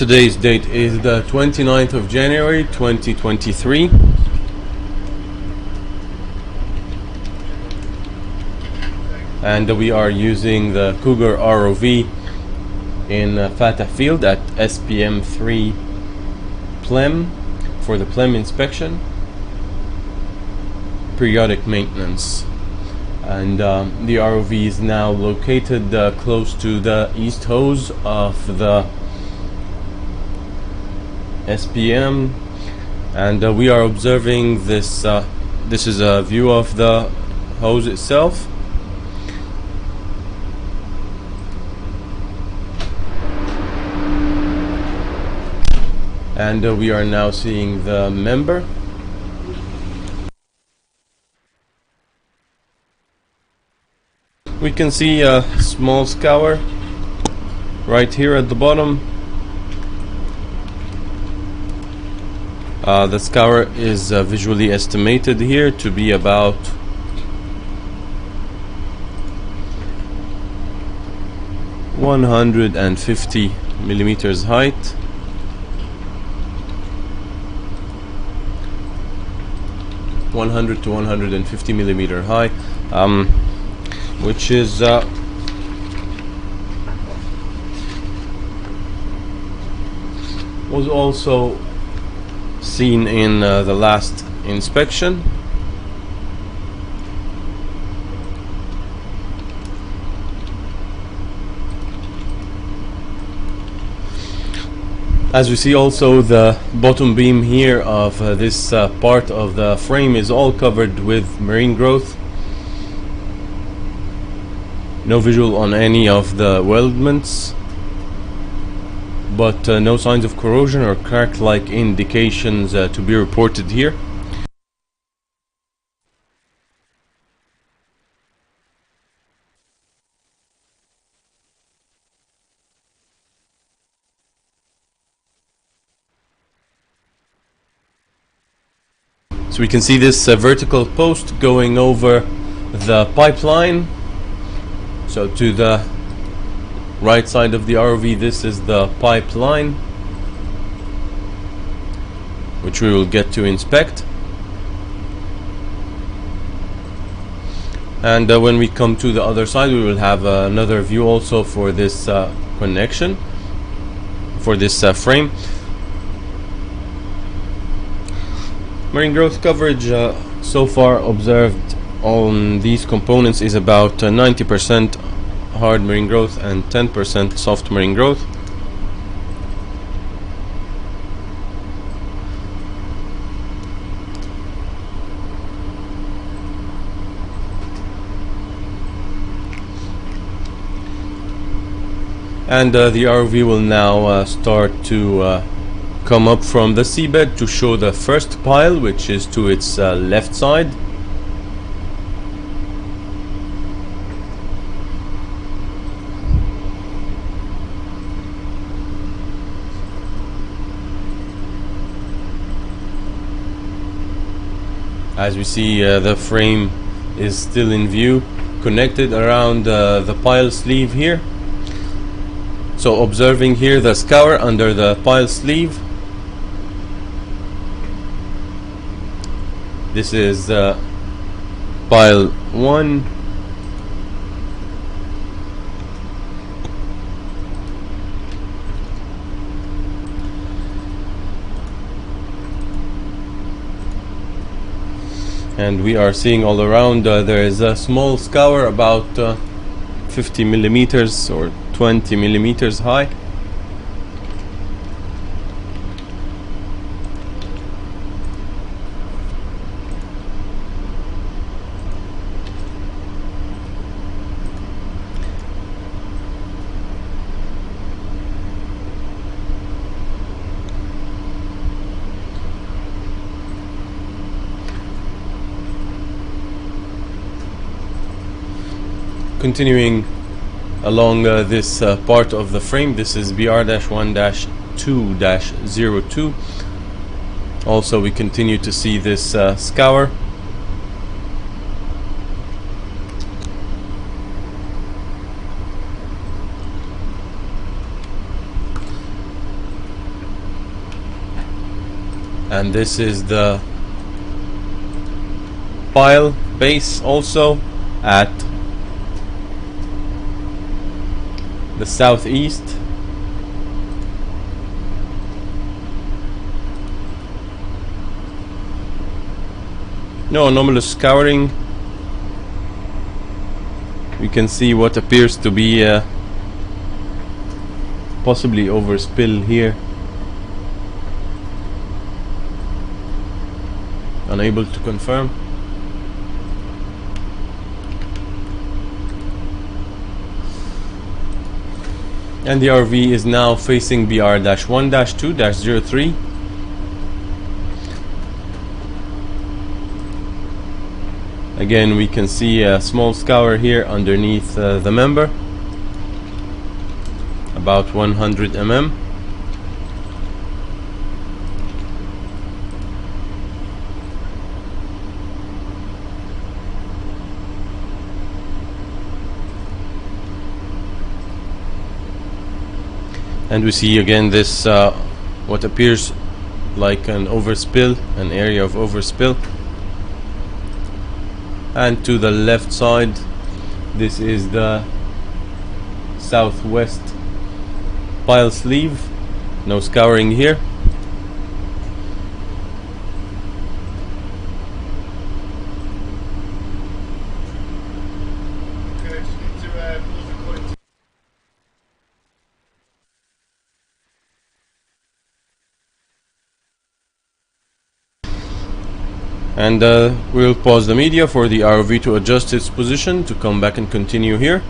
Today's date is the 29th of January 2023. And we are using the Cougar ROV in Fatah Field at SPM 3 PLEM for the PLEM inspection, periodic maintenance. And the ROV is now located close to the east hose of the SPM, and we are observing this. This is a view of the hose itself. And we are now seeing the member. We can see a small scour right here at the bottom. The scour is visually estimated here to be about 150 millimeters height. (100 to 150 millimeter high), which is was also seen in the last inspection. As we see, also the bottom beam here of this part of the frame is all covered with marine growth. No visual on any of the weldments, but no signs of corrosion or crack-like indications to be reported here. So we can see this vertical post going over the pipeline. So to the right side of the ROV, this is the pipeline, which we will get to inspect. And when we come to the other side, we will have another view also for this connection, for this frame. Marine growth coverage so far observed on these components is about 90% hard marine growth and 10% soft marine growth. And the ROV will now start to come up from the seabed to show the first pile, which is to its left side. As we see, the frame is still in view, connected around the pile sleeve here. So observing here the scour under the pile sleeve. This is pile 1. And we are seeing all around there is a small scour about 50 millimeters or 20 millimeters high. Continuing along this part of the frame, this is BR-1-2-02. Also, we continue to see this scour. and this is the pile base also at the southeast. No anomalous scouring. We can see what appears to be possibly overspill here. Unable to confirm. And the RV is now facing BR-1-2-03. Again, we can see a small scour here underneath the member, about 100 mm. And we see again this what appears like an overspill, an area of overspill. And to the left side, this is the southwest pile sleeve. No scouring here. And we'll pause the media for the ROV to adjust its position to come back and continue here.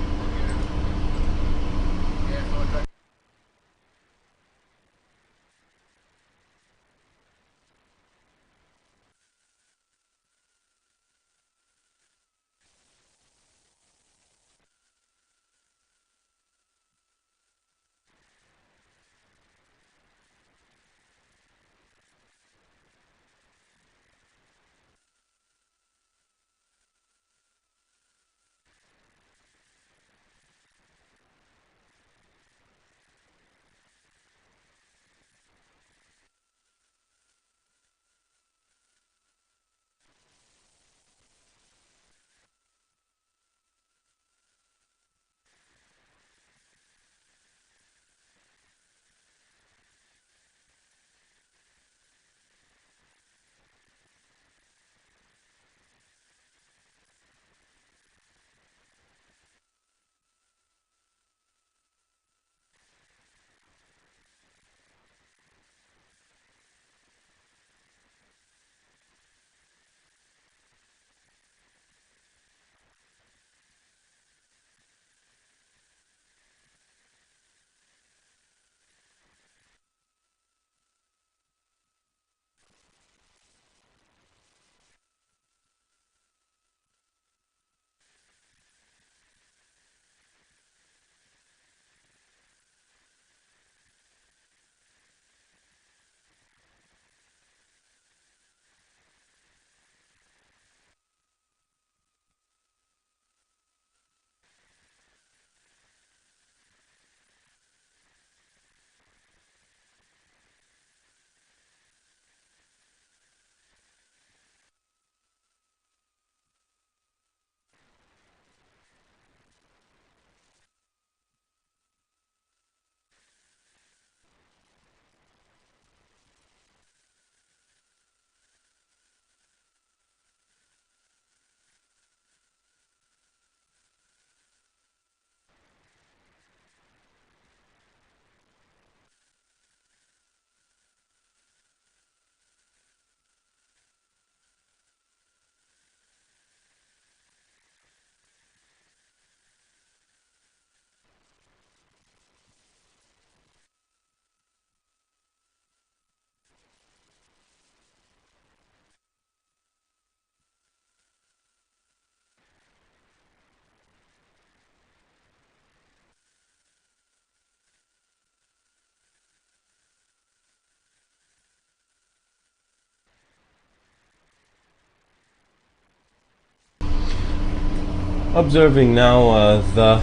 Observing now the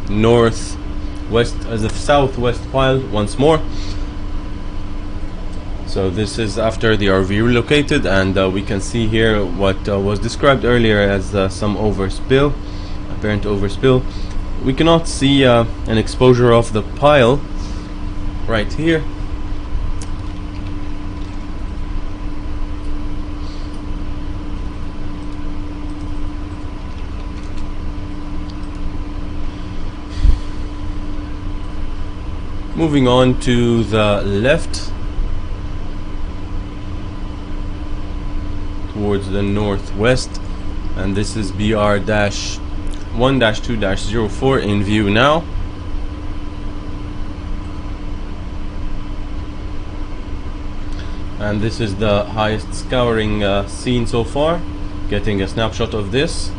northwest, the southwest pile once more. So this is after the RV relocated, and we can see here what was described earlier as some overspill, apparent overspill. We cannot see an exposure of the pile right here. Moving on to the left, towards the northwest, and this is BR-1-2-04 in view now. And this is the highest scouring seen so far, getting a snapshot of this.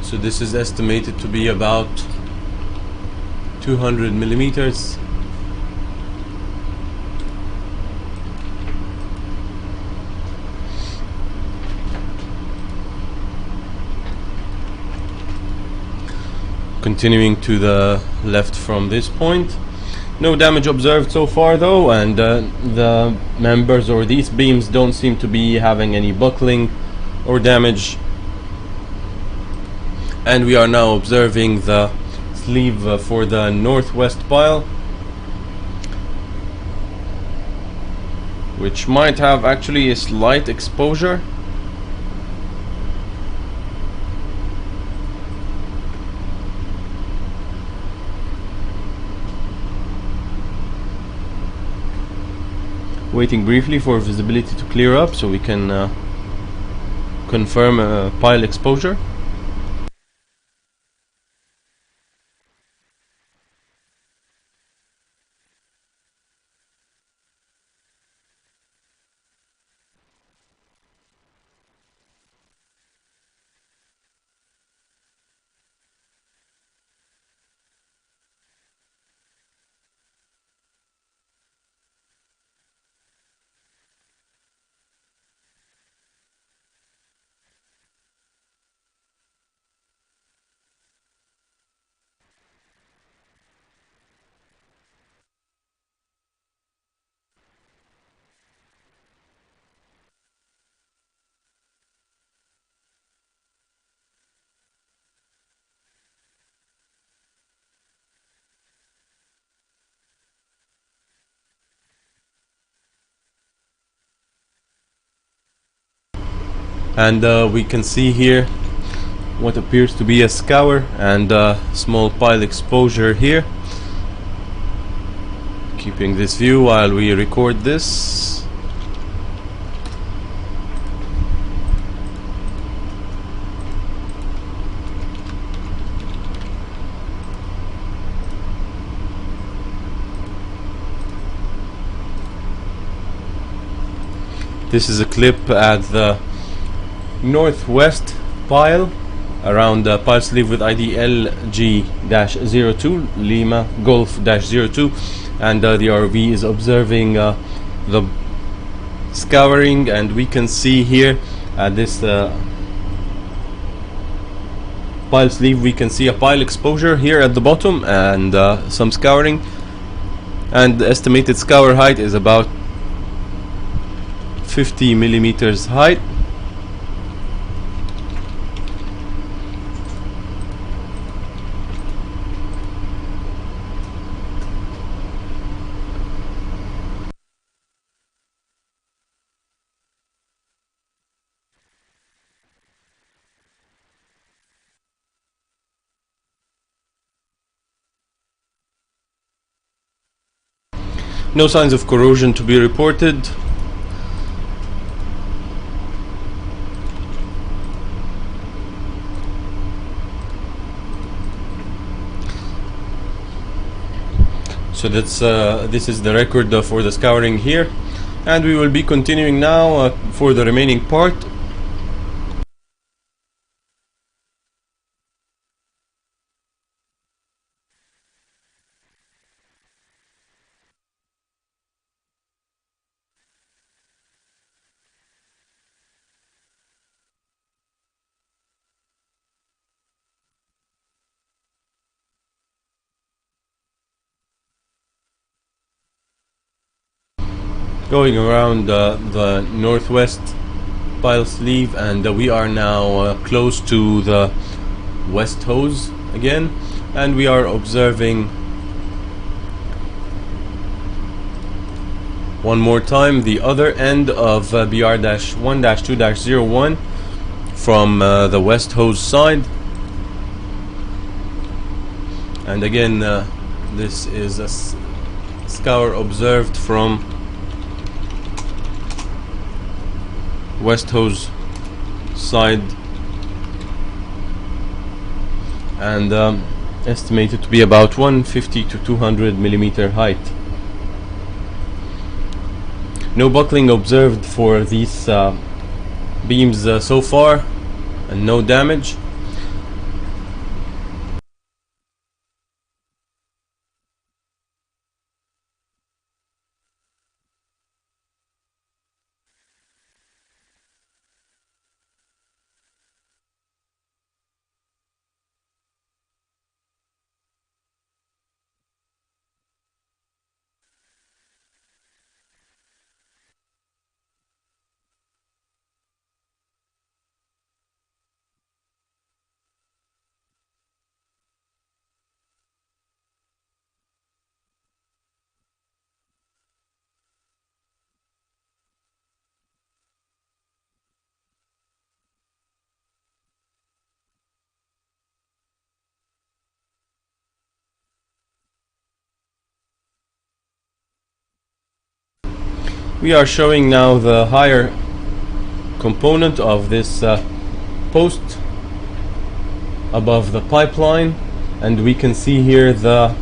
So this is estimated to be about 200 millimeters. Continuing to the left from this point. No damage observed so far though, and the members or these beams don't seem to be having any buckling or damage. And we are now observing the sleeve for the northwest pile, which might have actually a slight exposure. Waiting briefly for visibility to clear up so we can confirm pile exposure. And we can see here what appears to be a scour and a small pile exposure here. Keeping this view while we record this. This is a clip at the northwest pile around the pile sleeve with ID LG-02 Lima Golf-02, and the RV is observing the scouring, and we can see here at this pile sleeve we can see a pile exposure here at the bottom and some scouring, and the estimated scour height is about 50 millimeters height. No signs of corrosion to be reported. So that's this is the record for the scouring here, and we will be continuing now for the remaining part. going around the northwest pile sleeve, and we are now close to the west hose again, and we are observing one more time the other end of BR-1-2-01 from the west hose side. And again, this is a scour observed from west hose side, and estimated to be about 150 to 200 millimeter height. No buckling observed for these beams so far, and no damage. We are showing now the higher component of this post above the pipeline, and we can see here the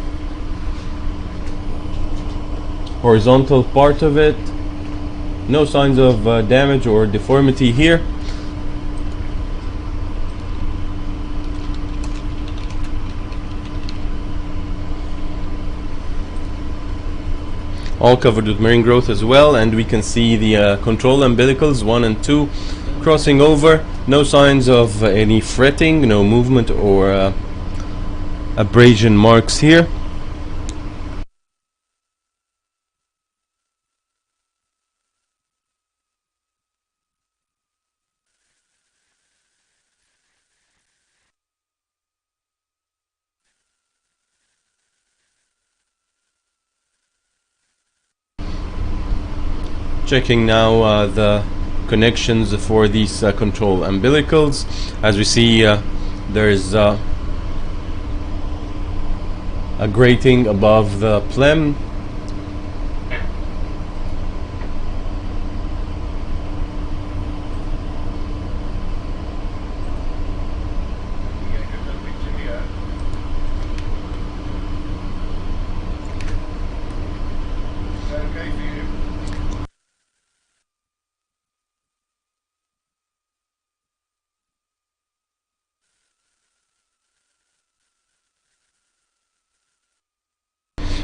horizontal part of it. No signs of damage or deformity here. All covered with marine growth as well, and we can see the control umbilicals 1 and 2 crossing over. No signs of any fretting, no movement or abrasion marks here. Checking now the connections for these control umbilicals. As we see, there's a grating above the plem.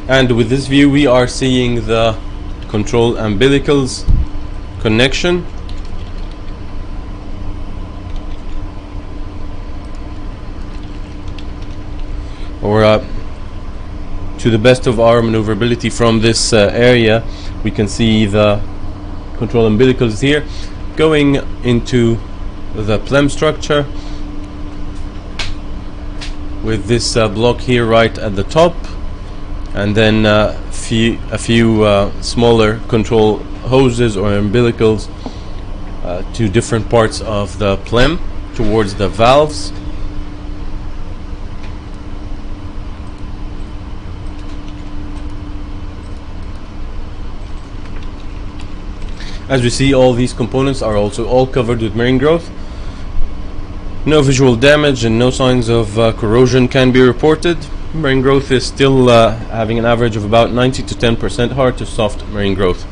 And with this view we are seeing the control umbilicals connection. Or to the best of our maneuverability from this area, we can see the control umbilicals here going into the plem structure, with this block here right at the top, and then a few smaller control hoses or umbilicals to different parts of the plem towards the valves. As we see, all these components are also all covered with marine growth. No visual damage and no signs of corrosion can be reported. Marine growth is still having an average of about 90 to 10% hard to soft marine growth.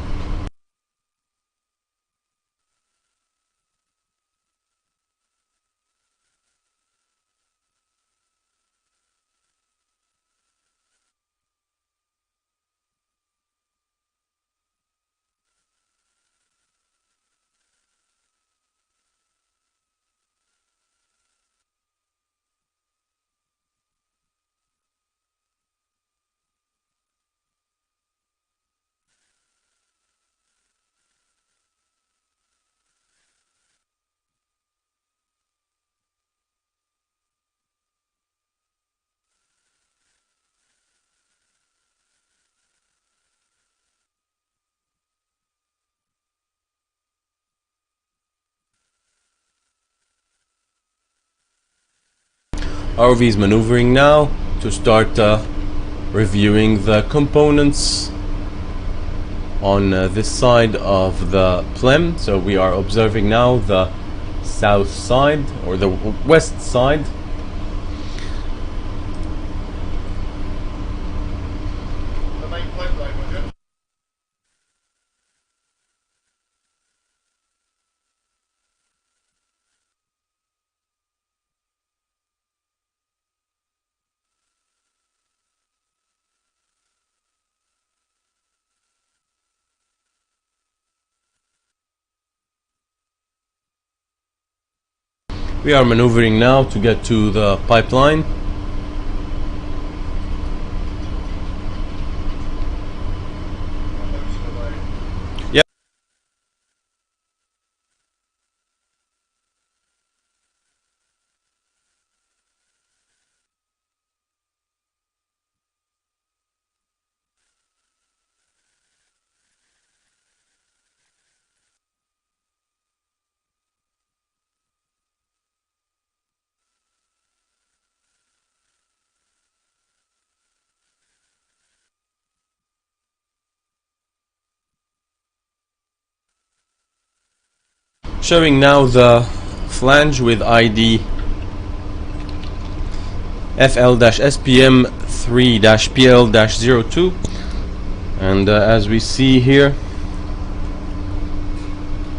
ROV is maneuvering now to start reviewing the components on this side of the PLEM. So we are observing now the south side, or the west side. The main pipeline, was it? We are maneuvering now to get to the pipeline. Yeah. Showing now the flange with ID FL-SPM 3-PL-02, and as we see here,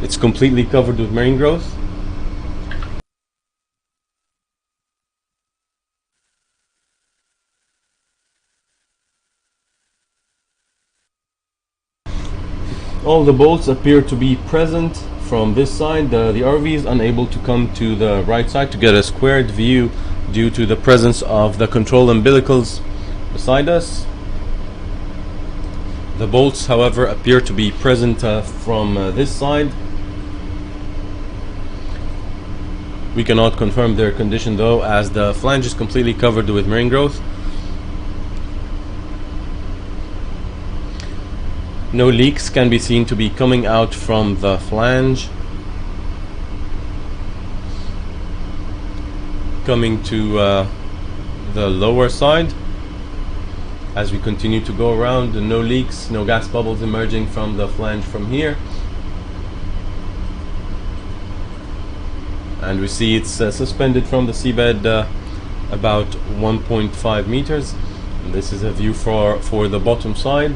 it's completely covered with marine growth. All the bolts appear to be present from this side. The ROV is unable to come to the right side to get a squared view due to the presence of the control umbilicals beside us. The bolts, however, appear to be present from this side. We cannot confirm their condition though, as the flange is completely covered with marine growth. No leaks can be seen to be coming out from the flange. Coming to the lower side, as we continue to go around, no leaks, no gas bubbles emerging from the flange from here. And we see it's suspended from the seabed about 1.5 meters. And this is a view for the bottom side.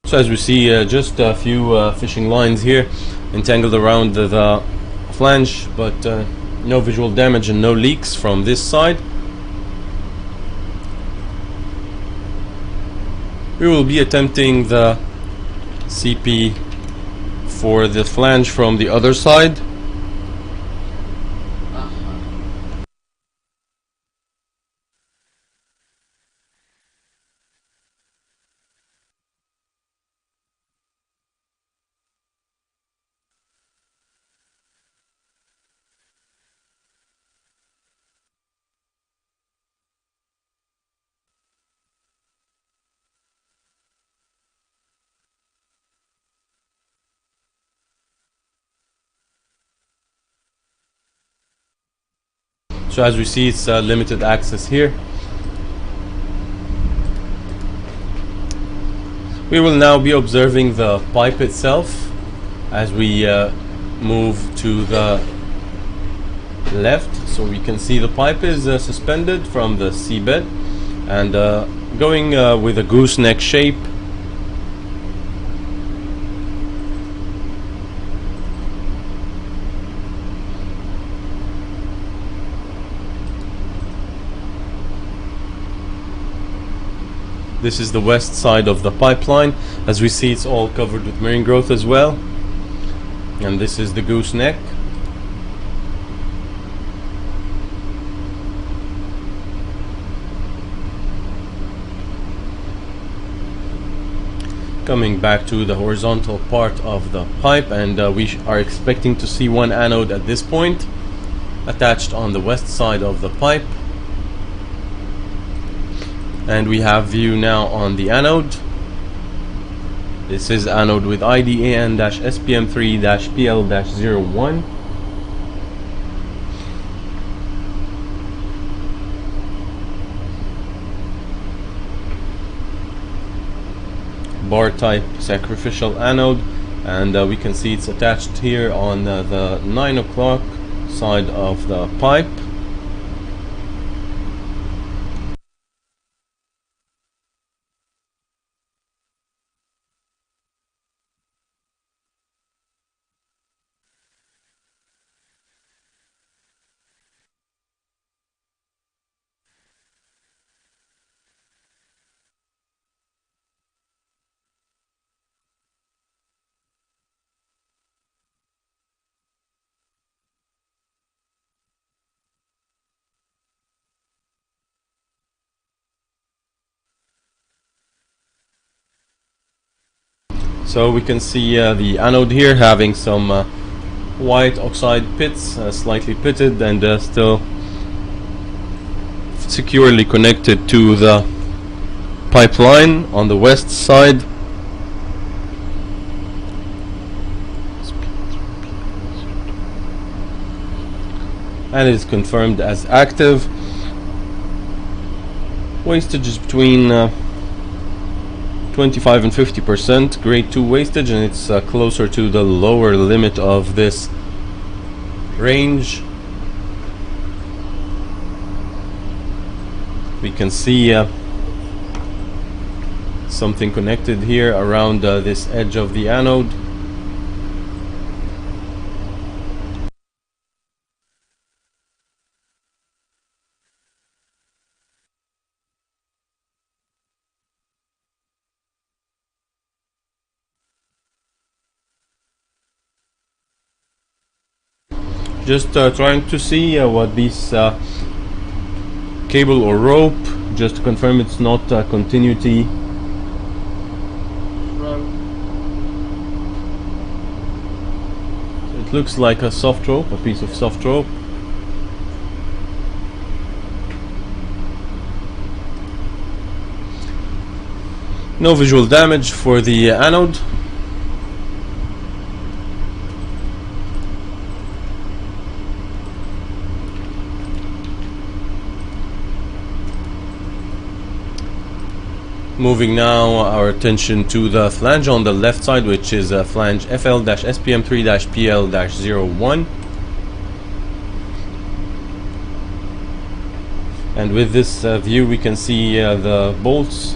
So as we see, just a few fishing lines here entangled around the flange, but no visual damage and no leaks from this side. We will be attempting the CP for the flange from the other side. So as we see, it's limited access here. We will now be observing the pipe itself as we move to the left. So we can see the pipe is suspended from the seabed and going with a gooseneck shape. This is the west side of the pipeline. As we see, it's all covered with marine growth as well. And this is the gooseneck. Coming back to the horizontal part of the pipe, and we are expecting to see one anode at this point attached on the west side of the pipe. And we have view now on the anode. This is anode with ID AN-SPM3-PL-01. Bar type sacrificial anode, and we can see it's attached here on the 9 o'clock side of the pipe. So we can see the anode here having some white oxide pits, slightly pitted, and still securely connected to the pipeline on the west side. And it is confirmed as active. Wastage is between 25 and 50% grade 2 wastage, and it's closer to the lower limit of this range. We can see something connected here around this edge of the anode. Just trying to see what this cable or rope, just to confirm it's not continuity. So it looks like a soft rope, a piece of soft rope. No visual damage for the anode. Moving now our attention to the flange on the left side, which is flange FL-SPM3-PL-01. And with this view we can see the bolts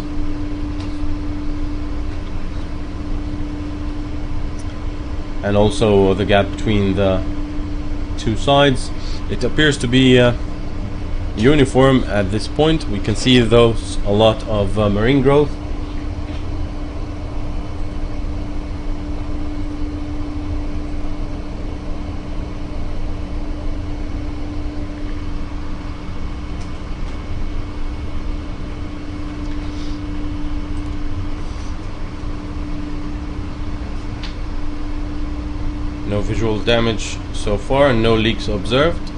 and also the gap between the two sides. It appears to be uniform at this point. We can see those a lot of marine growth. No visual damage so far, and no leaks observed.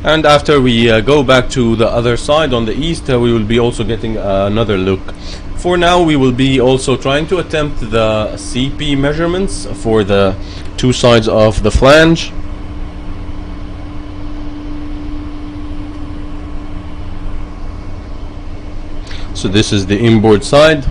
And after we go back to the other side on the east, we will be also getting another look. For now we will be also trying to attempt the CP measurements for the two sides of the flange. So this is the inboard side.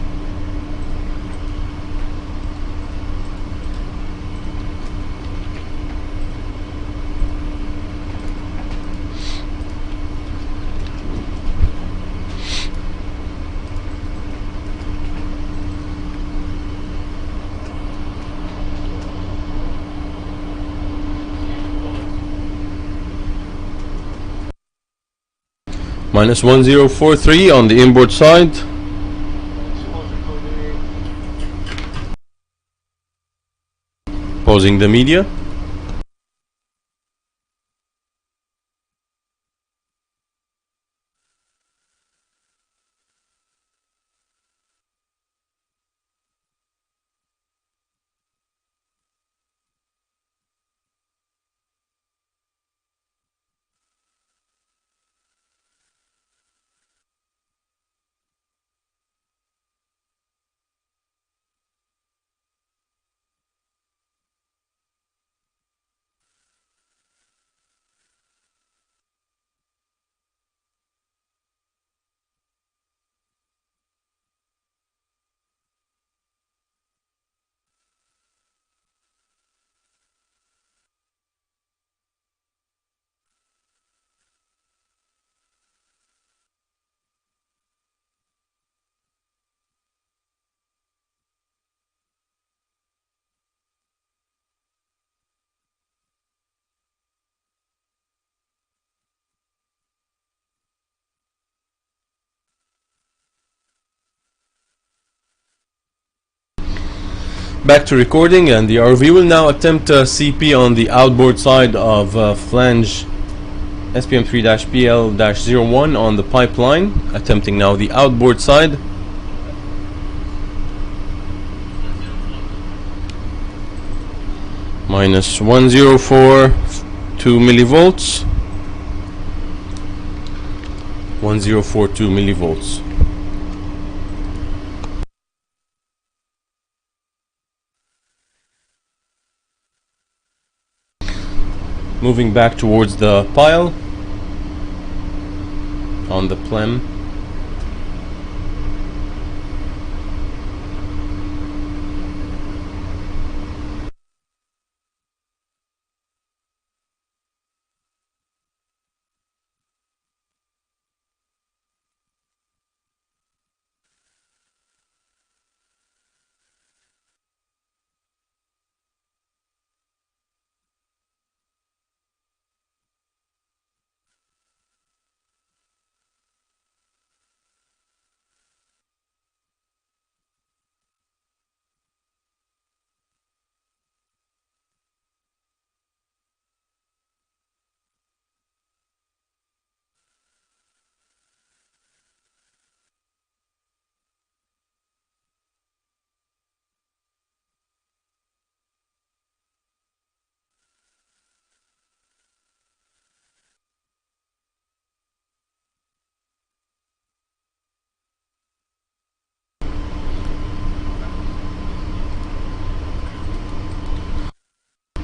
Minus 1043 on the inboard side. Pausing the media. Back to recording, and the RV will now attempt a CP on the outboard side of flange SPM3-PL-01 on the pipeline, attempting now the outboard side. Minus 1042 millivolts. 1042 millivolts. Moving back towards the pile on the plem.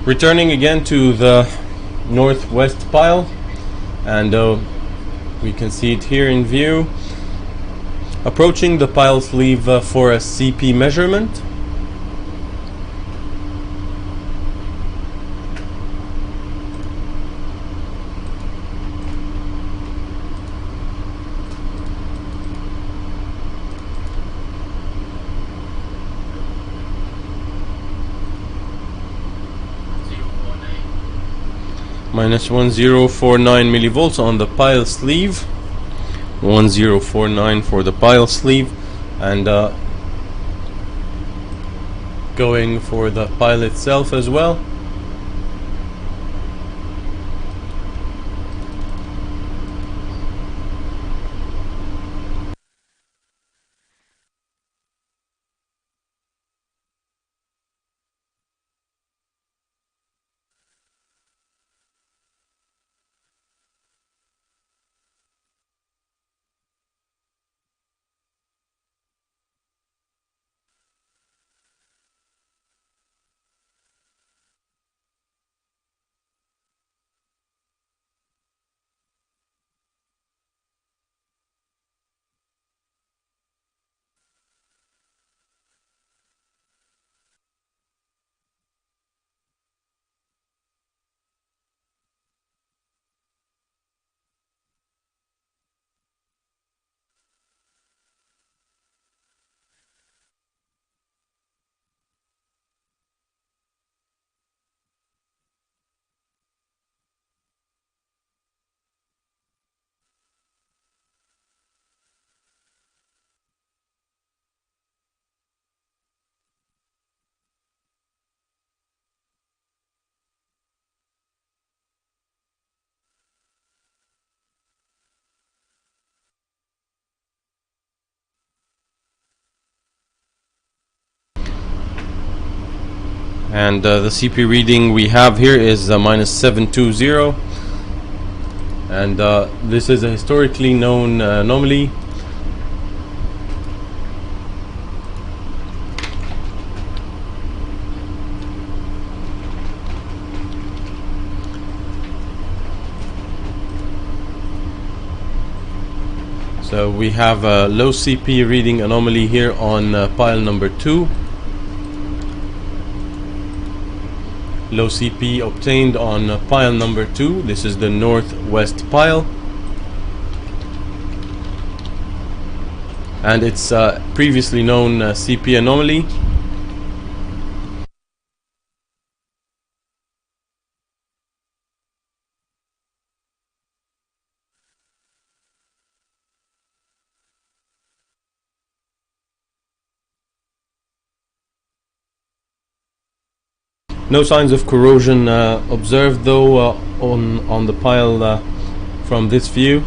Returning again to the northwest pile, and we can see it here in view. Approaching the pile sleeve for a CP measurement. Minus 1049 millivolts on the pile sleeve. 1049 for the pile sleeve, and going for the pile itself as well. And the CP reading we have here is minus 720, and this is a historically known anomaly. So we have a low CP reading anomaly here on pile number 2. Low CP obtained on pile number 2. This is the northwest pile. And it's previously known CP anomaly. No signs of corrosion observed though on the pile from this view.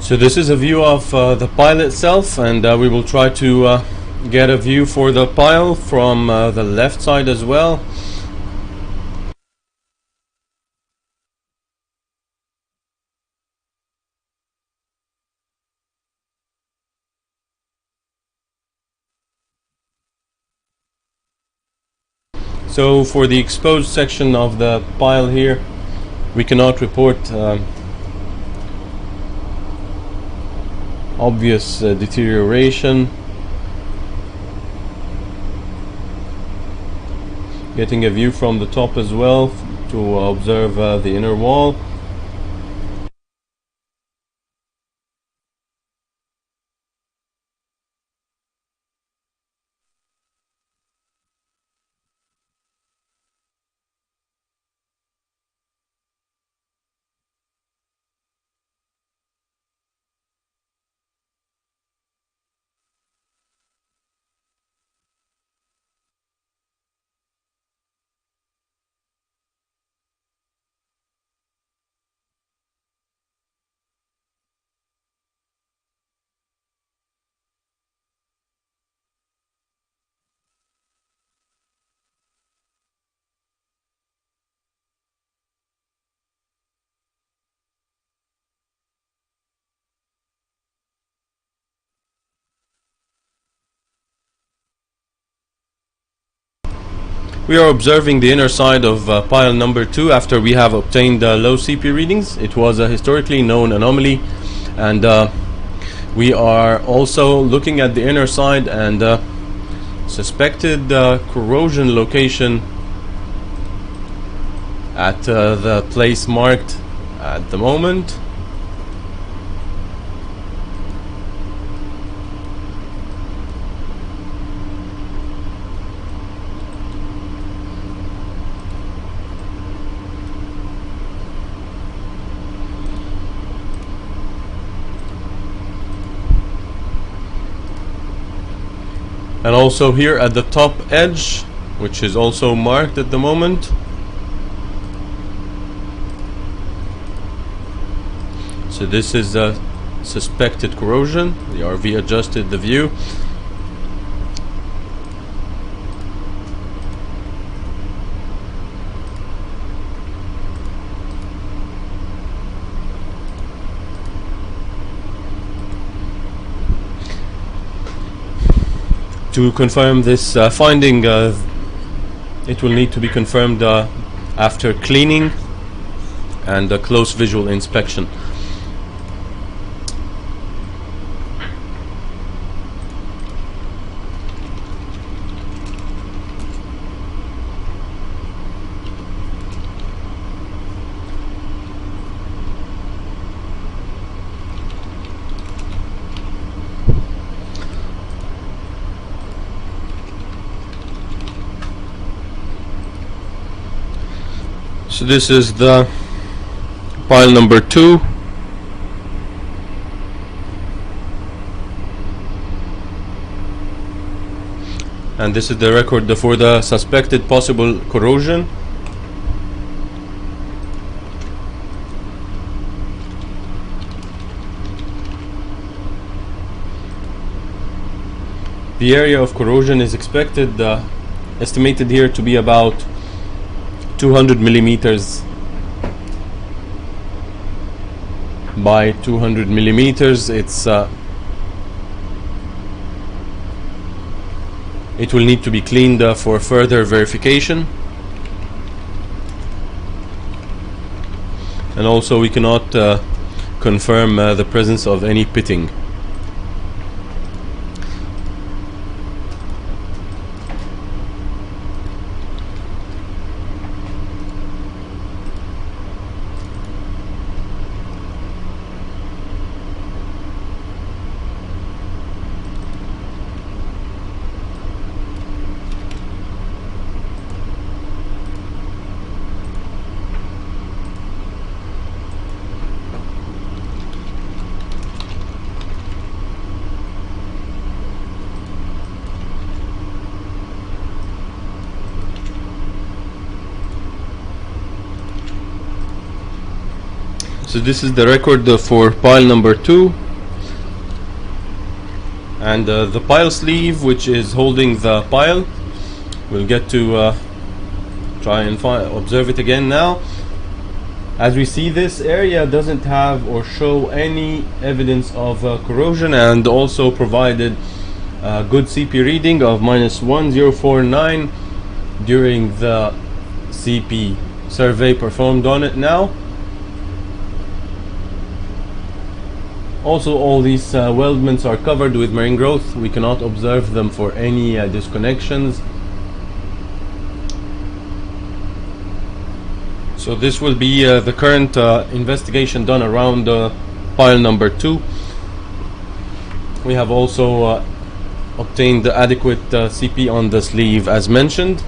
So this is a view of the pile itself, and we will try to get a view for the pile from the left side as well. So for the exposed section of the pile here, we cannot report obvious deterioration. Getting a view from the top as well to observe the inner wall. We are observing the inner side of pile number 2 after we have obtained low CP readings. It was a historically known anomaly, and we are also looking at the inner side and suspected corrosion location at the place marked at the moment. And also here at the top edge, which is also marked at the moment. So this is a suspected corrosion. The RV adjusted the view. To confirm this finding, it will need to be confirmed after cleaning and a close visual inspection. So this is the pile number 2. And this is the record for the suspected possible corrosion. The area of corrosion is estimated here to be about 200 millimeters by 200 millimeters. It will need to be cleaned for further verification, and also we cannot confirm the presence of any pitting. So this is the record for pile number 2, and the pile sleeve which is holding the pile, we'll get to try and observe it again now. As we see, this area doesn't have or show any evidence of corrosion, and also provided a good CP reading of -1049 during the CP survey performed on it now. Also, all these weldments are covered with marine growth. We cannot observe them for any disconnections. So this will be the current investigation done around pile number 2. We have also obtained the adequate CP on the sleeve as mentioned.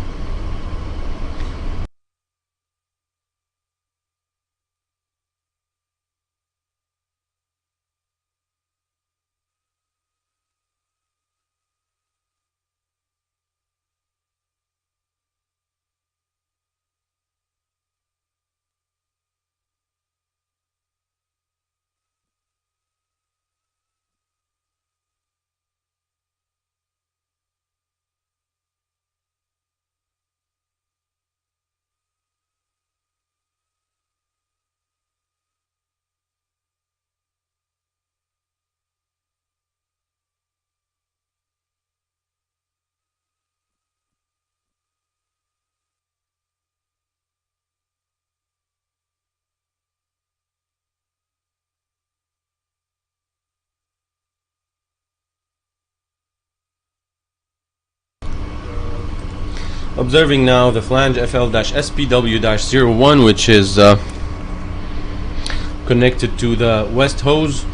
Observing now the flange FL-SPW-01, which is connected to the west hose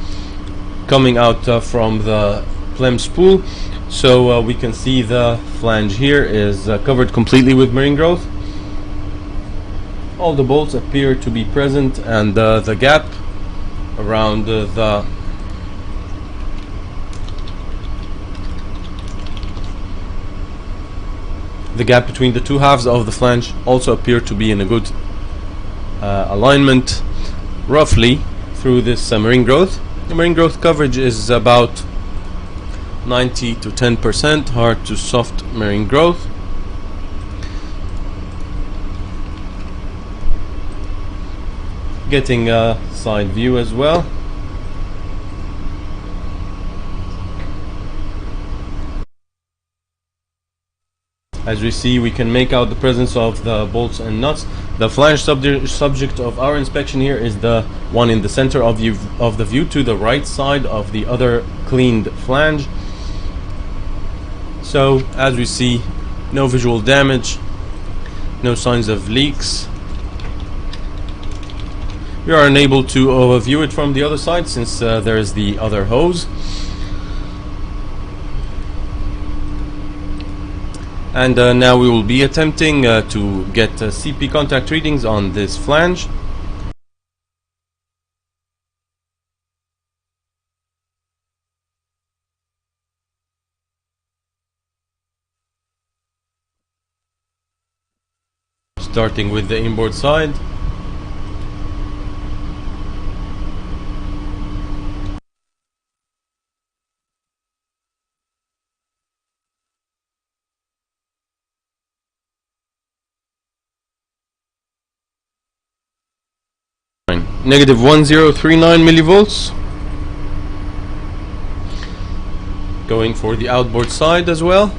coming out from the PLEM spool. So we can see the flange here is covered completely with marine growth. All the bolts appear to be present, and the gap around the gap between the two halves of the flange also appear to be in a good alignment, roughly, through this marine growth. The marine growth coverage is about 90 to 10% hard to soft marine growth. Getting a side view as well. As we see, we can make out the presence of the bolts and nuts. The flange subject of our inspection here is the one in the center of the view to the right side of the other cleaned flange. So as we see, no visual damage, no signs of leaks. We are unable to view it from the other side since there is the other hose. And now we will be attempting to get CP contact readings on this flange. Starting with the inboard side. Negative 1039 millivolts. Going for the outboard side as well.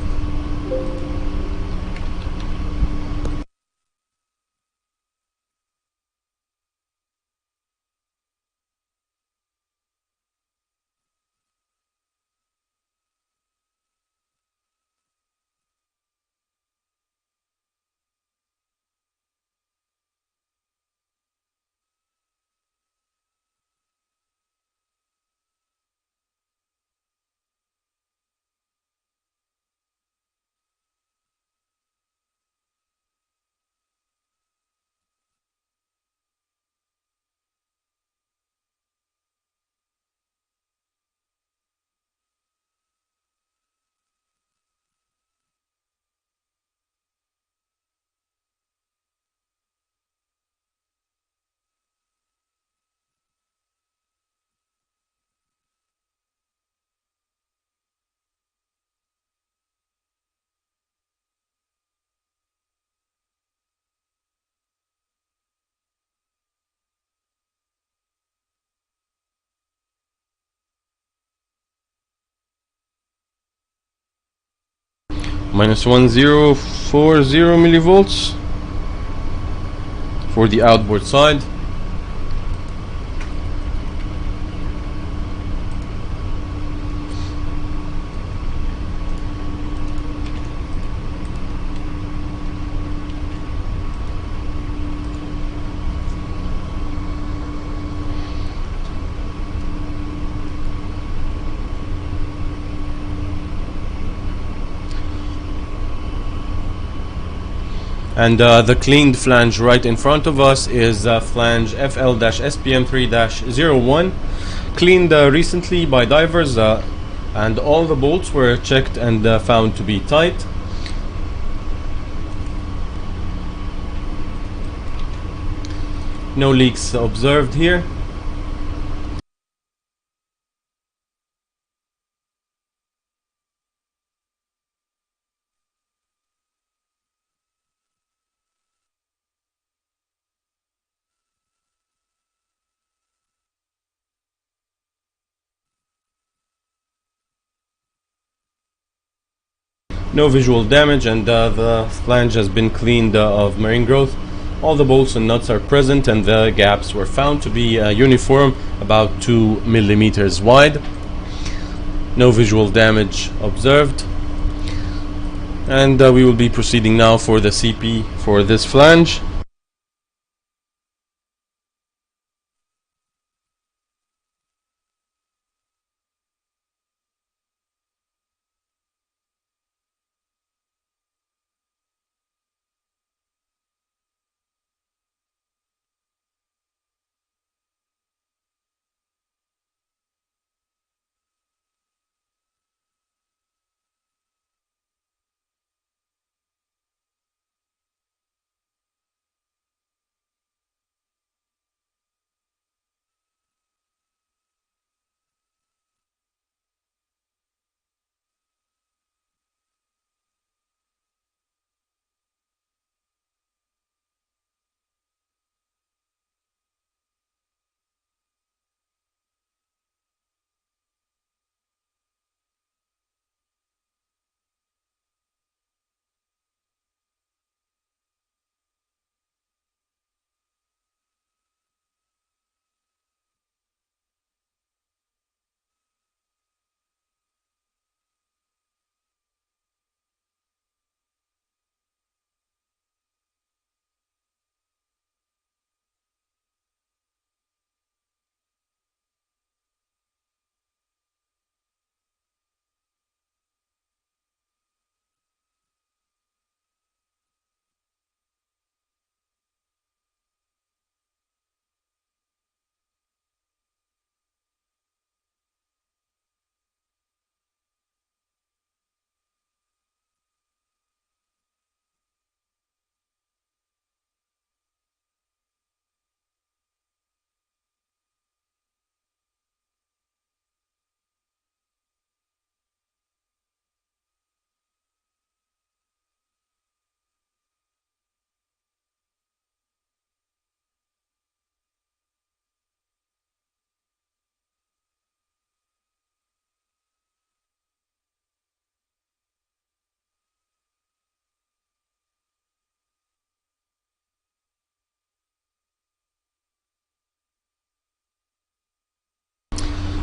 Minus 1040 millivolts for the outboard side. And the cleaned flange right in front of us is flange FL-SPM3-01, cleaned recently by divers, and all the bolts were checked and found to be tight. No leaks observed here. No visual damage, and the flange has been cleaned of marine growth. All the bolts and nuts are present, and the gaps were found to be uniform, about 2 millimeters wide. No visual damage observed. And we will be proceeding now for the CP for this flange.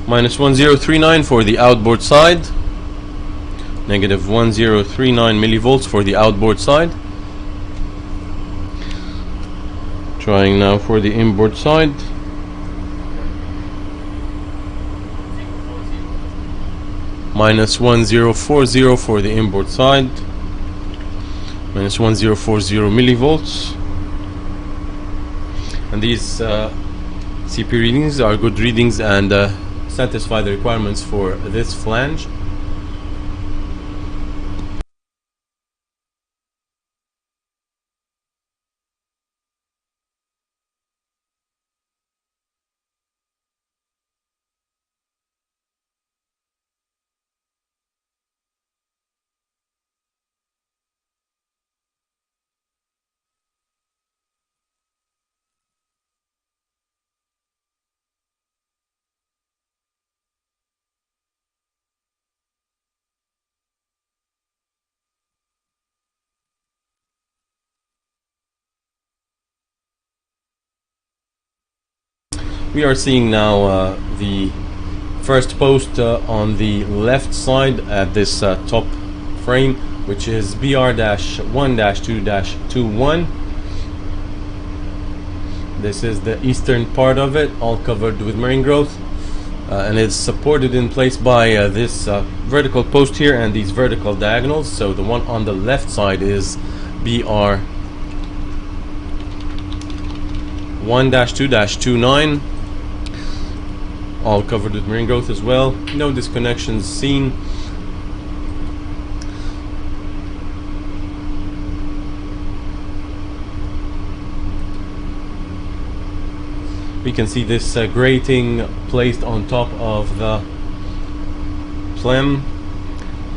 minus 1039 for the outboard side, negative 1039 millivolts for the outboard side. Trying now for the inboard side. Minus 1040 for the inboard side, minus 1040 millivolts. And these CP readings are good readings and satisfy the requirements for this flange. We are seeing now the first post on the left side at this top frame, which is BR-1-2-21. This is the eastern part of it, all covered with marine growth, and it's supported in place by this vertical post here and these vertical diagonals. So the one on the left side is BR-1-2-29, all covered with marine growth as well. No disconnections seen. We can see this grating placed on top of the plem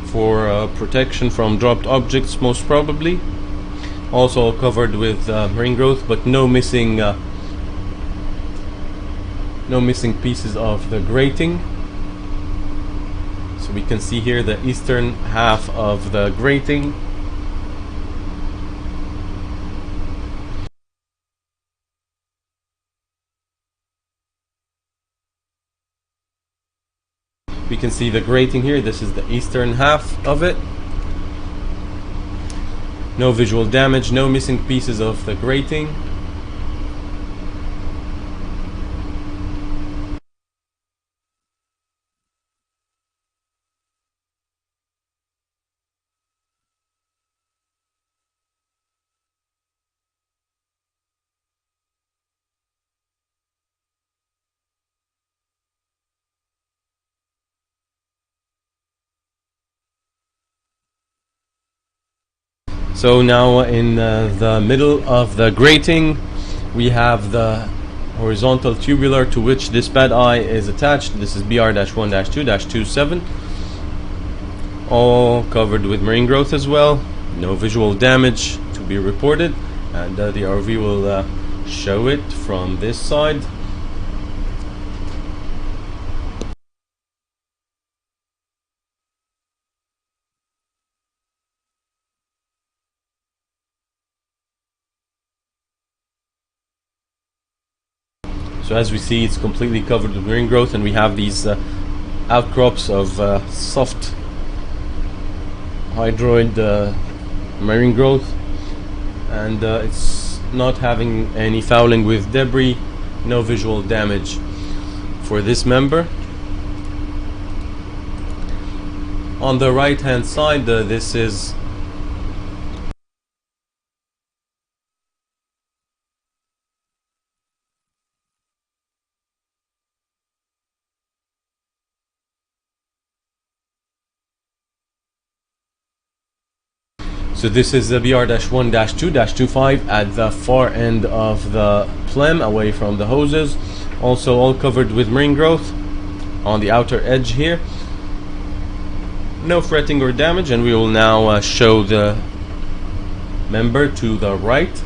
for protection from dropped objects, most probably. Also covered with marine growth, but no missing pieces of the grating. So we can see here the eastern half of the grating. We can see the grating here. This is the eastern half of it. No visual damage, no missing pieces of the grating. So now in the middle of the grating we have the horizontal tubular to which this pad eye is attached. This is BR-1-2-27, all covered with marine growth as well. No visual damage to be reported, and the ROV will show it from this side. So as we see, it's completely covered with marine growth, and we have these outcrops of soft hydroid marine growth, and it's not having any fouling with debris, no visual damage for this member. On the right hand side, this is So this is the BR-1-2-25 at the far end of the plem, away from the hoses. Also all covered with marine growth on the outer edge here. No fretting or damage, and we will now show the member to the right.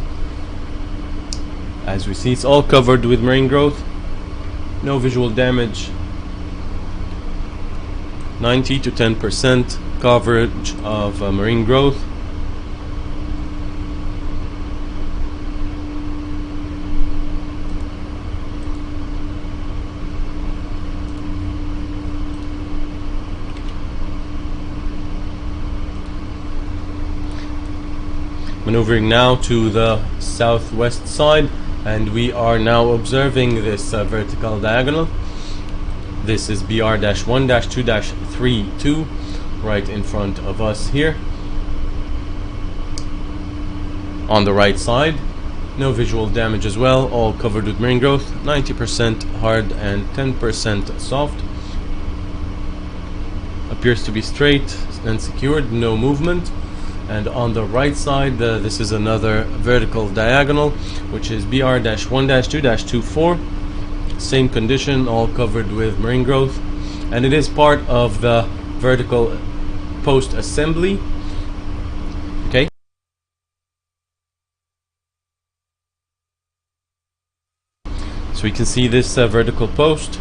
As we see, it's all covered with marine growth. No visual damage. 90 to 10% coverage of marine growth. Maneuvering now to the southwest side, and we are now observing this vertical diagonal. This is BR-1-2-32 right in front of us here. On the right side, no visual damage as well, all covered with marine growth, 90% hard and 10% soft. Appears to be straight and secured, no movement. And on the right side, this is another vertical diagonal, which is BR-1-2-24. Same condition, all covered with marine growth, and it is part of the vertical post assembly. Okay. So we can see this vertical post.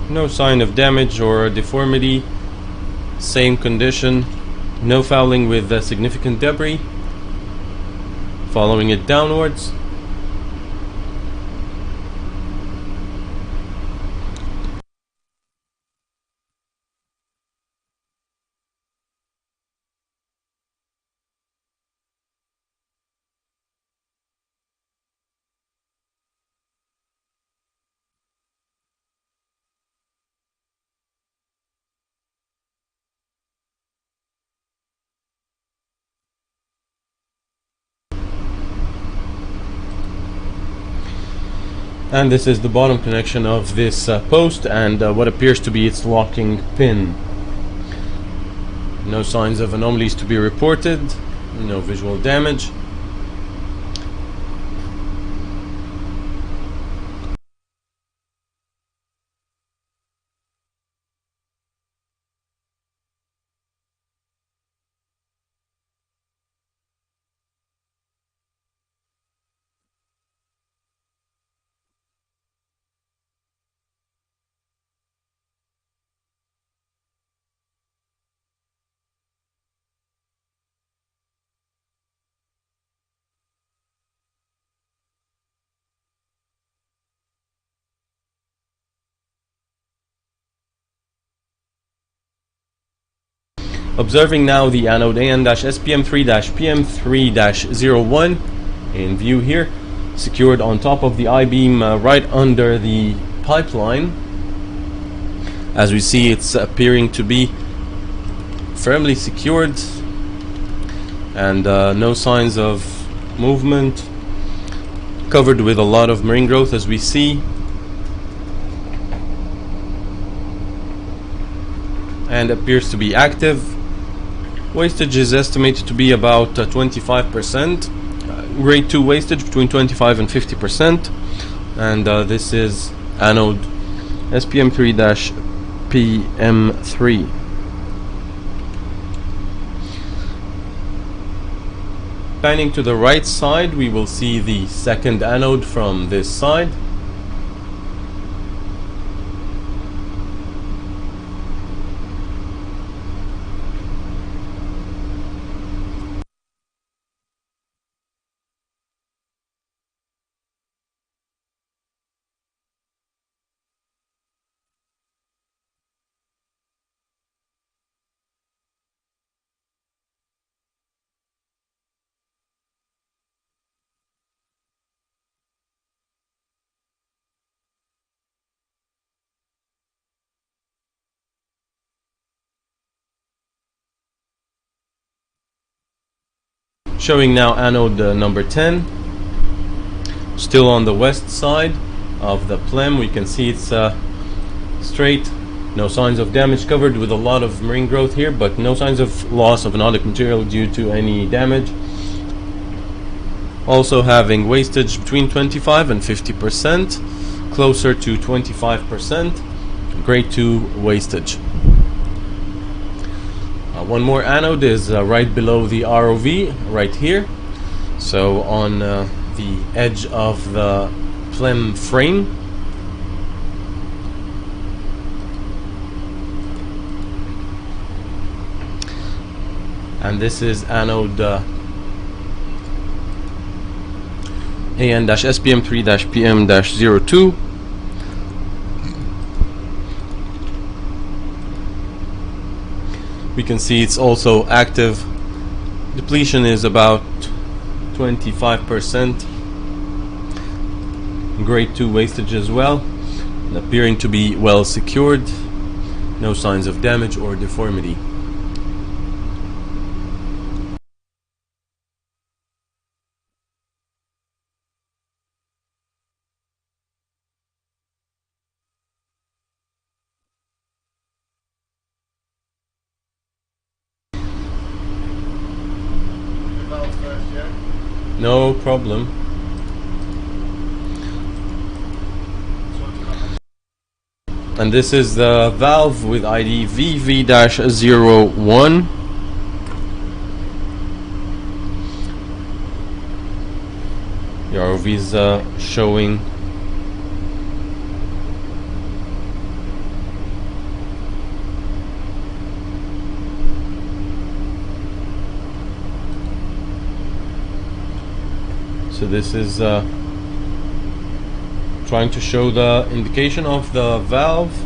No sign of damage or deformity. Same condition. No fouling with significant debris. Following it downwards. And this is the bottom connection of this post and what appears to be its locking pin. No signs of anomalies to be reported, no visual damage. Observing now the anode AN-SPM3-PM3-01 in view here, secured on top of the I-beam right under the pipeline. As we see, it's appearing to be firmly secured and no signs of movement, covered with a lot of marine growth as we see, and appears to be active. Wastage is estimated to be about 25%. Grade 2 wastage between 25 and 50%. And this is anode SPM3-PM3. Panning to the right side, we will see the second anode from this side. Showing now anode number 10, still on the west side of the PLEM. We can see it's straight, no signs of damage, covered with a lot of marine growth here, but no signs of loss of anodic material due to any damage. Also having wastage between 25 and 50%, closer to 25%, grade 2 wastage. One more anode is right below the ROV, right here. So on the edge of the PLEM frame. And this is anode AN-SPM3-PM-02. We can see it's also active Depletion is about 25%. Grade 2 wastage as well, and appearing to be well secured. No signs of damage or deformity. The valve first, yeah? No problem. And this is the valve with ID VV-01. The ROV is showing so this is trying to show the indication of the valve.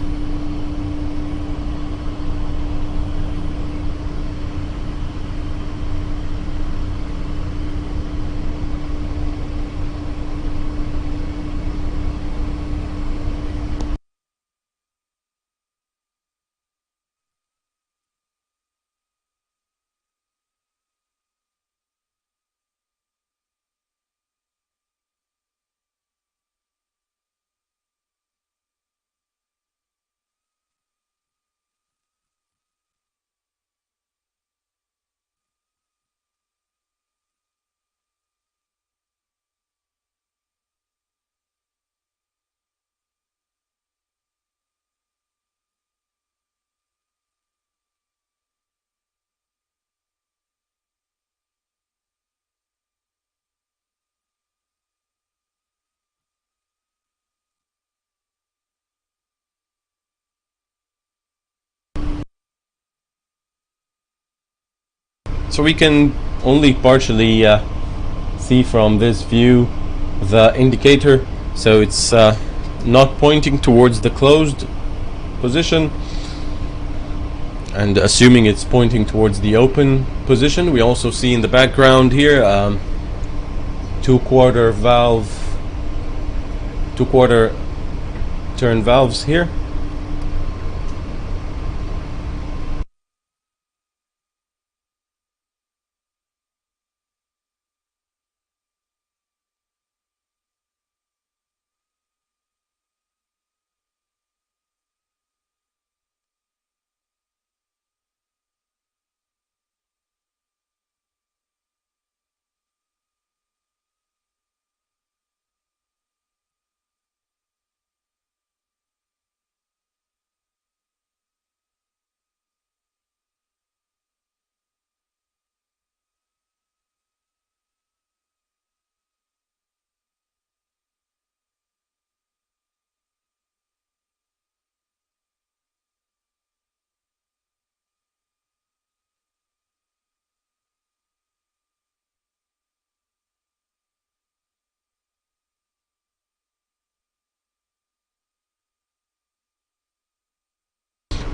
So we can only partially see from this view the indicator, so it's not pointing towards the closed position, and assuming it's pointing towards the open position. We also see in the background here 2/4 valve, 2/4 turn valves here.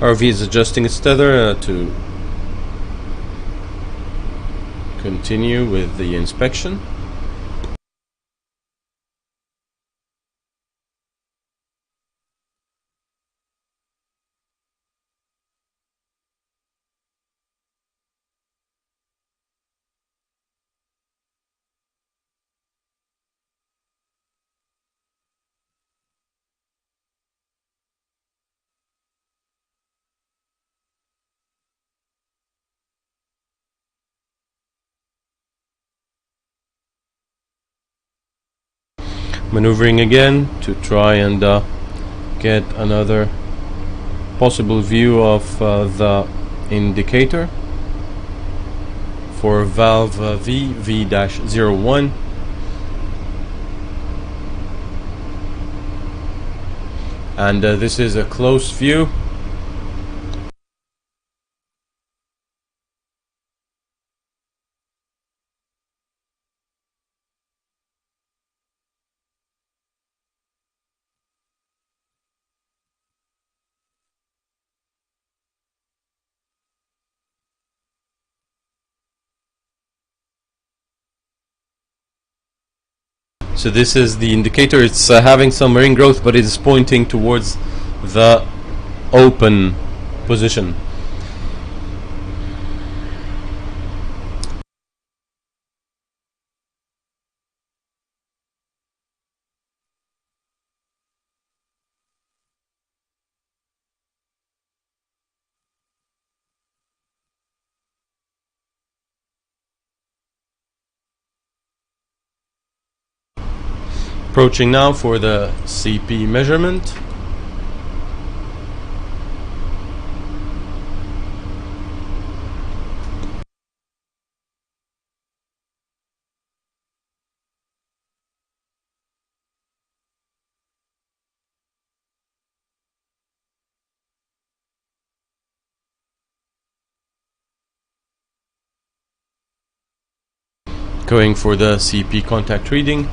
RV is adjusting its tether to continue with the inspection. Maneuvering again to try and get another possible view of the indicator for valve VV-01. And this is a close view. So this is the indicator. It's having some marine growth, but it is pointing towards the open position. Approaching now for the CP measurement. Going for the CP contact reading.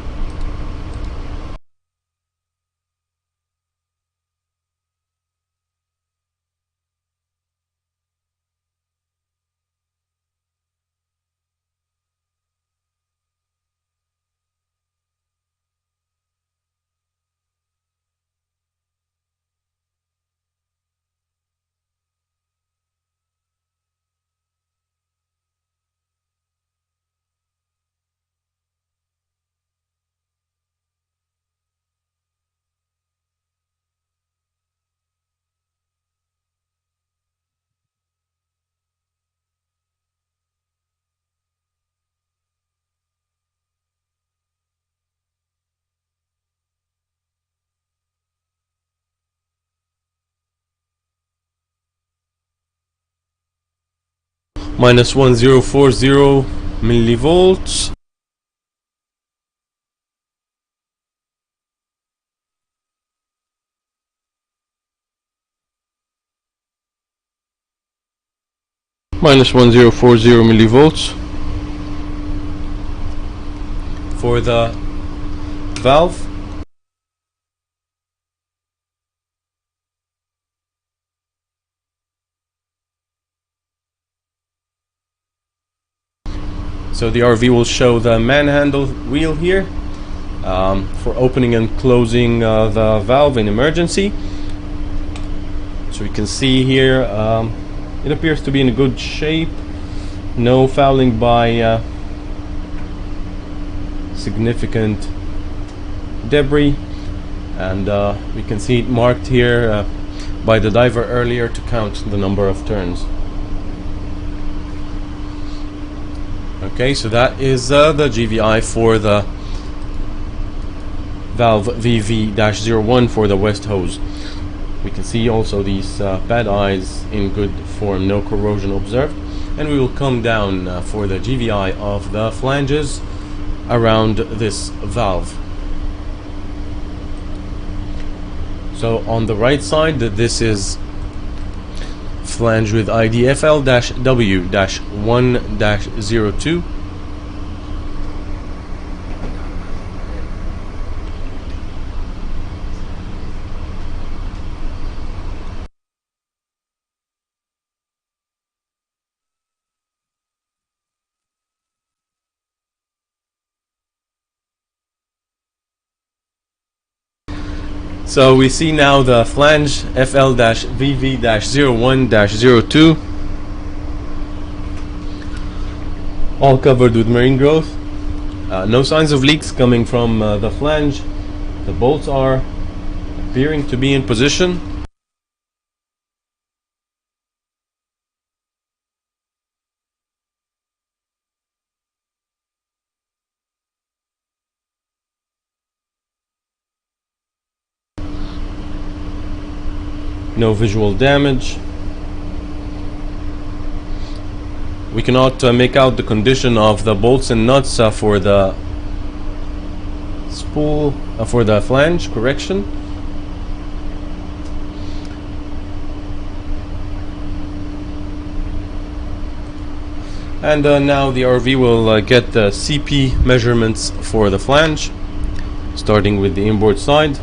Minus 1040 millivolts. Minus 1040 millivolts for the valve. So the RV will show the manhandle wheel here for opening and closing the valve in emergency. So we can see here it appears to be in a good shape. No fouling by significant debris, and we can see it marked here by the diver earlier to count the number of turns. Okay, so that is the GVI for the valve VV-01 for the west hose. We can see also these pad eyes in good form, no corrosion observed. And we will come down for the GVI of the flanges around this valve. So on the right side, this is flange with ID FL-W-1-02. So we see now the flange FL-VV-01-02, all covered with marine growth. No signs of leaks coming from the flange. The bolts are appearing to be in position. No visual damage. We cannot make out the condition of the bolts and nuts for the spool, for the flange correction. And now the RV will get the CP measurements for the flange, starting with the inboard side.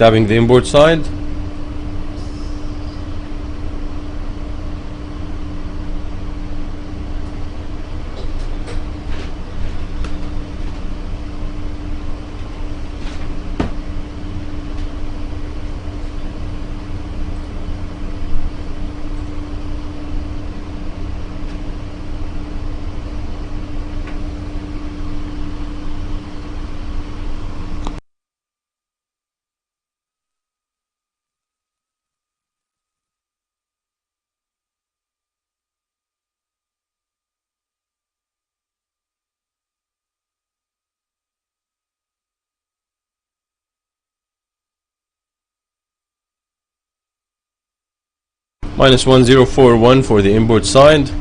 Dabbing the inboard side. Minus 1041 for the inboard side.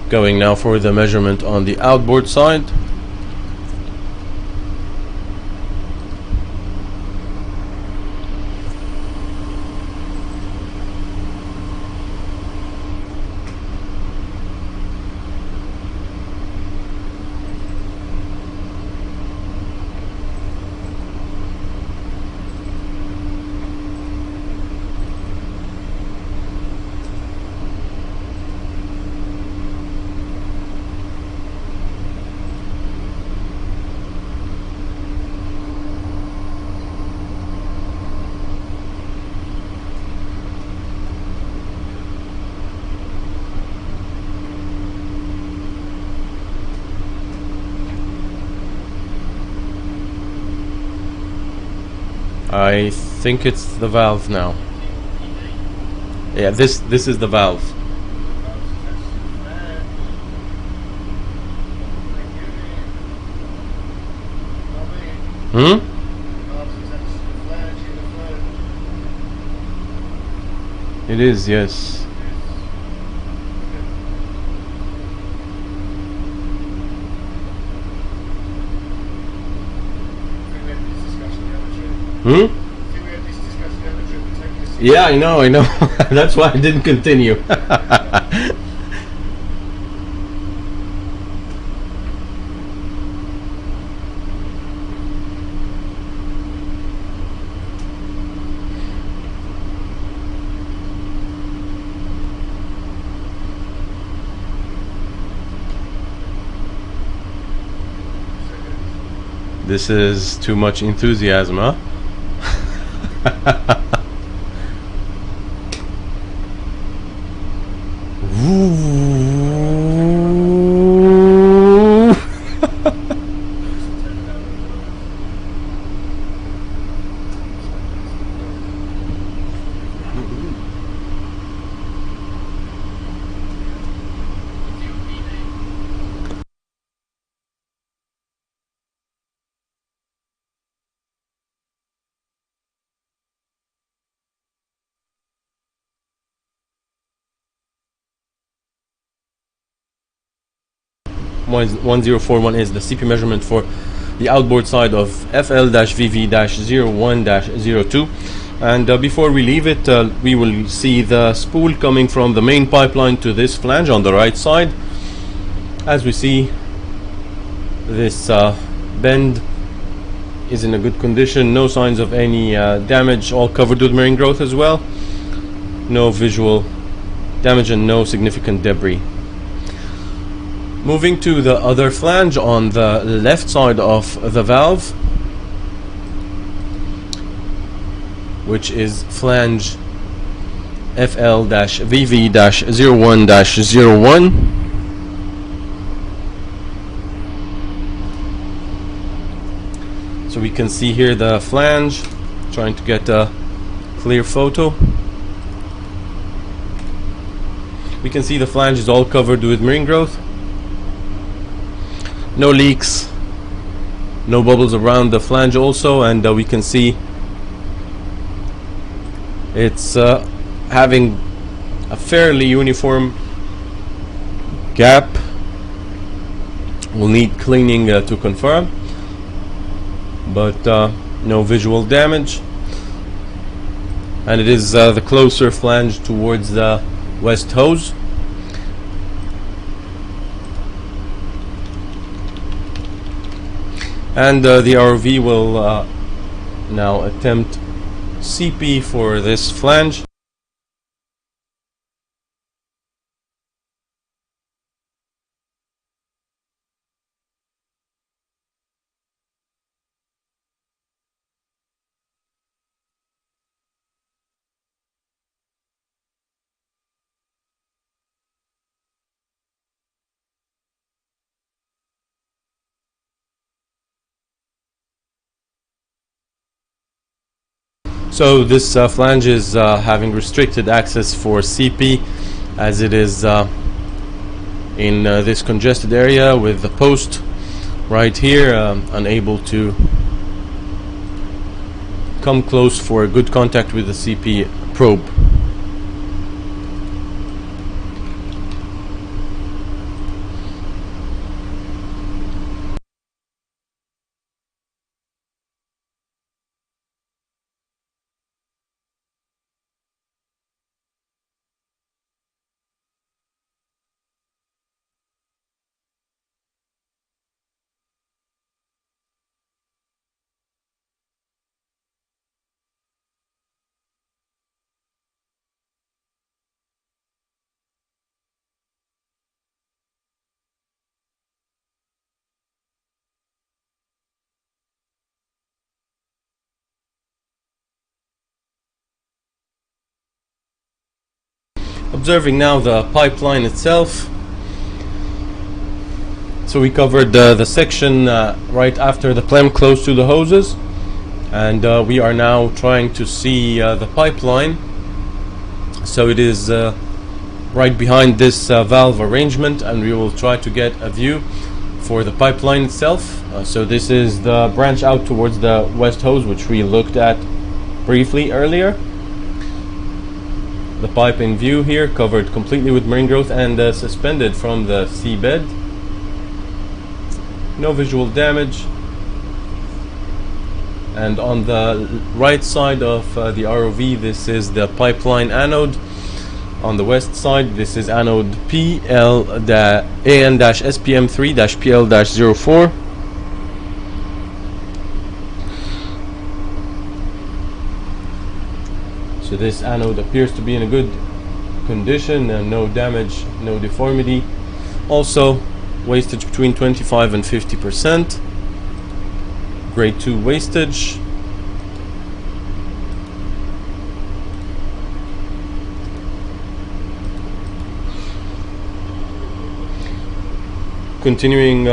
Going now for the measurement on the outboard side. I think it's the valve now. Yeah, this is the valve. Hmm? It is, yes. Hmm? Yeah, I know. That's why I didn't continue. This is too much enthusiasm, huh? .1041 is the CP measurement for the outboard side of FL-VV-01-02. And before we leave it, we will see the spool coming from the main pipeline to this flange on the right side. As we see, this bend is in a good condition, no signs of any damage, all covered with marine growth as well. No visual damage and no significant debris. Moving to the other flange on the left side of the valve, which is flange FL-VV-01-01. So we can see here the flange, trying to get a clear photo. We can see the flange is all covered with marine growth. No leaks, no bubbles around the flange also, and we can see it's having a fairly uniform gap. We'll need cleaning to confirm, but no visual damage, and it is the closer flange towards the west hose. And the ROV will now attempt CP for this flange. So this flange is having restricted access for CP, as it is in this congested area with the post right here, unable to come close for good contact with the CP probe. Observing now the pipeline itself. So we covered the section right after the clamp close to the hoses, and we are now trying to see the pipeline. So it is right behind this valve arrangement, and we will try to get a view for the pipeline itself. So this is the branch out towards the west hose, which we looked at briefly earlier. The pipe in view here, covered completely with marine growth and suspended from the seabed. No visual damage. And on the right side of the ROV, this is the pipeline anode. On the west side, this is anode AN-SPM3-PL-04. So this anode appears to be in a good condition, and no damage, no deformity. Also, wastage between 25 and 50%. Grade 2 wastage. Continuing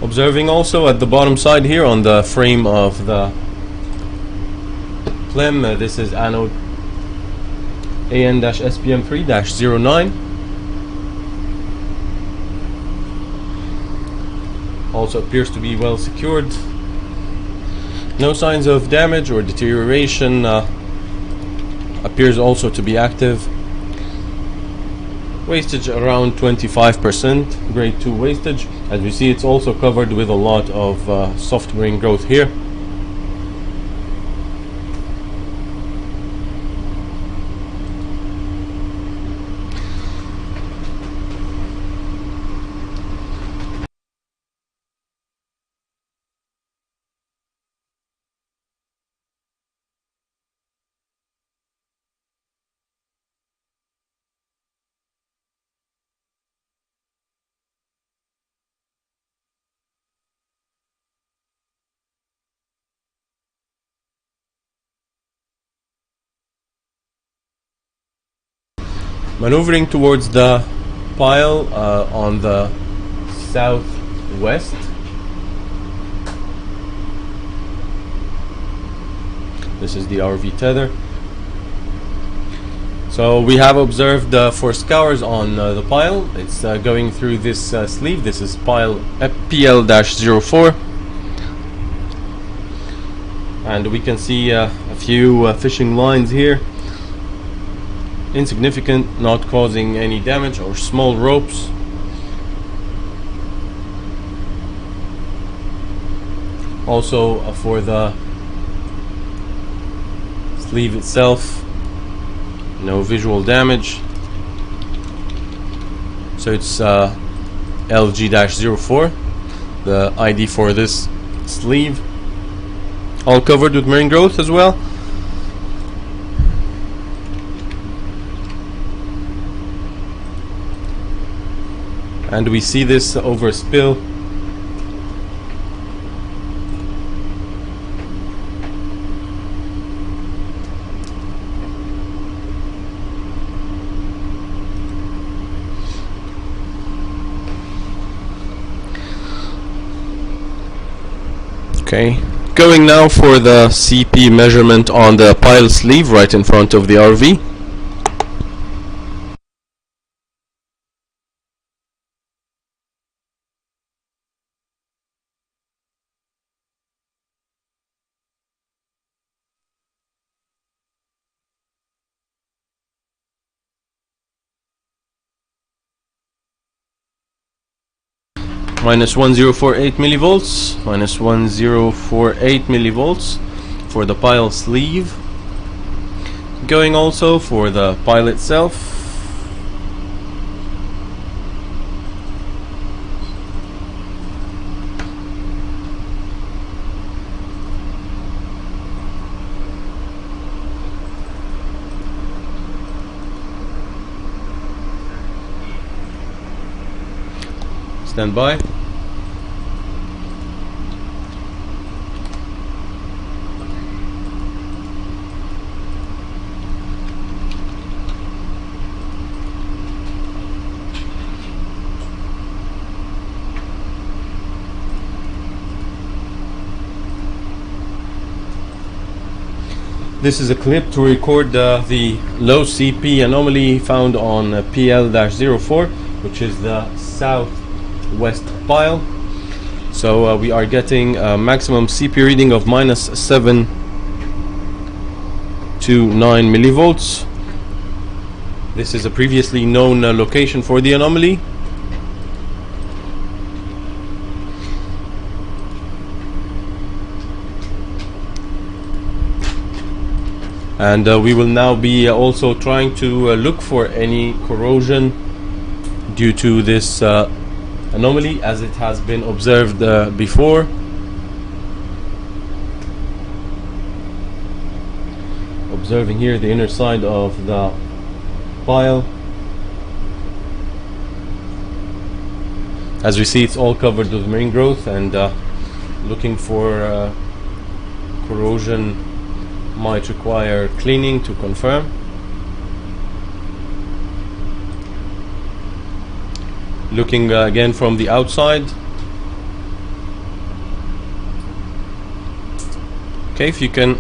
observing also at the bottom side here on the frame of the PLEM, this is anode AN-SPM3-09. Also appears to be well secured. No signs of damage or deterioration. Appears also to be active. Wastage around 25%, grade 2 wastage. As we see, it's also covered with a lot of soft marine growth here. Maneuvering towards the pile on the southwest. This is the RV tether. So we have observed 4 scours on the pile. It's going through this sleeve. This is pile PL-04. And we can see a few fishing lines here. Insignificant, not causing any damage, or small ropes. Also for the Sleeve itself, no visual damage. So it's LG-04, the ID for this sleeve. All covered with marine growth as well. And we see this overspill. Okay, going now for the CP measurement on the pile sleeve right in front of the RV. Minus 1048 millivolts, minus 1048 millivolts for the pile sleeve. Going also for the pile itself. Stand by. This is a clip to record the low CP anomaly found on PL-04, which is the southwest pile. So we are getting a maximum CP reading of minus 729 millivolts. This is a previously known location for the anomaly. And we will now be also trying to look for any corrosion due to this anomaly, as it has been observed before. Observing here the inner side of the pile. As we see, it's all covered with marine growth, and looking for corrosion might require cleaning to confirm. Looking again from the outside. Okay, if you can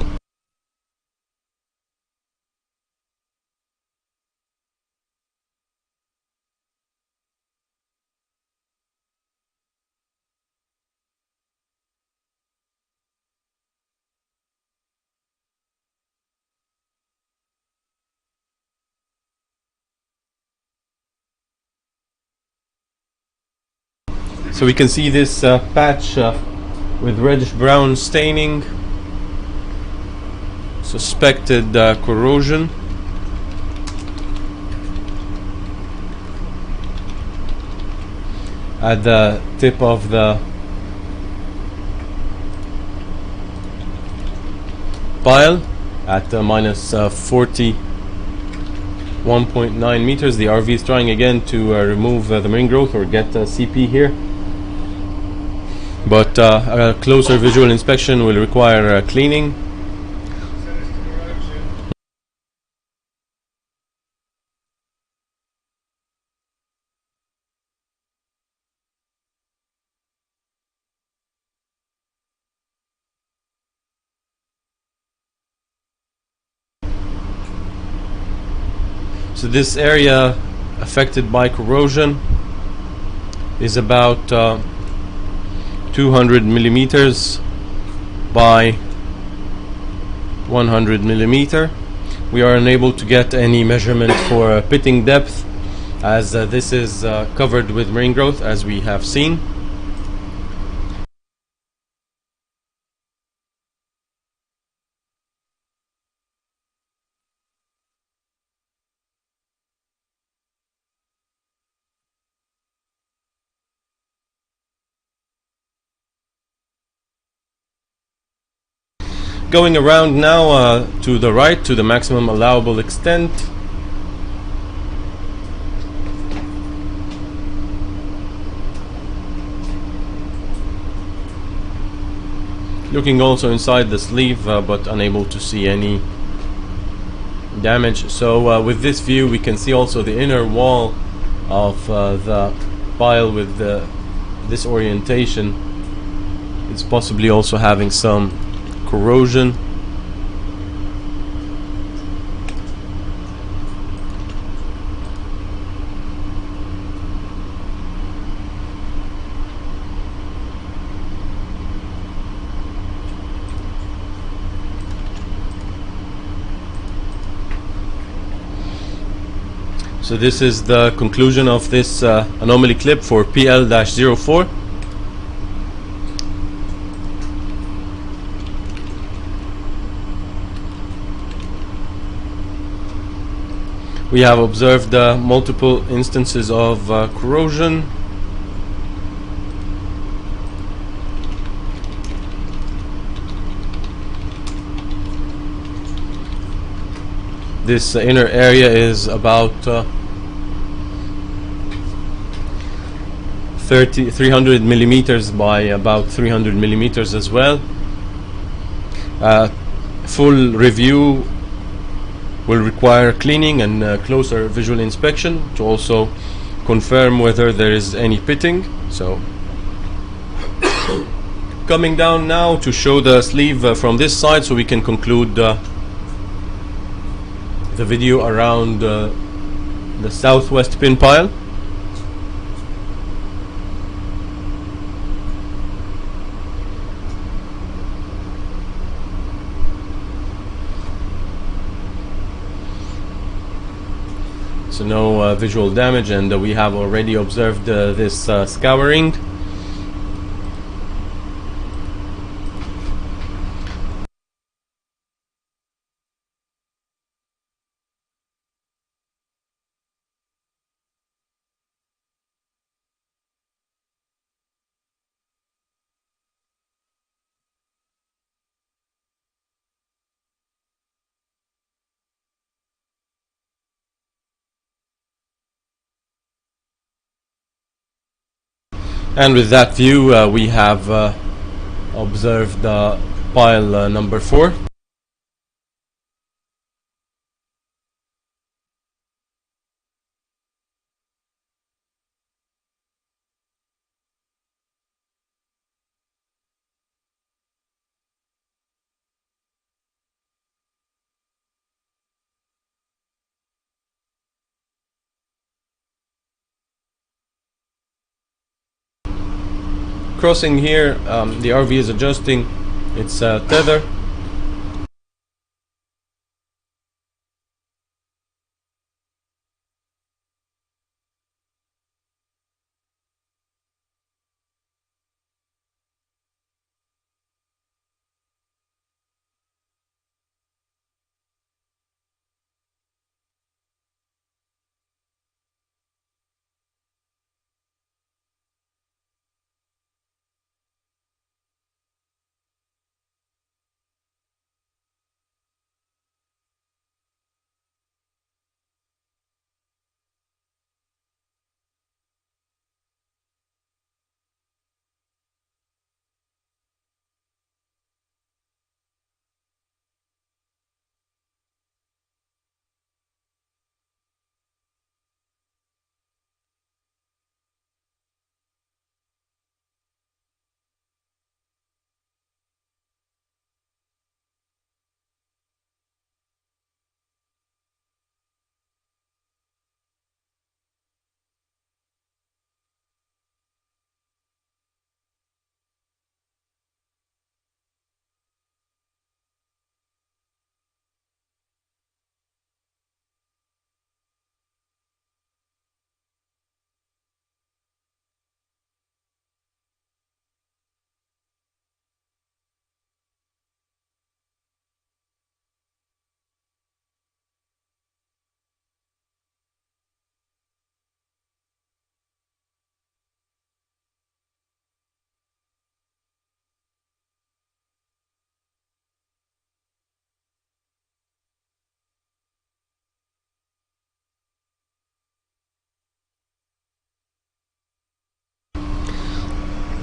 so we can see this patch with reddish brown staining, suspected corrosion. At the tip of the pile at minus 41.9 meters. The RV is trying again to remove the marine growth or get CP here. But a closer visual inspection will require cleaning. So this area affected by corrosion is about 200 millimeters by 100 millimeter. We are unable to get any measurement for pitting depth, as this is covered with marine growth, as we have seen. Going around now to the right to the maximum allowable extent. Looking also inside the sleeve, but unable to see any damage. So with this view we can see also the inner wall of the pile with this orientation. It's possibly also having some corrosion. So this is the conclusion of this anomaly clip for PL-04. We have observed multiple instances of corrosion. This inner area is about 300 millimeters by about 300 millimeters as well. Full review will require cleaning and closer visual inspection to also confirm whether there is any pitting. So coming down now to show the sleeve from this side, so we can conclude the video around the southwest pin pile. So no visual damage, and we have already observed this scouring. And with that view, we have observed pile number 4. Crossing here, the RV is adjusting its tether.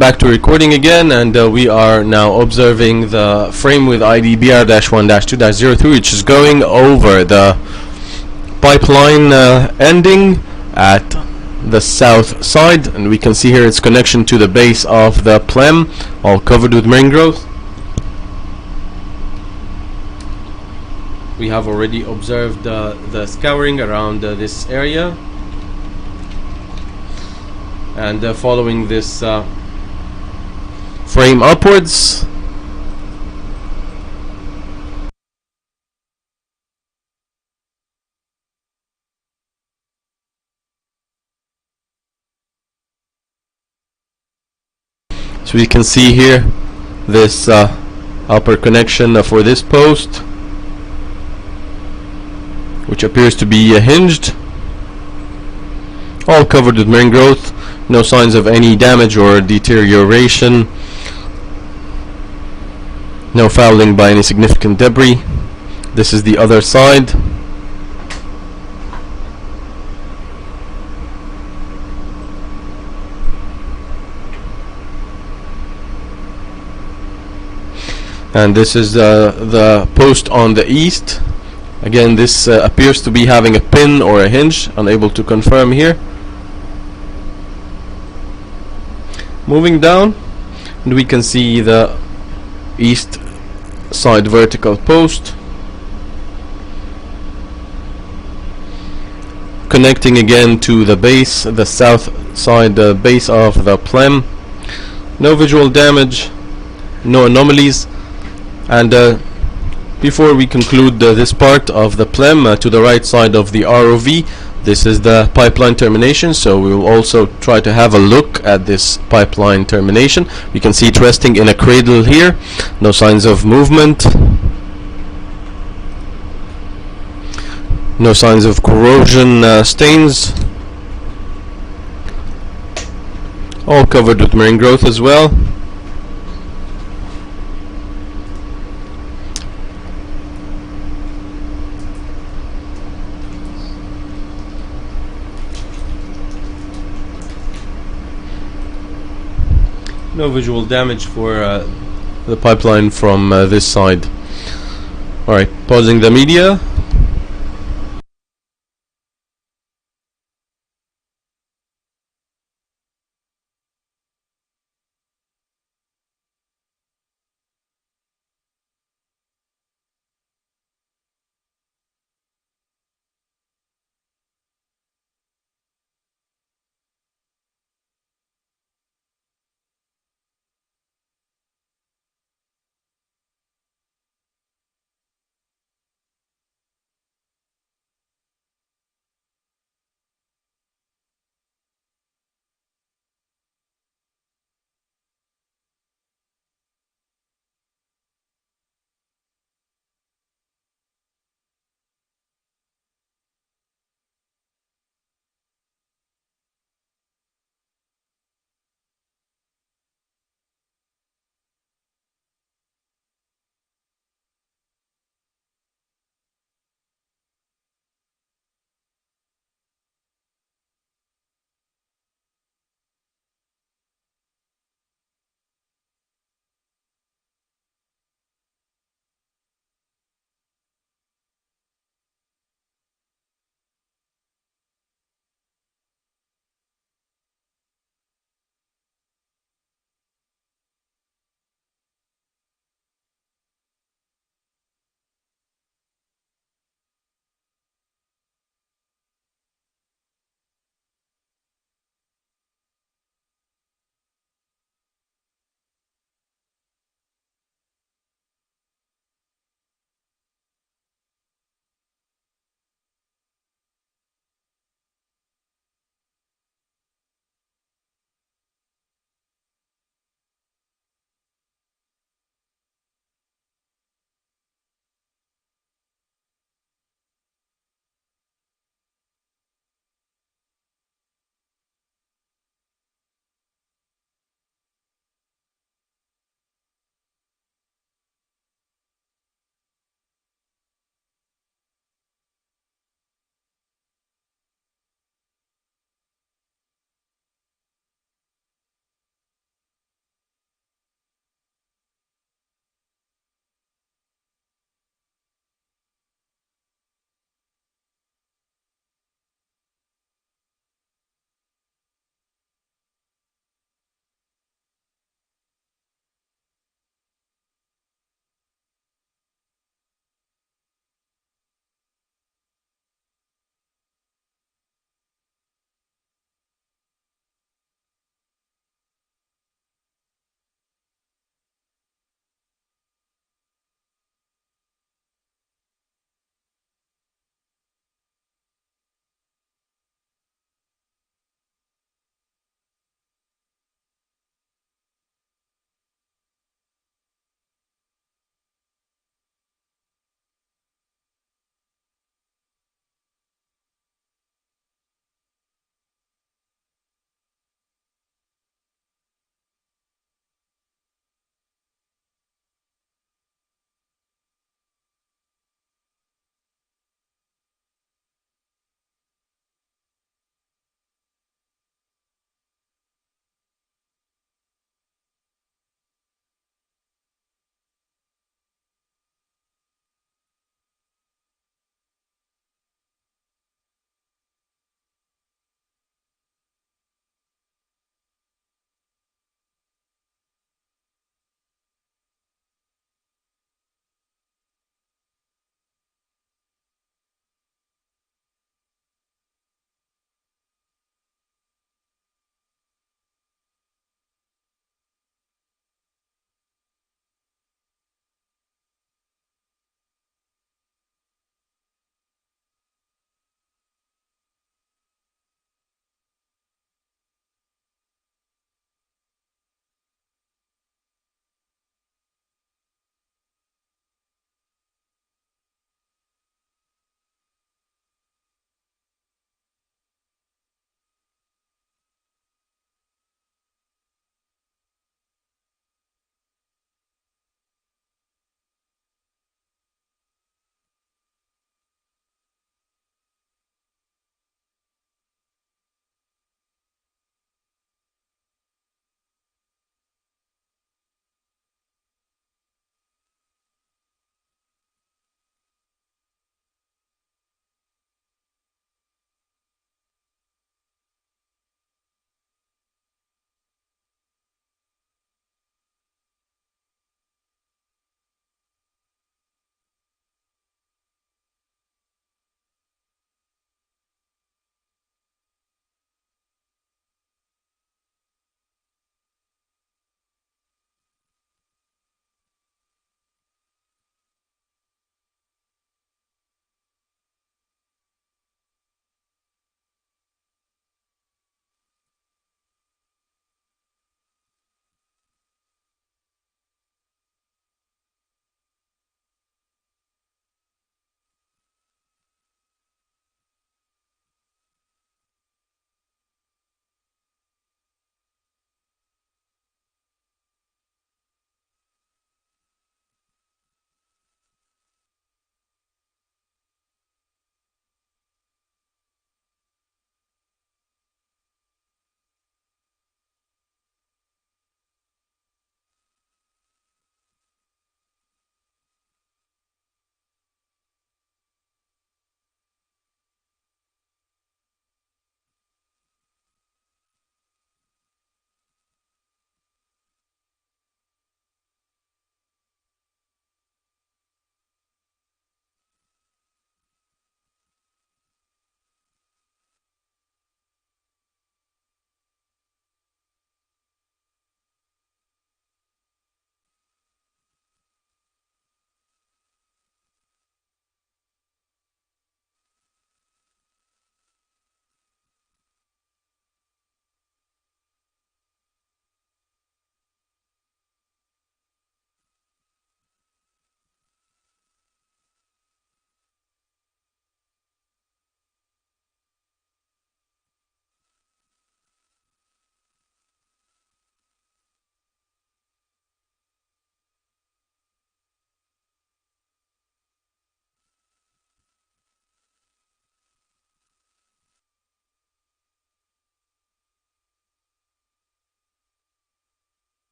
Back to recording again, and we are now observing the frame with ID BR-1-2-03, which is going over the pipeline ending at the south side, and we can see here its connection to the base of the PLEM, all covered with marine growth. We have already observed the scouring around this area, and following this frame upwards, so we can see here this upper connection for this post, which appears to be hinged, all covered with marine growth, no signs of any damage or deterioration, no fouling by any significant debris. This is the other side. And this is the post on the east. Again, this appears to be having a pin or a hinge, unable to confirm here. Moving down, and we can see the east side vertical post connecting again to the base, the south side base of the PLEM. No visual damage, no anomalies. And before we conclude this part of the PLEM, to the right side of the ROV, this is the pipeline termination, so we will also try to have a look at this pipeline termination. We can see it resting in a cradle here, no signs of movement, no signs of corrosion stains, all covered with marine growth as well. No visual damage for the pipeline from this side. Alright, pausing the media.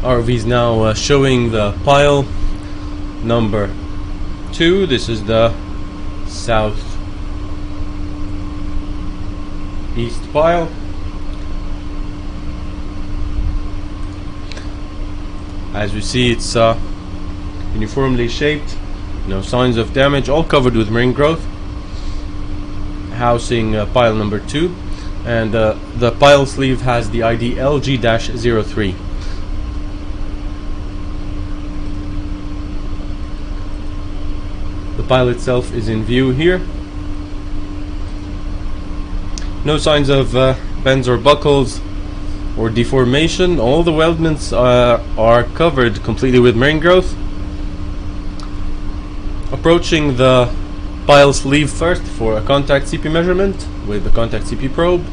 ROV is now showing the pile number 2. This is the south east pile. As you see, it's uniformly shaped, no signs of damage, all covered with marine growth, housing pile number 2, and the pile sleeve has the ID LG-03. The pile itself is in view here. No signs of bends or buckles or deformation. All the weldments are covered completely with marine growth. Approaching the pile sleeve first for a contact CP measurement with the contact CP probe.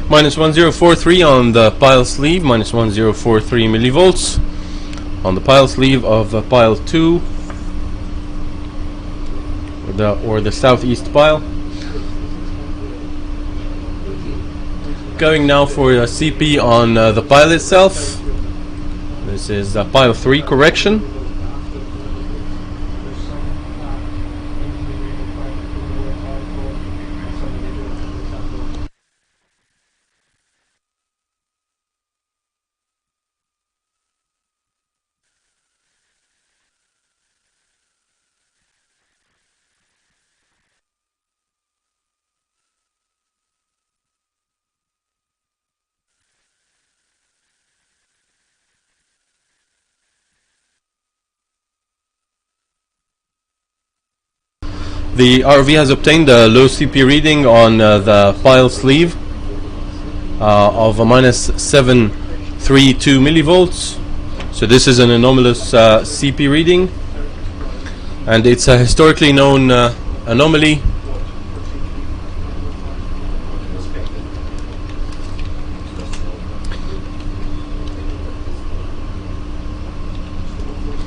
Minus 1043 on the pile sleeve, minus 1043 millivolts on the pile sleeve of pile 2, or the southeast pile. Going now for a CP on the pile itself. This is pile 3 correction. The ROV has obtained a low CP reading on the pile sleeve of a minus 732 millivolts. So this is an anomalous CP reading, and it's a historically known anomaly.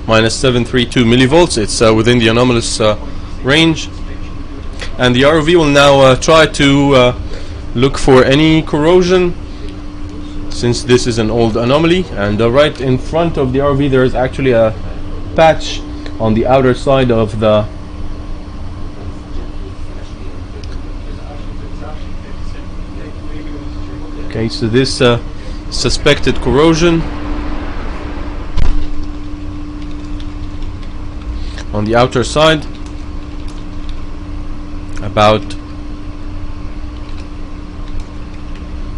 Minus 732 millivolts. It's within the anomalous range, and the ROV will now try to look for any corrosion, since this is an old anomaly. And right in front of the ROV there is actually a patch on the outer side of the okay, so this suspected corrosion on the outer side, about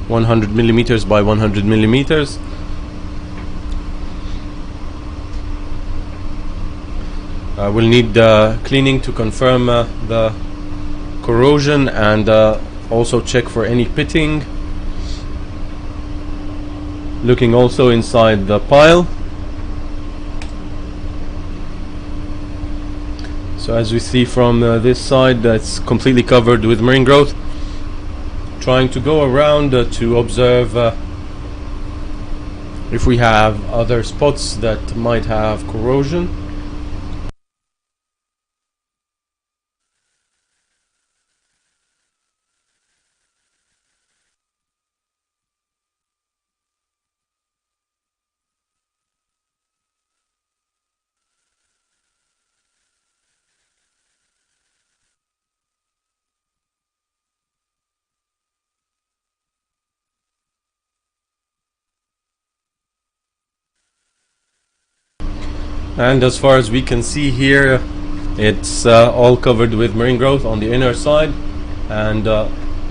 100 millimeters by 100 millimeters. We'll need cleaning to confirm the corrosion, and also check for any pitting. Looking also inside the pile. So as we see from this side, that's completely covered with marine growth. Trying to go around to observe if we have other spots that might have corrosion. And as far as we can see here, it's all covered with marine growth on the inner side, and a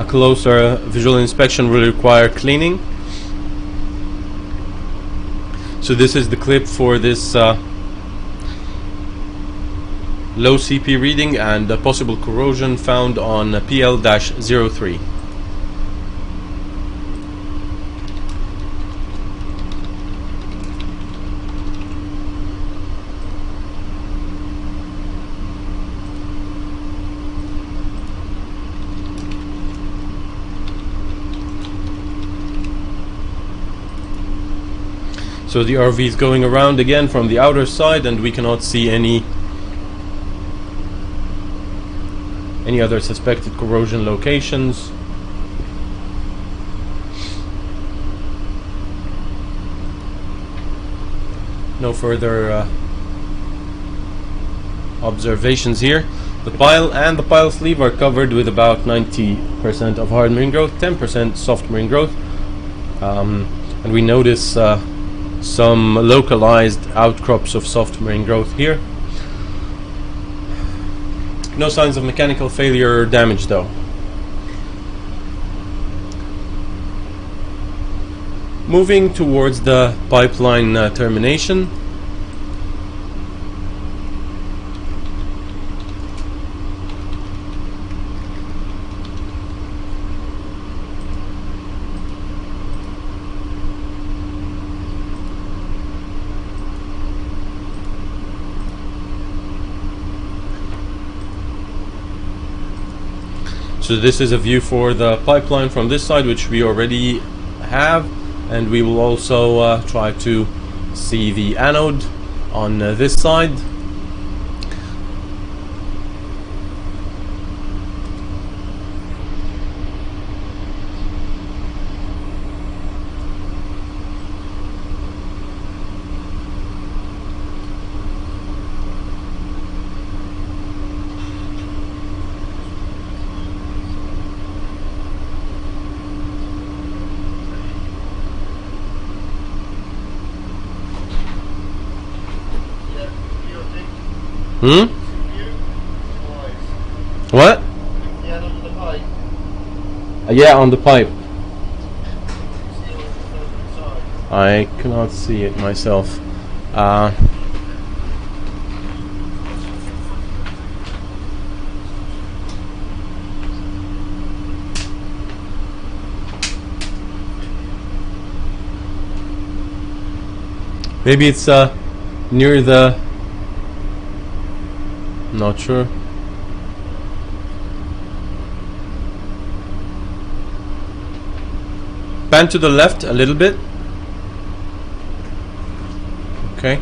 closer visual inspection will require cleaning. So this is the clip for this low CP reading and possible corrosion found on PL-03. So the RV is going around again from the outer side, and we cannot see any other suspected corrosion locations. No further observations here. The pile and the pile sleeve are covered with about 90% of hard marine growth, 10% soft marine growth, and we notice some localized outcrops of soft marine growth here. No signs of mechanical failure or damage though. Moving towards the pipeline termination. So this is a view for the pipeline from this side, which we already have, and we will also try to see the anode on this side. Hmm? What? Yeah, on the pipe. Yeah, on the pipe. See it further inside. I cannot see it myself. Maybe it's near the... Not sure. Pan to the left a little bit. Okay.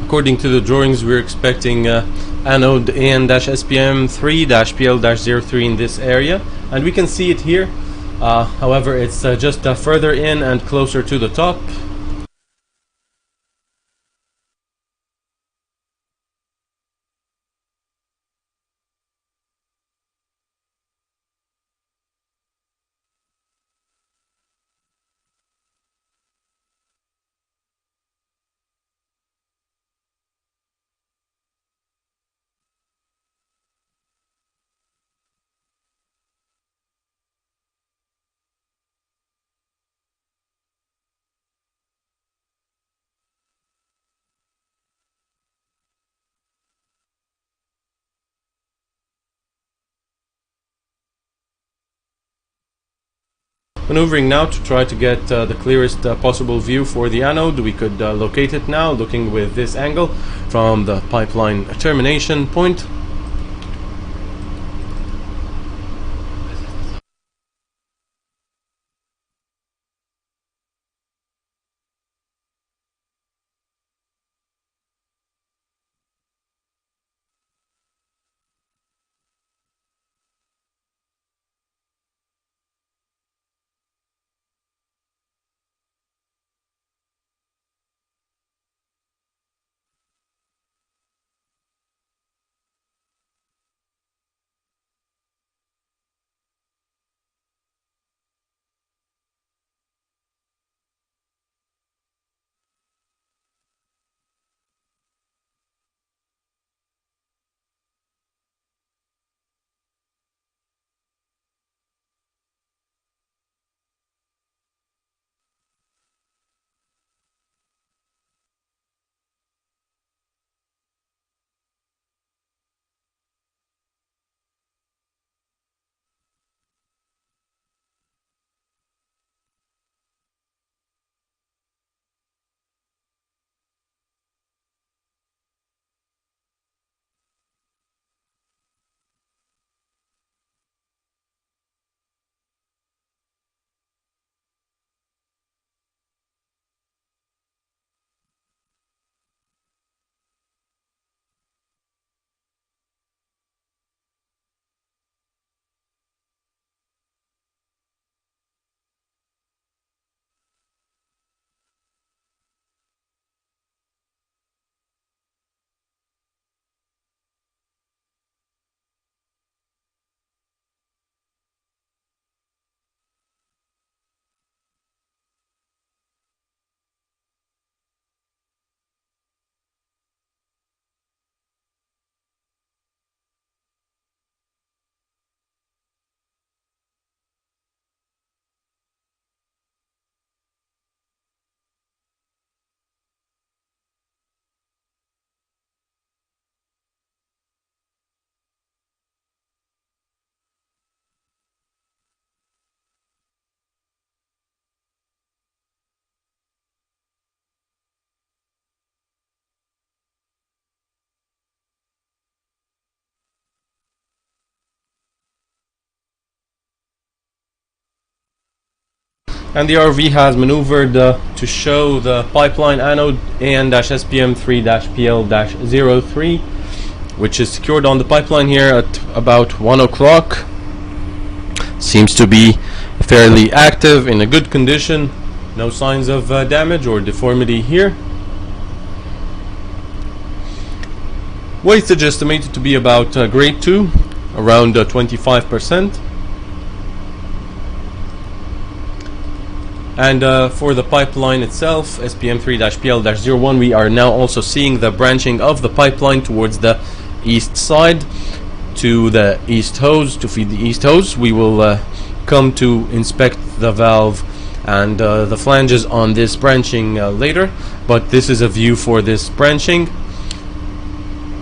According to the drawings, we're expecting anode AN-SPM3-PL-03 in this area, and we can see it here. However, it's just further in and closer to the top. Maneuvering now to try to get the clearest possible view for the anode. We could locate it now, looking with this angle from the pipeline termination point. And the RV has maneuvered to show the pipeline anode AN-SPM3-PL-03, which is secured on the pipeline here at about 1 o'clock. Seems to be fairly active, in a good condition. No signs of damage or deformity here. Wastage estimated to be about grade 2, around 25%. And for the pipeline itself, SPM3-PL-01, we are now also seeing the branching of the pipeline towards the east side to the east hose, to feed the east hose. We will come to inspect the valve and the flanges on this branching later, but this is a view for this branching.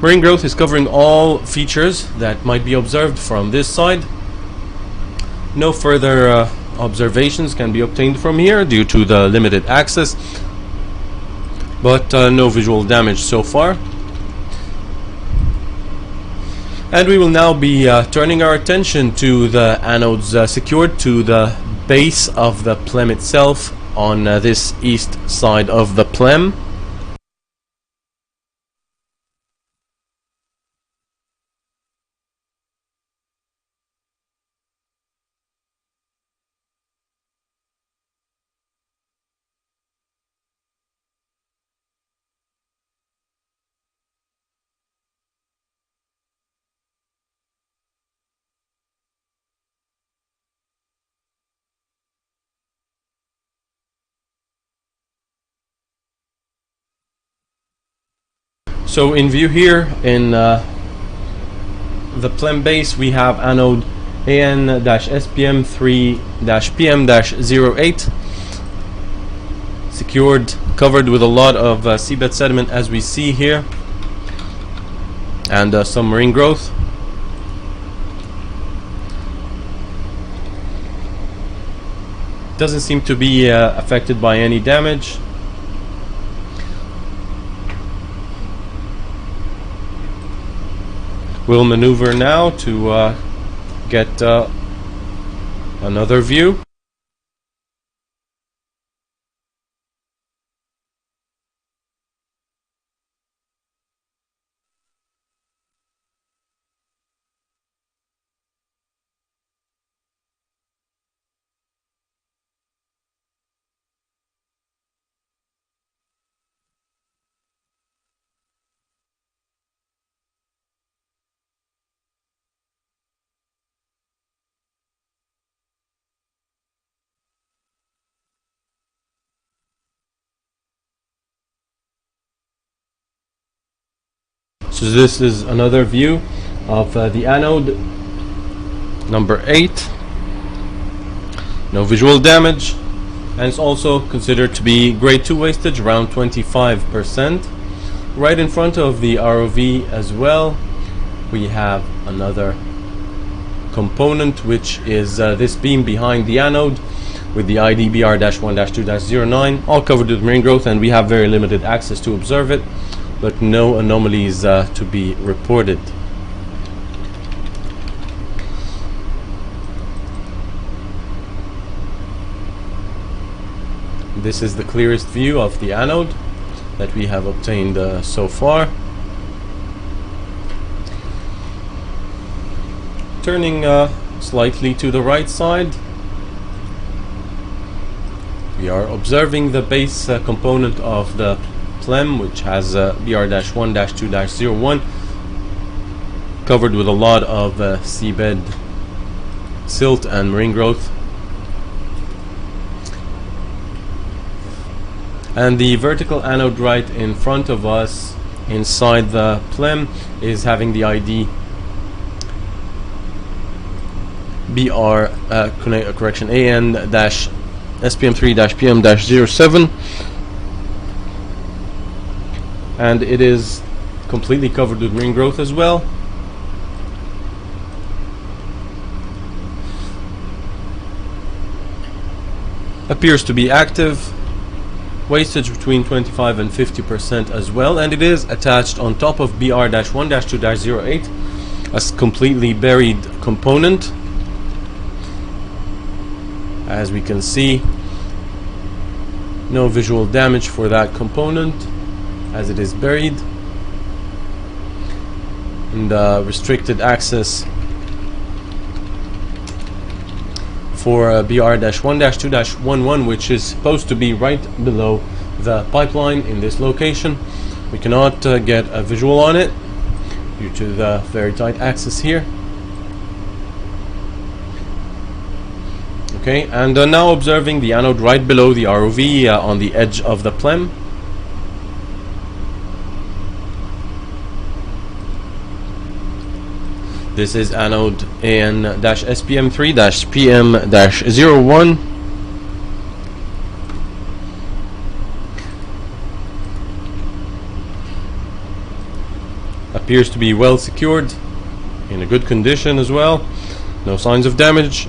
Marine growth is covering all features that might be observed from this side. No further observations can be obtained from here due to the limited access, but no visual damage so far. And we will now be turning our attention to the anodes secured to the base of the PLEM itself on this east side of the PLEM. So in view here in the PLEM base, we have anode AN-SPM3-PM-08 secured, covered with a lot of seabed sediment as we see here, and some marine growth. Doesn't seem to be affected by any damage. We'll maneuver now to get another view. So this is another view of the anode, number 8. No visual damage, and it's also considered to be grade 2 wastage, around 25%. Right in front of the ROV as well, we have another component, which is this beam behind the anode with the ID BR-1-2-09, all covered with marine growth, and we have very limited access to observe it, but no anomalies to be reported. This is the clearest view of the anode that we have obtained so far. Turning slightly to the right side, we are observing the base component of the PLEM, which has BR-1-2-01, covered with a lot of seabed silt and marine growth. And the vertical anode right in front of us inside the PLEM is having the ID AN-SPM3-PM-07, and it is completely covered with marine growth as well. Appears to be active. Wastage between 25 and 50% as well, and it is attached on top of BR-1-2-08, a completely buried component. As we can see, no visual damage for that component as it is buried, and restricted access for BR-1-2-11, which is supposed to be right below the pipeline in this location. We cannot get a visual on it due to the very tight access here. Okay, and now observing the anode right below the ROV on the edge of the PLEM. This is anode AN-SPM3-PM-01. Appears to be well secured, in a good condition as well. No signs of damage.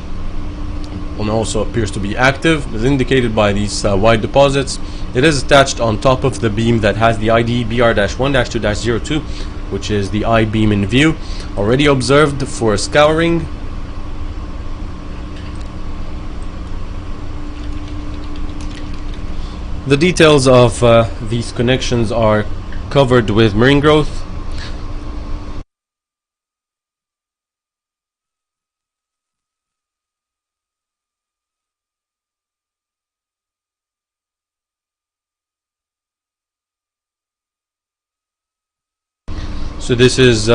And also appears to be active, as indicated by these white deposits. It is attached on top of the beam that has the ID BR-1-2-02, which is the I-beam in view, already observed for scouring. The details of these connections are covered with marine growth. So this is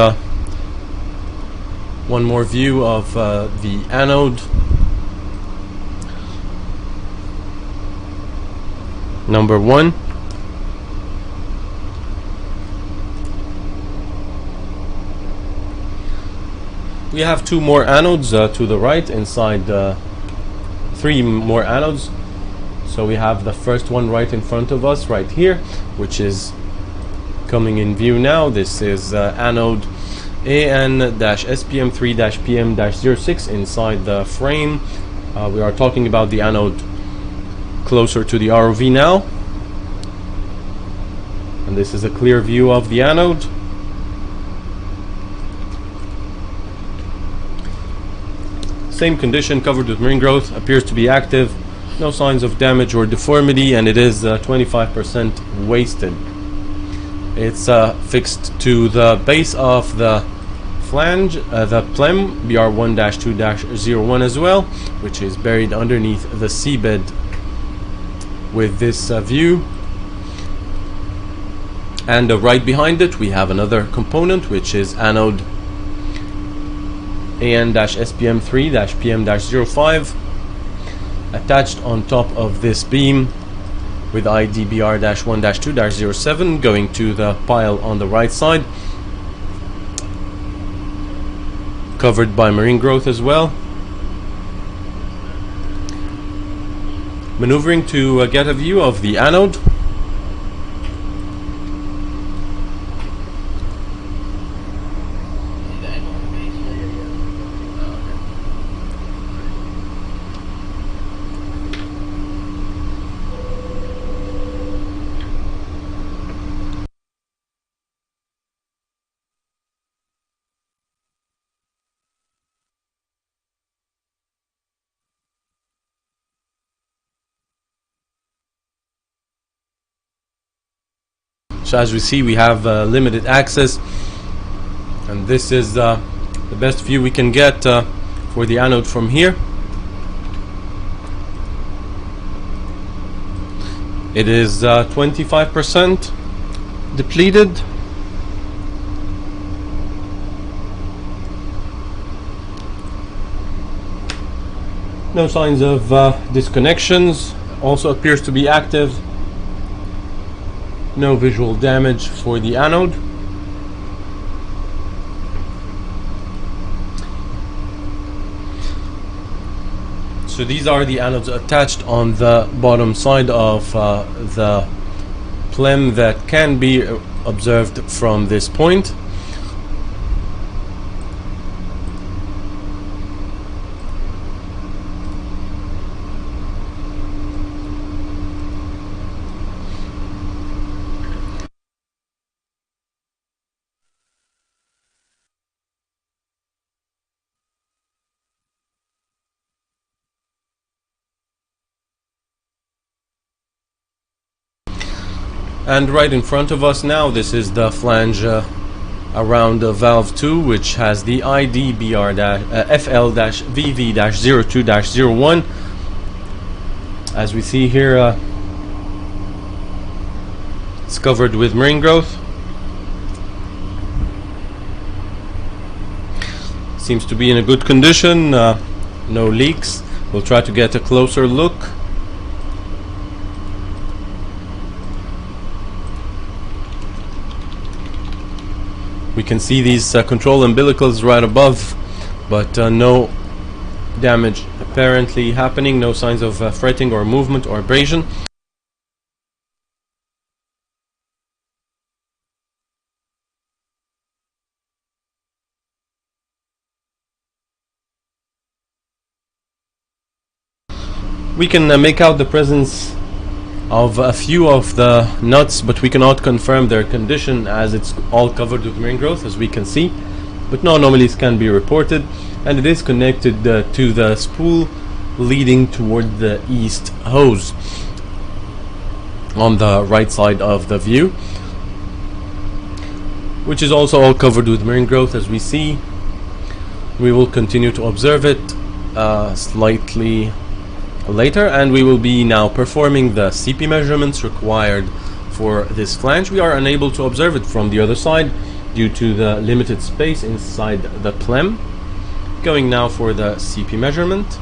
one more view of the anode, number 1. We have 2 more anodes to the right inside 3 more anodes. So we have the first one right in front of us right here, which is coming in view now. This is anode AN-SPM3-PM-06 inside the frame. We are talking about the anode closer to the ROV now. And this is a clear view of the anode. Same condition, covered with marine growth, appears to be active, no signs of damage or deformity, and it is 25% wasted. It's fixed to the base of the flange, the PLEM BR1-2-01 as well, which is buried underneath the seabed with this view. And right behind it we have another component, which is anode AN-SPM3-PM-05 attached on top of this beam with ID BR-1-2-07 going to the pile on the right side, covered by marine growth as well. Maneuvering to get a view of the anode. So as we see, we have limited access, and this is the best view we can get for the anode from here. It is 25% depleted. No signs of disconnections. Also appears to be active. No visual damage for the anode. So these are the anodes attached on the bottom side of the PLEM that can be observed from this point. And right in front of us now, this is the flange around valve 2, which has the ID FL-VV-02-01. As we see here, it's covered with marine growth. Seems to be in a good condition, no leaks. We'll try to get a closer look. We can see these control umbilicals right above, but no damage apparently happening, no signs of fretting or movement or abrasion. We can make out the presence of a few of the nuts, but we cannot confirm their condition as it's all covered with marine growth, as we can see. But no anomalies can be reported, and it is connected to the spool leading toward the east hose on the right side of the view, which is also all covered with marine growth, as we see. We will continue to observe it slightly later, and we will be now performing the CP measurements required for this flange. We are unable to observe it from the other side due to the limited space inside the PLEM. Going now for the CP measurement.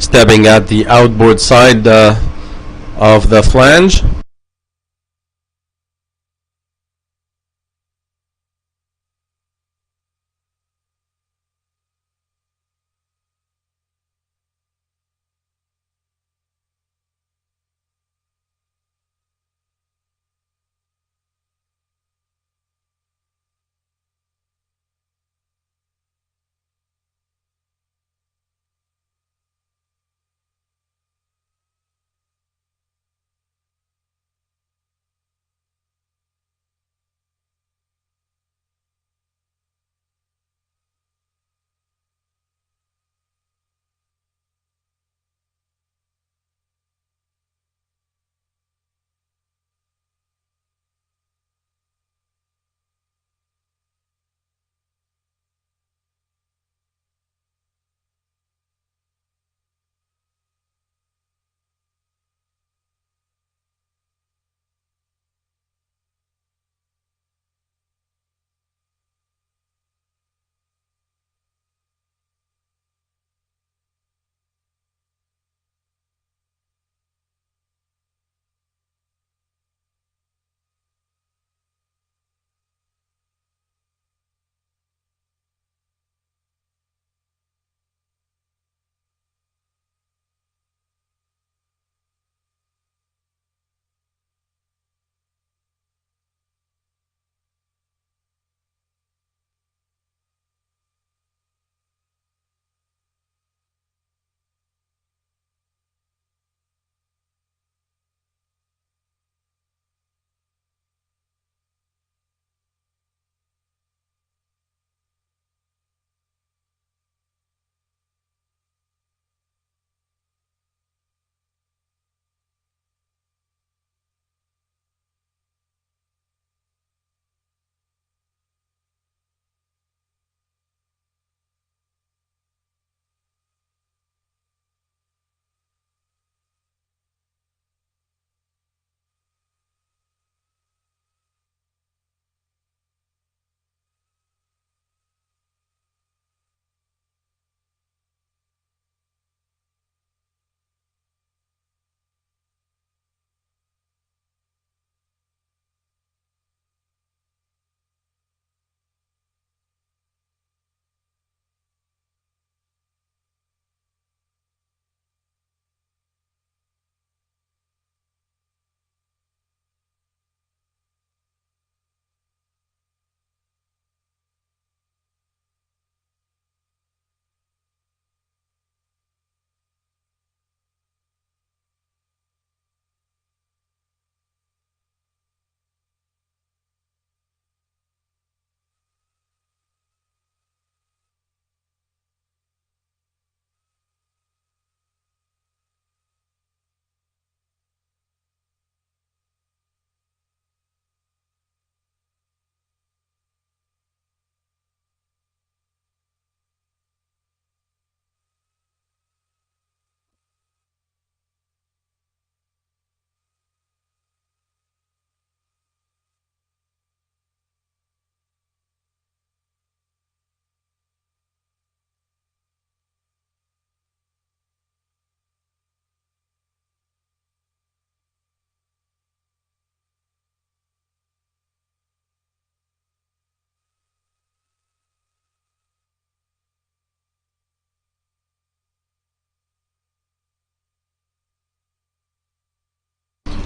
stabbing at the outboard side of the flange.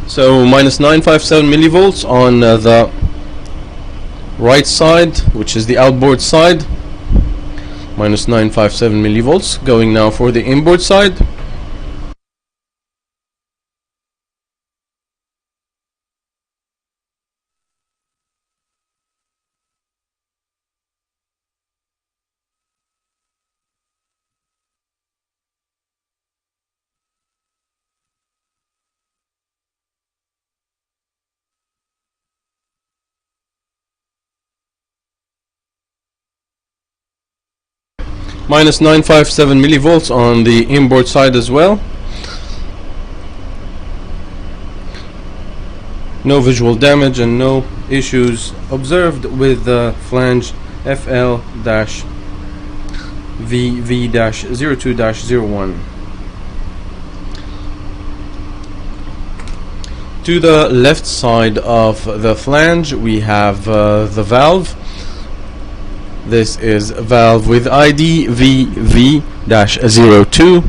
So minus 957 millivolts on the right side, which is the outboard side. Minus 957 millivolts. Going now for the inboard side. Minus 957 millivolts on the inboard side as well. No visual damage and no issues observed with the flange FL-VV-02-01. To the left side of the flange we have the valve. This is valve with ID VV-02.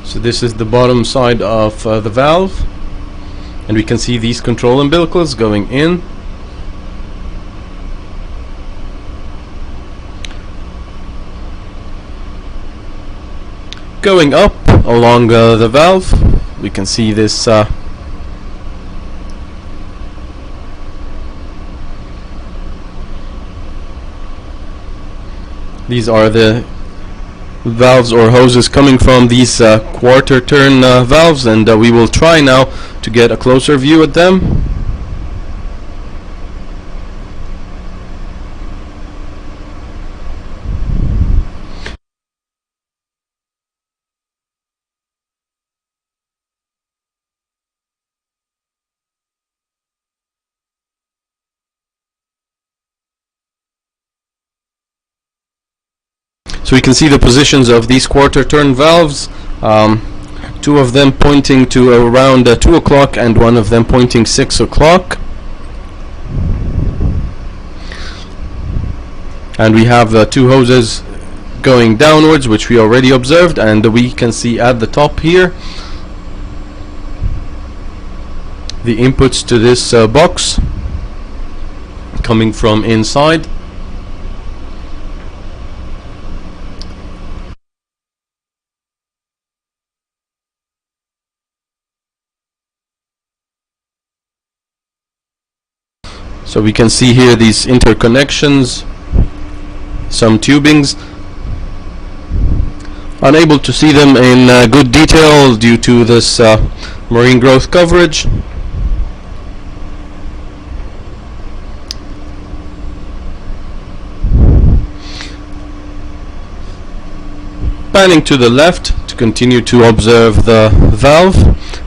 So this is the bottom side of the valve, and we can see these control umbilicals going in. Going up along the valve, we can see this these are the valves or hoses coming from these quarter turn valves, and we will try now to get a closer view at them. So we can see the positions of these quarter turn valves, two of them pointing to around 2 o'clock and one of them pointing 6 o'clock. And we have two hoses going downwards, which we already observed, and we can see at the top here the inputs to this box coming from inside. So we can see here these interconnections, some tubings. Unable to see them in good detail due to this marine growth coverage. Panning to the left to continue to observe the valve,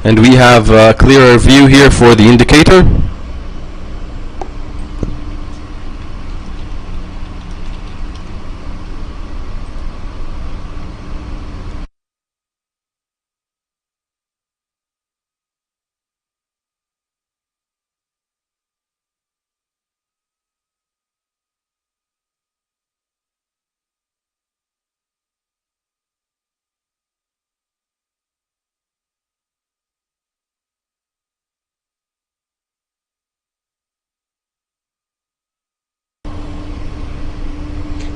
and we have a clearer view here for the indicator.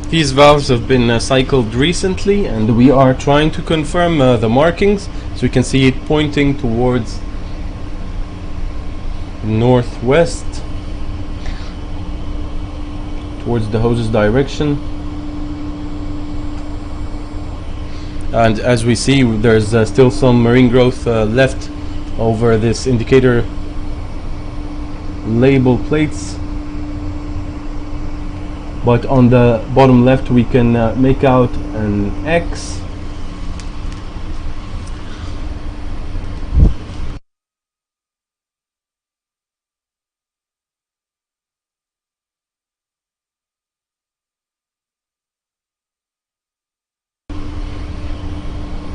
These valves have been cycled recently, and we are trying to confirm the markings. So we can see it pointing towards northwest, towards the hose's direction. And as we see, there's still some marine growth left over this indicator label plates. But on the bottom left we can make out an X.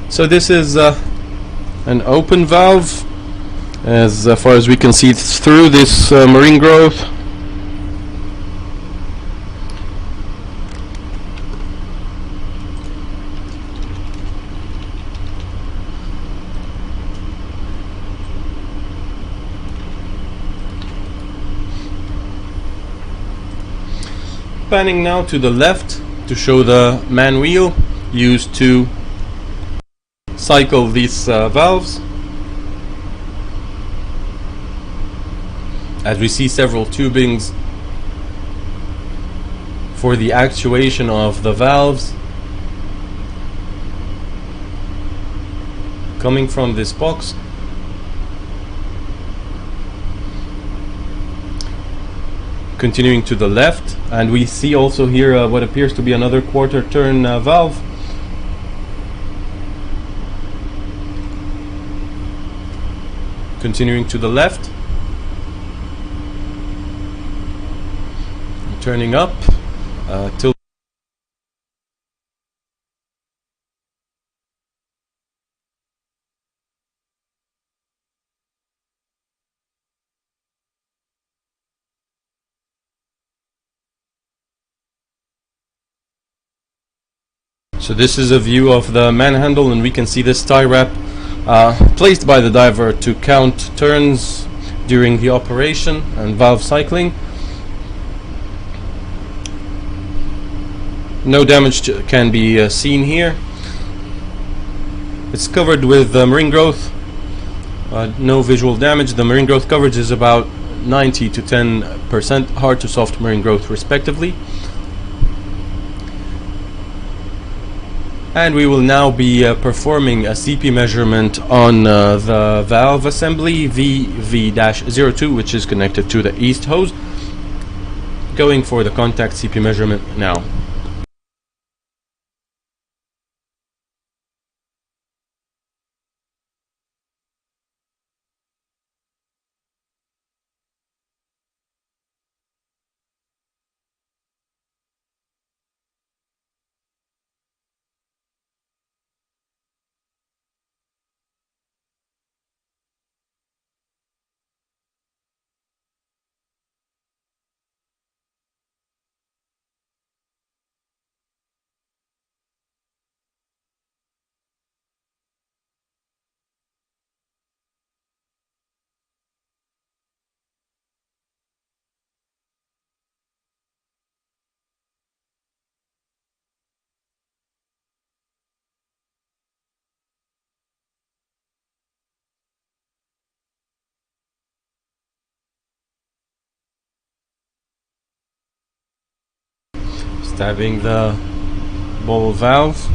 So this is an open valve, as far as we can see through this marine growth. Panning now to the left to show the man wheel used to cycle these valves. As we see several tubings for the actuation of the valves coming from this box. Continuing to the left, and we see also here what appears to be another quarter turn valve. Continuing to the left, turning up till So this is a view of the manhandle, and we can see this tie wrap placed by the diver to count turns during the operation and valve cycling. No damage can be seen here. It's covered with marine growth. No visual damage. The marine growth coverage is about 90 to 10% hard to soft marine growth respectively. And we will now be performing a CP measurement on the valve assembly VV-02, which is connected to the east hose. Going for the contact CP measurement now. Stabbing the ball valve.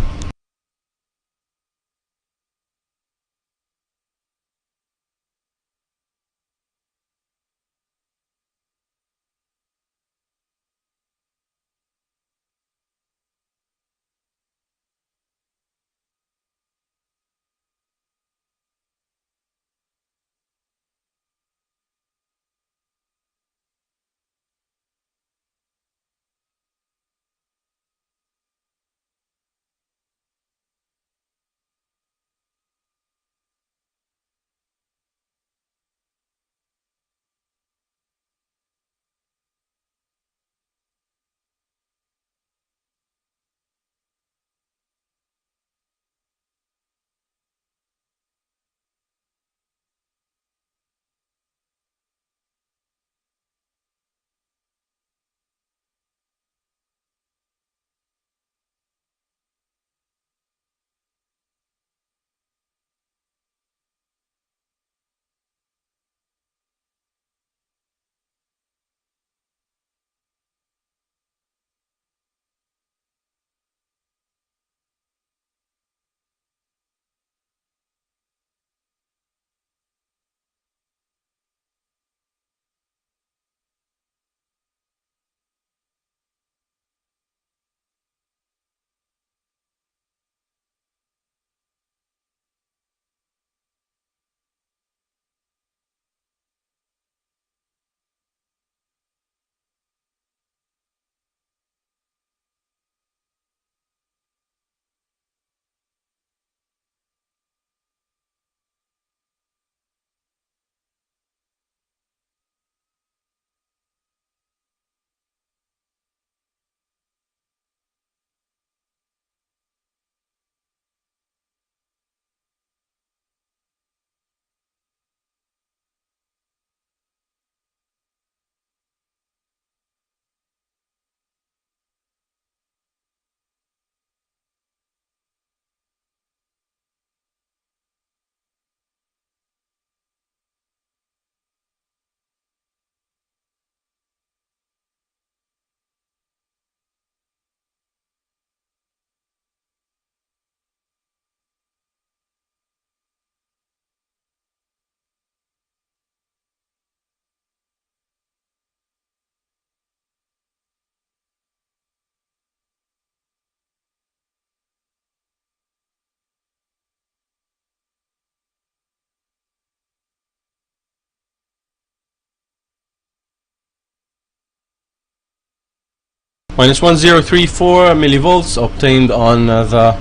Minus 1034 millivolts obtained on the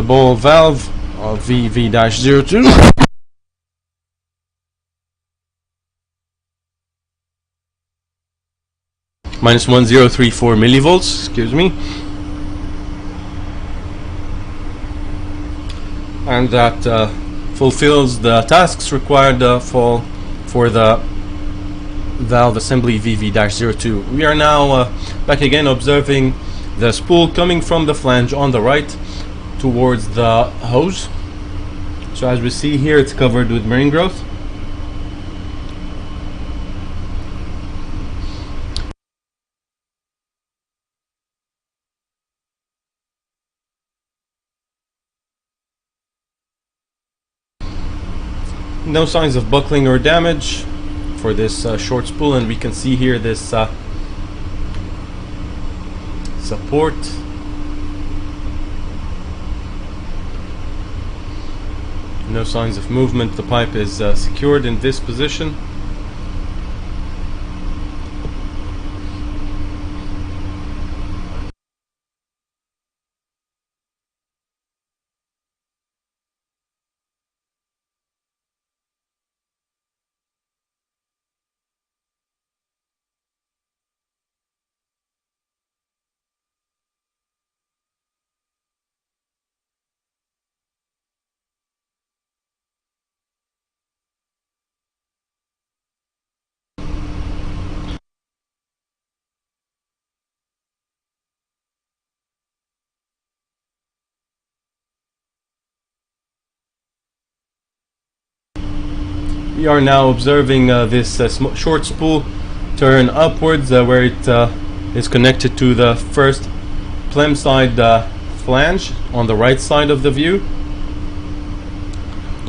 ball valve of VV-02. Minus 1034 millivolts, excuse me. and that fulfills the tasks required for the valve assembly VV-02. We are now back again observing the spool coming from the flange on the right towards the hose. So as we see here, it's covered with marine growth. No signs of buckling or damage for this short spool, and we can see here this support. No signs of movement. The pipe is secured in this position. We are now observing this short spool turn upwards where it is connected to the first plem side flange on the right side of the view.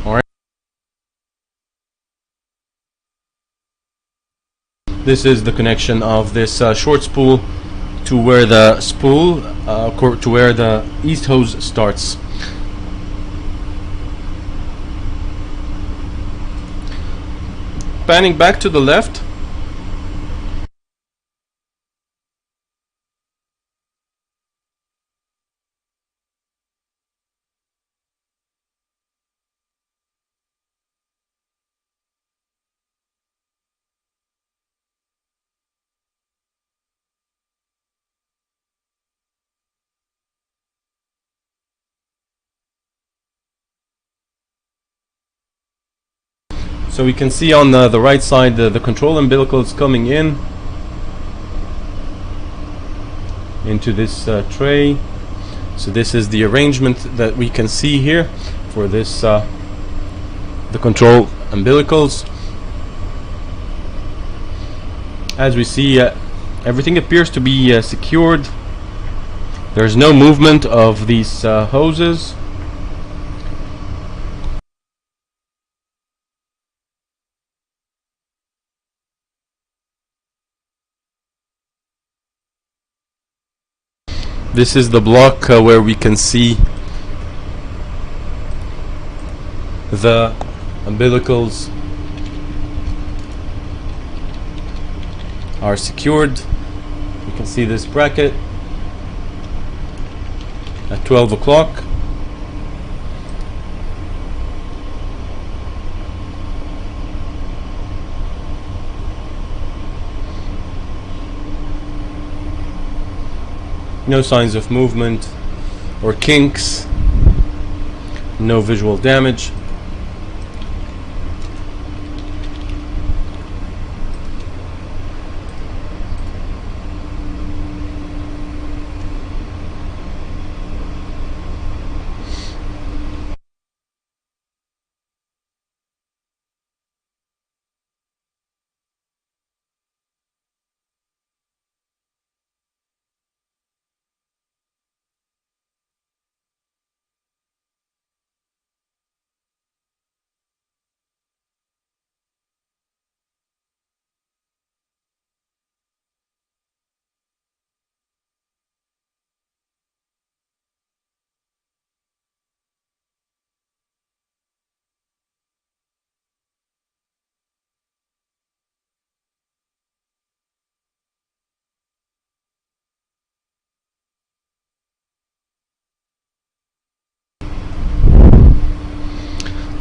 Alright. This is the connection of this short spool to where the to where the east hose starts. Panning back to the left, so we can see on the right side the control umbilicals coming in into this tray. So this is the arrangement that we can see here for this the control umbilicals. As we see, everything appears to be secured. There's no movement of these hoses. This is the block where we can see the umbilicals are secured. You can see this bracket at 12 o'clock. No signs of movement or kinks, no visual damage.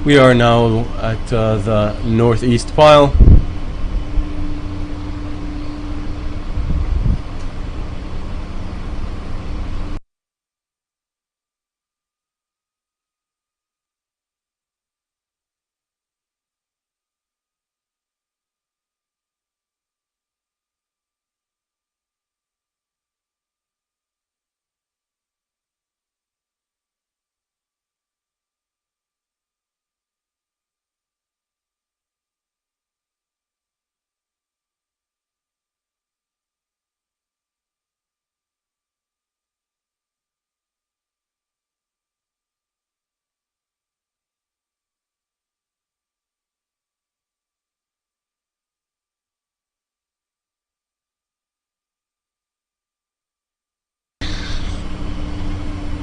We are now at the northeast pile.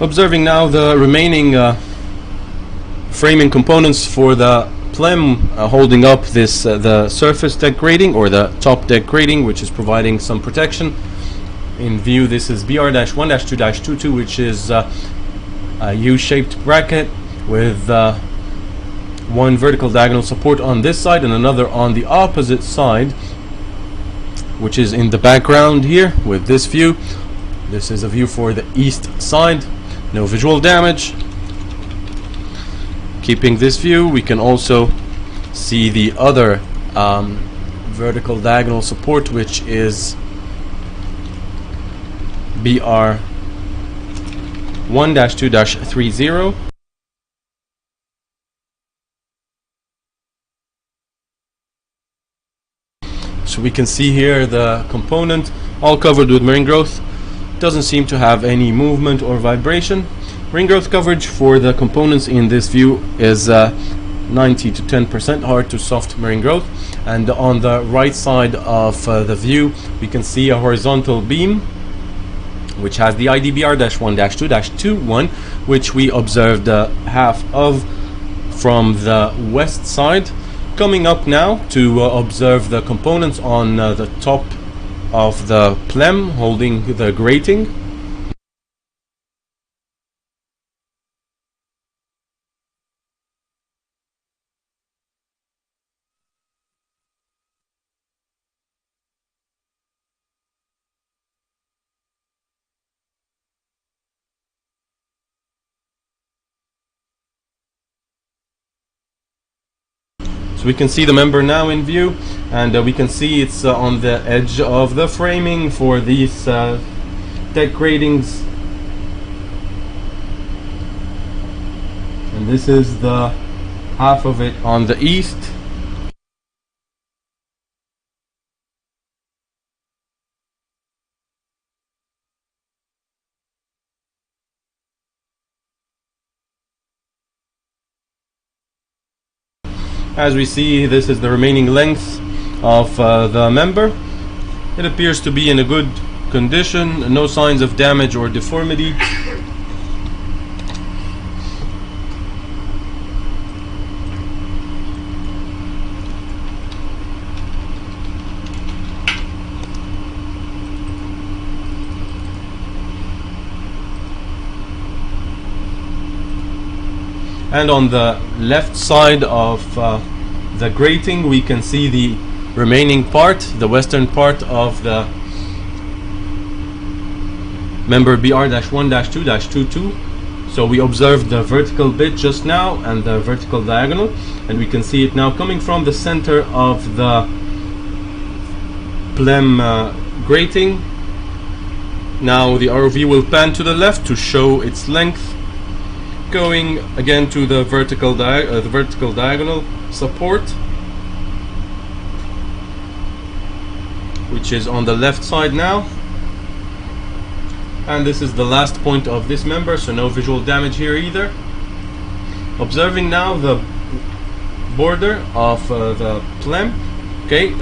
Observing now the remaining framing components for the PLEM holding up this the surface deck grating, or the top deck grating, which is providing some protection. In view, this is BR-1-2-22, which is a U-shaped bracket with one vertical diagonal support on this side and another on the opposite side, which is in the background here with this view. This is a view for the east side. No visual damage. Keeping this view, we can also see the other vertical diagonal support, which is BR-1-2-30. So we can see here the component all covered with marine growth. Doesn't seem to have any movement or vibration. Marine growth coverage for the components in this view is 90 to 10% hard to soft marine growth. And on the right side of the view, we can see a horizontal beam which has the IDBR-1-2-21, which we observed half of from the west side. Coming up now to observe the components on the top of the PLEM holding the grating. So we can see the member now in view, and we can see it's on the edge of the framing for these deck gratings. And this is the half of it on the east. As we see, this is the remaining length of the member. It appears to be in a good condition, no signs of damage or deformity. And on the left side of the grating, we can see the remaining part, the western part of the member BR-1-2-22. So we observed the vertical bit just now and the vertical diagonal, and we can see it now coming from the center of the PLEM grating. Now the ROV will pan to the left to show its length, going again to the vertical diagonal support, which is on the left side now. And this is the last point of this member, so no visual damage here either. Observing now the border of the PLEM. Okay.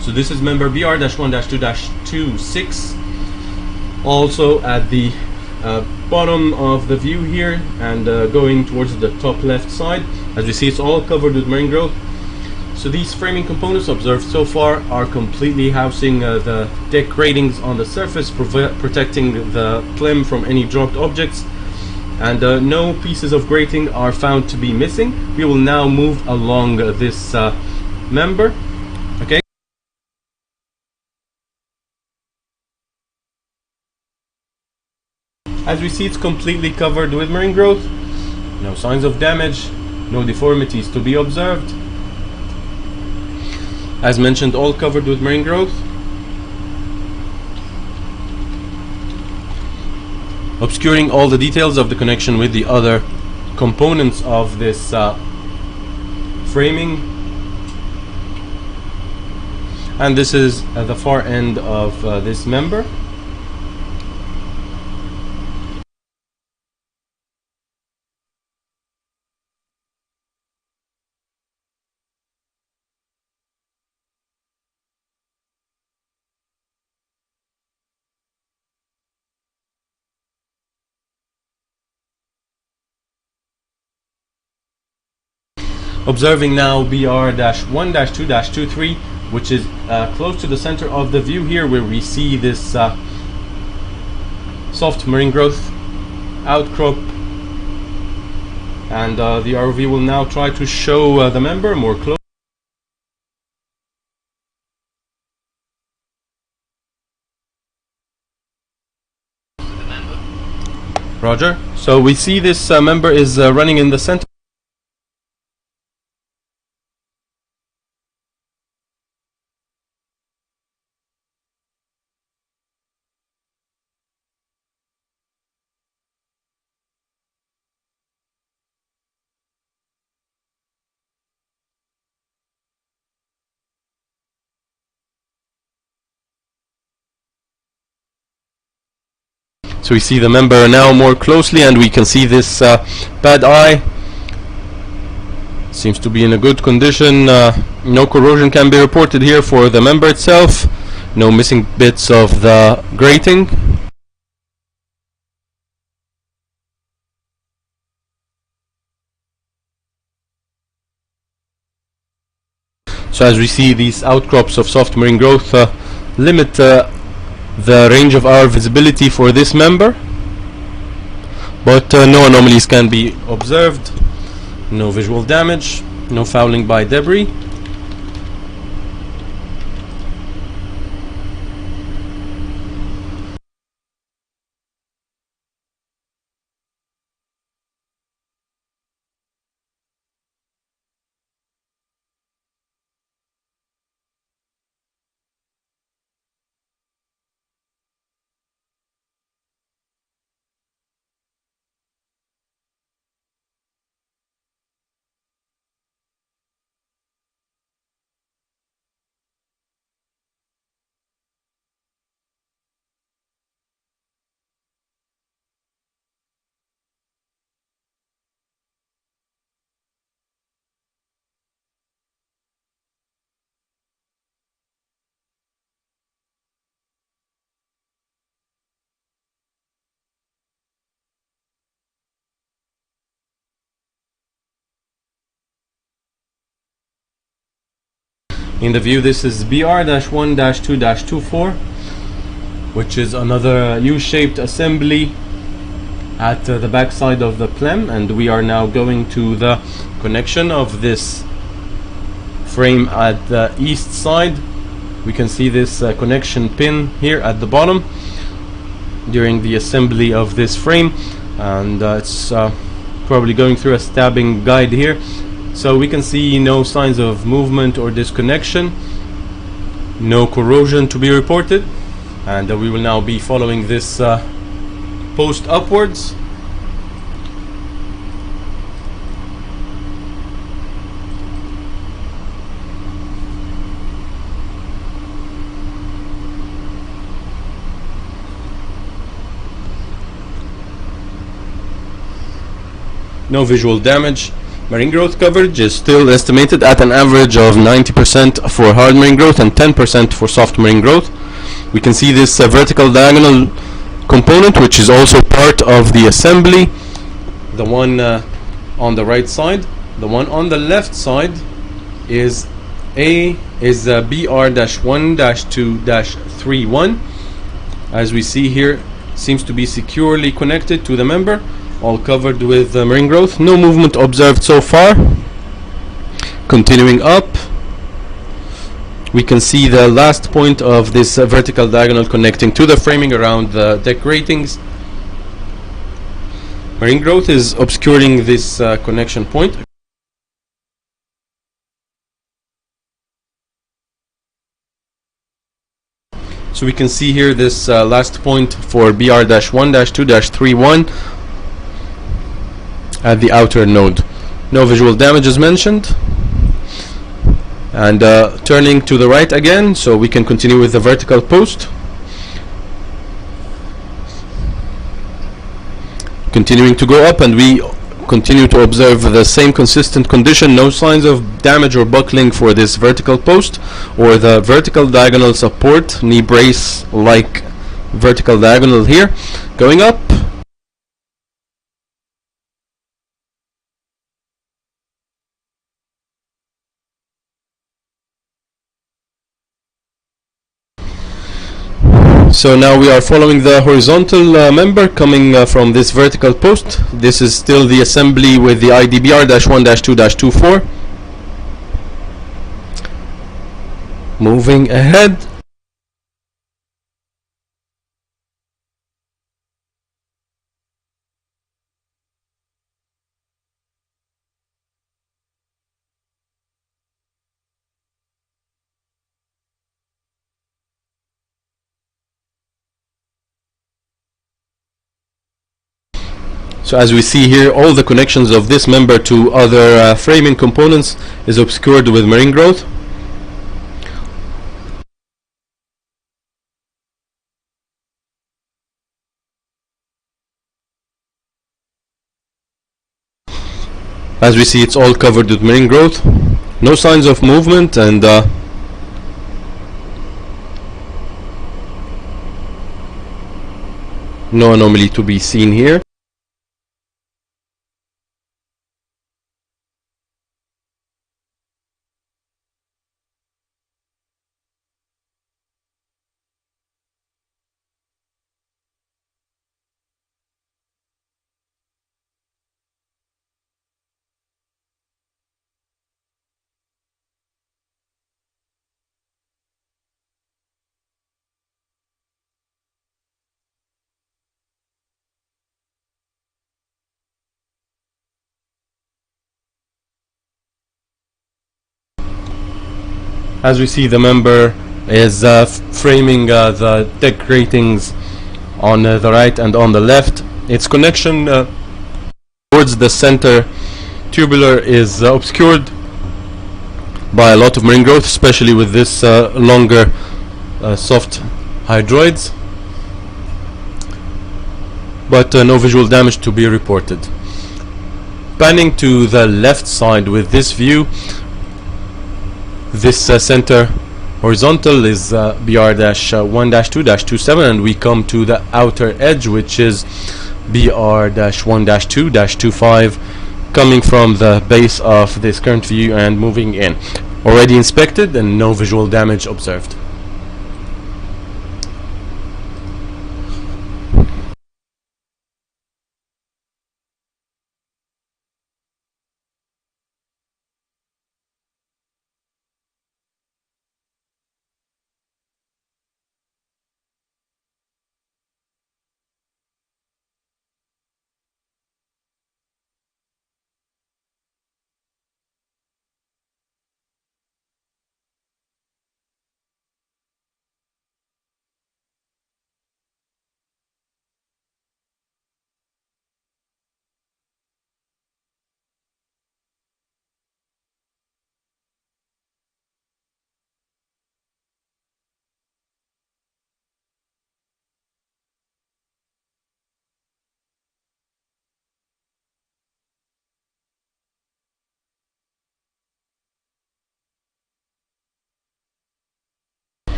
So this is member BR-1-2-26, also at the bottom of the view here, and going towards the top left side. As we see, it's all covered with marine growth. So these framing components observed so far are completely housing the deck gratings on the surface, protecting the PLEM from any dropped objects, and no pieces of grating are found to be missing. We will now move along this member. Okay. As we see, it's completely covered with marine growth. No signs of damage, no deformities to be observed. As mentioned, all covered with marine growth. Obscuring all the details of the connection with the other components of this framing. And this is at the far end of this member. Observing now BR-1-2-23, which is close to the center of the view here, where we see this soft marine growth outcrop, and the ROV will now try to show the member more close. Roger. So we see this member is running in the center. So we see the member now more closely, and we can see this bad eye seems to be in a good condition. No corrosion can be reported here for the member itself. No missing bits of the grating. So as we see, these outcrops of soft marine growth limit the range of our visibility for this member, but no anomalies can be observed, no visual damage, no fouling by debris. In the view, this is BR-1-2-24, which is another U-shaped assembly at the back side of the PLEM, and we are now going to the connection of this frame at the east side. We can see this connection pin here at the bottom during the assembly of this frame, and it's probably going through a stabbing guide here. So we can see no signs of movement or disconnection, no corrosion to be reported, and we will now be following this post upwards. No visual damage. Marine growth coverage is still estimated at an average of 90% for hard marine growth and 10% for soft marine growth. We can see this vertical diagonal component, which is also part of the assembly. The one on the right side. The one on the left side is BR-1-2-31. As we see here, seems to be securely connected to the member, all covered with marine growth. No movement observed so far. Continuing up, we can see the last point of this vertical diagonal connecting to the framing around the deck ratings. Marine growth is obscuring this connection point. So we can see here this last point for BR-1-2-31 at the outer node. No visual damage is mentioned. And turning to the right again, so we can continue with the vertical post. Continuing to go up, and we continue to observe the same consistent condition. No signs of damage or buckling for this vertical post or the vertical diagonal support, knee brace like vertical diagonal here. Going up, So now we are following the horizontal member coming from this vertical post. This is still the assembly with the IDBR-1-2-24. Moving ahead. So as we see here, all the connections of this member to other framing components is obscured with marine growth. As we see, it's all covered with marine growth. No signs of movement, and no anomaly to be seen here. As we see, the member is framing the deck ratings on the right and on the left. Its connection towards the center tubular is obscured by a lot of marine growth, especially with this longer soft hydroids, but no visual damage to be reported. Panning to the left side with this view, this center horizontal is BR-1-2-27, and we come to the outer edge, which is BR-1-2-25, coming from the base of this current view and moving in. Already inspected and no visual damage observed.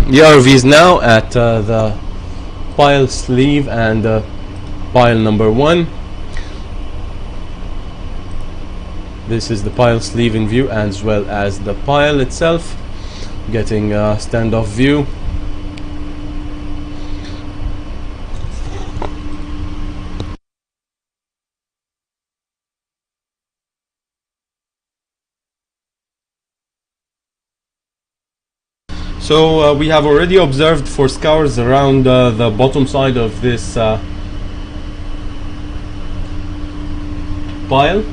The ROV is now at the pile sleeve and pile number 1. This is the pile sleeve in view, as well as the pile itself, getting a standoff view. So we have already observed for scours around the bottom side of this pile.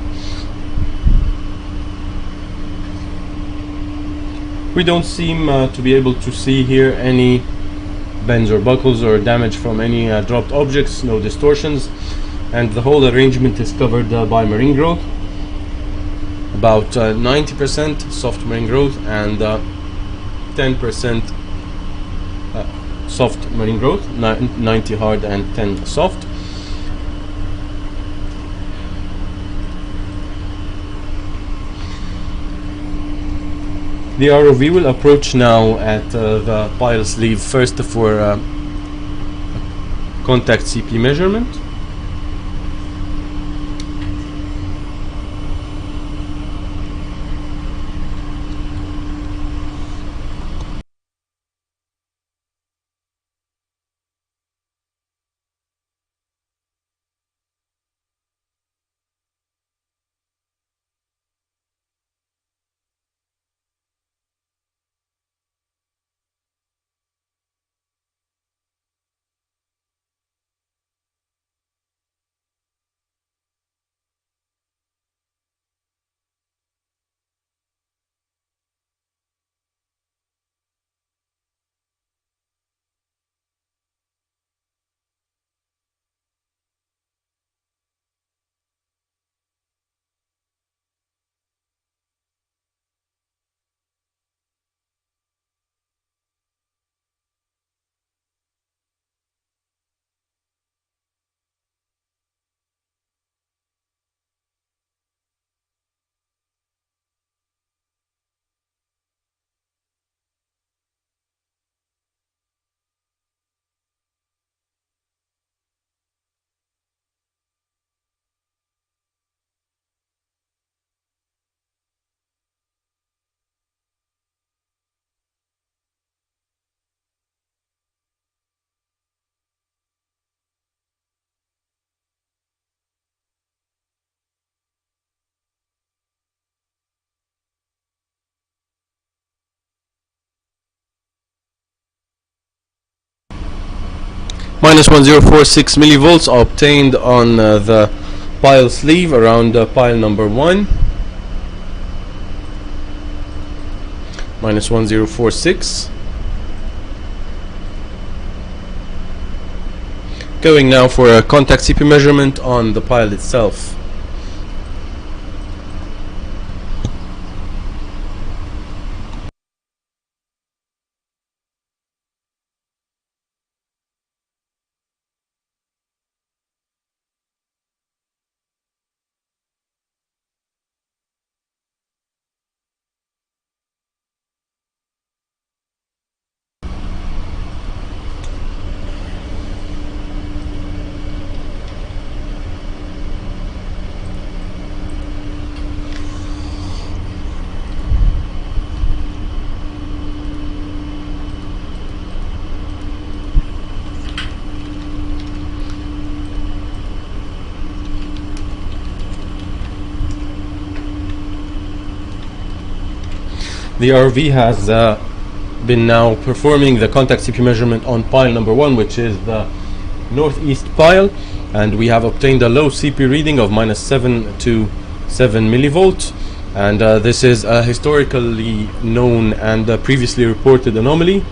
We don't seem to be able to see here any bends or buckles or damage from any dropped objects, no distortions, and the whole arrangement is covered by marine growth, about 90% soft marine growth and 10% soft marine growth, 90 hard and 10 soft. The ROV will approach now at the pile sleeve first for contact CP measurement. Minus 1046 millivolts are obtained on the pile sleeve around pile number 1. Minus 1046. Going now for a contact CP measurement on the pile itself. The RV has been now performing the contact CP measurement on pile number 1, which is the northeast pile, and we have obtained a low CP reading of minus 7 to 7 millivolts, and this is a historically known and previously reported anomaly.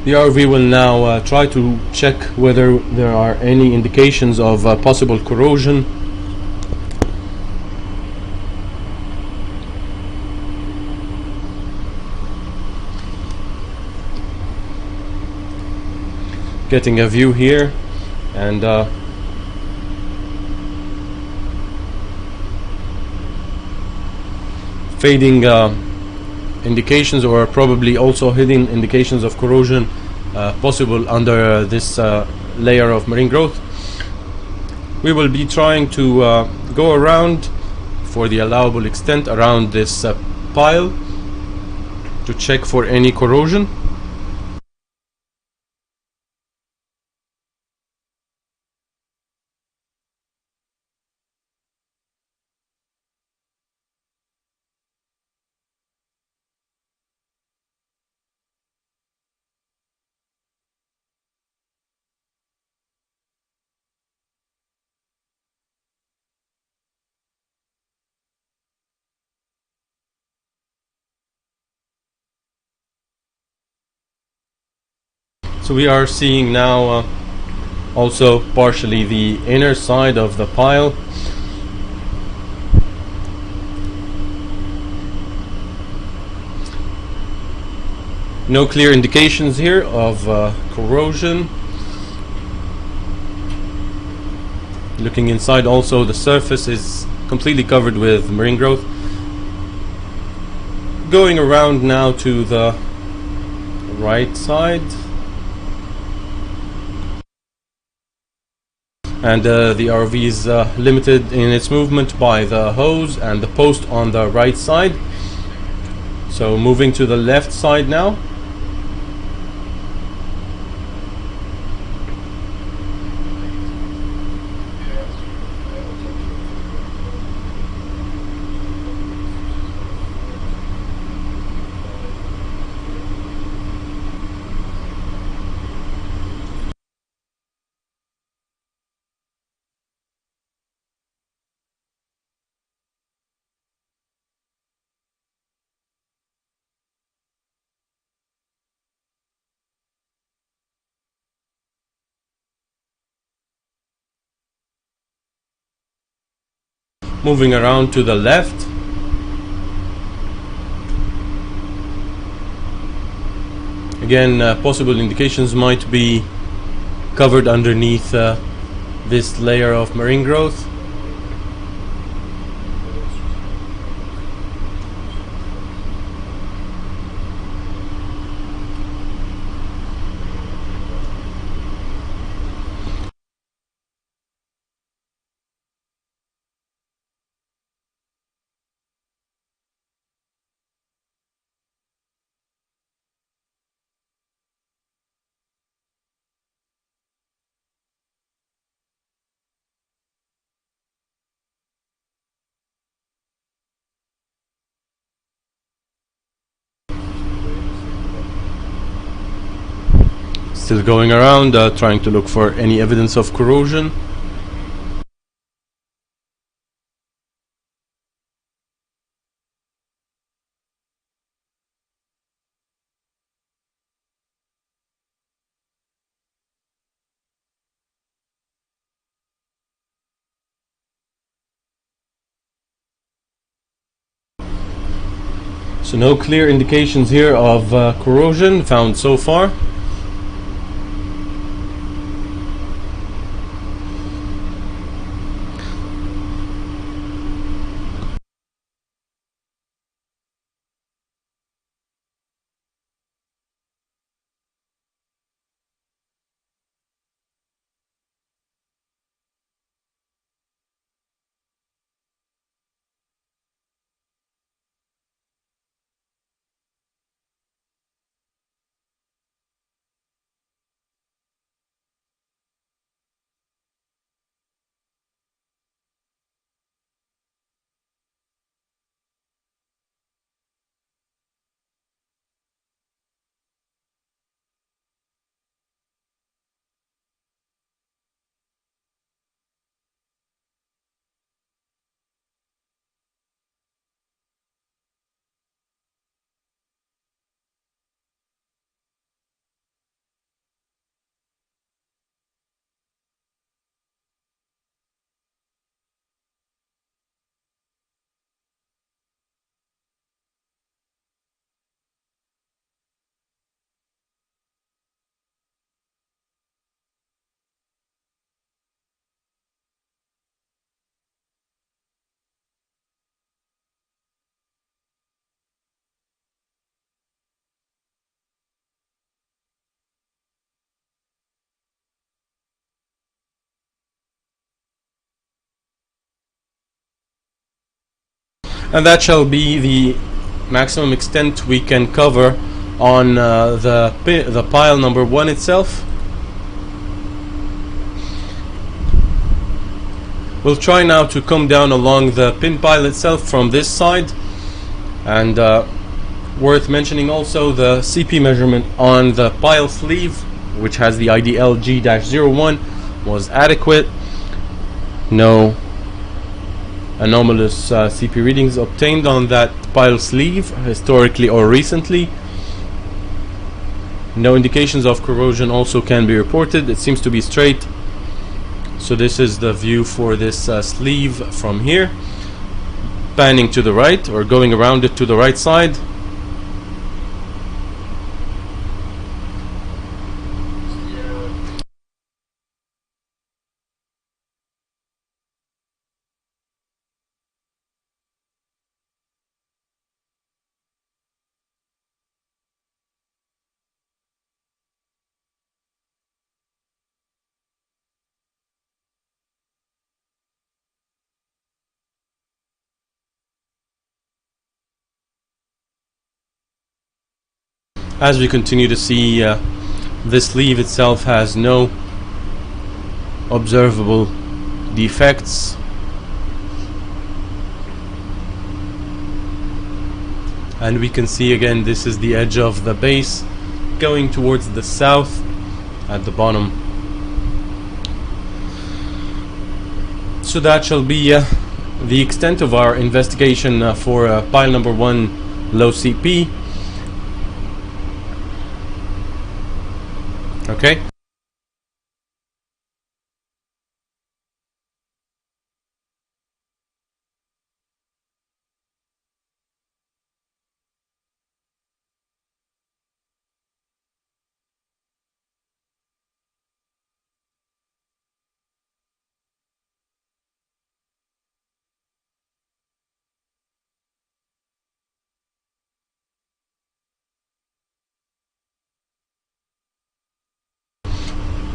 The RV will now try to check whether there are any indications of possible corrosion. Getting a view here, and fading indications, or probably also hidden indications of corrosion possible under this layer of marine growth. We will be trying to go around for the allowable extent around this pile to check for any corrosion. So we are seeing now also partially the inner side of the pile. No clear indications here of corrosion. Looking inside also, the surface is completely covered with marine growth. Going around now to the right side. And the RV is limited in its movement by the hose and the post on the right side. So moving to the left side now. Moving around to the left. Again, possible indications might be covered underneath this layer of marine growth. Still going around, trying to look for any evidence of corrosion. So no clear indications here of corrosion found so far. And that shall be the maximum extent we can cover on the pile number 1 itself. We'll try now to come down along the pin pile itself from this side, and worth mentioning also the CP measurement on the pile sleeve, which has the ID LG-01, was adequate. No anomalous CP readings obtained on that pile sleeve historically or recently. No indications of corrosion also can be reported. It seems to be straight. So this is the view for this sleeve from here. Panning to the right, or going around it to the right side. As we continue to see, this sleeve itself has no observable defects. And we can see again, this is the edge of the base going towards the south at the bottom. So that shall be the extent of our investigation for pile number 1, low CP. Okay.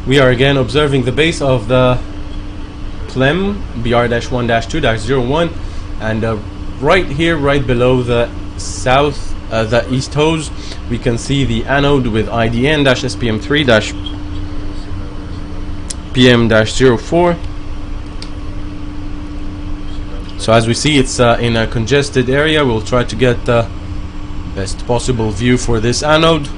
We are again observing the base of the PLEM BR-1-2-01, and right here, right below the the east hose, we can see the anode with IDN-SPM3-PM-04. So as we see, it's in a congested area. We'll try to get the best possible view for this anode.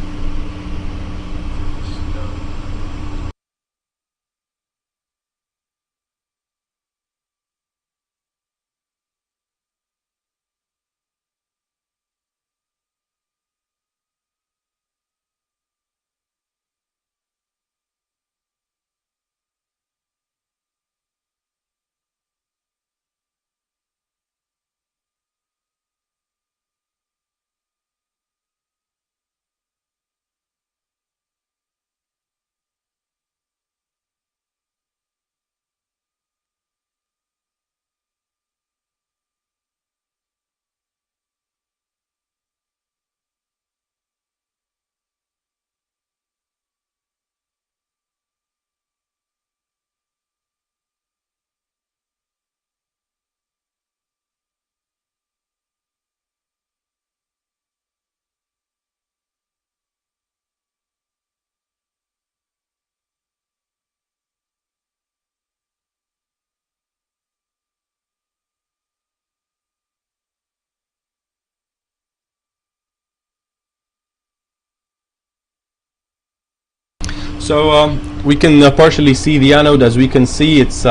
So we can partially see the anode. As we can see, it's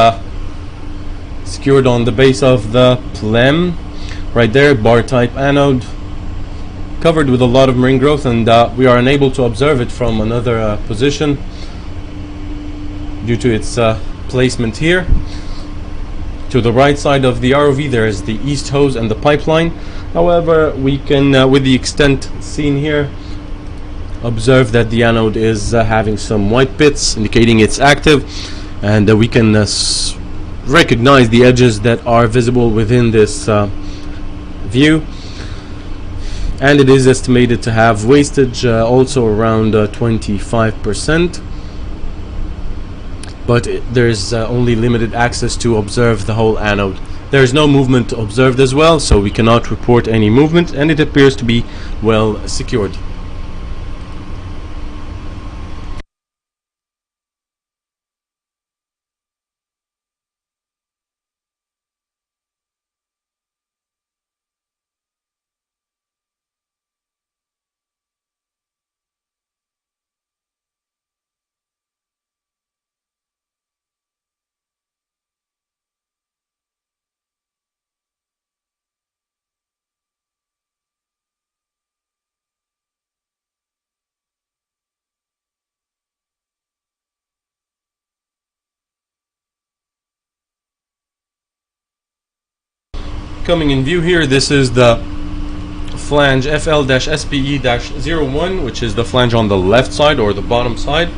secured on the base of the PLEM right there, bar type anode, covered with a lot of marine growth, and we are unable to observe it from another position due to its placement here. To the right side of the ROV there is the east hose and the pipeline. However, we can, with the extent seen here, observe that the anode is having some white bits indicating it's active, and we can recognize the edges that are visible within this view, and it is estimated to have wastage also around 25%, but there's only limited access to observe the whole anode. There is no movement observed as well, so we cannot report any movement, and it appears to be well secured. Coming in view here, this is the flange FL-SPE-01, which is the flange on the left side or the bottom side.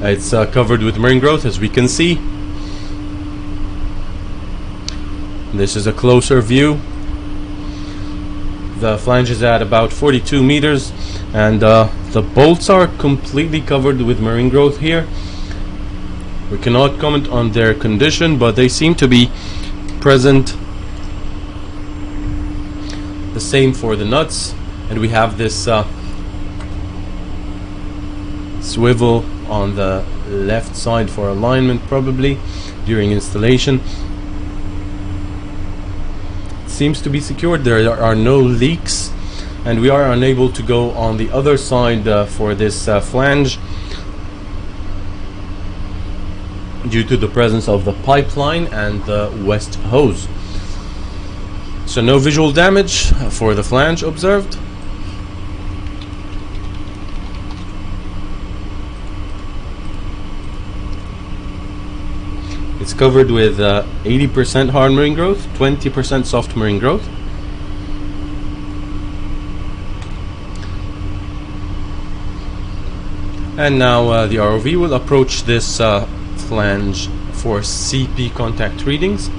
It's covered with marine growth, as we can see. This is a closer view. The flange is at about 42 meters, and the bolts are completely covered with marine growth here. We cannot comment on their condition, but they seem to be present. The same for the nuts, and we have this swivel on the left side for alignment, probably during installation. It seems to be secured. There are no leaks, and we are unable to go on the other side for this flange due to the presence of the pipeline and the west hose. So no visual damage for the flange observed. It's covered with 80% hard marine growth, 20% soft marine growth. And now the ROV will approach this flange for CP contact readings.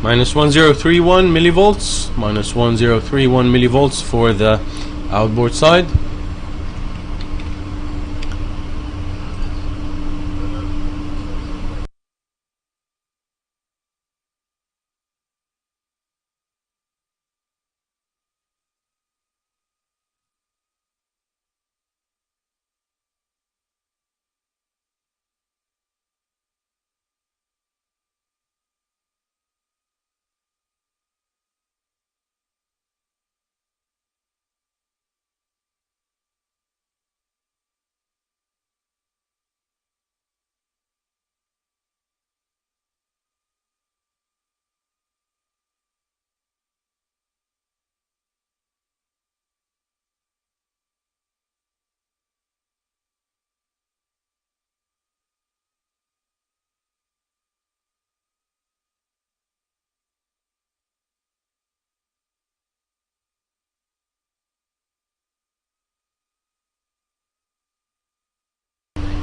minus 1031 millivolts, minus 1031 millivolts for the outboard side.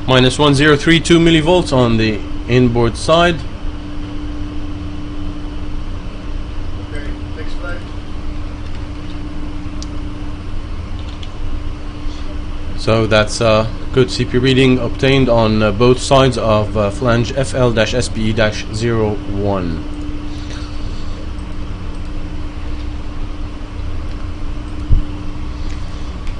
Minus 1032 millivolts on the inboard side. Okay, next flight. So that's a good CP reading obtained on both sides of flange FL-SPE-01.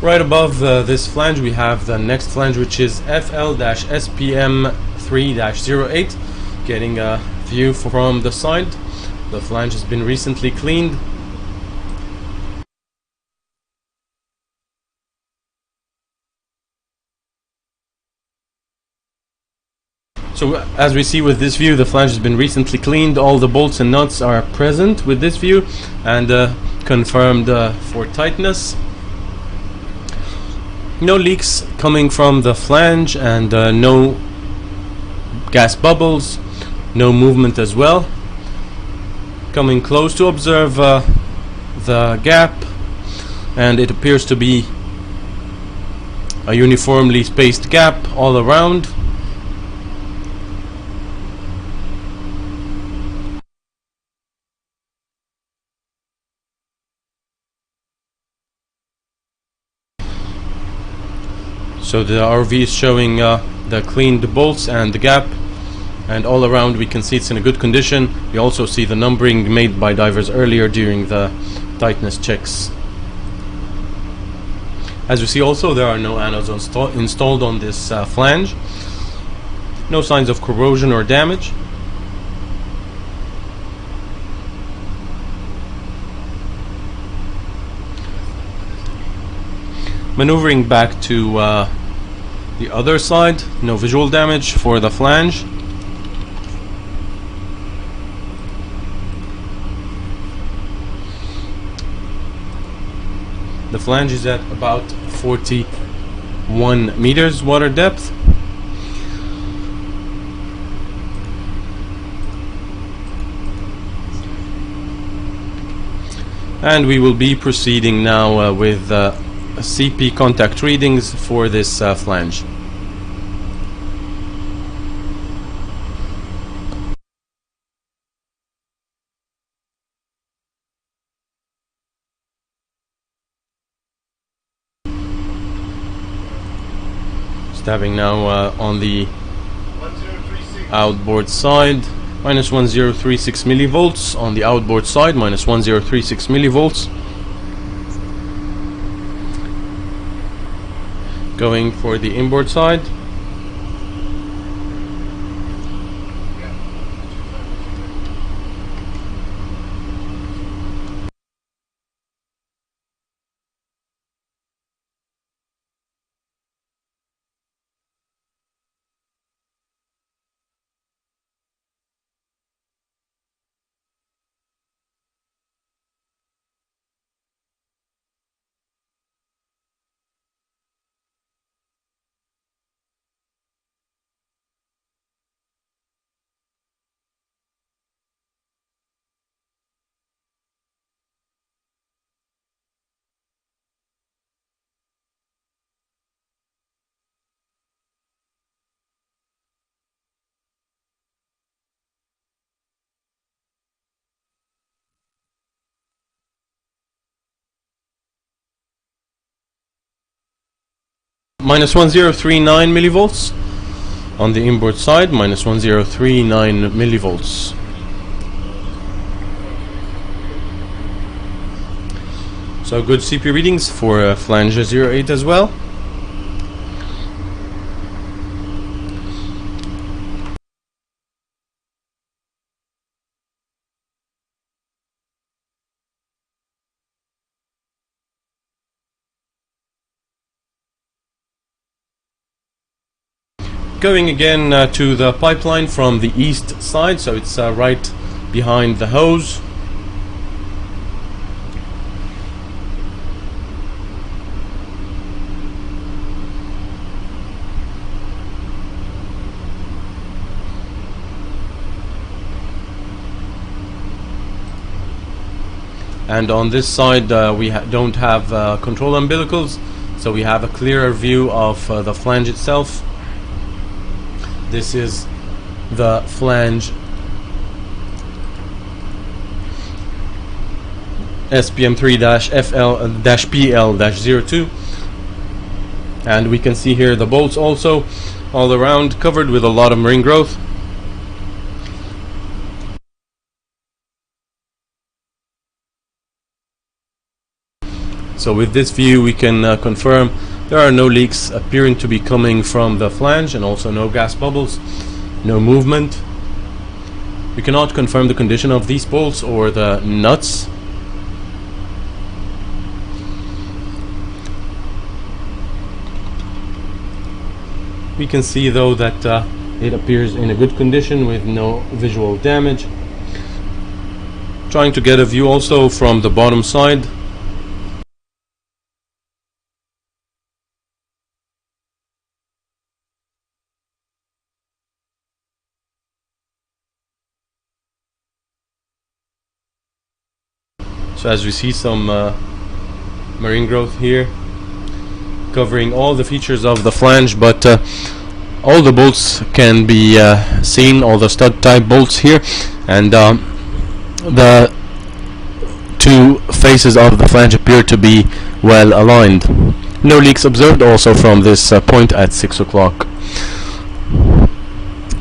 Right above this flange we have the next flange, which is FL-SPM3-08. Getting a view from the side. The flange has been recently cleaned. So as we see with this view, the flange has been recently cleaned. All the bolts and nuts are present with this view and confirmed for tightness. No leaks coming from the flange and no gas bubbles, no movement as well. Coming close to observe the gap, and it appears to be a uniformly spaced gap all around. So the RV is showing the cleaned bolts and the gap, and all around we can see it's in a good condition. We also see the numbering made by divers earlier during the tightness checks. As you see also, there are no anodes installed on this flange. No signs of corrosion or damage. Maneuvering back to the other side, no visual damage for the flange. The flange is at about 41 meters water depth. And we will be proceeding now with CP contact readings for this flange. Stabbing now on the 1036. outboard side, minus 1036 millivolts on the outboard side, minus 1036 millivolts. Going for the inboard side. minus 1039 millivolts. On the inboard side, minus 1039 millivolts. So good CPU readings for flange 08 as well. Going again to the pipeline from the east side, so it's right behind the hose. And on this side we don't have control umbilicals, so we have a clearer view of the flange itself. This is the flange SPM3-FL-PL-02, and we can see here the bolts also all around, covered with a lot of marine growth. So with this view we can confirm there are no leaks appearing to be coming from the flange, and also no gas bubbles, no movement. We cannot confirm the condition of these bolts or the nuts. We can see though that it appears in a good condition with no visual damage. Trying to get a view also from the bottom side. So as we see, some marine growth here covering all the features of the flange, but all the bolts can be seen, all the stud type bolts here, and the two faces of the flange appear to be well aligned. No leaks observed also from this point at 6 o'clock.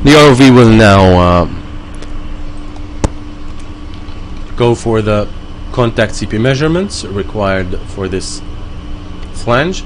The ROV will now go for the contact CP measurements required for this flange.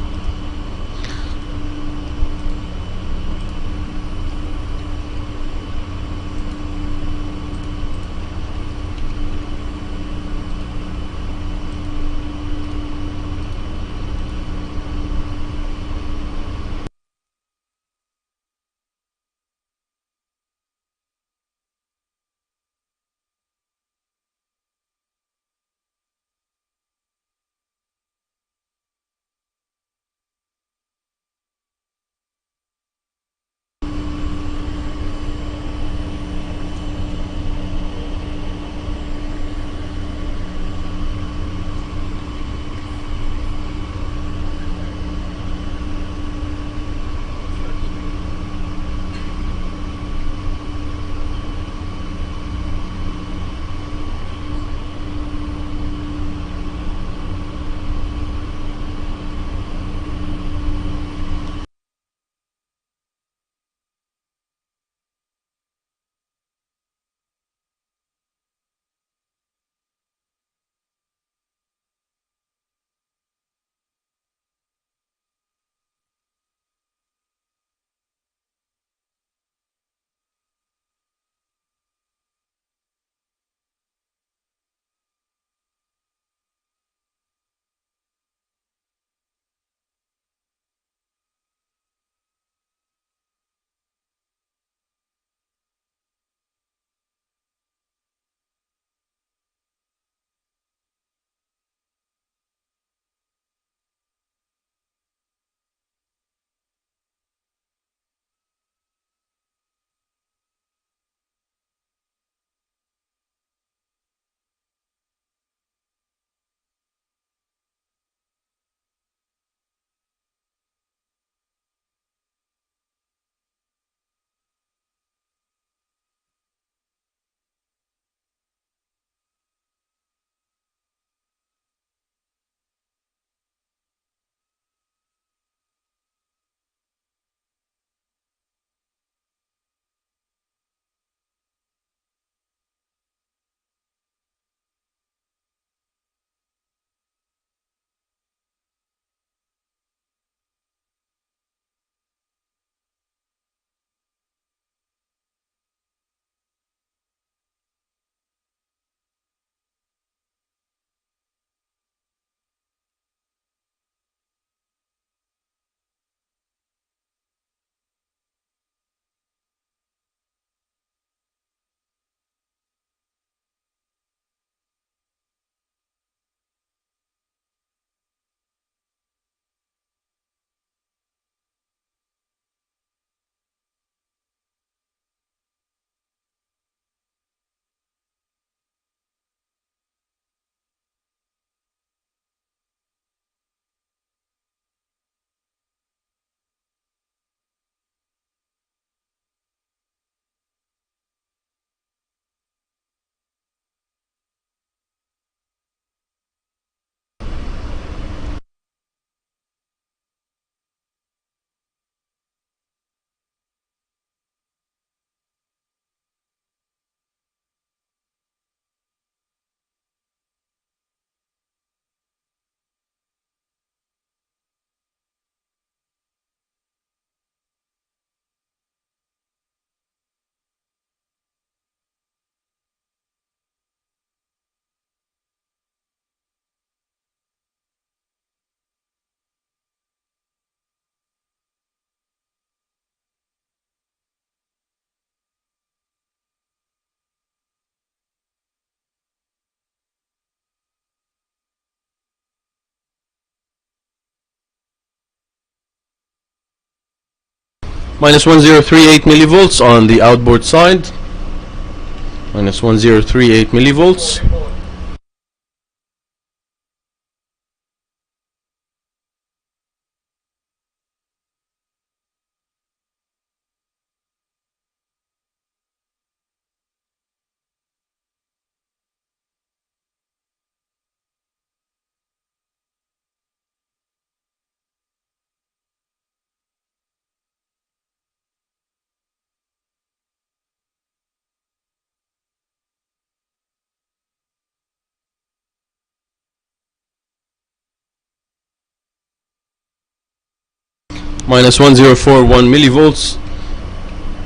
Minus 1038 millivolts on the outboard side. Minus 1038 millivolts. Minus 1041 millivolts.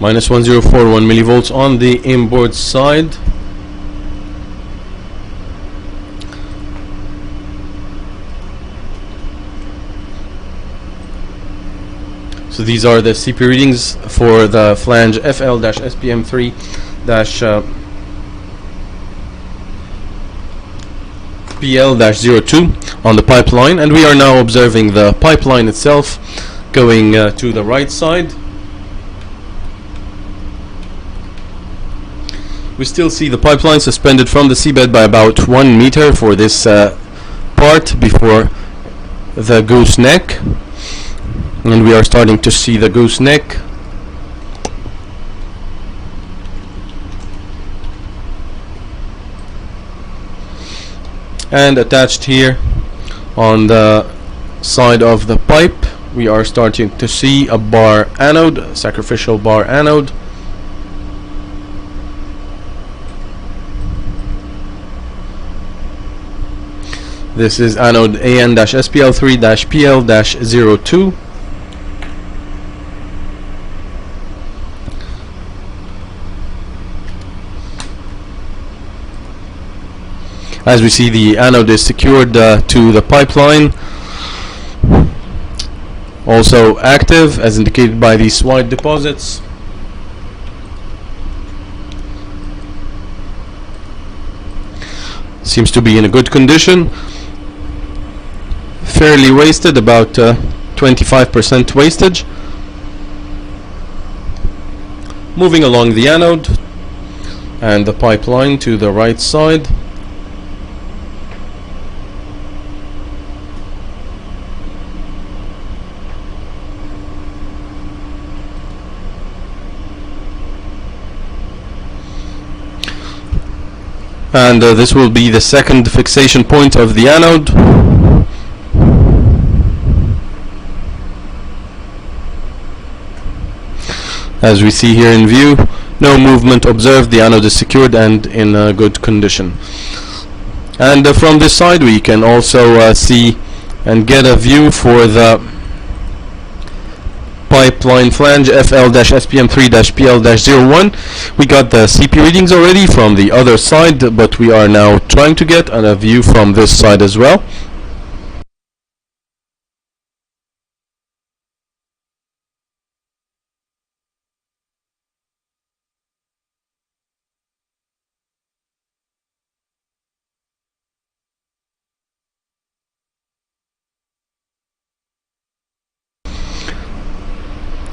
Minus 1041 millivolts on the inboard side. So these are the CP readings for the flange FL-SPM3- PL-02 on the pipeline, and we are now observing the pipeline itself going to the right side. We still see the pipeline suspended from the seabed by about 1 meter for this part before the gooseneck, and we are starting to see the gooseneck. And attached here on the side of the pipe, we are starting to see a bar anode, a sacrificial bar anode. This is anode AN-SPL3-PL-02. As we see, the anode is secured to the pipeline. Also active, as indicated by these white deposits. Seems to be in a good condition. Fairly wasted, about 25% wastage. Moving along the anode and the pipeline to the right side. And this will be the second fixation point of the anode. As we see here in view, no movement observed, the anode is secured and in good condition. And from this side we can also see and get a view for the pipeline flange FL-SPM3-PL-01. We got the CP readings already from the other side, but we are now trying to get a view from this side as well.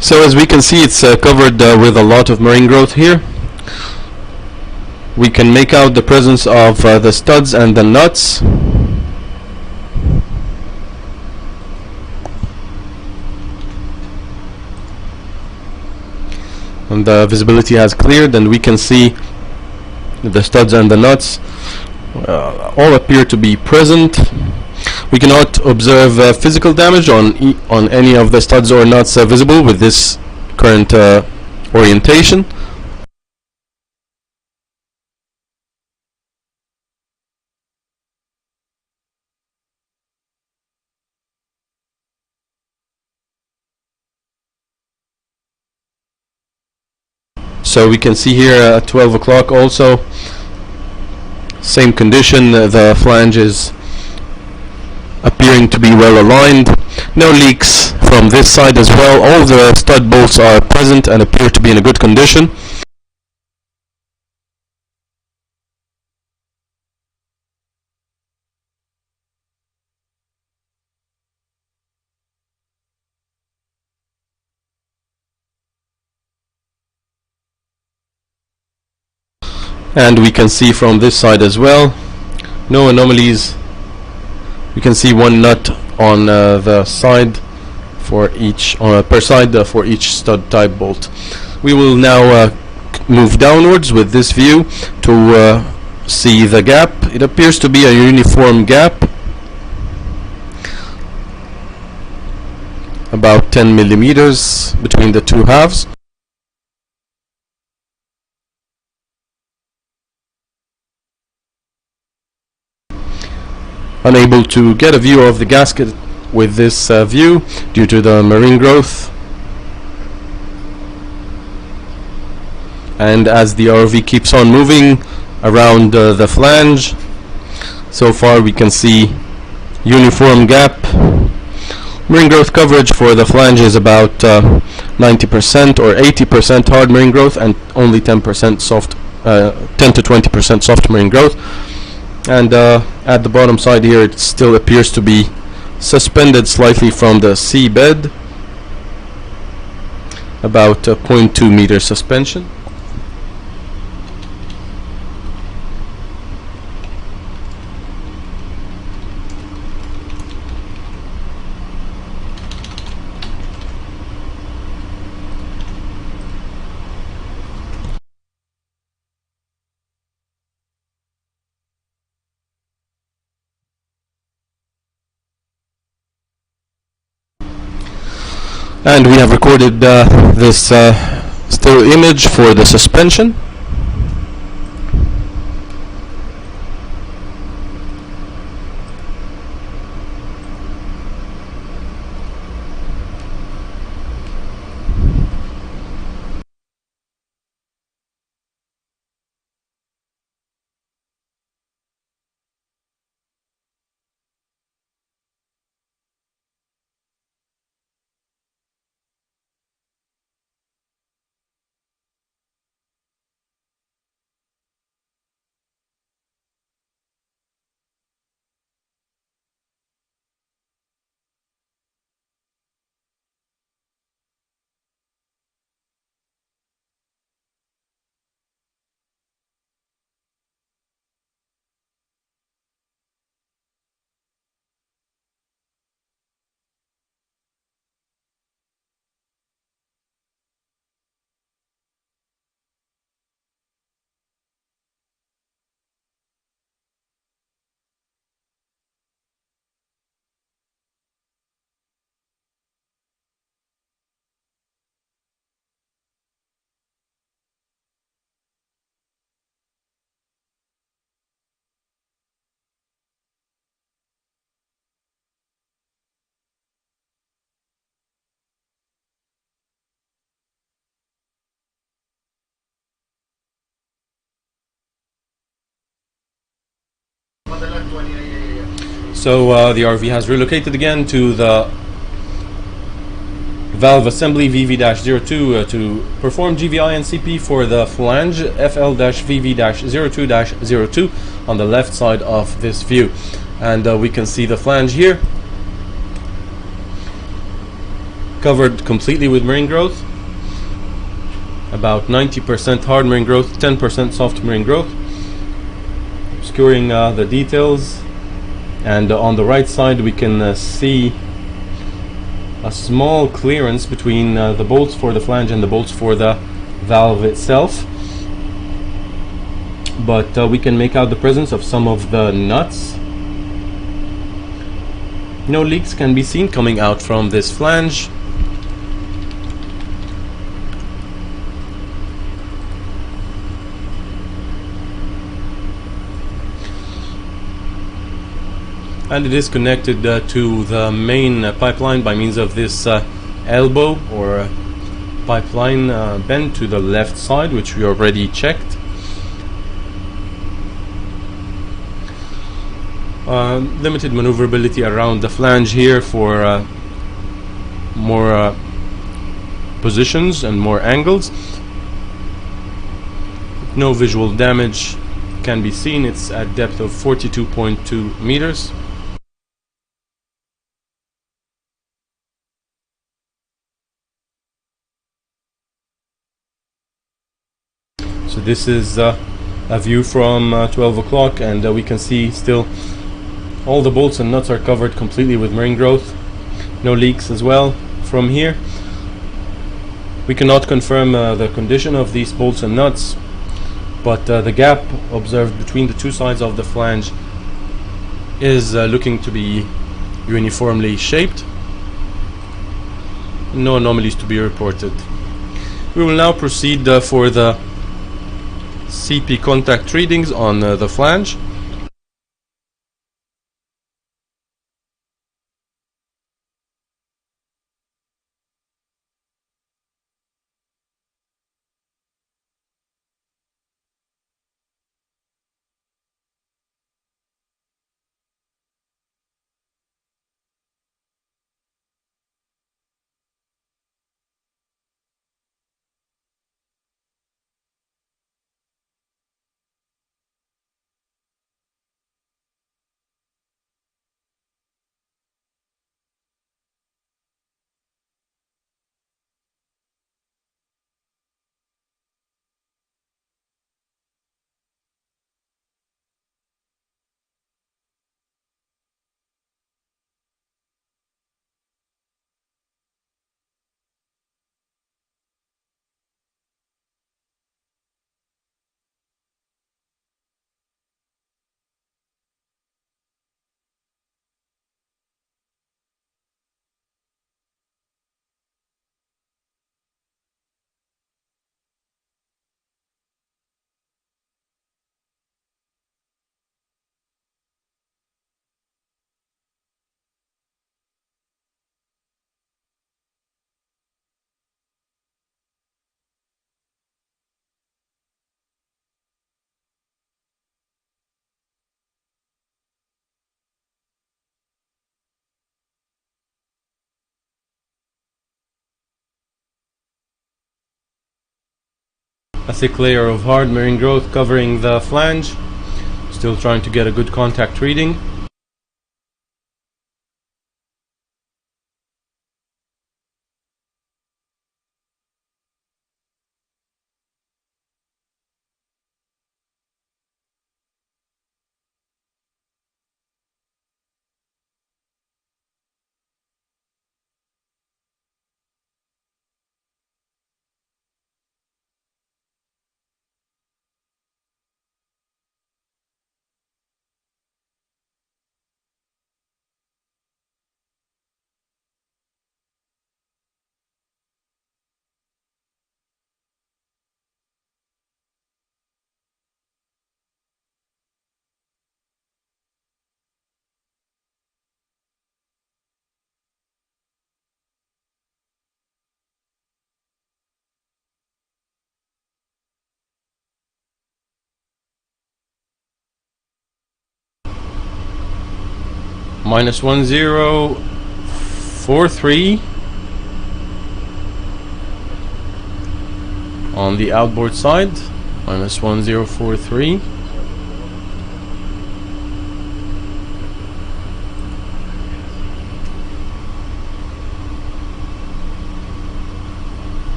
So as we can see, it's covered with a lot of marine growth here. We can make out the presence of the studs and the nuts. And the visibility has cleared, and we can see the studs and the nuts all appear to be present. We cannot observe physical damage on any of the studs or nuts visible with this current orientation. So we can see here at 12 o'clock also, same condition, the flange is appearing to be well aligned. No leaks from this side as well. All the stud bolts are present and appear to be in a good condition. And we can see from this side as well, no anomalies. We can see one nut on the side for each per side for each stud type bolt. We will now move downwards with this view to see the gap. It appears to be a uniform gap, about 10 millimeters between the two halves. Unable to get a view of the gasket with this view due to the marine growth. And as the ROV keeps on moving around the flange, so far we can see uniform gap. Marine growth coverage for the flange is about 90% or 80% hard marine growth and only 10% soft, 10 to 20% soft marine growth. And at the bottom side here, it still appears to be suspended slightly from the seabed, about 0.2 meter suspension. And we have recorded this still image for the suspension. So the RV has relocated again to the valve assembly VV-02 to perform GVI and CP for the flange FL-VV-02-02 on the left side of this view. And we can see the flange here covered completely with marine growth, about 90% hard marine growth, 10% soft marine growth, obscuring the details. And on the right side we can see a small clearance between the bolts for the flange and the bolts for the valve itself, but we can make out the presence of some of the nuts. No leaks can be seen coming out from this flange. And it is connected to the main pipeline by means of this elbow or pipeline bend to the left side, which we already checked. Limited maneuverability around the flange here for more positions and more angles. No visual damage can be seen. It's at depth of 42.2 meters. So this is a view from 12 o'clock, and we can see still all the bolts and nuts are covered completely with marine growth. No leaks as well from here. We cannot confirm the condition of these bolts and nuts, but the gap observed between the two sides of the flange is looking to be uniformly shaped. No anomalies to be reported. We will now proceed for the CP contact readings on the flange. A thick layer of hard marine growth covering the flange. Still trying to get a good contact reading. Minus 1043 on the outboard side. Minus 1043.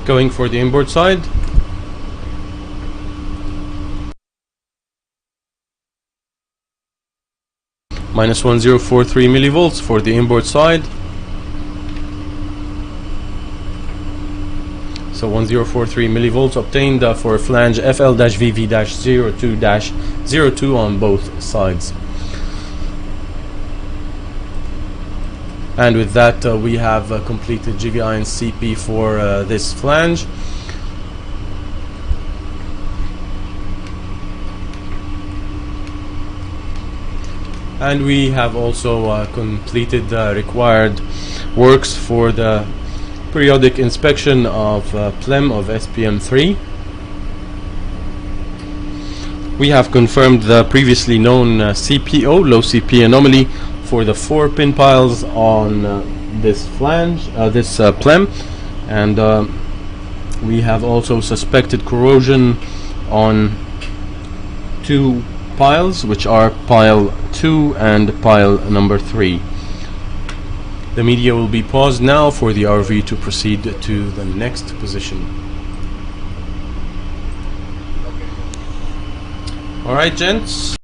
Going for the inboard side. Minus 1043 millivolts for the inboard side. So 1043 millivolts obtained for flange FL-VV-02-02 on both sides. And with that we have completed GVI and CP for this flange. And we have also completed the required works for the periodic inspection of PLEM of SPM3. We have confirmed the previously known CPO, low CP anomaly, for the 4 pin piles on this flange, this PLEM, and we have also suspected corrosion on 2 piles, which are pile 2 and pile number 3. The media will be paused now for the RV to proceed to the next position. Alright, gents.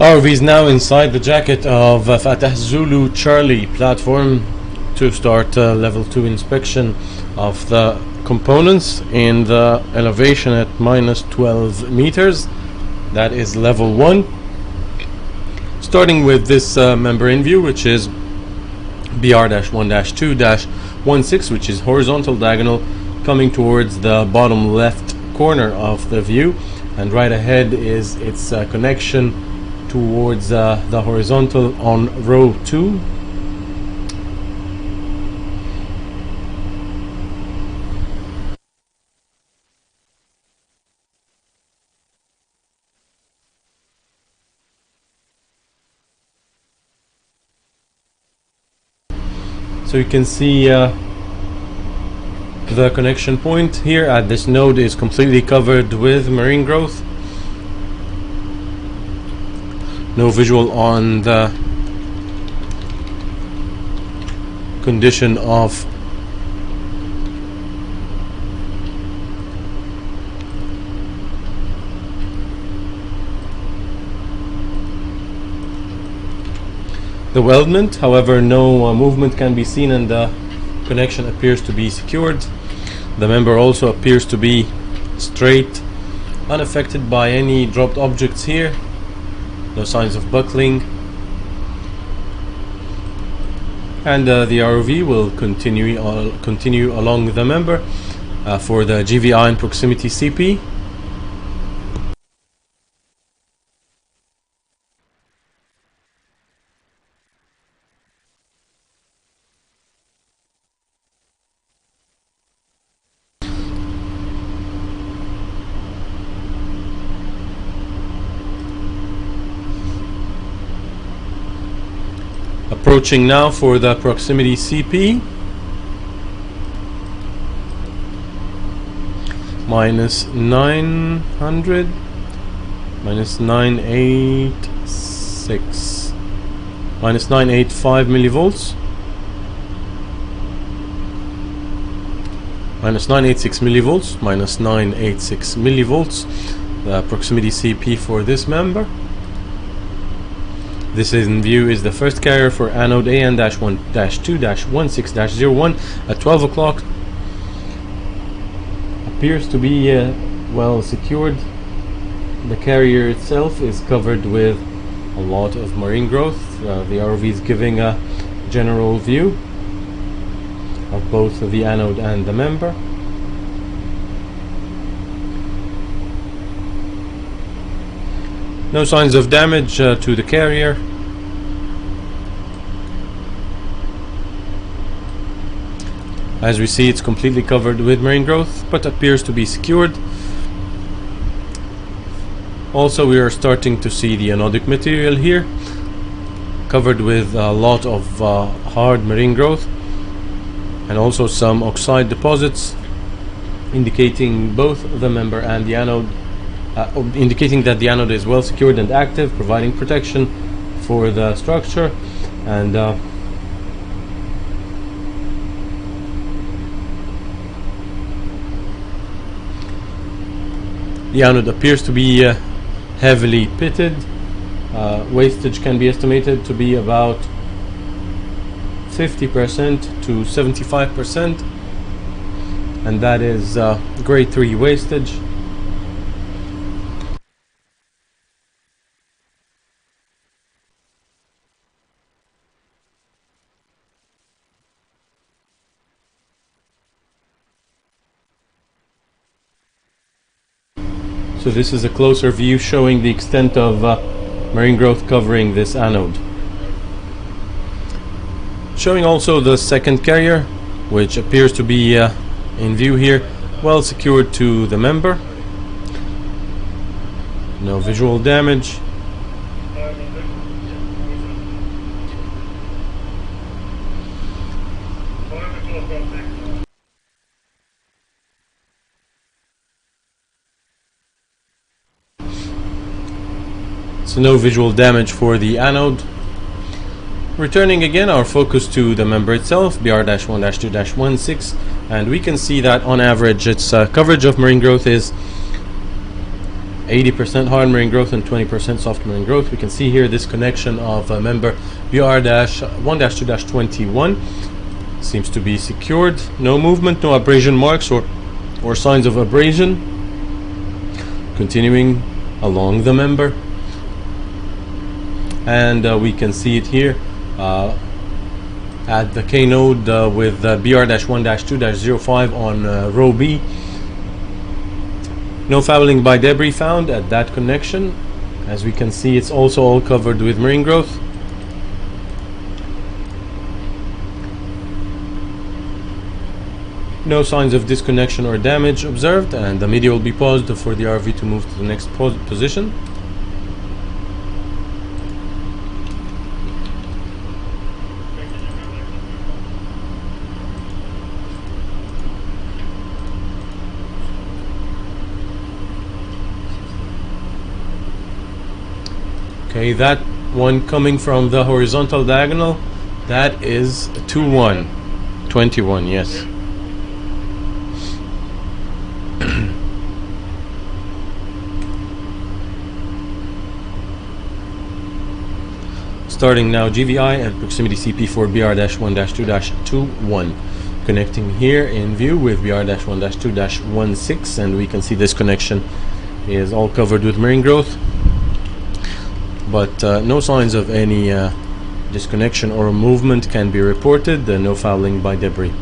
ROV is now inside the jacket of Fatah Zulu Charlie platform to start level 2 inspection of the components in the elevation at minus 12 meters. That is level 1. Starting with this member in view, which is BR-1-2-16, which is horizontal diagonal coming towards the bottom left corner of the view, and right ahead is its connection towards the horizontal on row 2. So you can see the connection point here at this node is completely covered with marine growth. No visual on the condition of the weldment. However, no movement can be seen and the connection appears to be secured. The member also appears to be straight, unaffected by any dropped objects here. No signs of buckling. And the ROV will continue along the member for the GVI and proximity CP. Approaching now for the proximity CP. Minus 900, minus 986, minus 985 millivolts, minus 986 millivolts, minus 986 millivolts. The proximity CP for this member. This in view is the first carrier for anode AN-1-2-16-01 at 12 o'clock. Appears to be well secured. The carrier itself is covered with a lot of marine growth. The ROV is giving a general view of both the anode and the member. No signs of damage to the carrier. As we see, it's completely covered with marine growth, but appears to be secured. Also, we are starting to see the anodic material here, covered with a lot of hard marine growth, and also some oxide deposits, indicating both the member and the anode. Indicating that the anode is well secured and active, providing protection for the structure. And the anode appears to be heavily pitted. Wastage can be estimated to be about 50% to 75%, and that is grade 3 wastage. So this is a closer view showing the extent of marine growth covering this anode. Showing also the second carrier, which appears to be in view here, well secured to the member. No visual damage. So no visual damage for the anode. Returning again our focus to the member itself, BR-1-2-16, and we can see that on average its coverage of marine growth is 80% hard marine growth and 20% soft marine growth. We can see here this connection of member BR-1-2-21 seems to be secured. No movement, no abrasion marks or signs of abrasion. Continuing along the member, and we can see it here at the K node with BR-1-2-05 on row B. No fouling by debris found at that connection. As we can see, it's also all covered with marine growth. No signs of disconnection or damage observed, and the media will be paused for the RV to move to the next position. Okay, that one coming from the horizontal diagonal, that is 2-1. 21, yes. Starting now GVI and proximity CP for BR-1-2-21. Connecting here in view with BR-1-2-16, and we can see this connection is all covered with marine growth, but no signs of any disconnection or movement can be reported. No fouling by debris.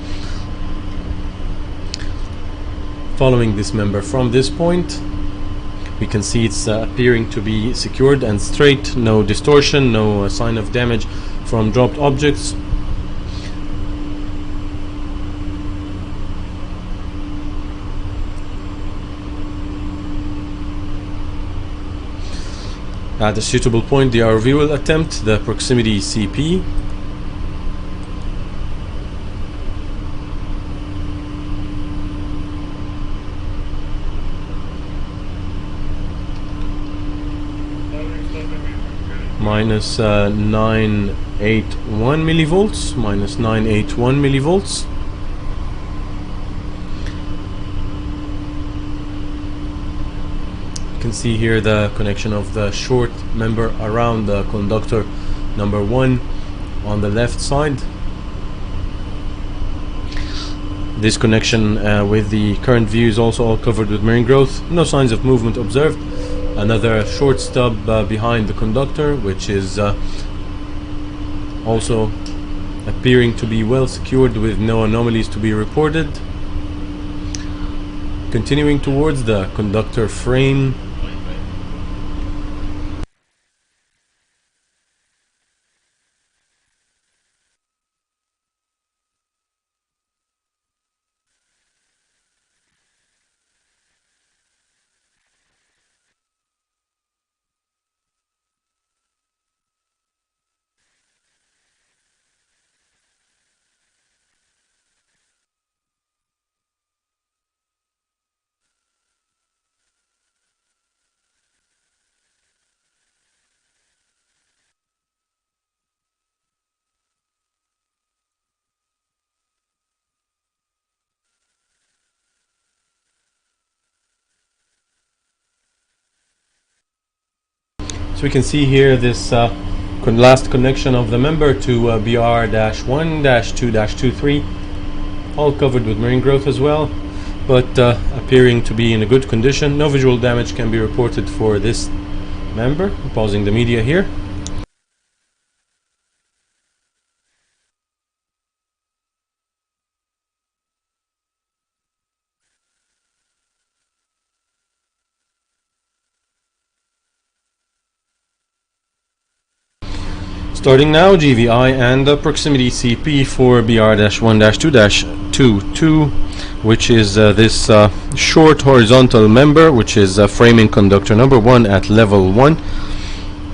Following this member from this point, we can see it's appearing to be secured and straight. No distortion, no sign of damage from dropped objects. At a suitable point, the ROV will attempt the proximity CP. Minus 981 millivolts, minus 981 millivolts. You can see here the connection of the short member around the conductor number 1 on the left side. This connection with the current view is also all covered with marine growth. No signs of movement observed. Another short stub behind the conductor, which is also appearing to be well secured with no anomalies to be reported. Continuing towards the conductor frame. So we can see here this last connection of the member to BR-1-2-23, all covered with marine growth as well, but appearing to be in a good condition. No visual damage can be reported for this member. I'm pausing the media here. Starting now, GVI and the proximity CP for BR-1-2-22, which is this short horizontal member, which is framing conductor number 1 at level 1.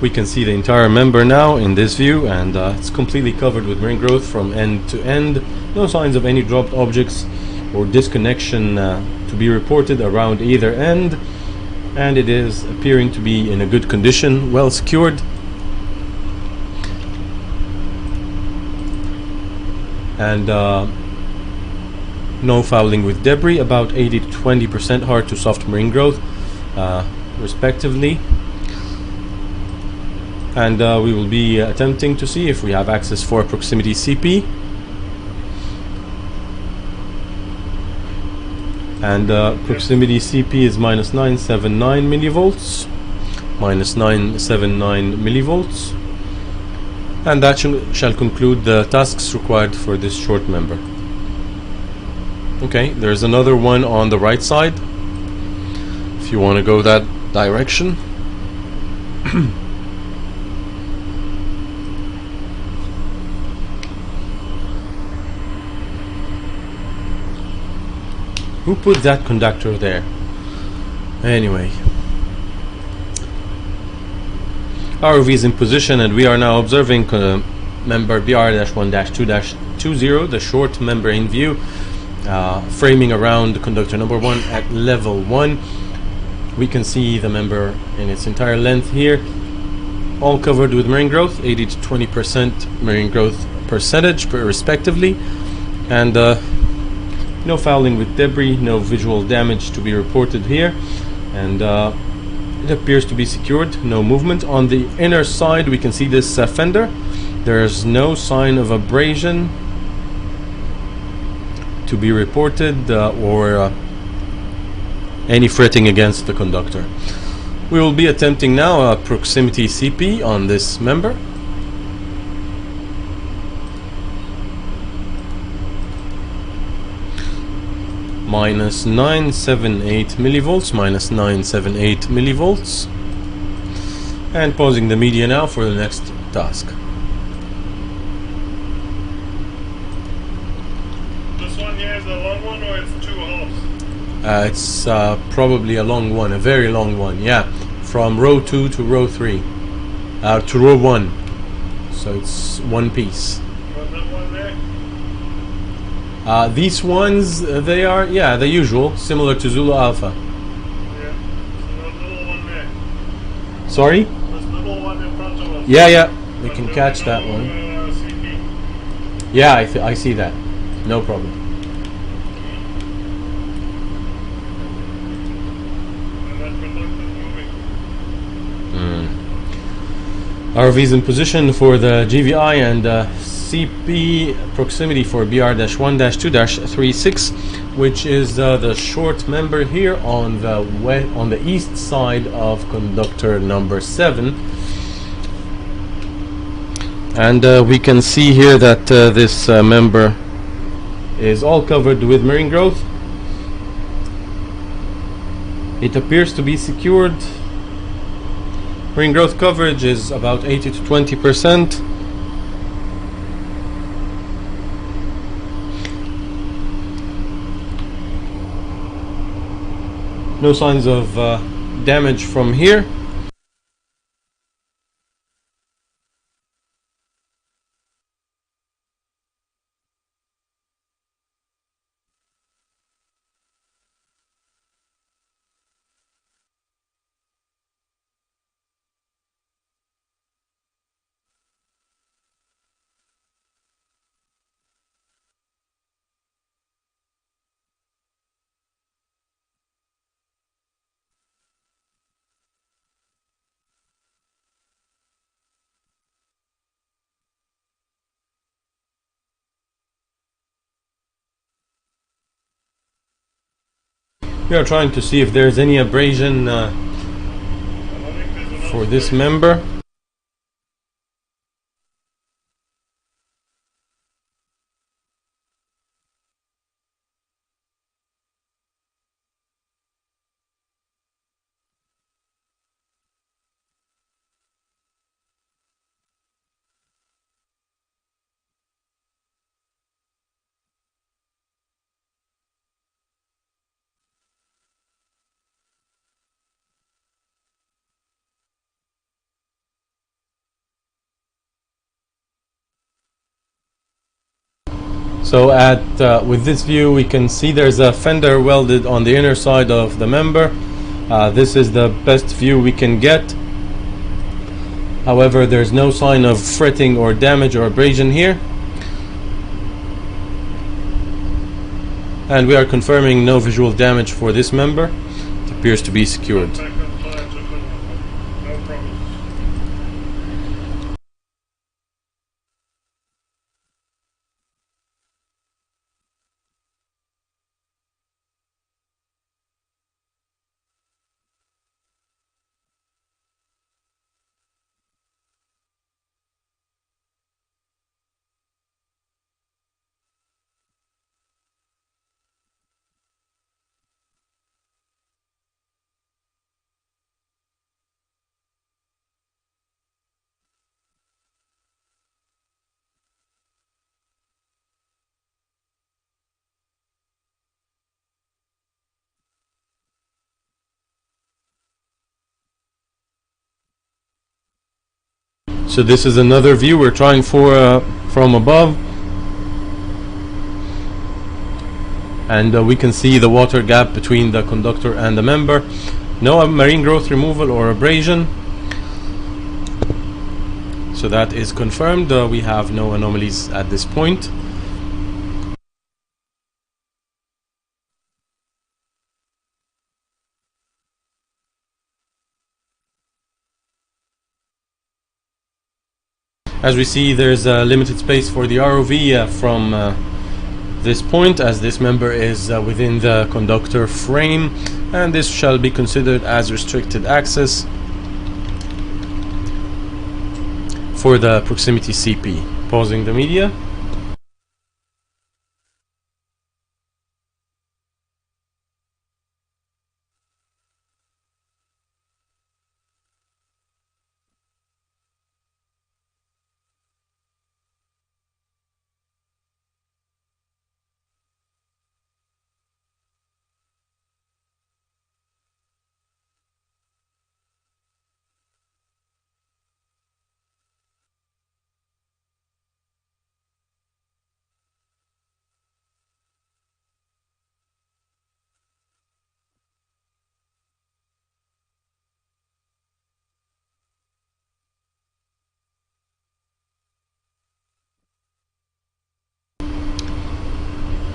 We can see the entire member now in this view, and it's completely covered with marine growth from end to end. No signs of any dropped objects or disconnection to be reported around either end, and it is appearing to be in a good condition, well secured. And no fouling with debris, about 80 to 20% hard to soft marine growth. respectively. And we will be attempting to see if we have access for proximity CP. And proximity CP is minus 979 millivolts. Minus 979 millivolts. And that shall conclude the tasks required for this short member. Okay, there's another one on the right side, if you want to go that direction. Who put that conductor there? Anyway. ROV is in position and we are now observing member BR-1-2-20, the short member in view, framing around conductor number 1 at level 1. We can see the member in its entire length here, all covered with marine growth, 80 to 20% marine growth percentage respectively, and no fouling with debris, no visual damage to be reported here, and it appears to be secured, no movement. On the inner side we can see this fender. There's no sign of abrasion to be reported or any fretting against the conductor. We will be attempting now a proximity CP on this member. Minus 978 millivolts, minus 978 millivolts. And pausing the media now for the next task. This one here is a long one or it's 2 halves? It's probably a long one, a very long one, yeah. From row 2 to row 3. To row 1. So it's one piece. What's that one there? These ones, they are, yeah, the usual, similar to Zulu Alpha. Yeah. So there's a little one there. Sorry? There's a little one in front of us. Yeah, yeah, we can catch that one. CP. Yeah, I see that. No problem. And that conductor's moving. ROVs in position for the GVI and CP proximity for BR-1-2-36, which is the short member here on the east side of conductor number 7. And we can see here that this member is all covered with marine growth. It appears to be secured. Marine growth coverage is about 80 to 20%. No signs of damage from here. We are trying to see if there's any abrasion for this member. So with this view we can see there's a fender welded on the inner side of the member. This is the best view we can get. However, there's no sign of fretting or damage or abrasion here. And we are confirming no visual damage for this member. It appears to be secured. So this is another view we're trying for from above, and we can see the water gap between the conductor and the member. No marine growth removal or abrasion, so that is confirmed. We have no anomalies at this point. As we see, there's a limited space for the ROV from this point, as this member is within the conductor frame, and this shall be considered as restricted access for the proximity CP. Pausing the media.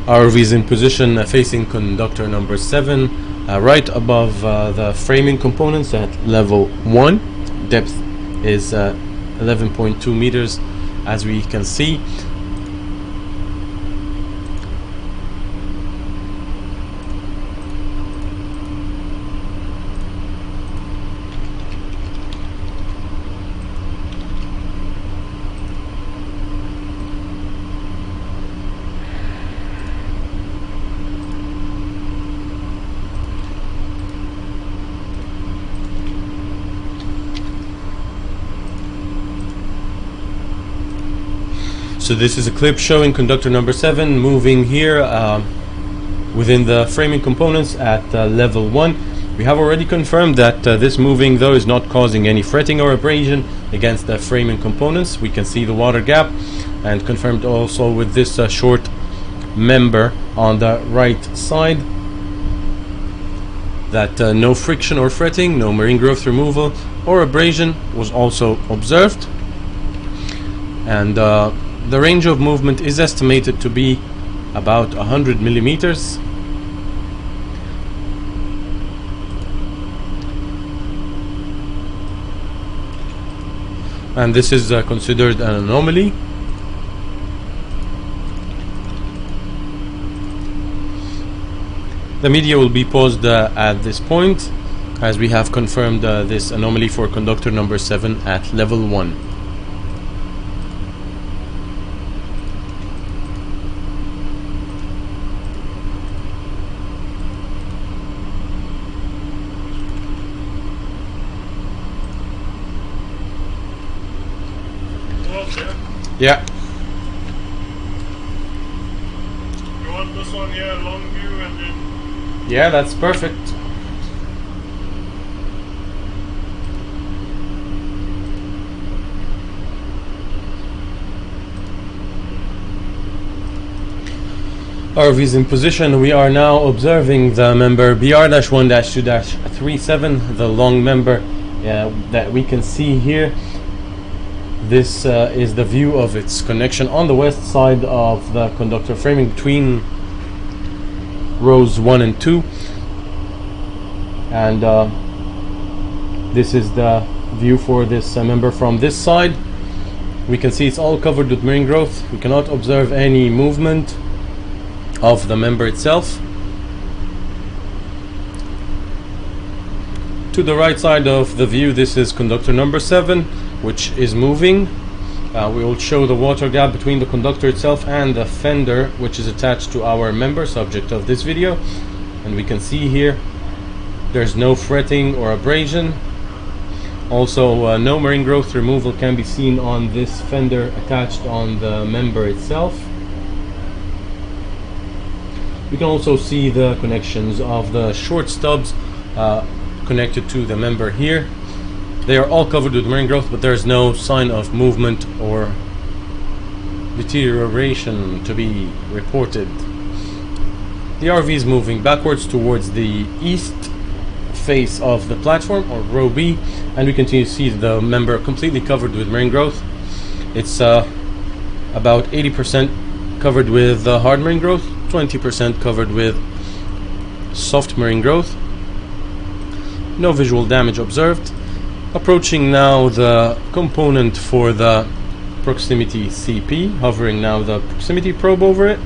ROV is in position facing conductor number 7, right above the framing components at level 1. Depth is 11.2 meters, as we can see. So this is a clip showing conductor number 7 moving here within the framing components at level 1. We have already confirmed that this moving, though, is not causing any fretting or abrasion against the framing components. We can see the water gap, and confirmed also with this short member on the right side that no friction or fretting, no marine growth removal or abrasion was also observed. And the range of movement is estimated to be about 100 millimeters. And this is considered an anomaly. The media will be paused at this point, as we have confirmed this anomaly for conductor number 7 at level 1. Yeah. You want this one here, long view, and then... Yeah, that's perfect. ROV is in position. We are now observing the member BR-1-2-37, the long member that we can see here. This is the view of its connection on the west side of the conductor framing between rows 1 and 2, and this is the view for this member from this side. We can see it's all covered with marine growth. We cannot observe any movement of the member itself. To the right side of the view, this is conductor number 7, which is moving. We will show the water gap between the conductor itself and the fender, which is attached to our member, subject of this video. And we can see here there's no fretting or abrasion. Also, no marine growth removal can be seen on this fender attached on the member itself. We can also see the connections of the short stubs connected to the member here. They are all covered with marine growth, but there's no sign of movement or deterioration to be reported. The RV is moving backwards towards the east face of the platform, or row B, and we continue to see the member completely covered with marine growth. It's about 80% covered with hard marine growth, 20% covered with soft marine growth. No visual damage observed. Approaching now the component for the proximity CP, hovering now the proximity probe over it.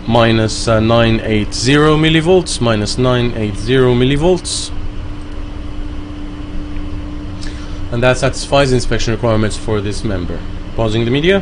Minus 980 millivolts, minus 980 millivolts. And that satisfies inspection requirements for this member. Pausing the media.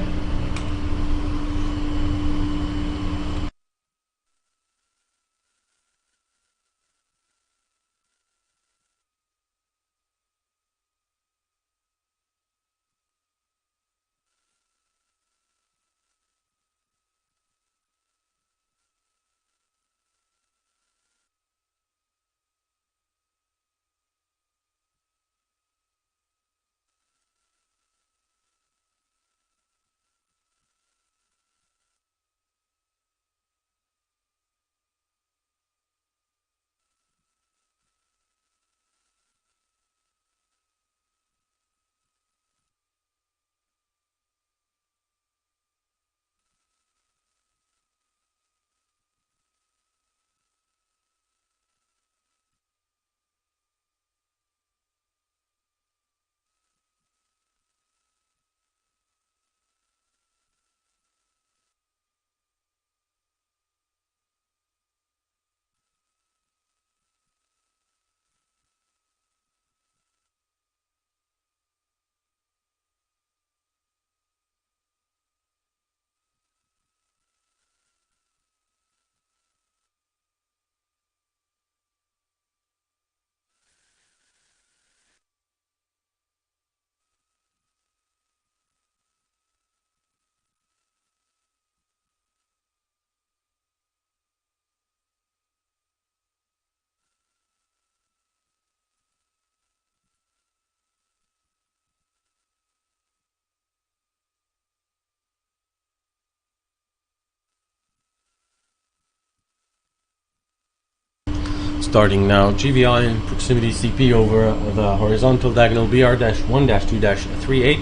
Starting now, GVI and proximity CP over the horizontal diagonal BR-1-2-38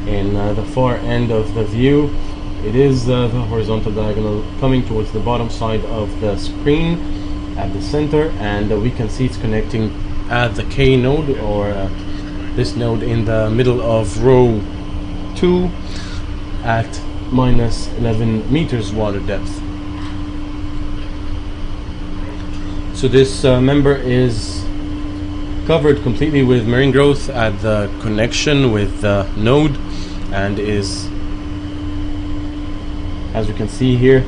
in the far end of the view. It is the horizontal diagonal coming towards the bottom side of the screen at the center, and we can see it's connecting at the K node, or this node in the middle of row 2 at minus 11 meters water depth. So this member is covered completely with marine growth at the connection with the node, and is, as you can see here,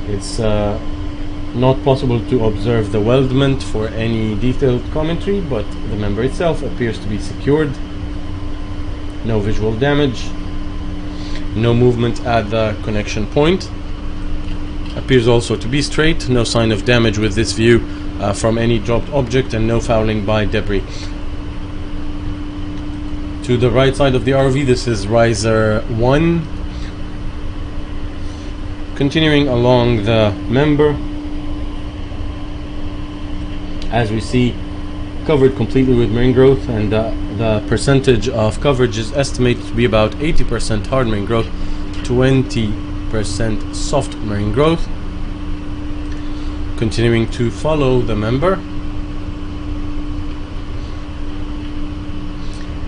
it's not possible to observe the weldment for any detailed commentary, but the member itself appears to be secured. No visual damage, no movement at the connection point. Appears also to be straight, no sign of damage with this view from any dropped object, and no fouling by debris. To the right side of the ROV, this is riser 1. Continuing along the member, as we see, covered completely with marine growth, and the percentage of coverage is estimated to be about 80% hard marine growth, 20% soft marine growth. Continuing to follow the member,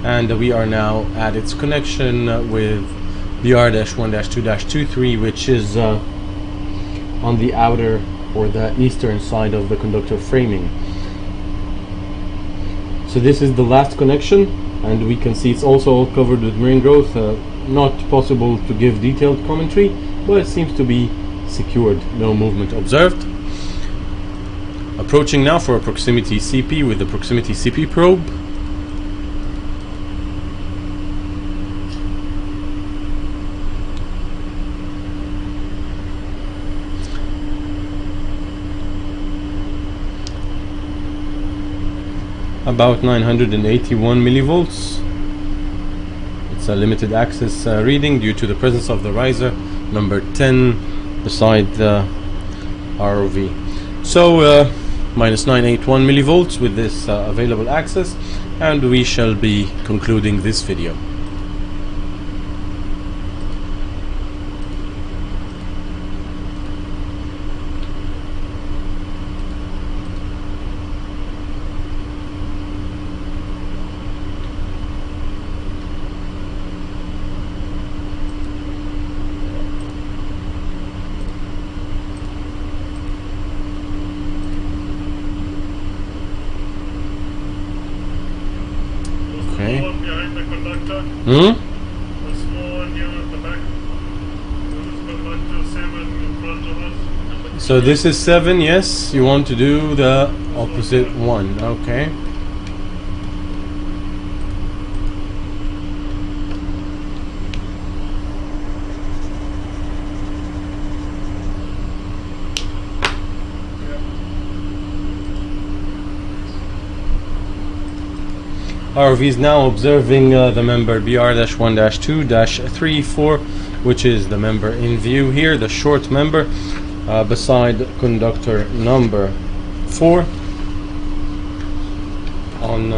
and we are now at its connection with BR-1-2-23, which is on the outer or the eastern side of the conductor framing. So this is the last connection, and we can see it's also all covered with marine growth. Not possible to give detailed commentary, but it seems to be secured. No movement observed. Approaching now for a proximity CP with the proximity CP probe. about 981 millivolts. It's a limited access reading due to the presence of the riser number 10 beside the ROV. So minus 981 millivolts with this available access, and we shall be concluding this video. Okay. The one behind the conductor. Hmm? The small one here at the back. This conductor 7 in front of us. So this is 7, yes. You want to do the opposite one. Okay. ROV is now observing the member BR-1-2-3-4, which is the member in view here, the short member beside conductor number 4 on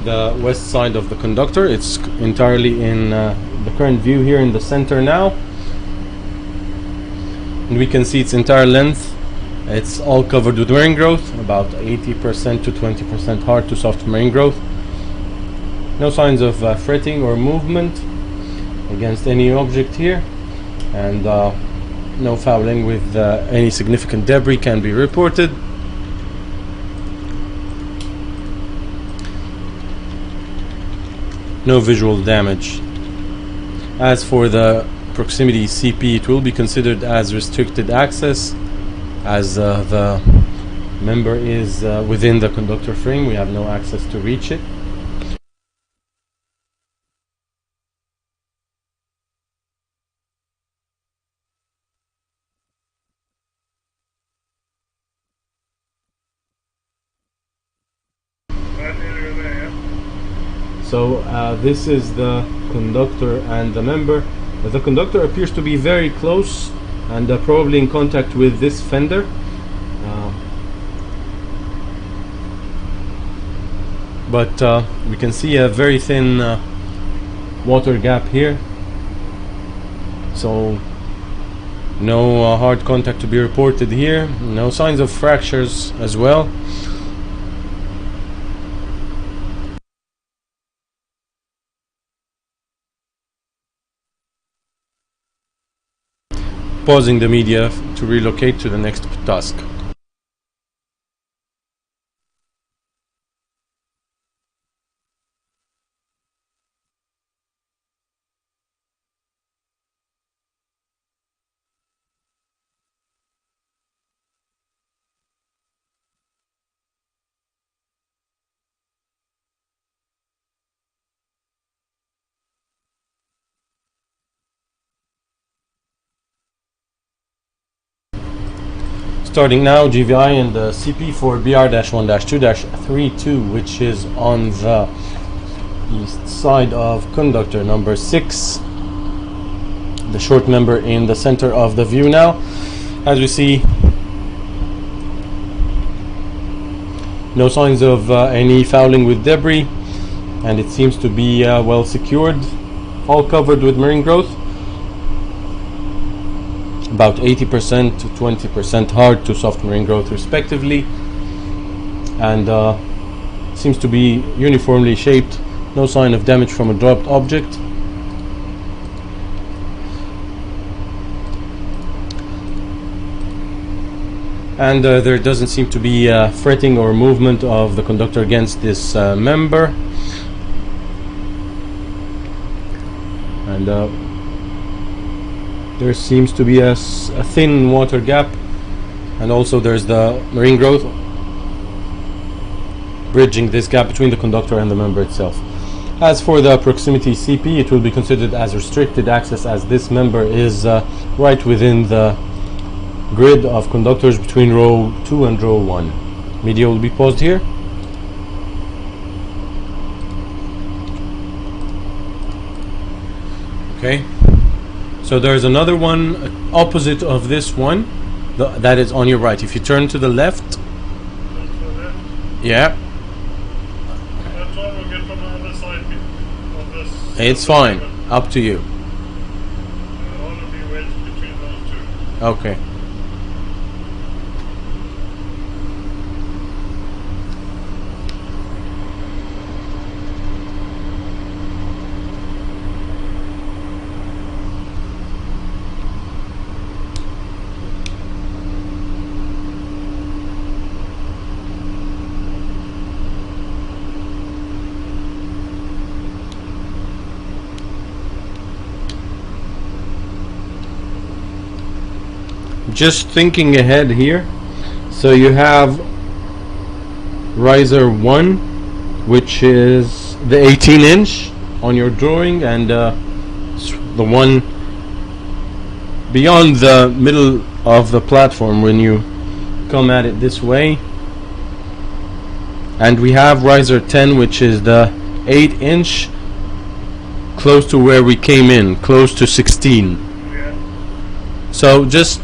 the west side of the conductor. It's entirely in the current view here in the center now, and we can see its entire length. It's all covered with marine growth, about 80% to 20% hard to soft marine growth. No signs of fretting or movement against any object here, and no fouling with any significant debris can be reported. No visual damage. As for the proximity CP, it will be considered as restricted access, as the member is within the conductor frame. We have no access to reach it. That area there, yeah? So this is the conductor and the member. The conductor appears to be very close and probably in contact with this fender. But we can see a very thin water gap here, so no hard contact to be reported here. No signs of fractures as well. Pausing the media to relocate to the next task. Starting now, GVI and the CP for BR-1-2-32, which is on the east side of conductor number 6, the short member in the center of the view now. As we see, no signs of any fouling with debris, and it seems to be well secured, all covered with marine growth. About 80% to 20% hard to soft marine growth respectively, and seems to be uniformly shaped. No sign of damage from a dropped object. And there doesn't seem to be fretting or movement of the conductor against this member. And there seems to be a thin water gap, and also there's the marine growth bridging this gap between the conductor and the member itself. As for the proximity CP, it will be considered as restricted access, as this member is right within the grid of conductors between row 2 and row 1. Media will be paused here. Okay. So there's another one opposite of this one. That is on your right. If you turn to the left, Turn to the left. yeah, That one will get from the other side of this. it's of the fine. river. Up to you. I want to be wedged between those two. Okay. Just thinking ahead here. So you have riser 1, which is the 18-inch on your drawing, and the one beyond the middle of the platform when you come at it this way. And we have riser 10, which is the 8-inch, close to where we came in, close to 16. Yeah. So just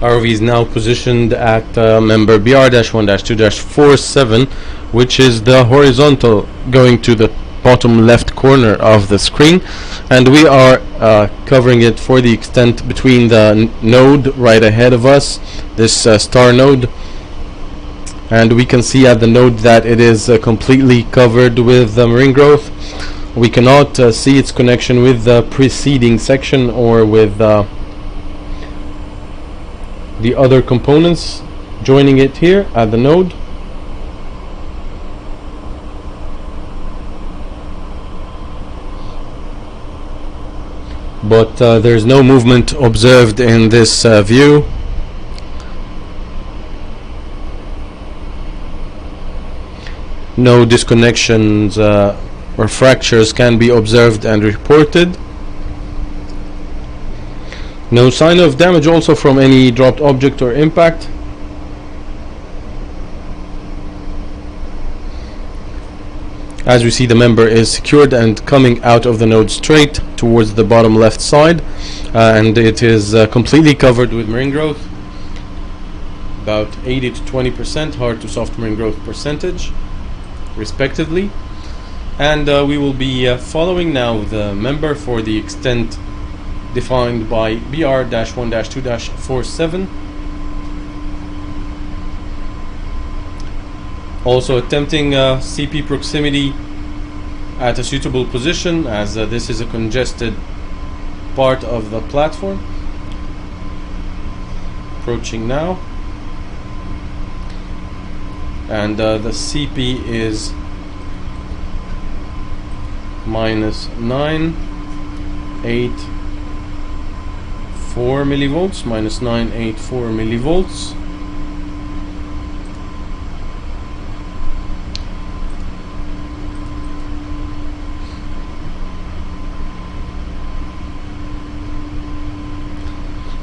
ROV is now positioned at member BR-1-2-47, which is the horizontal going to the bottom left corner of the screen, and we are covering it for the extent between the node right ahead of us, this star node, and we can see at the node that it is completely covered with marine growth. We cannot see its connection with the preceding section or with the other components joining it here at the node. But there's no movement observed in this view. No disconnections or fractures can be observed and reported. No sign of damage also from any dropped object or impact. As we see, the member is secured and coming out of the node straight towards the bottom left side, and it is completely covered with marine growth, about 80 to 20% hard to soft marine growth percentage respectively. And we will be following now the member for the extent defined by BR-1-2-47, also attempting CP proximity at a suitable position, as this is a congested part of the platform. Approaching now, and the CP is -984 millivolts, -984 millivolts.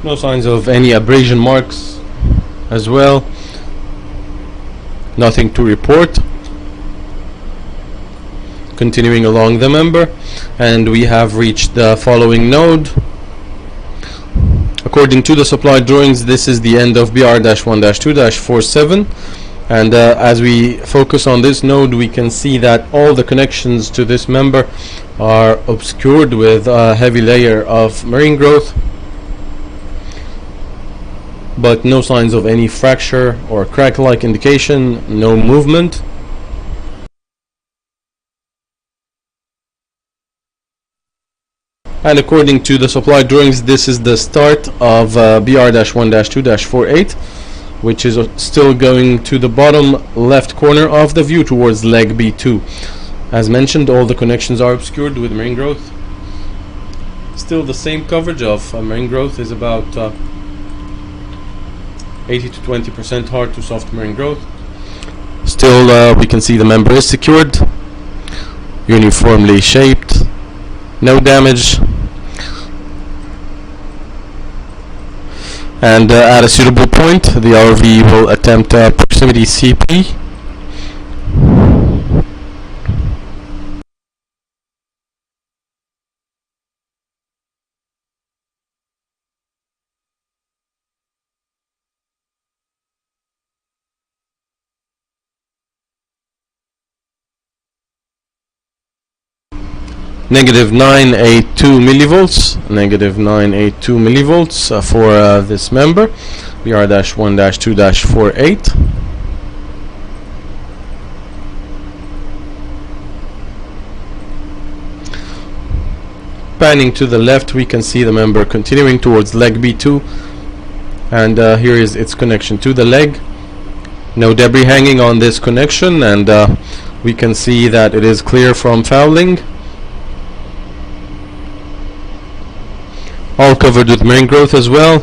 No signs of any abrasion marks as well. Nothing to report. Continuing along the member, and we have reached the following node. According to the supply drawings, this is the end of BR-1-2-47, and as we focus on this node, we can see that all the connections to this member are obscured with a heavy layer of marine growth, but no signs of any fracture or crack-like indication, no movement. And according to the supply drawings, this is the start of BR-1-2-48, which is still going to the bottom left corner of the view towards leg B2. As mentioned, all the connections are obscured with marine growth. Still the same coverage of marine growth is about 80 to 20% hard to soft marine growth. Still we can see the member is secured, uniformly shaped, no damage, and at a suitable point the ROV will attempt proximity CP. -982 millivolts, -982 millivolts for this member, BR-1-2-48. Panning to the left, we can see the member continuing towards leg B2, and here is its connection to the leg. No debris hanging on this connection, and we can see that it is clear from fouling. All covered with marine growth as well,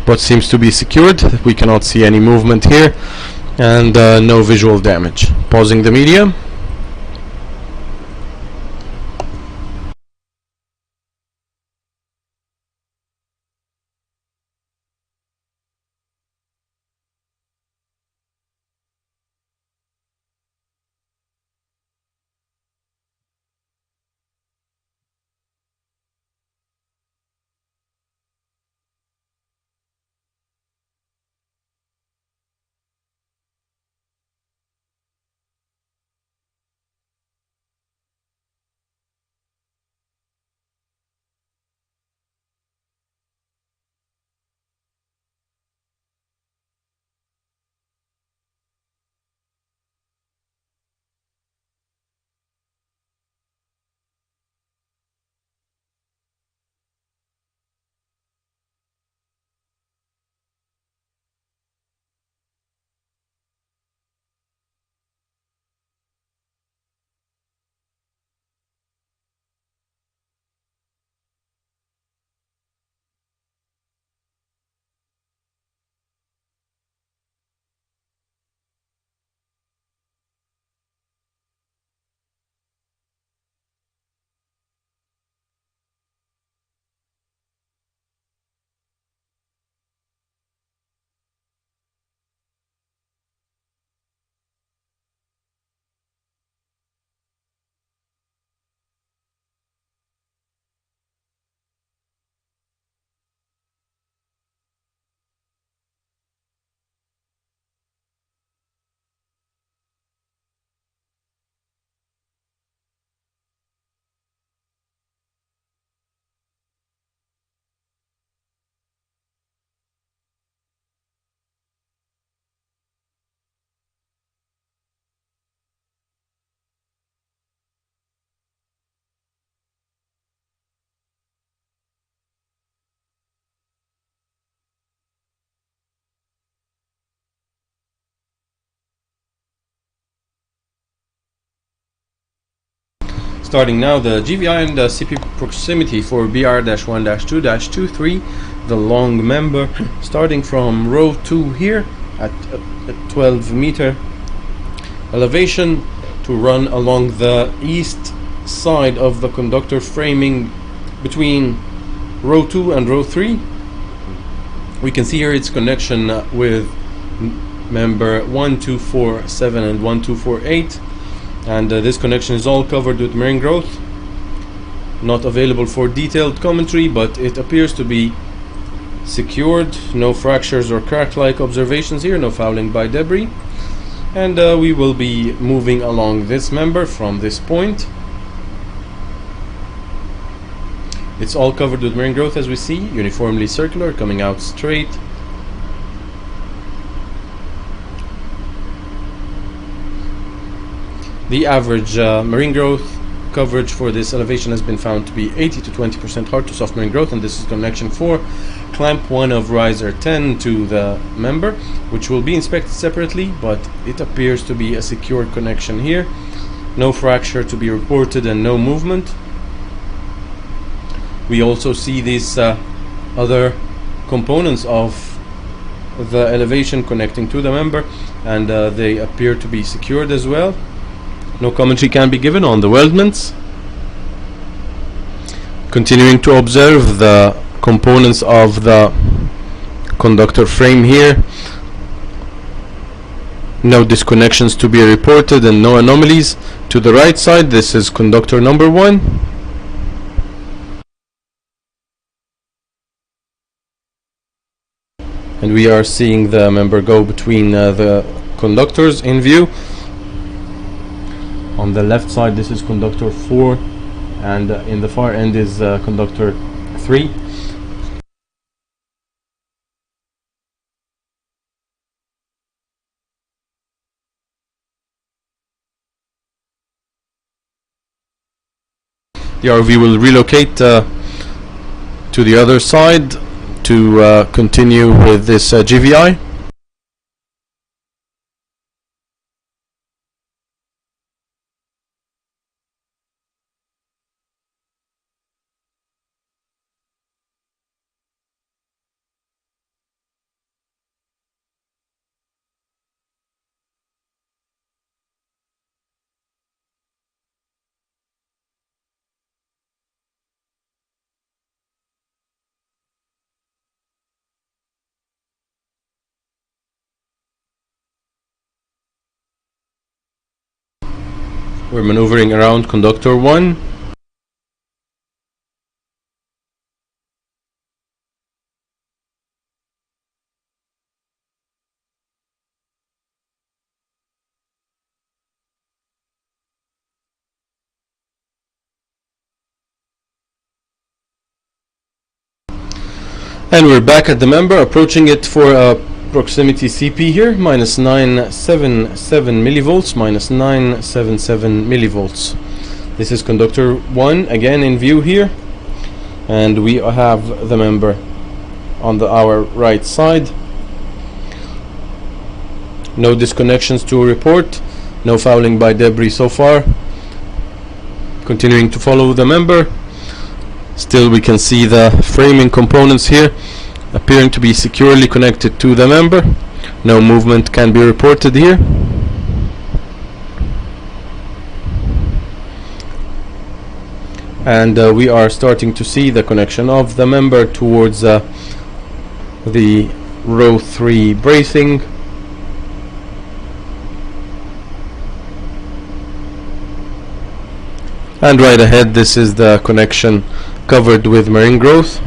but seems to be secured. We cannot see any movement here, and no visual damage. Pausing the media. Starting now, the GVI and the CP proximity for BR-1-2-23, the long member, starting from row 2 here at 12 meter elevation to run along the east side of the conductor framing between row 2 and row 3. We can see here its connection with member 1247 and 1248, and this connection is all covered with marine growth. Not available for detailed commentary, but it appears to be secured. No fractures or crack-like observations here, no fouling by debris. And we will be moving along this member from this point. It's all covered with marine growth, as we see, uniformly circular, coming out straight. The average marine growth coverage for this elevation has been found to be 80 to 20% hard to soft marine growth, and this is connection 4, clamp 1 of riser 10 to the member, which will be inspected separately, but it appears to be a secure connection here. No fracture to be reported and no movement. We also see these other components of the elevation connecting to the member, and they appear to be secured as well. No commentary can be given on the weldments. Continuing to observe the components of the conductor frame here. No disconnections to be reported and no anomalies. To the right side, this is conductor number 1. And we are seeing the member go between the conductors in view. On the left side, this is conductor 4, and in the far end is conductor 3. The RV will relocate to the other side to continue with this GVI. We're maneuvering around conductor 1. And we're back at the member, approaching it for a proximity CP here, minus 977 millivolts, minus 977 millivolts. This is conductor 1 again in view here, and we have the member on our right side. No disconnections to report, no fouling by debris so far. Continuing to follow the member. Still we can see the framing components here appearing to be securely connected to the member. No movement can be reported here. And we are starting to see the connection of the member towards the row 3 bracing. And right ahead, this is the connection covered with marine growth.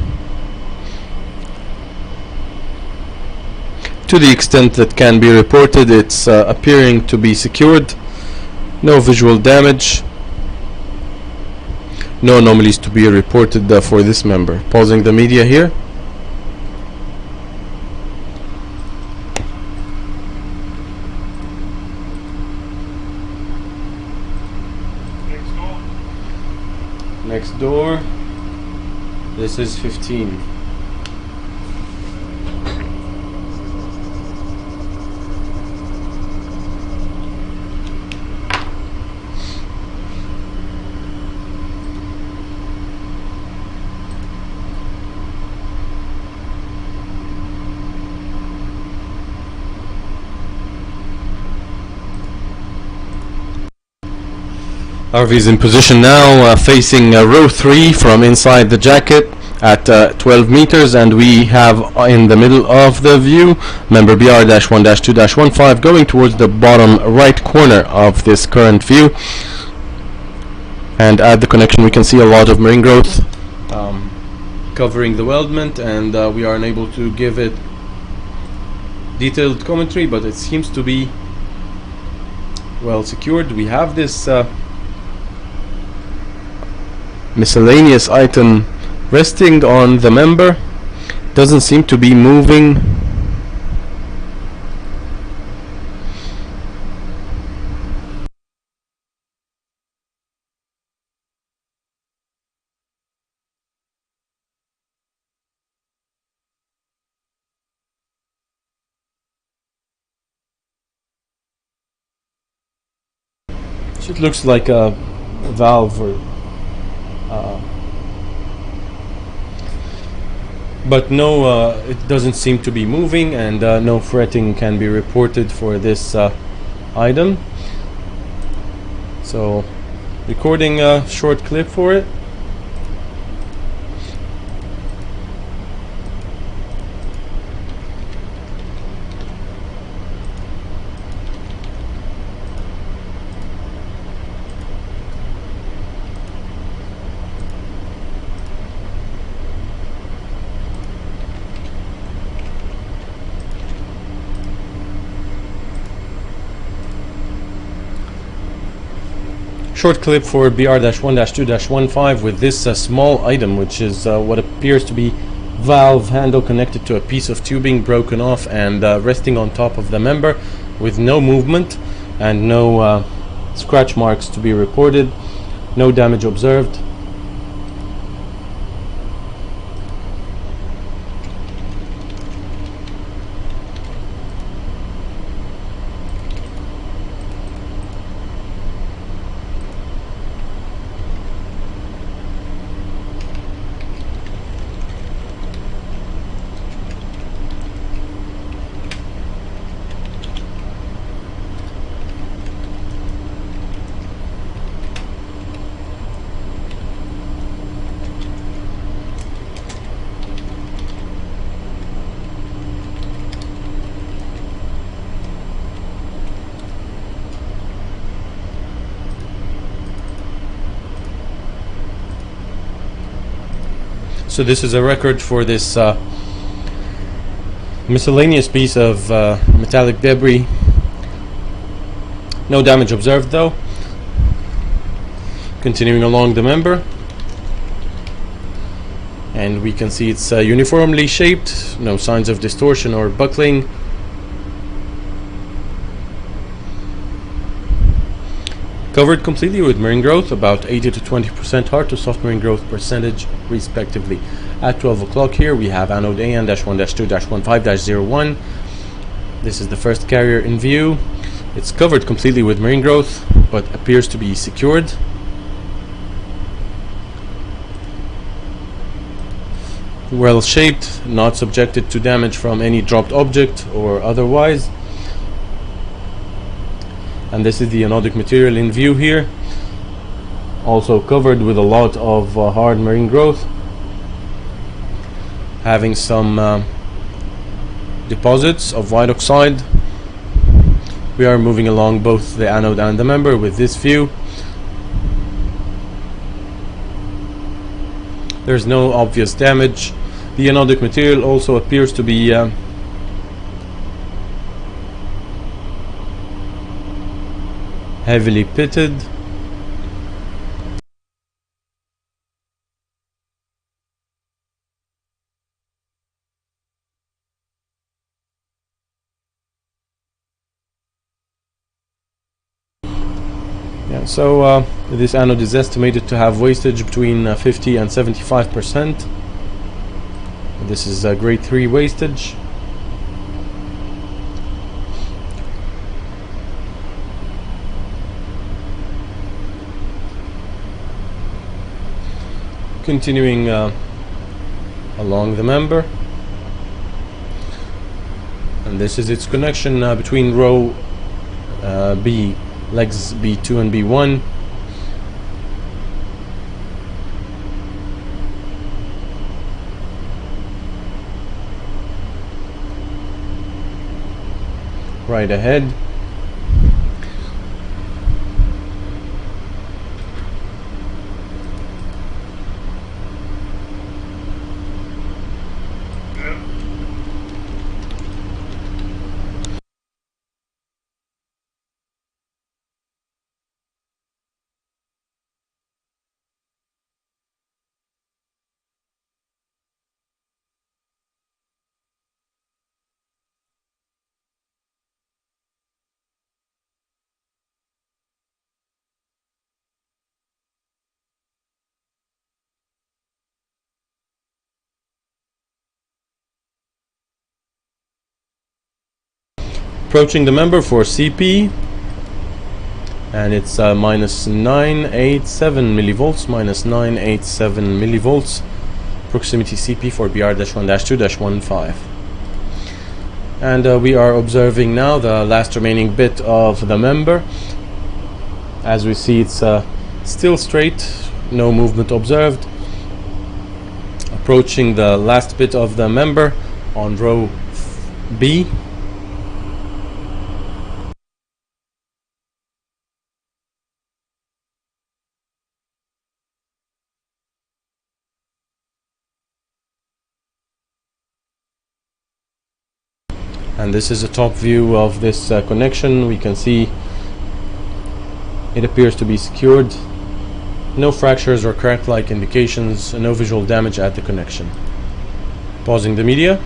To the extent that can be reported, it's appearing to be secured. No visual damage. No anomalies to be reported for this member. Pausing the media here. Next door. This is 15. RV is in position now, facing row 3 from inside the jacket at 12 meters, and we have in the middle of the view member BR-1-2-15 going towards the bottom right corner of this current view. And at the connection we can see a lot of marine growth covering the weldment, and we are unable to give it detailed commentary, but it seems to be well secured. We have this miscellaneous item resting on the member, doesn't seem to be moving. It looks like a valve, or but no, it doesn't seem to be moving, and no fretting can be reported for this item. So, recording a short clip for it. Short clip for BR-1-2-15 with this small item, which is what appears to be valve handle connected to a piece of tubing broken off and resting on top of the member with no movement and no scratch marks to be reported, no damage observed. So this is a record for this miscellaneous piece of metallic debris. No damage observed though. Continuing along the member, and we can see it's uniformly shaped, no signs of distortion or buckling. Covered completely with marine growth, about 80 to 20% hard to soft marine growth percentage respectively. At 12 o'clock here we have anode AN-1-2-15-01. This is the first carrier in view. It's covered completely with marine growth but appears to be secured. Well shaped, not subjected to damage from any dropped object or otherwise. And this is the anodic material in view here, also covered with a lot of hard marine growth, having some deposits of white oxide. We are moving along both the anode and the member with this view. There's no obvious damage. The anodic material also appears to be heavily pitted. Yeah, so this anode is estimated to have wastage between 50 and 75%. This is grade 3 wastage. Continuing along the member, and this is its connection between row B, legs B2 and B1. right ahead. Yeah. Approaching the member for CP, and it's minus 987 millivolts, minus 987 millivolts. Proximity CP for BR-1-2-15. And we are observing now the last remaining bit of the member. As we see, it's still straight, no movement observed. Approaching the last bit of the member on row B. And this is a top view of this connection. We can see it appears to be secured. No fractures or crack-like indications, no visual damage at the connection. Pausing the media.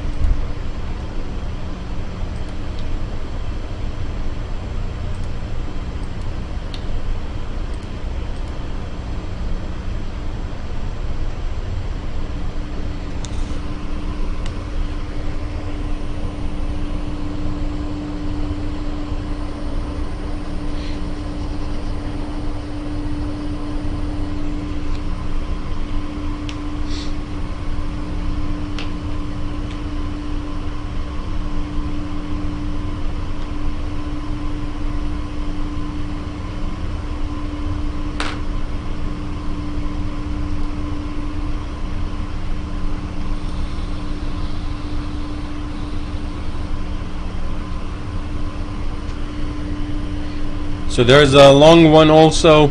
So there's a long one also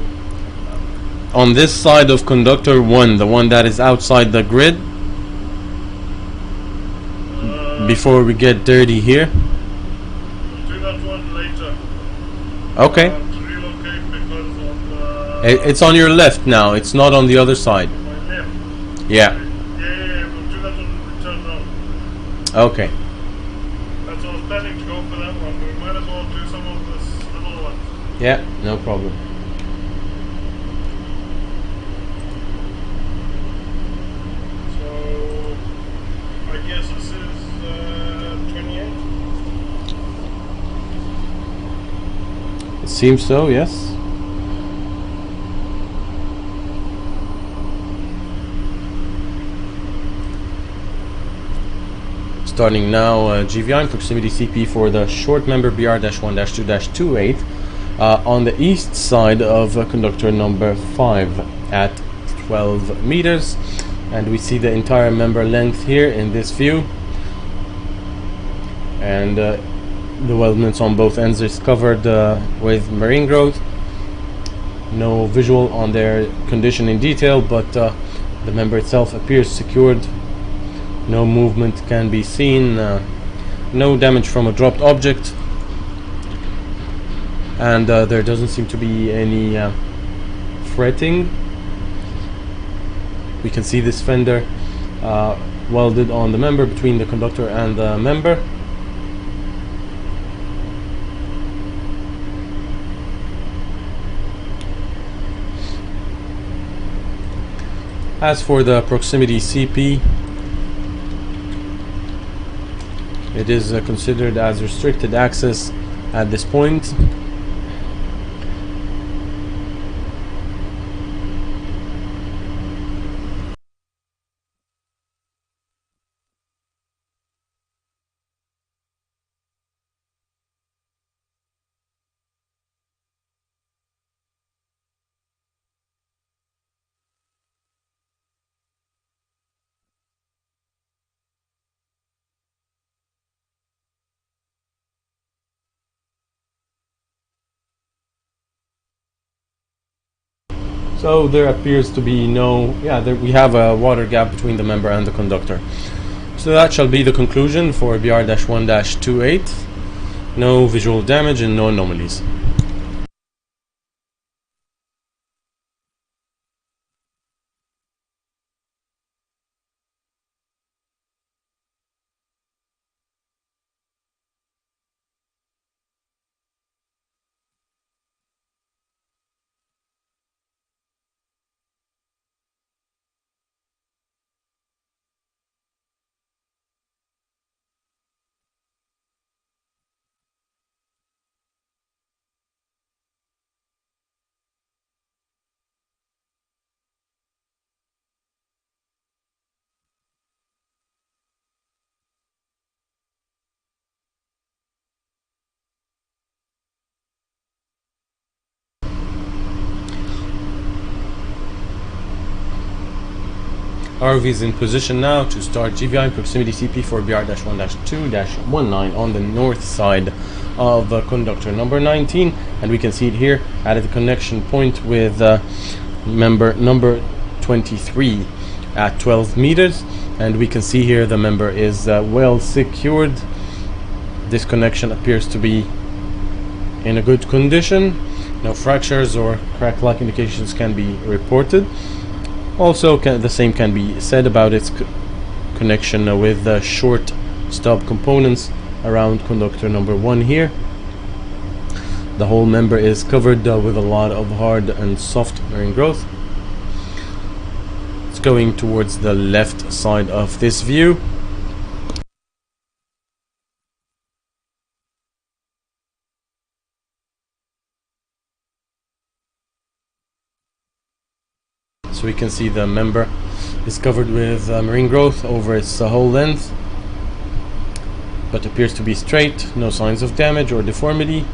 on this side of conductor 1, the one that is outside the grid. Before we get dirty here. We'll do that one later. Okay. To relocate because of It's on your left now, it's not on the other side. my left. Yeah. Yeah, we'll do that when we return round. Okay. That's what I was planning to go for that one. We might as well do some of this little one. Yeah, no problem. So, I guess this is 28? It seems so, yes. Starting now, GVI and proximity CP for the short member BR-1-2-28 on the east side of conductor number 5 at 12 meters. And we see the entire member length here in this view. And the weldments on both ends is covered with marine growth. No visual on their condition in detail, but the member itself appears secured. No movement can be seen, no damage from a dropped object, and there doesn't seem to be any fretting. We can see this fender welded on the member between the conductor and the member. As for the proximity CP, it is considered as restricted access at this point. So there appears to be no, we have a water gap between the member and the conductor. So that shall be the conclusion for BR-1-28. No visual damage and no anomalies. ROV is in position now to start GVI proximity CP for BR-1-2-19 on the north side of conductor number 19, and we can see it here at the connection point with member number 23 at 12 meters, and we can see here the member is well secured. This connection appears to be in a good condition. No fractures or crack-like indications can be reported. Also, the same can be said about its connection with the short stub components around conductor number 1 here. The whole member is covered with a lot of hard and soft marine growth. It's going towards the left side of this view. So we can see the member is covered with marine growth over its whole length, but appears to be straight, no signs of damage or deformity.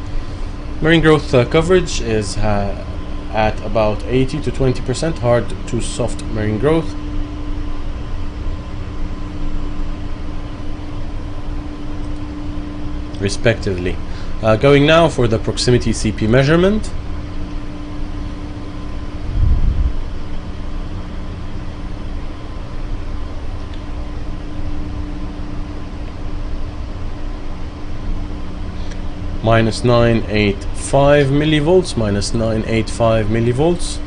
Marine growth coverage is at about 80 to 20% hard to soft marine growth. Respectively. Going now for the proximity CP measurement. Minus 985 millivolts, minus 985 millivolts.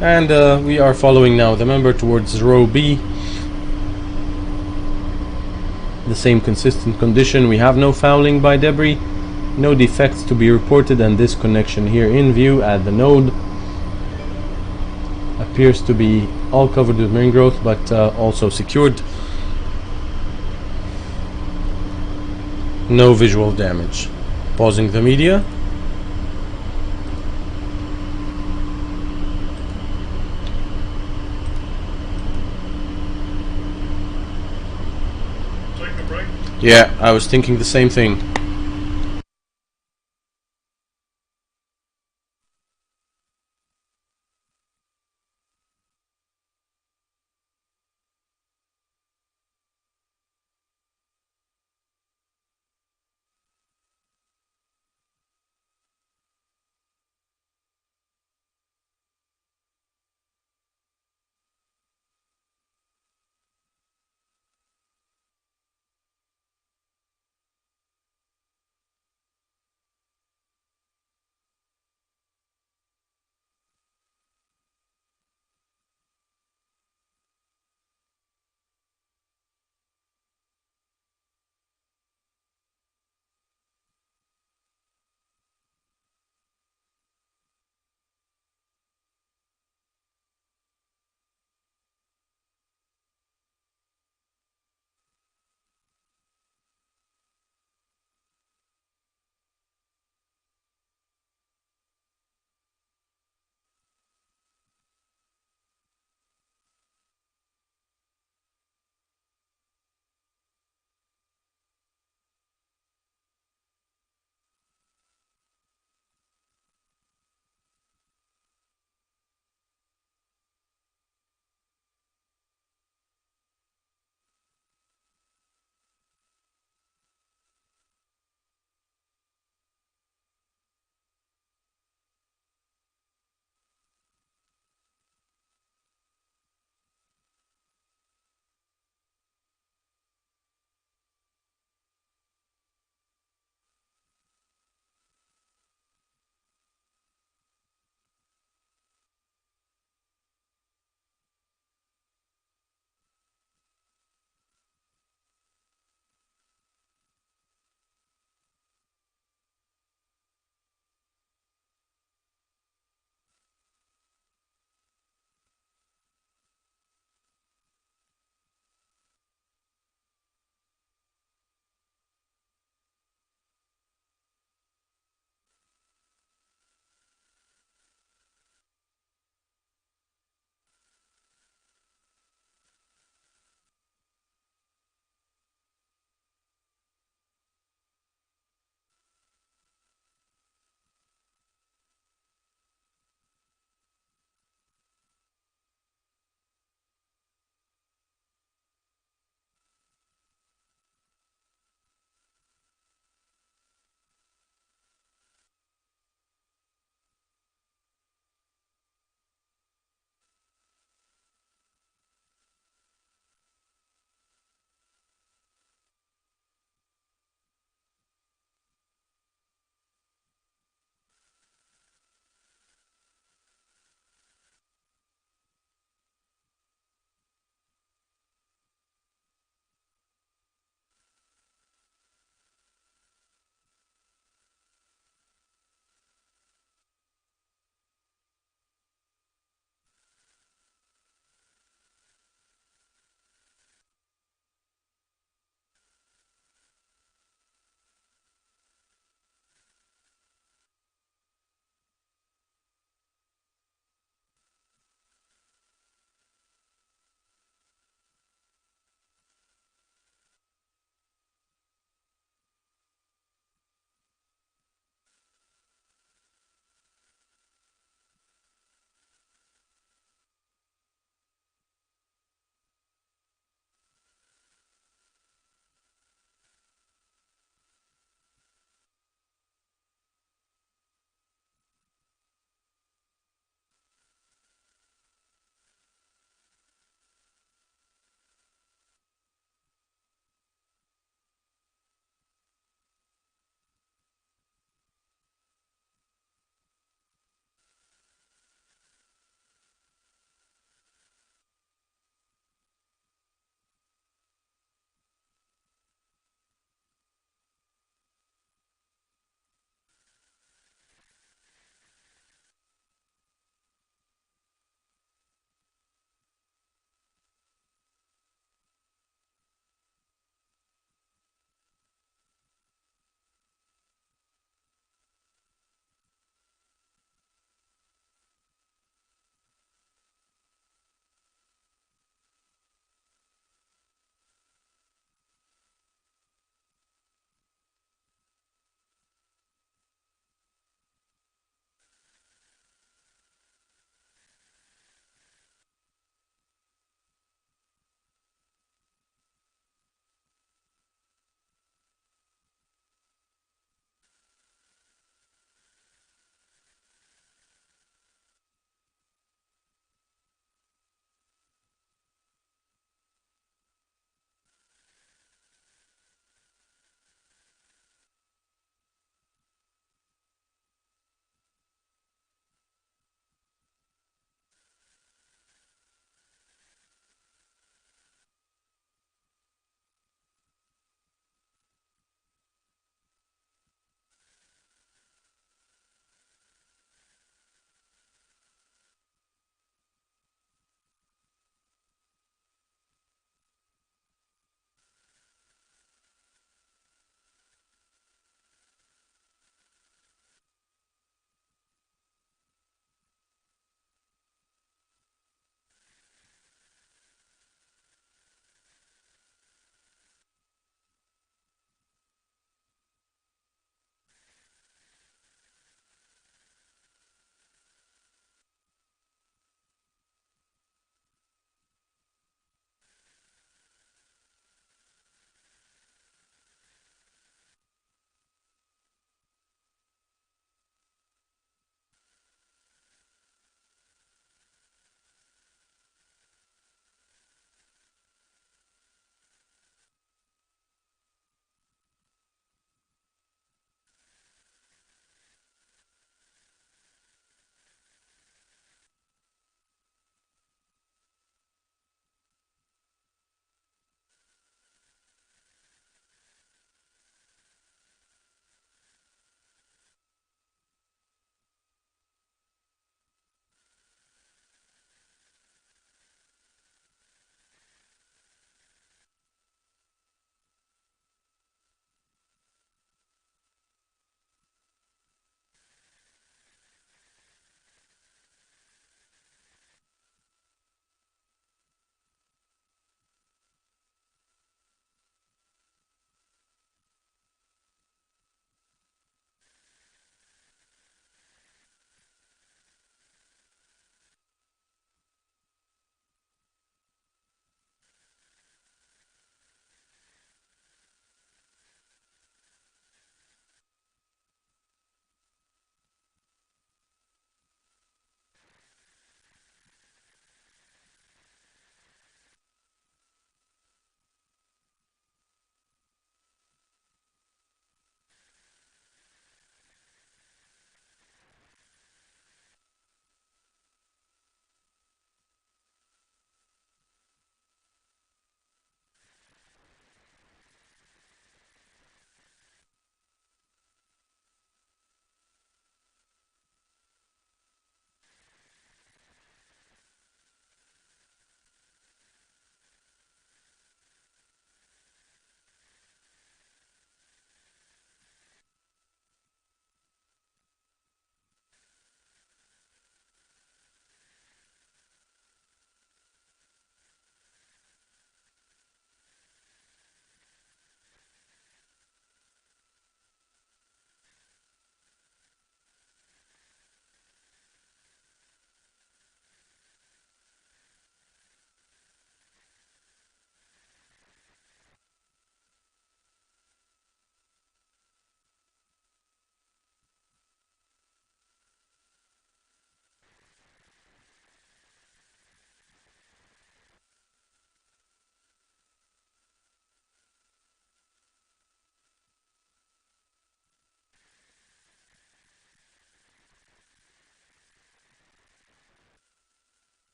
And we are following now the member towards row B. The same consistent condition. We have no fouling by debris, no defects to be reported, and this connection here in view at the node appears to be all covered with marine growth, but also secured. No visual damage. Pausing the media. Take a break. Yeah, I was thinking the same thing.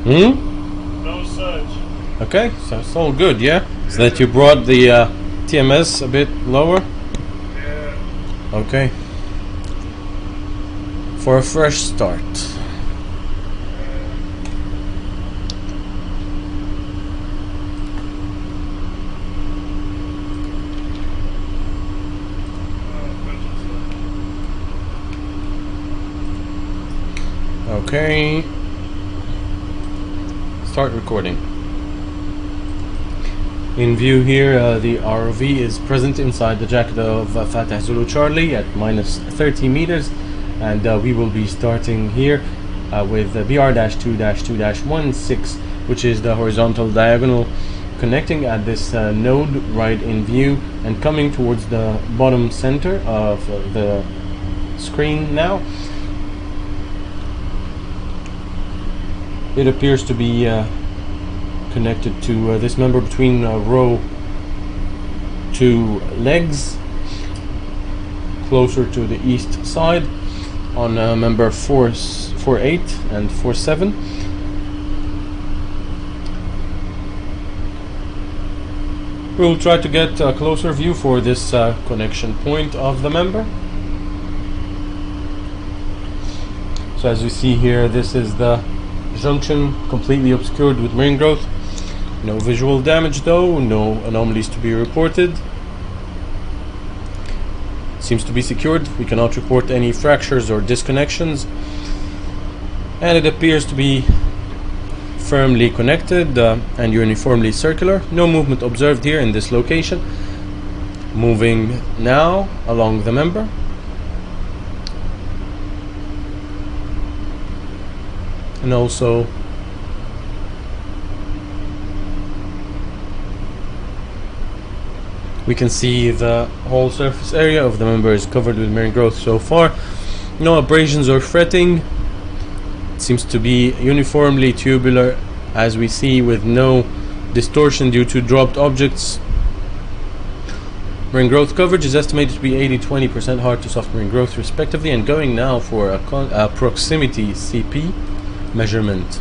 No surge. Okay, so it's all good, yeah? So that you brought the TMS a bit lower? Yeah. Okay. For a fresh start. Okay. Start recording. In view here, the ROV is present inside the jacket of Fateh Zulu Charlie at minus 30 meters, and we will be starting here with BR-2-2-16, which is the horizontal diagonal connecting at this node right in view and coming towards the bottom center of the screen now. It appears to be connected to this member between row 2 legs, closer to the east side on member 4-8 and 4-7. We will try to get a closer view for this connection point of the member. So as we see here, this is the junction completely obscured with marine growth. No visual damage though, no anomalies to be reported. Seems to be secured. We cannot report any fractures or disconnections. And it appears to be firmly connected and uniformly circular. No movement observed here in this location. Moving now along the member. And also we can see the whole surface area of the member is covered with marine growth so far. No abrasions or fretting. It seems to be uniformly tubular, as we see, with no distortion due to dropped objects. Marine growth coverage is estimated to be 80-20% hard to soft marine growth respectively, and going now for a proximity CP measurement.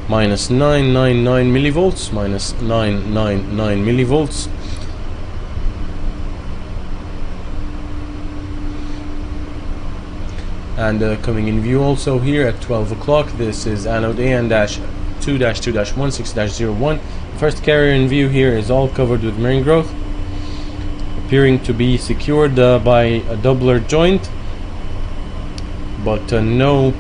Minus 999 millivolts, minus 999 millivolts. And coming in view also here at 12 o'clock, this is anode AN-2-2-16-01. First carrier in view here is all covered with marine growth, appearing to be secured by a doubler joint, but no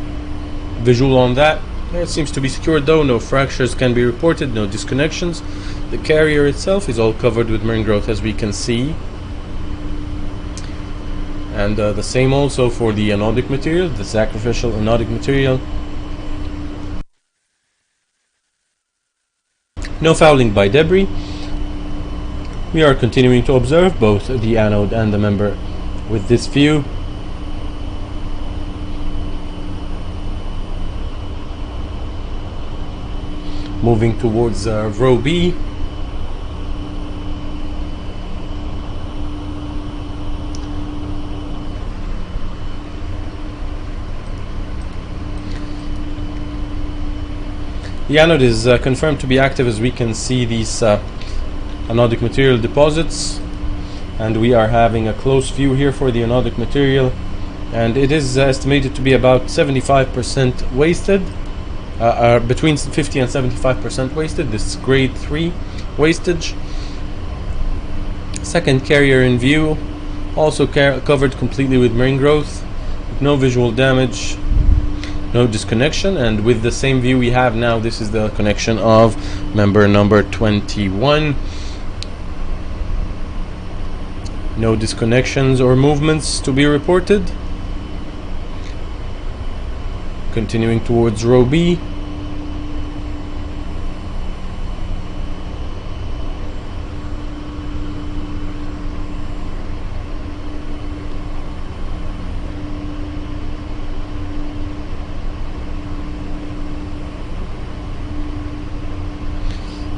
visual on that. It seems to be secured though, no fractures can be reported, no disconnections. The carrier itself is all covered with marine growth, as we can see. And the same also for the anodic material, the sacrificial anodic material. No fouling by debris. We are continuing to observe both the anode and the member with this view. Moving towards row B. The anode is confirmed to be active, as we can see these anodic material deposits, and we are having a close view here for the anodic material, and it is estimated to be about 75% wasted. Between 50 and 75% wasted. This is grade 3 wastage. Second carrier in view, also covered completely with marine growth, no visual damage, no disconnection. And with the same view we have now, this is the connection of member number 21. No disconnections or movements to be reported. Continuing towards row B.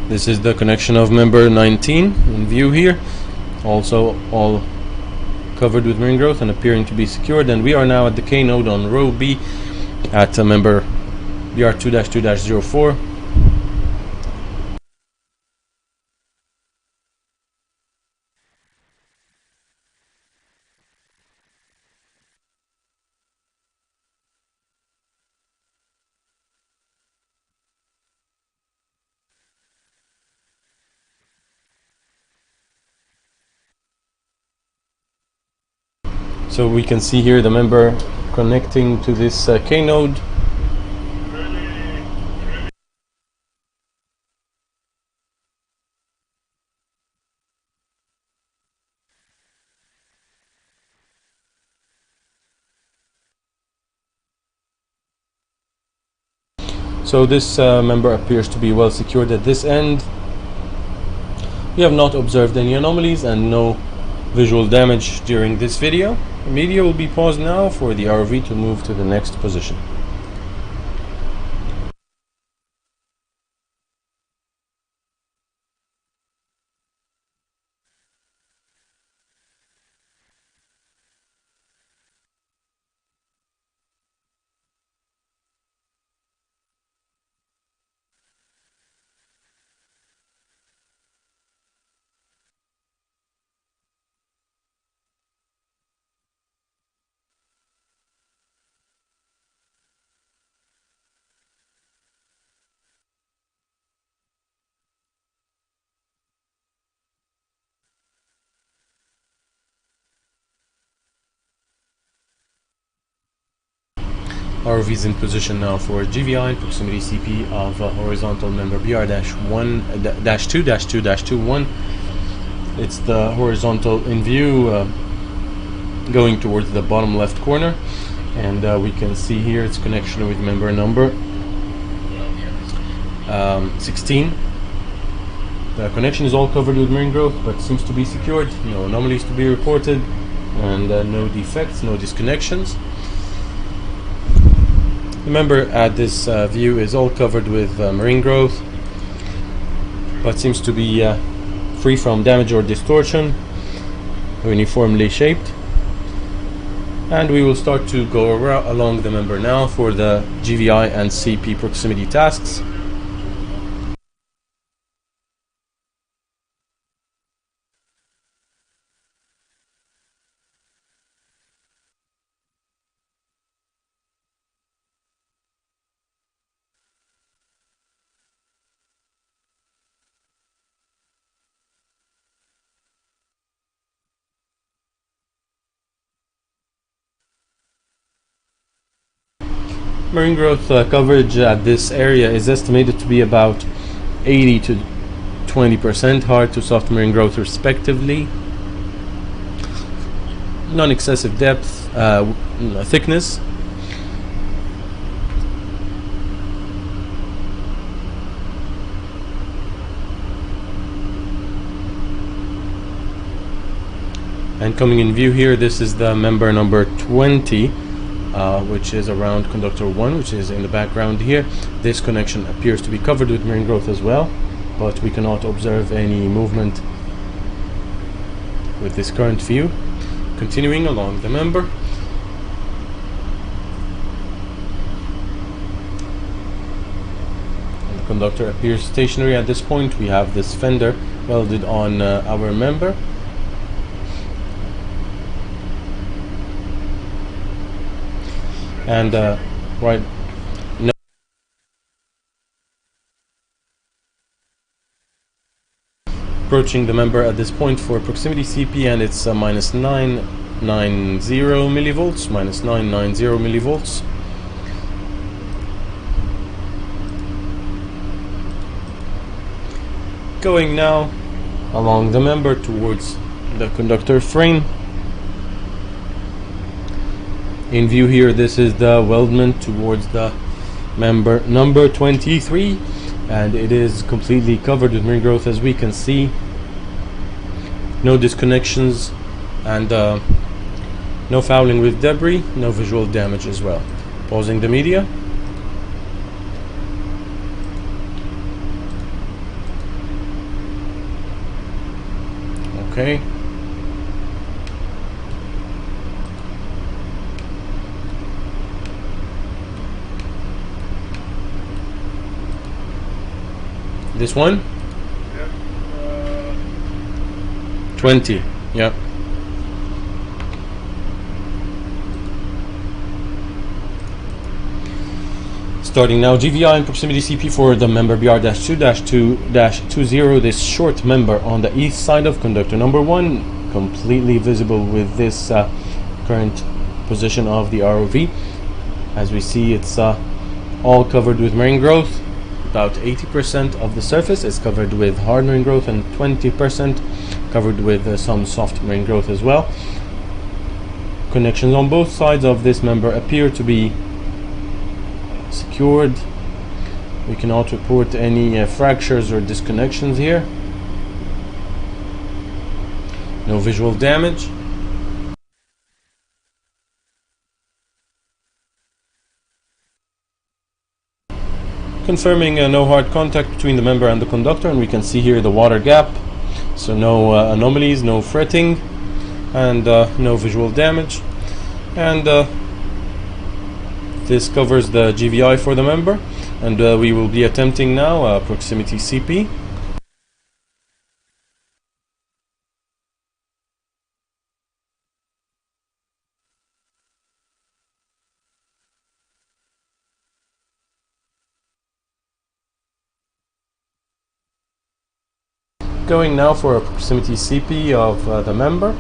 This is the connection of member 19 in view here. Also all covered with marine growth and appearing to be secured. And we are now at the K node on row B at member BR2-2-04. So we can see here the member connecting to this K node. So this member appears to be well secured at this end. We have not observed any anomalies and no visual damage during this video. The media will be paused now for the ROV to move to the next position. ROV is in position now for GVI proximity CP of horizontal member BR-2-2-21. It's the horizontal in view going towards the bottom left corner, and we can see here its connection with member number 16. The connection is all covered with marine growth but seems to be secured. No anomalies to be reported, and no defects, no disconnections. Remember, at this view is all covered with marine growth, but seems to be free from damage or distortion, uniformly shaped. And we will start to go along the member now for the GVI and CP proximity tasks. Marine growth coverage at this area is estimated to be about 80 to 20% hard to soft marine growth respectively. Non-excessive depth, thickness. And coming in view here, this is the member number 20. Which is around conductor 1, which is in the background here. This connection appears to be covered with marine growth as well, but we cannot observe any movement with this current view. Continuing along the member, and the conductor appears stationary at this point. We have this fender welded on our member. And right now, approaching the member at this point for proximity CP, and it's minus 990 millivolts, minus 990 millivolts. Going now along the member towards the conductor frame. In view here, this is the weldment towards the member number 23, and it is completely covered with marine growth, as we can see. No disconnections, and no fouling with debris, no visual damage as well. Pausing the media. Okay. This one? Yep. 20. Yeah. Starting now, GVI and proximity CP for the member BR-2-2-20. This short member on the east side of conductor number 1, completely visible with this current position of the ROV. As we see, it's all covered with marine growth. About 80% of the surface is covered with hard marine growth and 20% covered with some soft marine growth as well. Connections on both sides of this member appear to be secured. We cannot report any fractures or disconnections here. No visual damage. Confirming no hard contact between the member and the conductor, and we can see here the water gap. So no anomalies, no fretting, and no visual damage. And this covers the GVI for the member, and we will be attempting now proximity CP. Going now for a proximity CP of the member.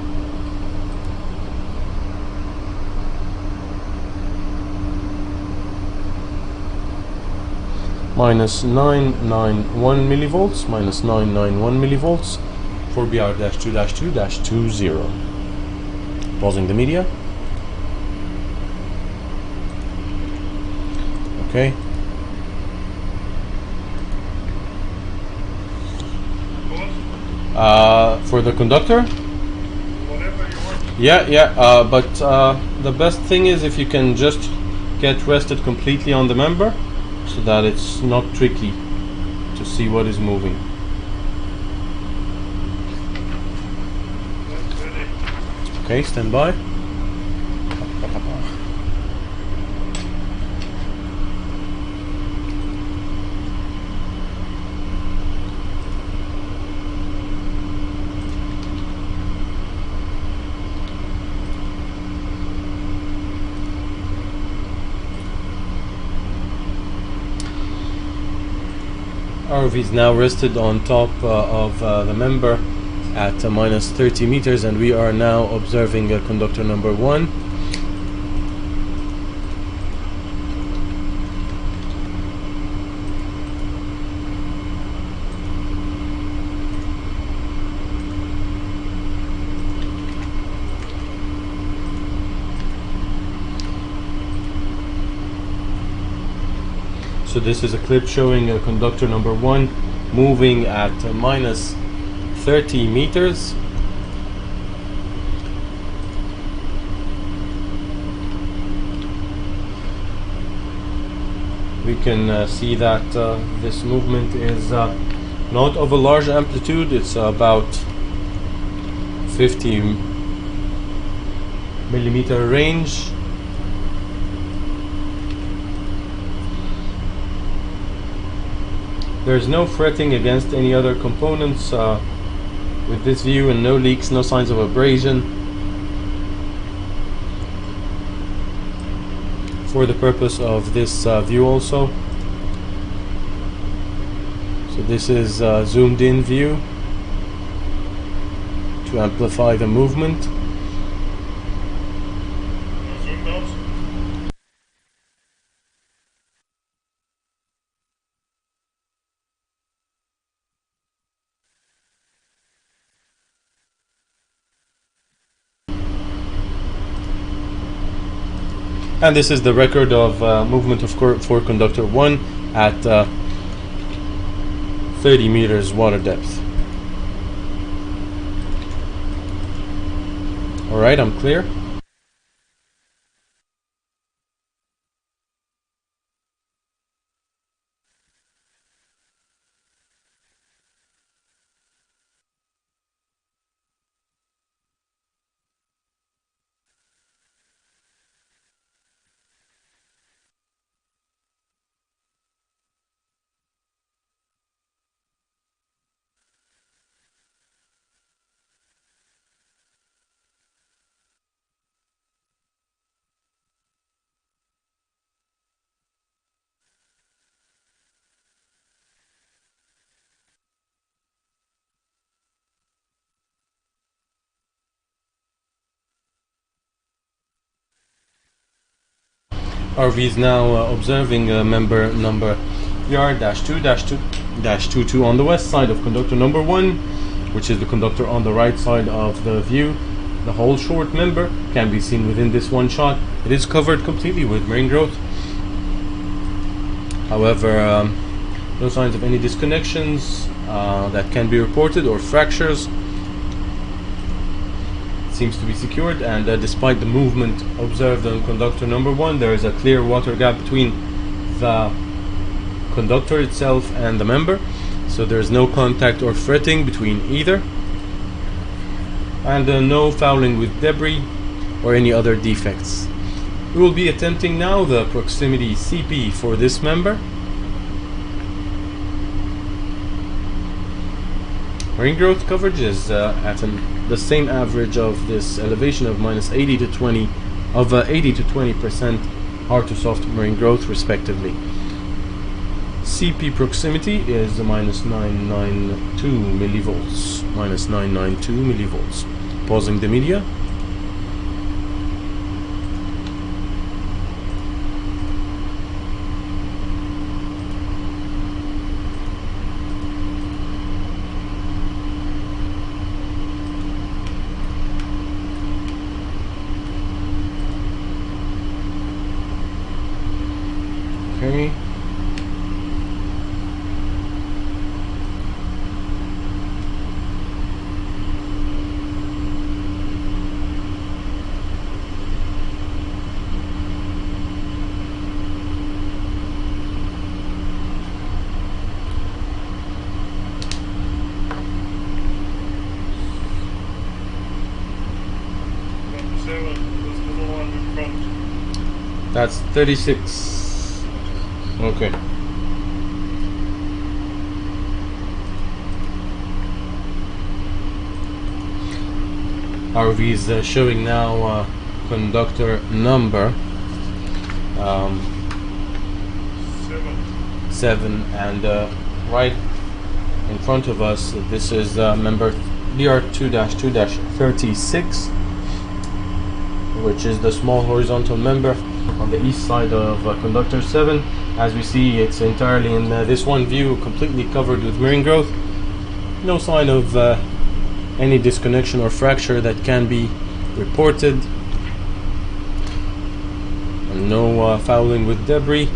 Minus 991 millivolts, minus 991 millivolts for BR-2-2-20. Pausing the media. Okay. For the conductor? Whatever you want. Yeah, but the best thing is if you can just get rested completely on the member so that it's not tricky to see what is moving. That's ready. Okay, stand by. ROV is now rested on top of the member at minus 30 meters, and we are now observing conductor number 1. So this is a clip showing conductor number 1 moving at minus 30 meters. We can see that this movement is not of a large amplitude. It's about 50 millimeter range. There's no fretting against any other components with this view, and no leaks, no signs of abrasion. For the purpose of this view also. So this is a zoomed in view to amplify the movement. Zoomed out. And this is the record of movement for conductor 1 at 30 meters water depth. Alright, I'm clear. RV is now observing member number BR-2-22 on the west side of conductor number 1, which is the conductor on the right side of the view. The whole short member can be seen within this one shot. It is covered completely with marine growth. However, no signs of any disconnections that can be reported or fractures. It seems to be secured, and despite the movement observed on conductor number 1, there is a clear water gap between the conductor itself and the member, so there is no contact or fretting between either, and no fouling with debris or any other defects. We will be attempting now the proximity CP for this member. Marine growth coverage is at the same average of this elevation of -80 to 20 of 80 to 20% hard to soft marine growth respectively. CP proximity is -992 millivolts. -992 millivolts. Pausing the media. Okay. Number 7 was the one in front. That's 36. Okay. RV is showing now conductor number 7, and right in front of us, this is member BR-2-2-36, which is the small horizontal member on the east side of conductor 7. As we see, it's entirely in this one view, completely covered with marine growth. No sign of any disconnection or fracture that can be reported. And no fouling with debris.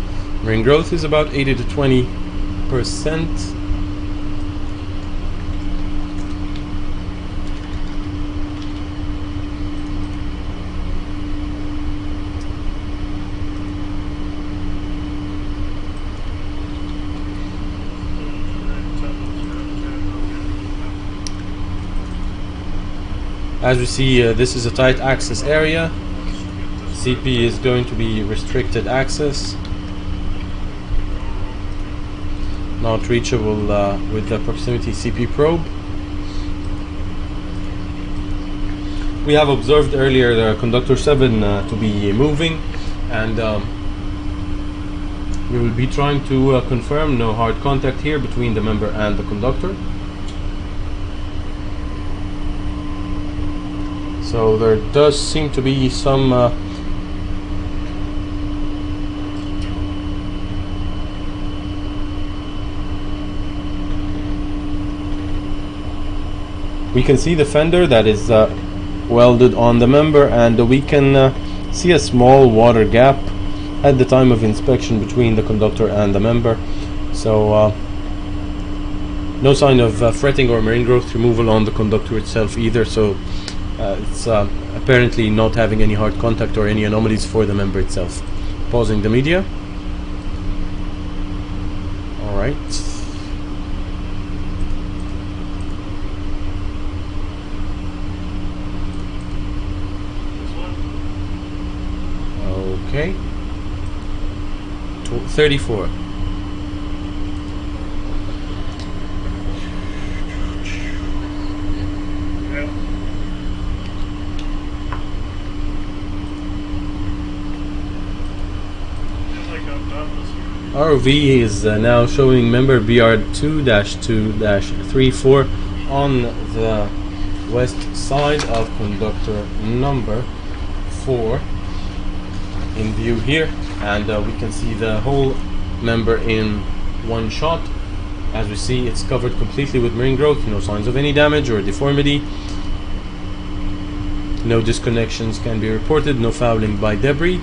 Marine growth is about 80 to 20%. As we see, this is a tight access area. CP is going to be restricted access, not reachable with the proximity CP probe. We have observed earlier the conductor 7 to be moving, and we will be trying to confirm no hard contact here between the member and the conductor. So there does seem to be some we can see the fender that is welded on the member, and we can see a small water gap at the time of inspection between the conductor and the member. So no sign of fretting or marine growth removal on the conductor itself either, so it's apparently not having any hard contact or any anomalies for the member itself. Pausing the media. Alright. Okay. 34. ROV is now showing member BR-2-2-34 on the west side of conductor number 4 in view here. and we can see the whole member in one shot. As we see, it's covered completely with marine growth, no signs of any damage or deformity. No disconnections can be reported, no fouling by debris.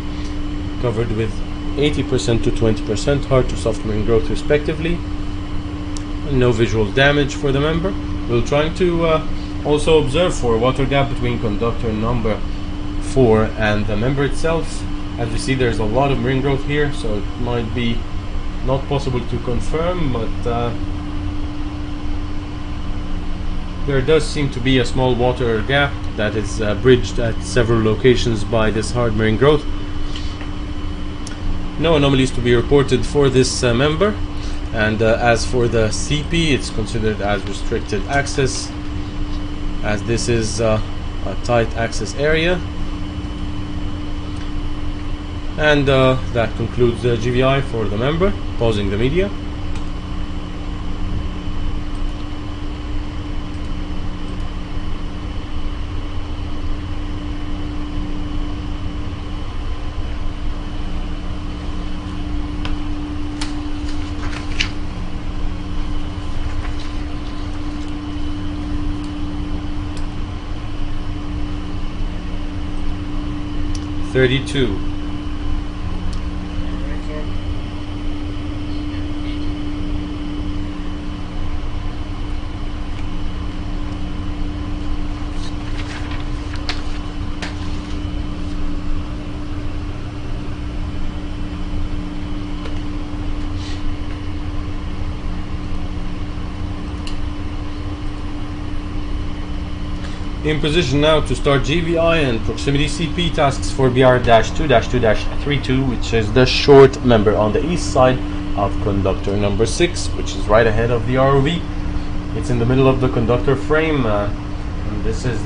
Covered with 80% to 20% hard to soft marine growth respectively. And no visual damage for the member. We're trying to also observe for water gap between conductor number 4 and the member itself. As we see, there's a lot of marine growth here, so it might be not possible to confirm, but there does seem to be a small water gap that is bridged at several locations by this hard marine growth. No anomalies to be reported for this member, and as for the CP, it's considered as restricted access, as this is a tight access area. And that concludes the GVI for the member. Pausing the media. "32. In position now to start GVI and proximity CP tasks for BR-2-2-32, which is the short member on the east side of conductor number 6, which is right ahead of the ROV. It's in the middle of the conductor frame, and this is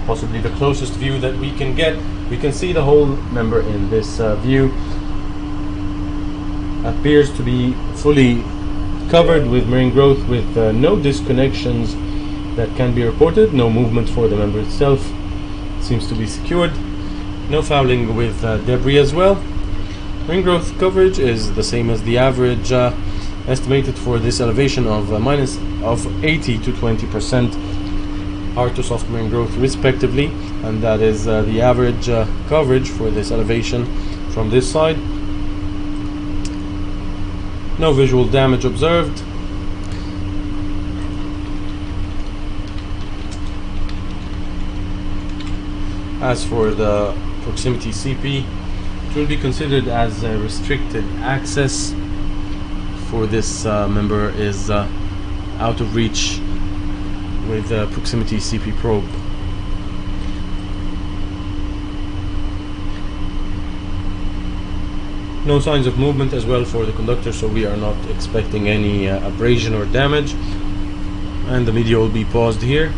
possibly the closest view that we can get. We can see the whole member in this view. Appears to be fully covered with marine growth, with no disconnections that can be reported, no movement for the member itself, seems to be secured, no fouling with debris as well. Marine growth coverage is the same as the average estimated for this elevation of 80 to 20% hard to soft marine growth respectively, and that is the average coverage for this elevation from this side. No visual damage observed. As for the proximity CP, it will be considered as restricted access, for this member is out of reach with the proximity CP probe. No signs of movement as well for the conductor, so we are not expecting any abrasion or damage, and the media will be paused here.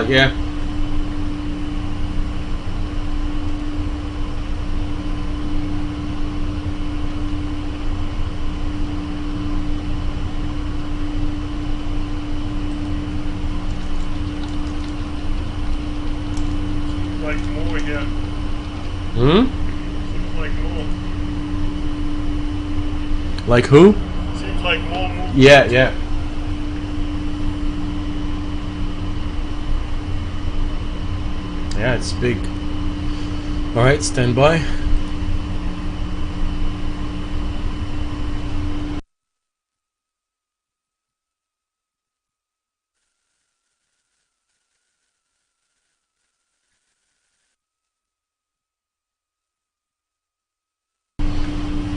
Yeah. Like more again. Hmm? Like more. Like who? Seems like more movement. Yeah, yeah. Yeah, it's big. Alright, stand by.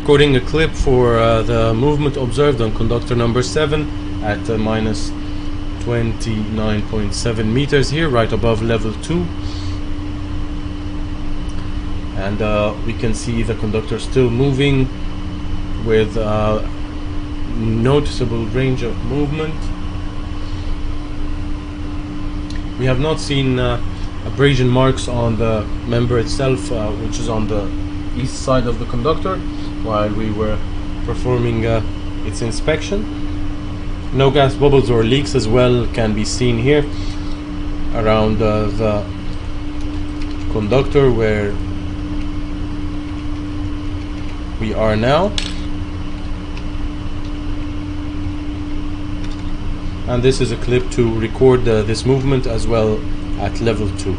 Recording a clip for the movement observed on conductor number 7 at minus 29.7 meters here, right above level 2. And we can see the conductor still moving with noticeable range of movement. We have not seen abrasion marks on the member itself, which is on the east side of the conductor, while we were performing its inspection. No gas bubbles or leaks as well can be seen here around the conductor where we are now. And this is a clip to record this movement as well at level 2.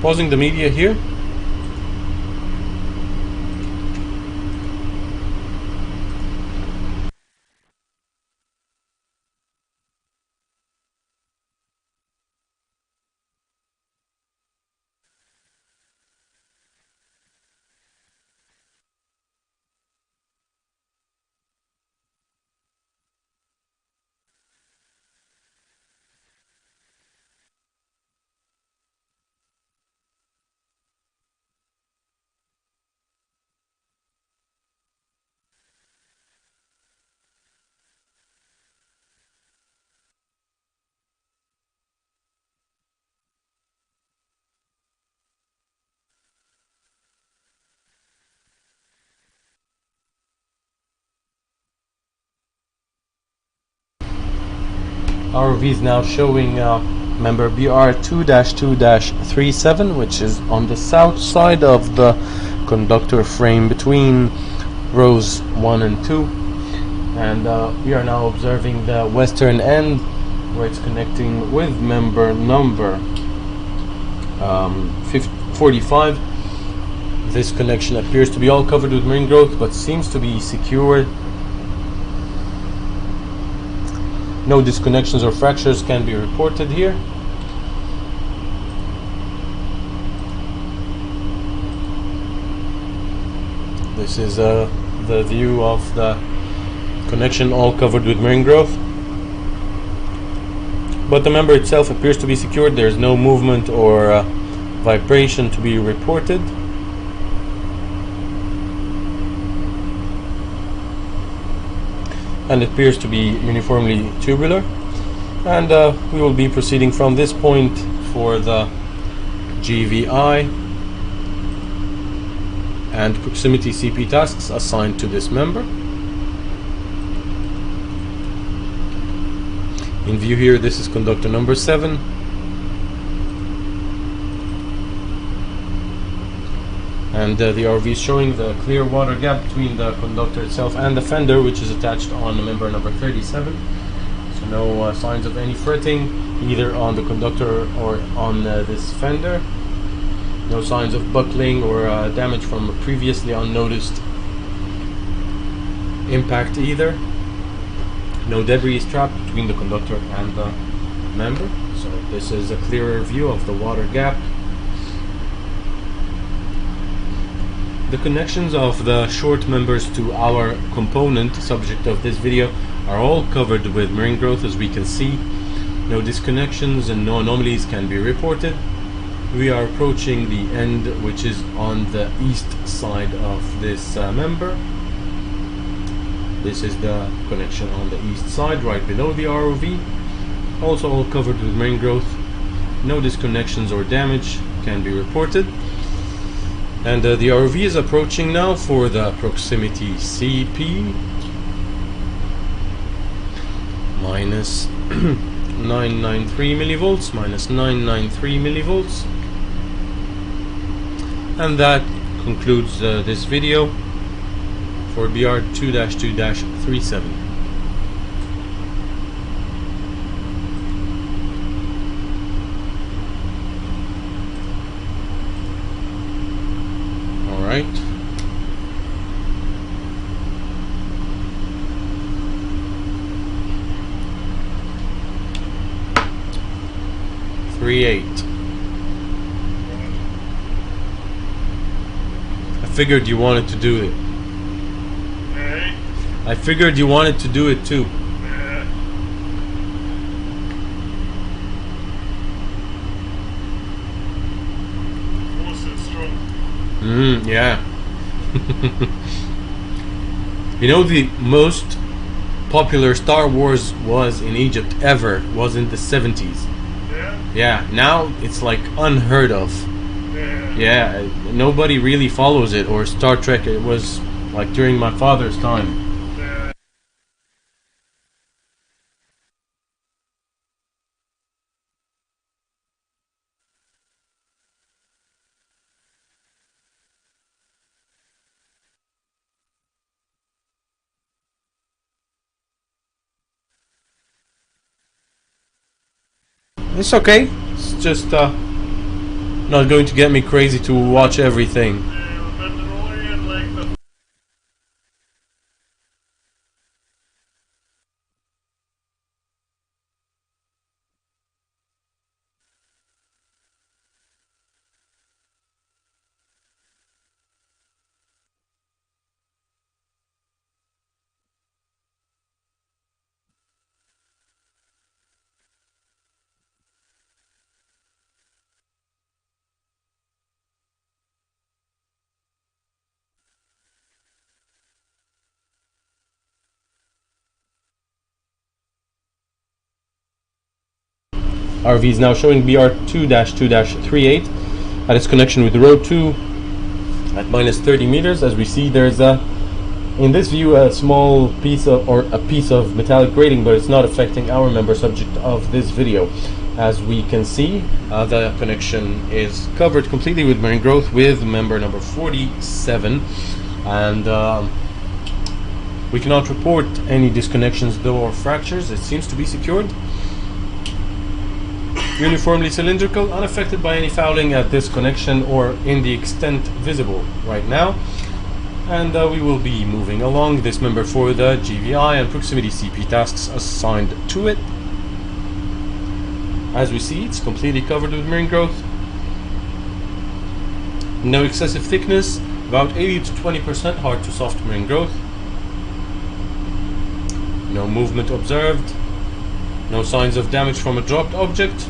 Pausing the media here. ROV is now showing member BR2-2-37, which is on the south side of the conductor frame between rows 1 and 2. And we are now observing the western end where it's connecting with member number 45. This connection appears to be all covered with marine growth but seems to be secured. No disconnections or fractures can be reported here. This is the view of the connection, all covered with marine growth. But the member itself appears to be secured. There's no movement or vibration to be reported. And it appears to be uniformly tubular. And we will be proceeding from this point for the GVI and proximity CP tasks assigned to this member. In view here, this is conductor number 7. And the ROV is showing the clear water gap between the conductor itself and the fender, which is attached on member number 37. So no signs of any fretting either on the conductor or on this fender. No signs of buckling or damage from a previously unnoticed impact either. No debris is trapped between the conductor and the member. So this is a clearer view of the water gap. The connections of the short members to our component subject of this video are all covered with marine growth, as we can see. No disconnections and no anomalies can be reported. We are approaching the end, which is on the east side of this member. This is the connection on the east side, right below the ROV. Also all covered with marine growth. No disconnections or damage can be reported. And the ROV is approaching now for the proximity CP minus 993 millivolts, minus 993 millivolts. And that concludes this video for BR2-2-37. Right. I figured you wanted to do it. Hey? I figured you wanted to do it too. Yeah. Force is strong. Yeah. You know, the most popular Star Wars was in Egypt ever was in the 70s. Yeah? Yeah, now it's like unheard of. Yeah. Yeah, nobody really follows it. Or Star Trek, it was like during my father's time. Yeah. It's okay. It's just not going to get me crazy to watch everything. Yeah, but only in like the RV is now showing BR2-2-38 at its connection with road 2 at minus 30 meters. As we see, there's in this view a small piece of, or a piece of metallic grating, but it's not affecting our member subject of this video. As we can see, the connection is covered completely with marine growth with member number 47, and we cannot report any disconnections though or fractures. It seems to be secured. Uniformly cylindrical, unaffected by any fouling at this connection or in the extent visible right now. And we will be moving along this member for the GVI and proximity CP tasks assigned to it. As we see, it's completely covered with marine growth. No excessive thickness, about 80 to 20% hard to soft marine growth. No movement observed. No signs of damage from a dropped object.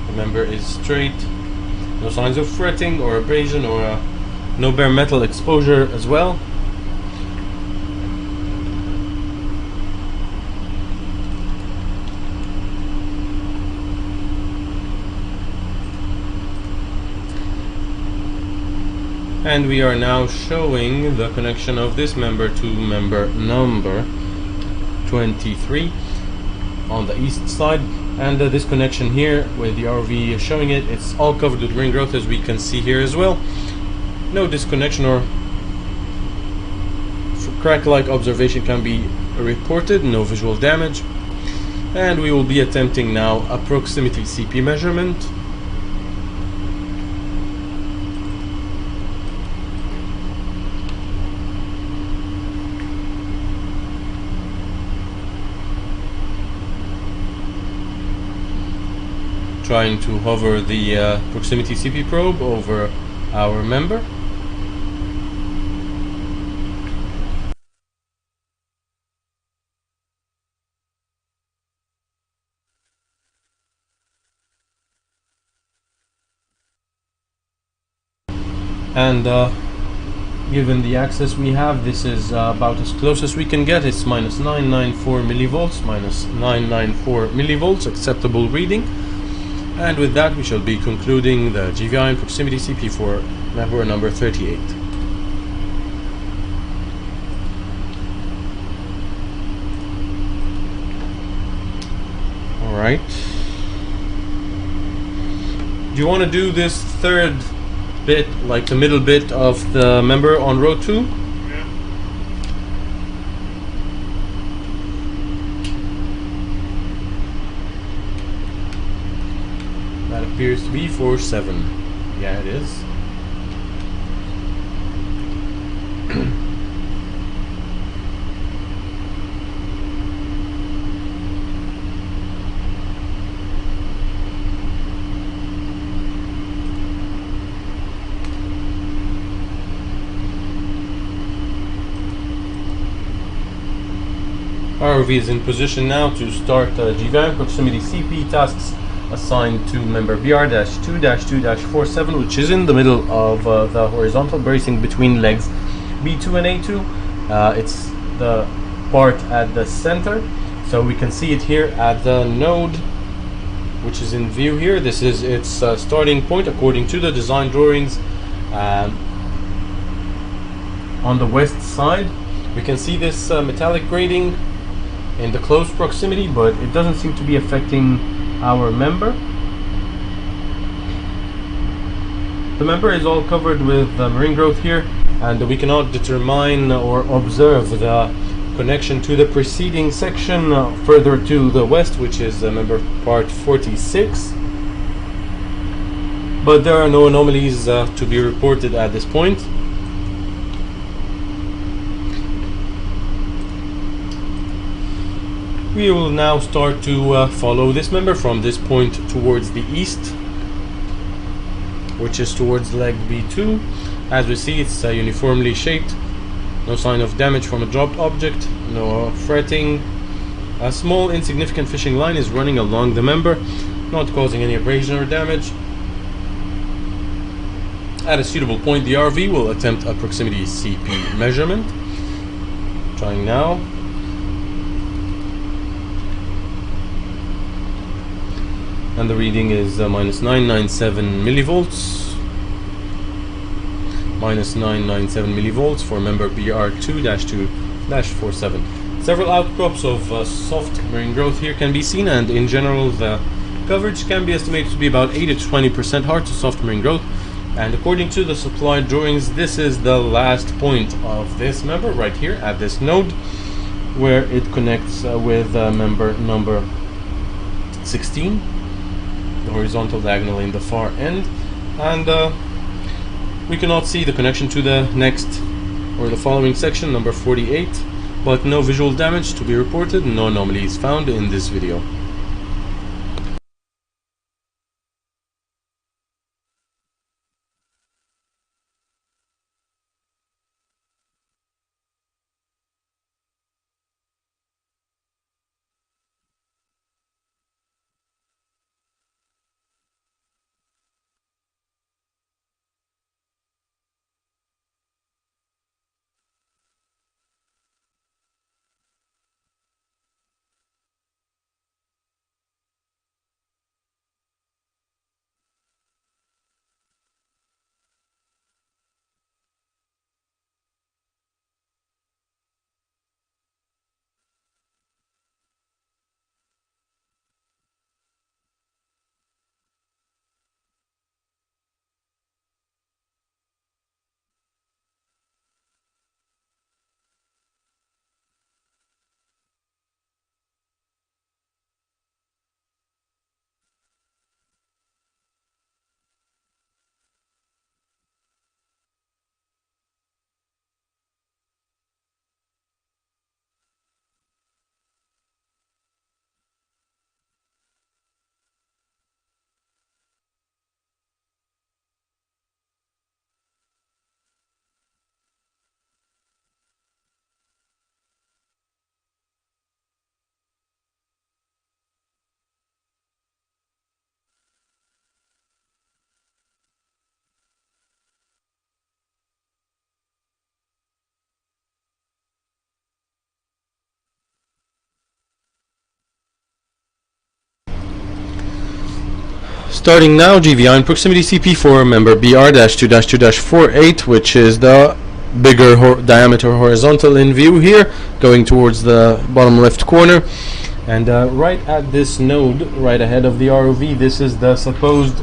The member is straight. No signs of fretting or abrasion or no bare metal exposure as well. And we are now showing the connection of this member to member number 23 on the east side. And this connection here with the RV showing it, it's all covered with marine growth, as we can see here as well. No disconnection or crack-like observation can be reported, no visual damage. And we will be attempting now a proximity CP measurement. Trying to hover the proximity CP probe over our member. And given the access we have, this is about as close as we can get. It's minus 994 millivolts, minus 994 millivolts, acceptable reading. And with that, we shall be concluding the GVI and proximity CP for member number 38. Alright. Do you want to do this third bit, like the middle bit of the member on row 2? yeah. That appears to be 47. Yeah, it is. ROV is in position now to start GVIAM proximity CP tasks assigned to member BR-2-2-47, which is in the middle of the horizontal bracing between legs B2 and A2. It's the part at the center, so we can see it here at the node, which is in view here. This is its starting point according to the design drawings. On the west side, we can see this metallic grating in the close proximity, but it doesn't seem to be affecting our member. The member is all covered with marine growth here, and we cannot determine or observe the connection to the preceding section further to the west, which is member part 46. But there are no anomalies to be reported at this point. We will now start to follow this member from this point towards the east, which is towards leg B2. As we see, it's uniformly shaped. No sign of damage from a dropped object, no fretting. A small insignificant fishing line is running along the member, not causing any abrasion or damage. At a suitable point, the RV will attempt a proximity CP measurement. Trying now. And the reading is minus 997 millivolts. Minus 997 millivolts for member BR-2-2-47. Several outcrops of soft marine growth here can be seen, and in general the coverage can be estimated to be about 80 to 20% hard to soft marine growth. And according to the supplied drawings, this is the last point of this member right here at this node, where it connects with member number 16. The horizontal diagonal in the far end, and we cannot see the connection to the next or the following section, number 48, but no visual damage to be reported, no anomalies found in this video. Starting now, GVIAM proximity CP for member BR-2-2-48, which is the bigger diameter horizontal in view here, going towards the bottom left corner. And right at this node, right ahead of the ROV, this is the supposed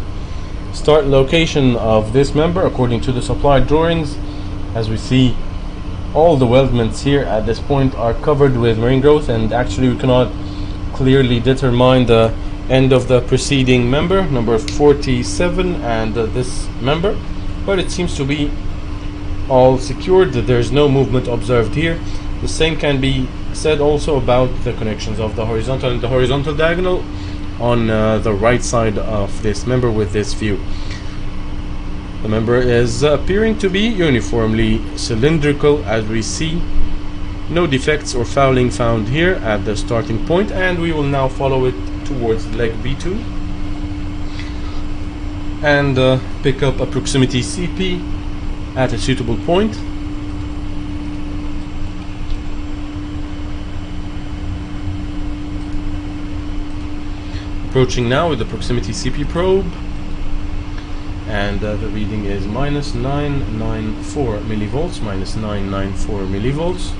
start location of this member according to the supplied drawings. As we see, all the weldments here at this point are covered with marine growth, and actually we cannot clearly determine the end of the preceding member, number 47, and this member, but it seems to be all secured. There's no movement observed here. The same can be said also about the connections of the horizontal and the horizontal diagonal on the right side of this member with this view. The member is appearing to be uniformly cylindrical, as we see No defects or fouling found here at the starting point, and we will now follow it towards leg B2 and pick up a proximity CP at a suitable point. Approaching now with the proximity CP probe, and the reading is minus 994 millivolts, minus 994 millivolts.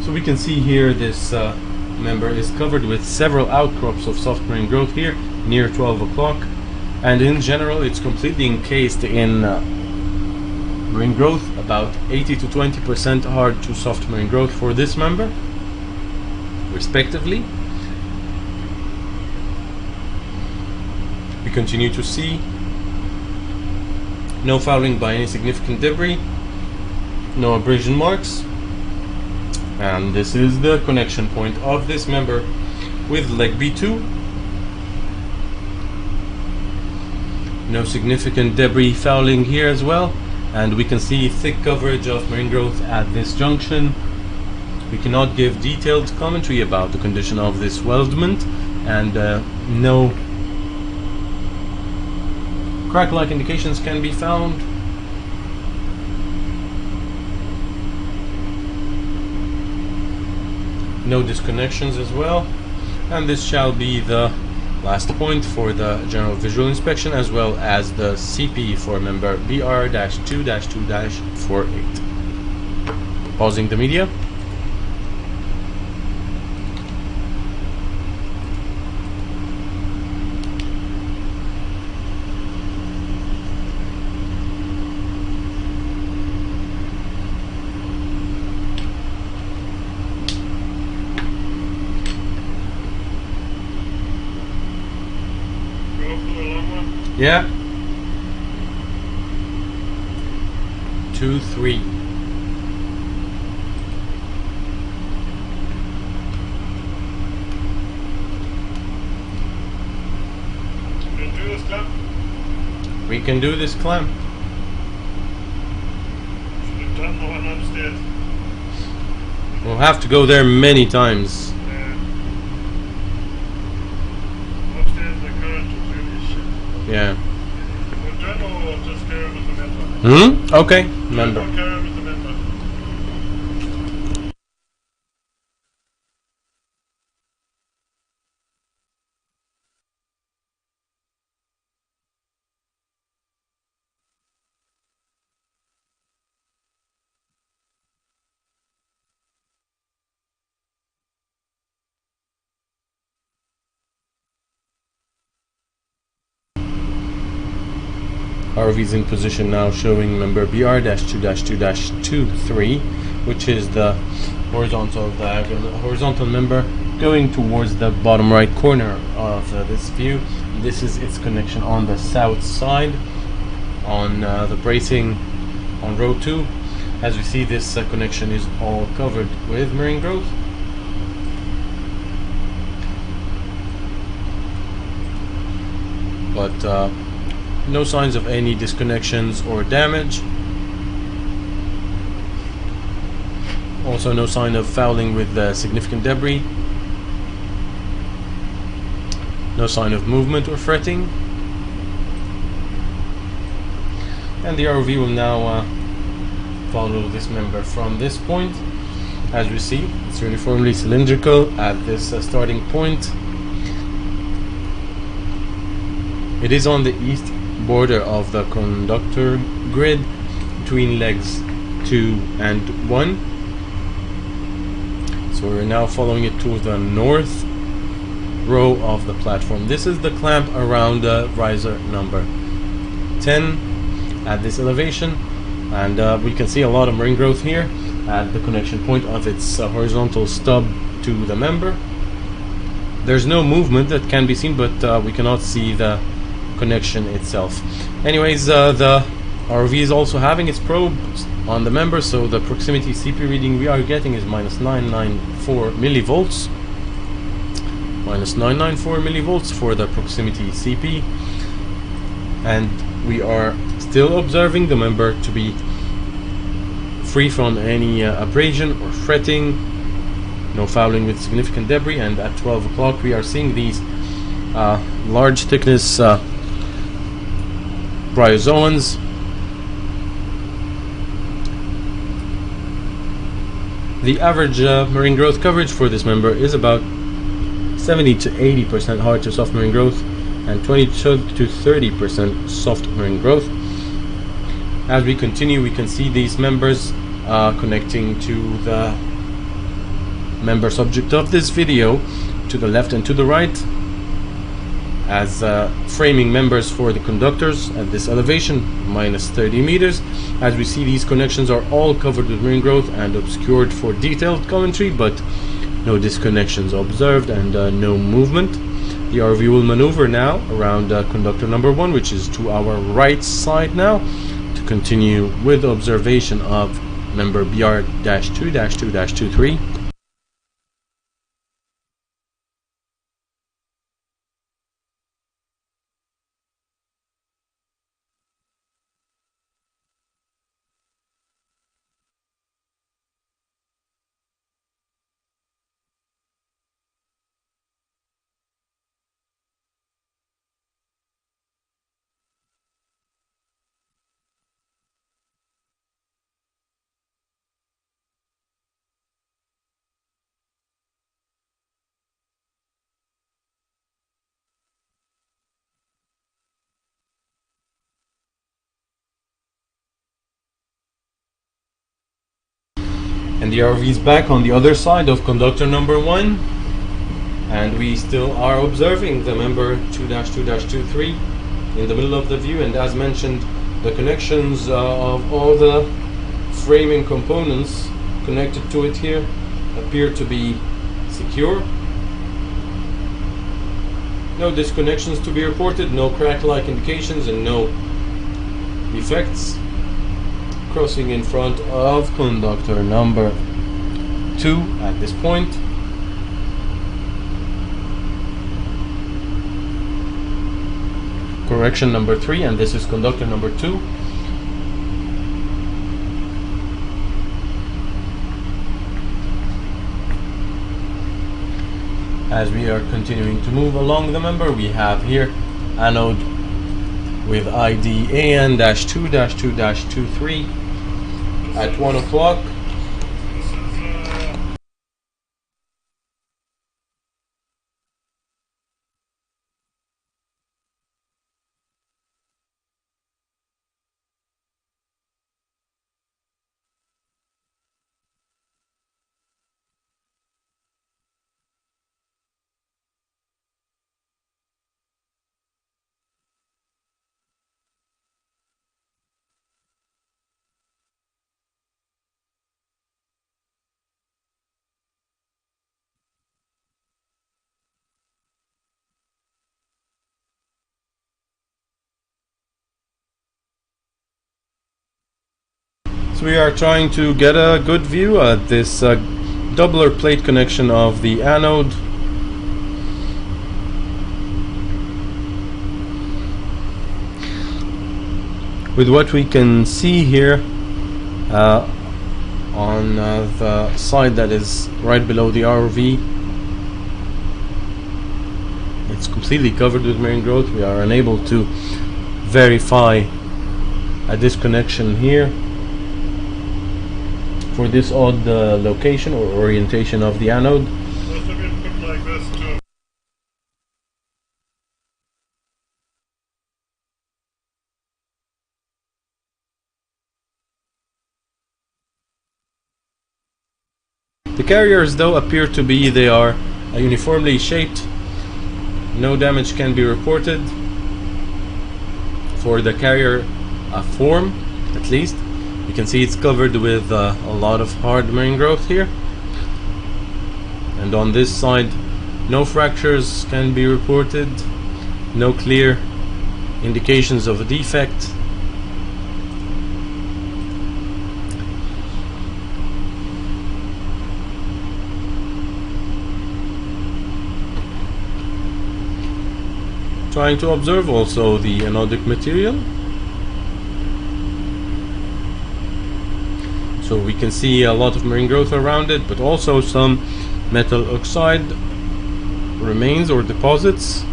So we can see here this member is covered with several outcrops of soft marine growth here near 12 o'clock, and in general it's completely encased in marine growth, about 80 to 20% hard to soft marine growth for this member respectively. We continue to see no fouling by any significant debris, no abrasion marks, and this is the connection point of this member with leg B2. No significant debris fouling here as well, and we can see thick coverage of marine growth at this junction. We cannot give detailed commentary about the condition of this weldment, and no crack-like indications can be found. No disconnections as well, and this shall be the last point for the general visual inspection, as well as the CP for member BR-2-2-48. Pausing the media. Yeah. 2, 3. Can you do this clamp? We can do this clamp. Should have done the one upstairs. We'll have to go there many times. Upstairs the current is really shit. Yeah. The general will just carry with the member. Okay. Member. General carry with the member. ROV is in position now, showing member BR-2-2-23, which is the horizontal member going towards the bottom right corner of this view. This is its connection on the south side on the bracing on row 2. As we see, this connection is all covered with marine growth. But no signs of any disconnections or damage. Also no sign of fouling with significant debris. No sign of movement or fretting. And the ROV will now follow this member from this point. As we see, it's uniformly cylindrical at this starting point. It is on the east border of the conductor grid between legs 2 and 1. So we're now following it to the north row of the platform. This is the clamp around the riser number 10 at this elevation, and we can see a lot of marine growth here at the connection point of its horizontal stub to the member. There's no movement that can be seen, but we cannot see the connection itself. Anyways, the ROV is also having its probe on the member, so the proximity CP reading we are getting is minus 994 millivolts. Minus 994 millivolts for the proximity CP. and we are still observing the member to be free from any abrasion or fretting, no fouling with significant debris. And at 12 o'clock we are seeing these large thickness bryozoans. The average marine growth coverage for this member is about 70 to 80% hard to soft marine growth and 20 to 30% soft marine growth. As we continue, we can see these members connecting to the member subject of this video, to the left and to the right, as framing members for the conductors at this elevation, minus 30 meters. As we see, these connections are all covered with marine growth and obscured for detailed commentary, but no disconnections observed and no movement. The ROV will maneuver now around conductor number 1, which is to our right side now, to continue with observation of member BR-2-2-23. And the ROV is back on the other side of conductor number 1, and we still are observing the member 2-2-23 in the middle of the view. And as mentioned, the connections of all the framing components connected to it here appear to be secure. No disconnections to be reported, no crack-like indications, and no defects. Crossing in front of conductor number 2 at this point. Correction number 3, and this is conductor number 2. As we are continuing to move along the member, we have here anode with ID AN-2-2-23 at 1 o'clock. This is So we are trying to get a good view at this doubler plate connection of the anode. With what we can see here on the side that is right below the ROV, it's completely covered with marine growth. We are unable to verify a disconnection here for this odd location or orientation of the anode. must have been put like this too. The carriers, though, appear to be, they are uniformly shaped. No damage can be reported for the carrier form, at least. You can see it's covered with a lot of hard marine growth here. And on this side, no fractures can be reported, no clear indications of a defect. Trying to observe also the anodic material. So we can see a lot of marine growth around it, but also some metal oxide remains or deposits.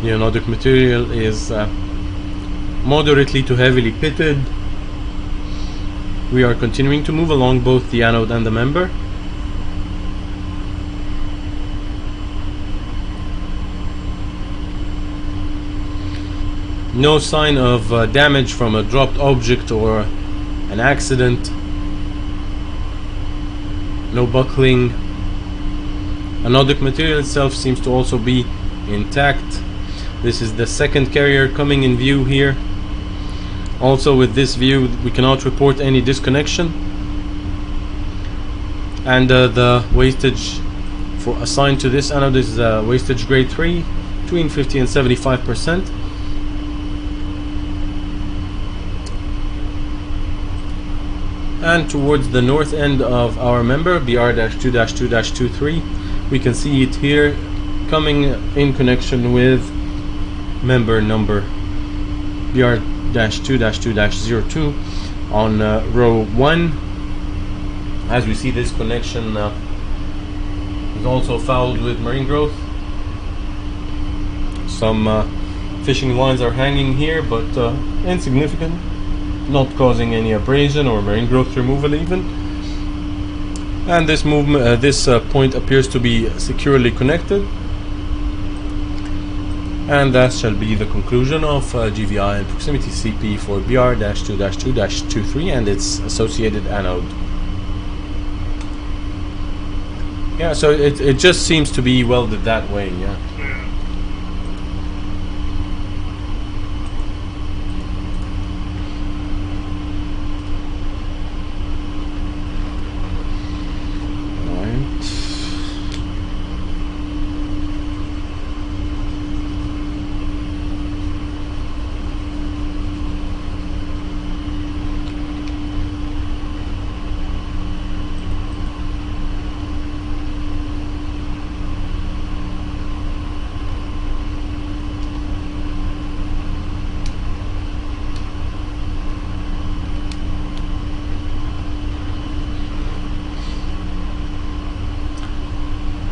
The anodic material is moderately to heavily pitted. We are continuing to move along both the anode and the member. No sign of damage from a dropped object or an accident. No buckling. Anodic material itself seems to also be intact. This is the second carrier coming in view here. Also with this view we cannot report any disconnection. And the wastage assigned to this anode is wastage grade 3, between 50 and 75%. And towards the north end of our member, BR-2-2-23, we can see it here coming in connection with member number BR-2-2-02 on row 1. As we see, this connection is also fouled with marine growth. Some fishing lines are hanging here, but insignificant, not causing any abrasion or marine growth removal even. And this movement, this point appears to be securely connected. And that shall be the conclusion of GVI and proximity CP for BR-2-2-23 and its associated anode. Yeah, so it just seems to be welded that way, yeah.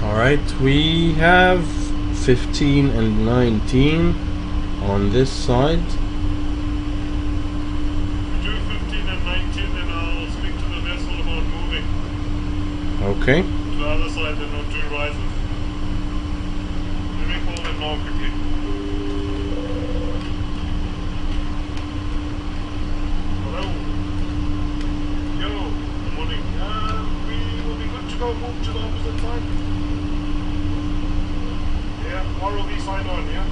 Alright, we have 15 and 19 on this side. Do 15 and 19 and I'll speak to the vessel about moving. Okay. To the other side, then on 2 rises. Let me call them now quickly. Hello? Yo, good morning. We will be good to go move to the opposite side. Yeah, ROV sign on, yeah?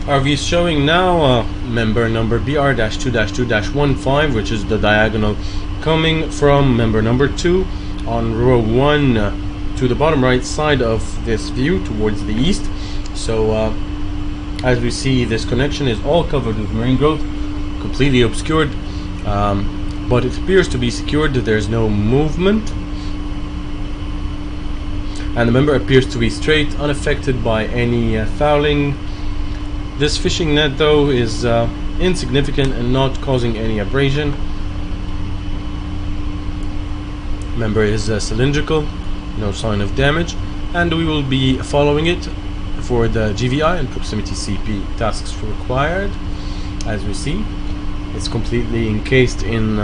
RV is showing now member number BR-2-2-15, which is the diagonal coming from member number 2 on row 1 to the bottom right side of this view towards the east. So as we see, this connection is all covered with marine growth, completely obscured, but it appears to be secured. There's no movement. and the member appears to be straight, unaffected by any fouling. This fishing net though is insignificant and not causing any abrasion. Member is cylindrical, no sign of damage, and we will be following it for the GVI and proximity CP tasks required. As we see, it's completely encased in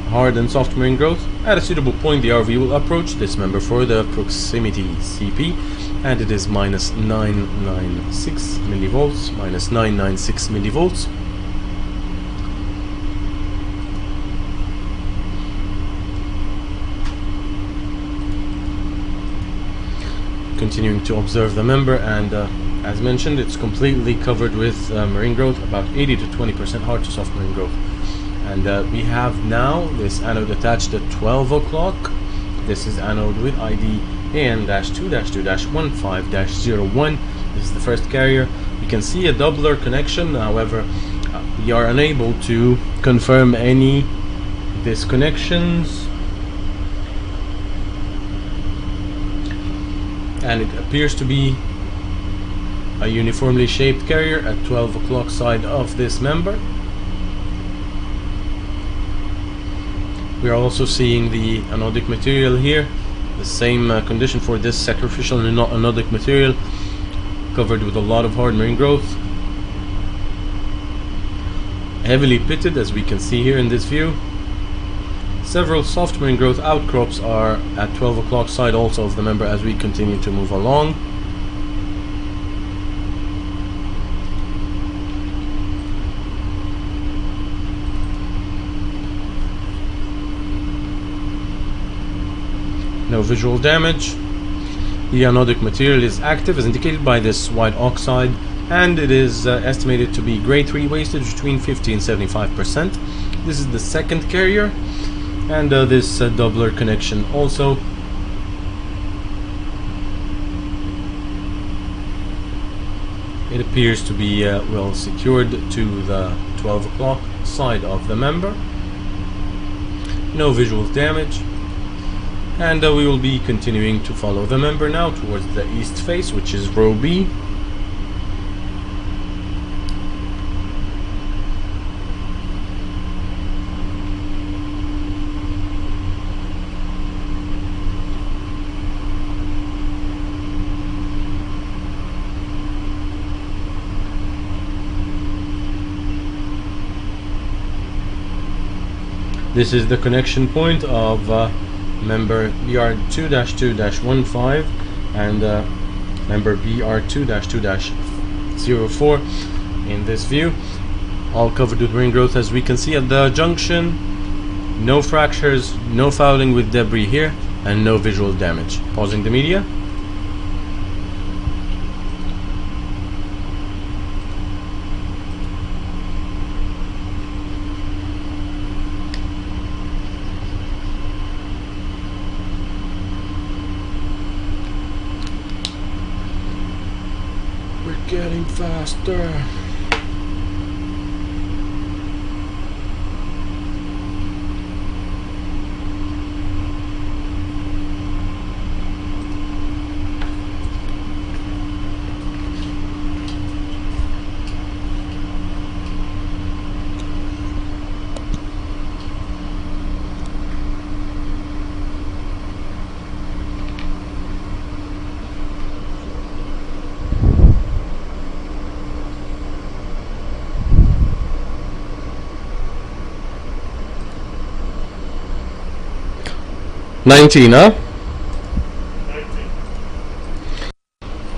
hard and soft marine growth. At a suitable point, the RV will approach this member for the proximity CP, and it is minus 996 millivolts, minus 996 millivolts. Continuing to observe the member, and as mentioned, it's completely covered with marine growth, about 80 to 20% hard to soft marine growth. And we have now this anode attached at 12 o'clock. This is anode with ID AN-2-2-15-01. This is the first carrier. You can see a doubler connection, however we are unable to confirm any disconnections, and it appears to be a uniformly shaped carrier at 12 o'clock side of this member. We are also seeing the anodic material here, the same condition for this sacrificial anodic material, covered with a lot of hard marine growth, heavily pitted as we can see here in this view. Several soft marine growth outcrops are at 12 o'clock side also of the member as we continue to move along. No visual damage. The anodic material is active as indicated by this white oxide, and it is estimated to be grade 3 wastage between 50 and 75%. This is the second carrier, and this doubler connection also. It appears to be well secured to the 12 o'clock side of the member. No visual damage. And we will be continuing to follow the member now towards the east face, which is row B. This is the connection point of member BR2-2-15 and member BR2-2-04 in this view, all covered with marine growth as we can see at the junction. No fractures, no fouling with debris here, and no visual damage. Pausing the media. Getting faster. Nineteen, huh? 19.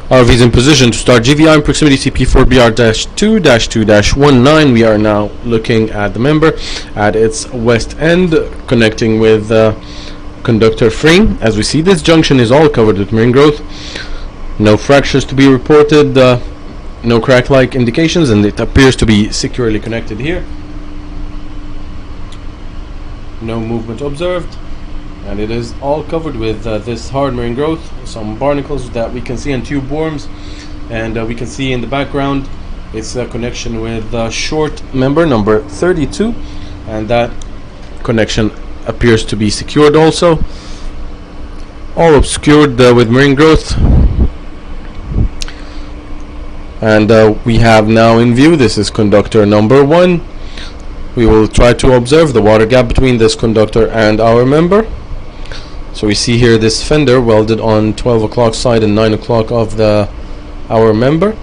RV is in position to start GVI in proximity CP4 BR-2-2-19. We are now looking at the member at its west end, connecting with conductor frame. As we see, this junction is all covered with marine growth. No fractures to be reported, no crack-like indications, and it appears to be securely connected here. No movement observed. And it is all covered with this hard marine growth, some barnacles that we can see on tube worms, and we can see in the background it's a connection with short member number 32, and that connection appears to be secured also. all obscured with marine growth. And we have now in view, this is conductor number 1. We will try to observe the water gap between this conductor and our member. So we see here this fender welded on 12 o'clock side and 9 o'clock of our member.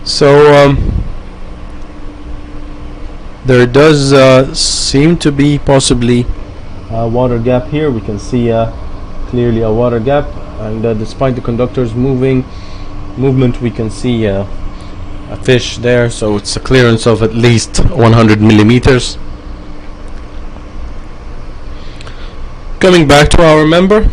So there does seem to be possibly a water gap here. We can see clearly a water gap, and despite the conductor's movement, we can see a fish there. So it's a clearance of at least 100 millimeters. Coming back to our member.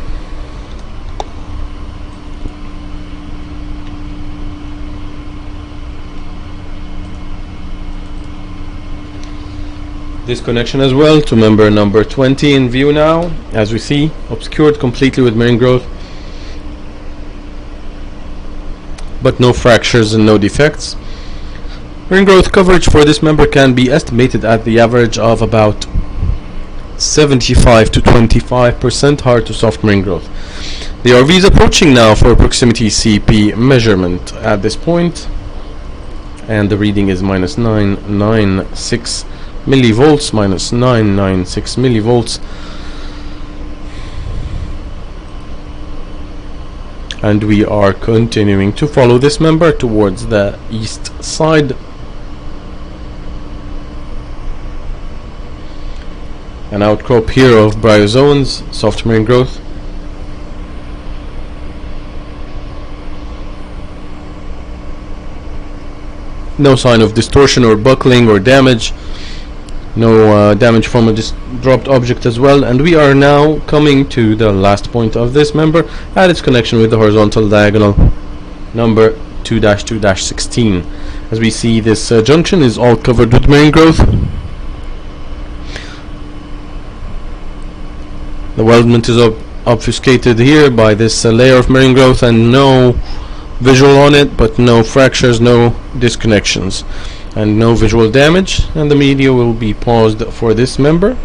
This connection as well to member number 20 in view now, as we see, obscured completely with marine growth, but no fractures and no defects. Marine growth coverage for this member can be estimated at the average of about 75 to 25% hard to soft marine growth. The RV is approaching now for proximity CP measurement at this point, and the reading is minus 996 millivolts, minus 996 millivolts, and we are continuing to follow this member towards the east side. An outcrop here of bryozoans, soft marine growth. No sign of distortion or buckling or damage. No damage from a dropped object as well. And we are now coming to the last point of this member at its connection with the horizontal diagonal number 2-2-16. As we see, this junction is all covered with marine growth. The weldment is obfuscated here by this layer of marine growth, and no visual on it, but no fractures, no disconnections, and no visual damage. And the media will be paused for this member.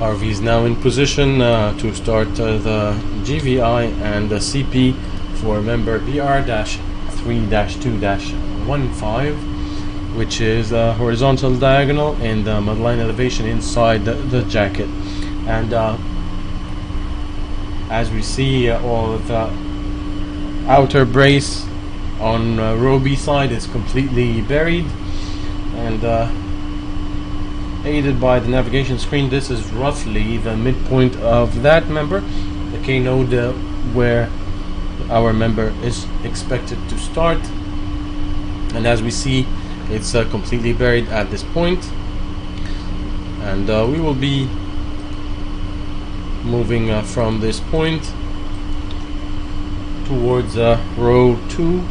RV is now in position to start the GVI and the CP for member BR-3-2-15, which is horizontal diagonal and the mudline elevation inside the jacket. And as we see, all the outer brace on row B side is completely buried, and aided by the navigation screen, this is roughly the midpoint of that member, the K node where our member is expected to start. And as we see, it's completely buried at this point, and we will be moving from this point towards row 2,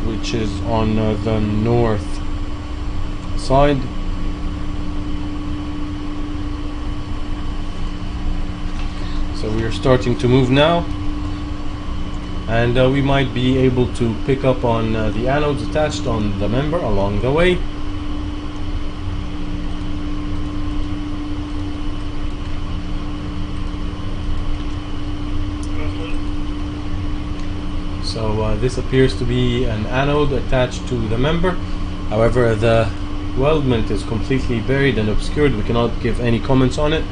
which is on the north side. So we are starting to move now, and we might be able to pick up on the anodes attached on the member along the way. So this appears to be an anode attached to the member. However, the weldment is completely buried and obscured. We cannot give any comments on it.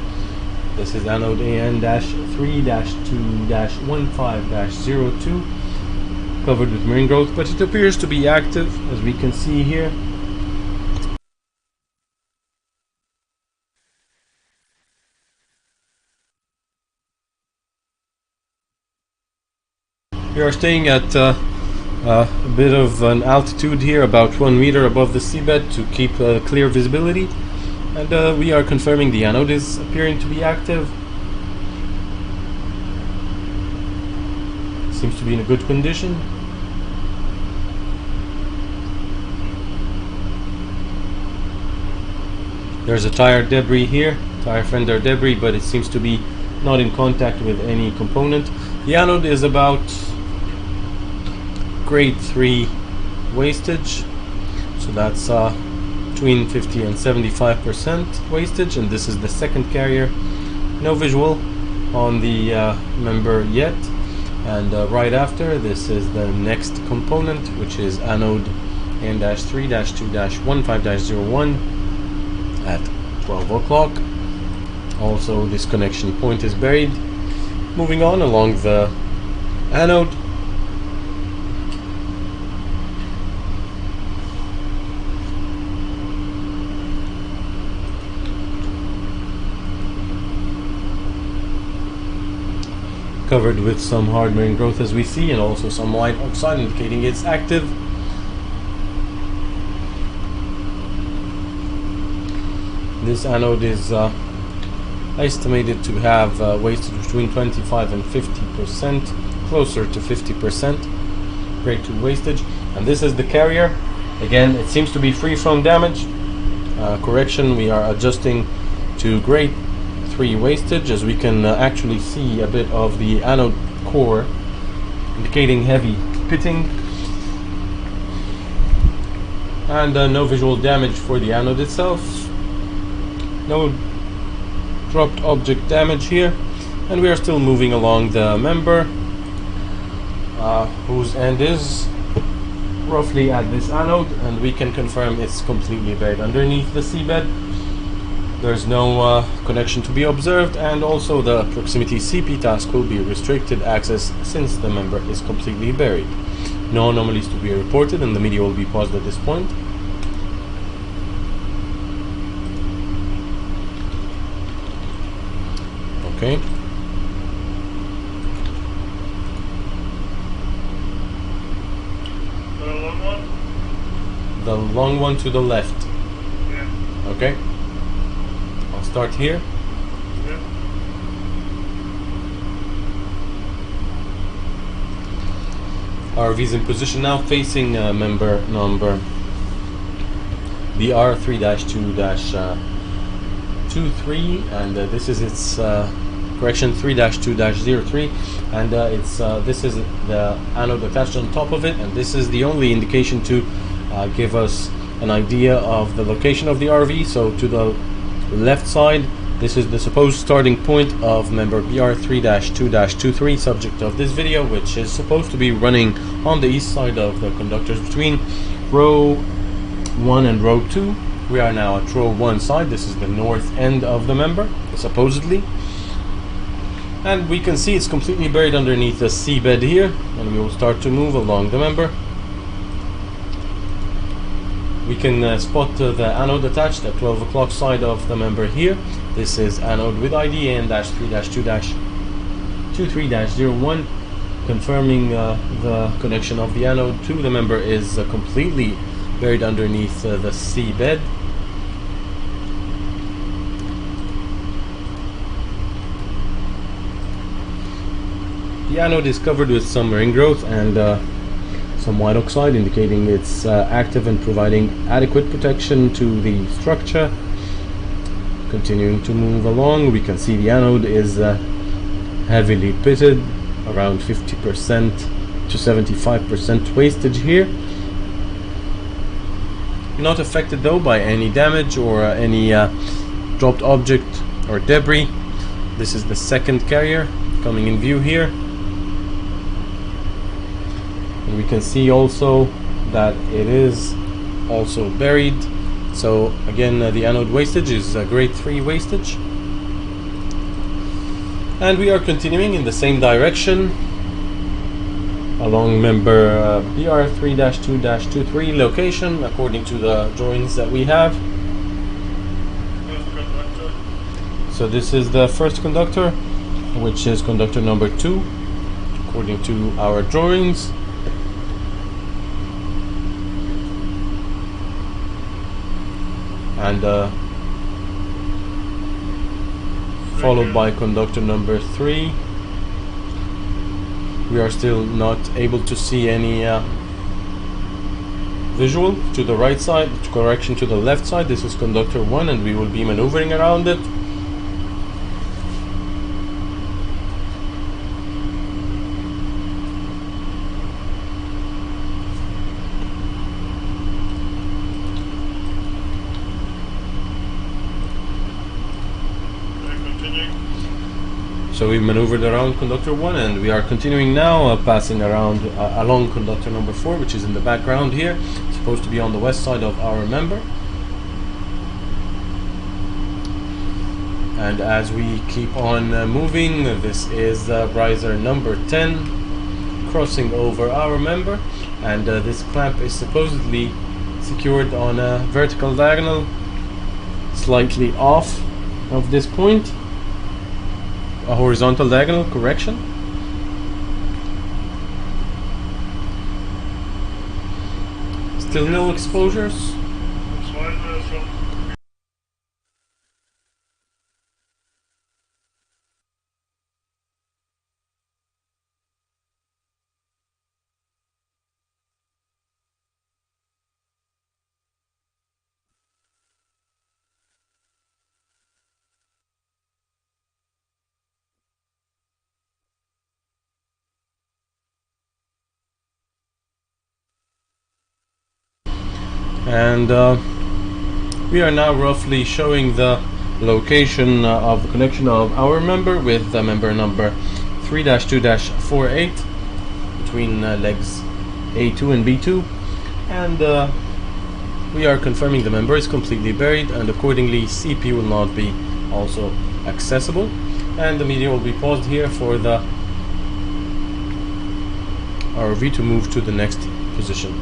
This is anode AN-3-2-15-02, covered with marine growth, but it appears to be active, as we can see here. We are staying at a bit of an altitude here, about 1 meter above the seabed, to keep clear visibility, and we are confirming the anode is appearing to be active. Seems to be in a good condition. There's a tire debris here, tire fender debris, but it seems to be not in contact with any component. The anode is about grade 3 wastage, so that's between 50 and 75% wastage, and this is the second carrier. No visual on the member yet, and right after this is the next component, which is anode N-3-2-15-01 at 12 o'clock. Also, this connection point is buried. Moving on along the anode, covered with some hard marine growth, as we see, and also some white oxide indicating it's active. This anode is estimated to have wastage between 25 and 50%, closer to 50% grade 2 wastage. And this is the carrier. Again, it seems to be free from damage. Correction, we are adjusting to grade 3 wastage, as we can actually see a bit of the anode core indicating heavy pitting, and no visual damage for the anode itself. No dropped object damage here, and we are still moving along the member, whose end is roughly at this anode, and we can confirm it's completely buried underneath the seabed. There's no connection to be observed, and also the proximity CP task will be restricted access since the member is completely buried. No anomalies to be reported, and the media will be paused at this point. Okay. The long one? The long one to the left. Yeah. Okay. I'll start here. Yeah. RV's in position now, facing member number BR-3-2-23, and this is its correction 3-2-03, and this is the anode attached on top of it, and this is the only indication to give us an idea of the location of the RV. So to the left side. This is the supposed starting point of member BR3-2-23, subject of this video, which is supposed to be running on the east side of the conductors between row 1 and row 2. We are now at row 1 side. This is the north end of the member, supposedly. And we can see it's completely buried underneath the seabed here, and we will start to move along the member. We can spot the anode attached at 12 o'clock side of the member here. This is anode with ID AN-3-2-23-01, confirming the connection of the anode to the member is completely buried underneath the seabed. The anode is covered with some ring growth and some white oxide, indicating it's active and providing adequate protection to the structure. Continuing to move along, we can see the anode is heavily pitted, around 50% to 75% wastage here. Not affected though by any damage or any dropped object or debris. This is the second carrier coming in view here. And we can see also that it is also buried. So again, the anode wastage is grade 3 wastage. And we are continuing in the same direction along member BR3-2-23 location, according to the drawings that we have. So this is the first conductor, which is conductor number 2, according to our drawings. And followed by conductor number 3. We are still not able to see any visual to the right side, correction to the left side. This is conductor 1, and we will be maneuvering around it. So we maneuvered around conductor 1, and we are continuing now, passing around along conductor number 4, which is in the background here. It's supposed to be on the west side of our member. And as we keep on moving, this is riser number 10 crossing over our member, and this clamp is supposedly secured on a vertical diagonal slightly off of this point. A horizontal diagonal correction. Still no exposures. And we are now roughly showing the location of the connection of our member with member number 3-2-48 between legs A2 and B2, and we are confirming the member is completely buried, and accordingly CP will not be also accessible, and the media will be paused here for the ROV to move to the next position.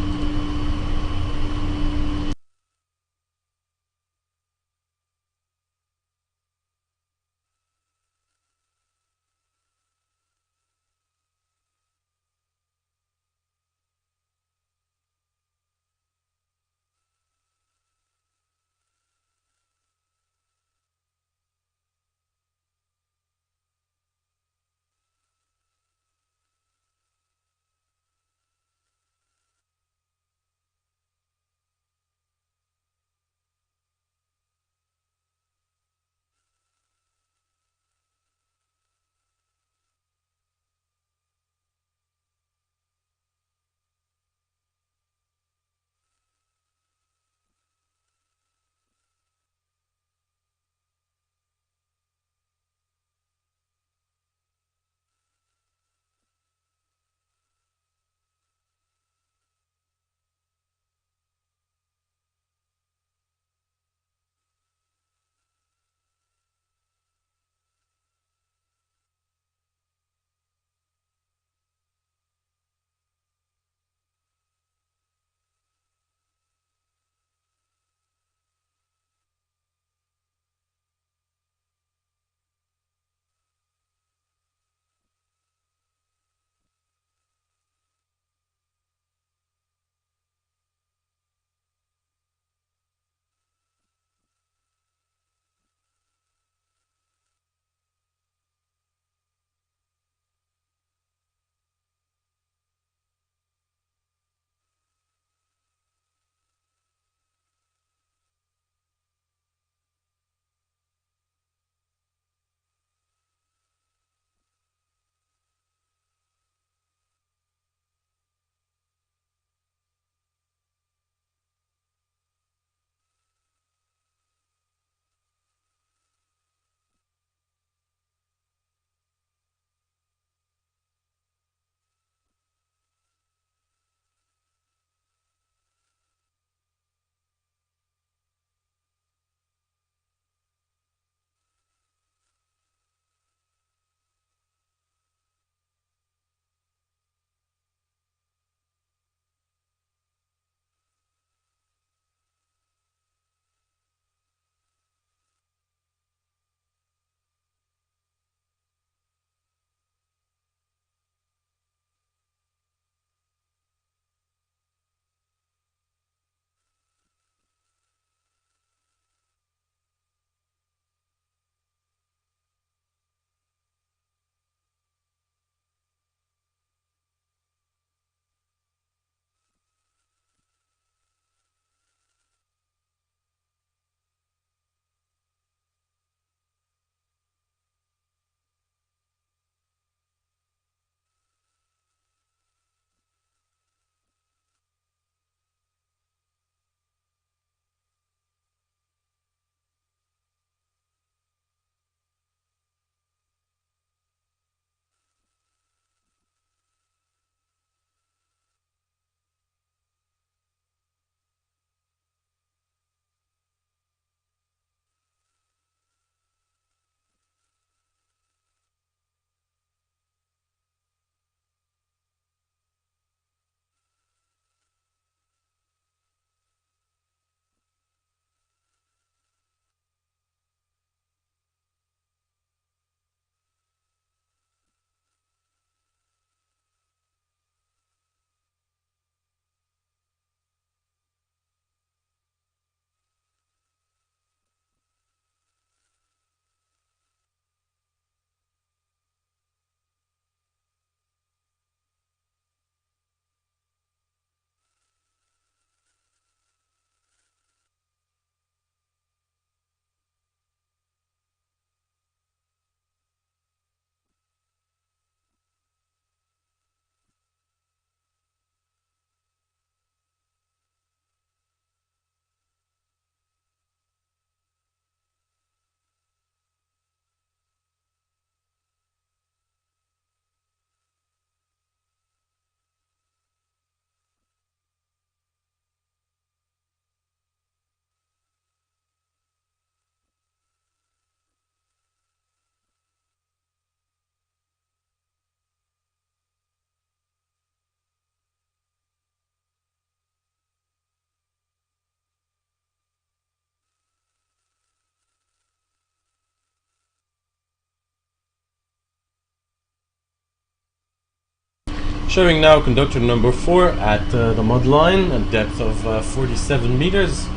Showing now conductor number 4 at the mud line, a depth of 47 meters,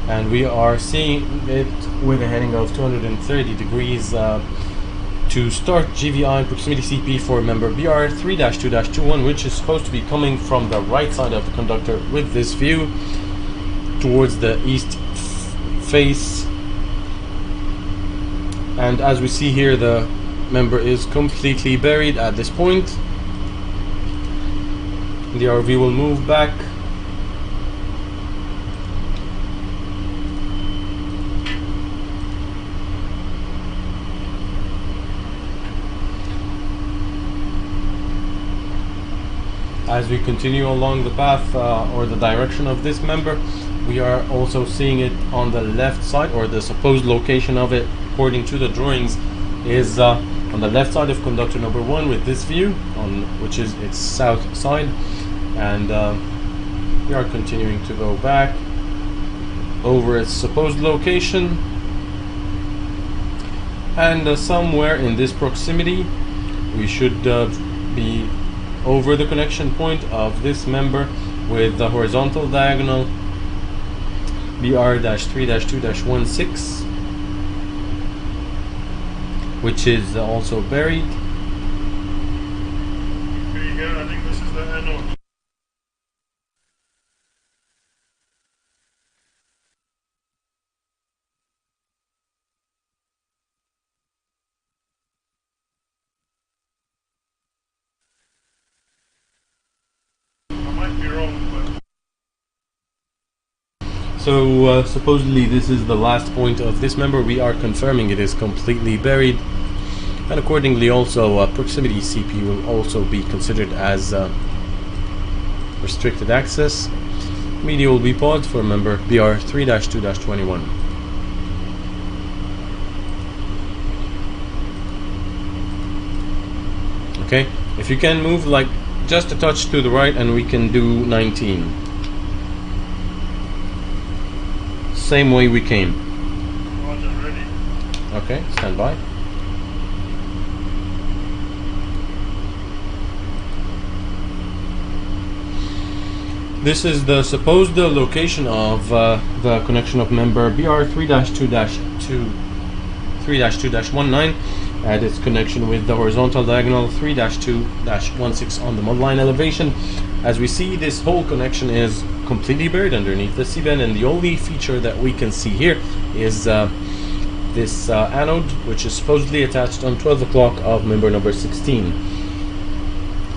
and we are seeing it with a heading of 230 degrees to start GVI proximity CP for member BR3-2-21, which is supposed to be coming from the right side of the conductor with this view towards the east face. And as we see here, the member is completely buried at this point. The RV will move back. As we continue along the path or the direction of this member, we are also seeing it on the left side, or the supposed location of it according to the drawings is on the left side of conductor number 1 with this view, on which is its south side. And we are continuing to go back over its supposed location, and somewhere in this proximity we should be over the connection point of this member with the horizontal diagonal BR-3-2-16, which is also buried. Okay, yeah, I think this is the anode. So supposedly this is the last point of this member. We are confirming it is completely buried, and accordingly also proximity CP will also be considered as restricted access. Media will be paused for member BR3-2-21. Okay, if you can move like just a touch to the right, and we can do 19. Same way we came. Roger, ready. Okay, stand by. This is the supposed location of the connection of member BR3-2-19 at its connection with the horizontal diagonal 3-2-16 on the mudline elevation. As we see, this whole connection is completely buried underneath the seabed, and the only feature that we can see here is this anode, which is supposedly attached on 12 o'clock of member number 16.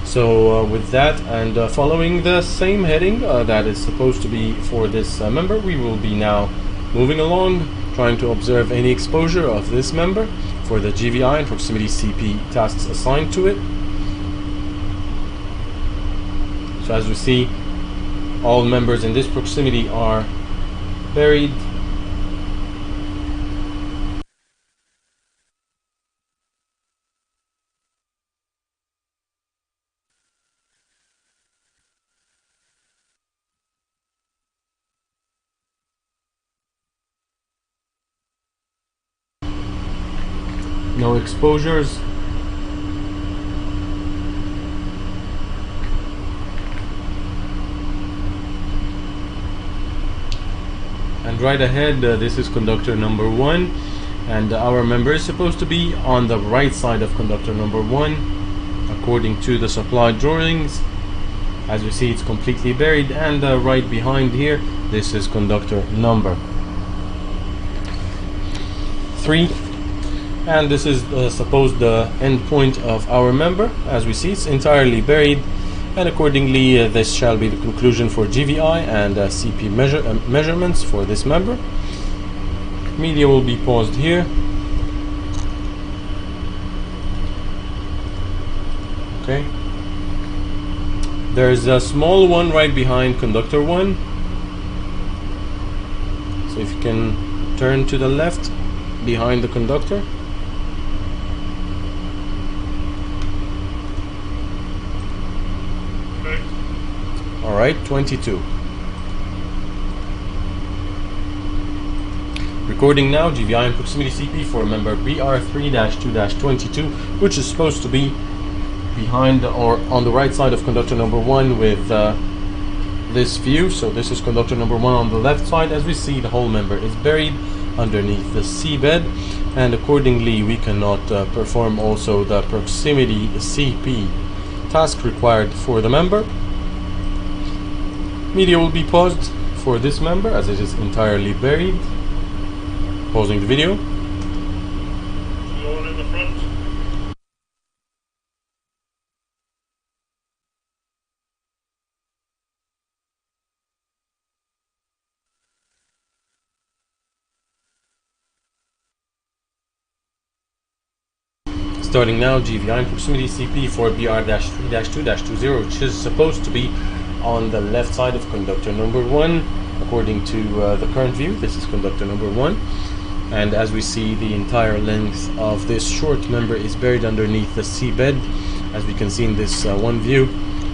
So with that, and following the same heading that is supposed to be for this member, we will be now moving along, trying to observe any exposure of this member for the GVI and proximity CP tasks assigned to it. So as we see, all members in this proximity are buried. No exposures. And right ahead, this is conductor number 1, and our member is supposed to be on the right side of conductor number 1 according to the supplied drawings. As we see, it's completely buried, and right behind here, this is conductor number 3, and this is supposed the end point of our member. As we see, it's entirely buried, and accordingly this shall be the conclusion for GVI and CP measurements for this member. Media will be paused here. Okay, there's a small one right behind conductor 1, so if you can turn to the left behind the conductor. Alright, 22. Recording now, GVI and proximity CP for member BR3-2-22, which is supposed to be behind or on the right side of conductor number 1 with this view. So this is conductor number 1 on the left side. As we see, the whole member is buried underneath the seabed, and accordingly we cannot perform also the proximity CP task required for the member. Media will be paused for this member as it is entirely buried. Pausing the video. Going in the front. Starting now, GVI proximity CP for BR-3-2-20, which is supposed to be on the left side of conductor number 1. According to the current view, this is conductor number 1. And as we see, the entire length of this short member is buried underneath the seabed, as we can see in this one view.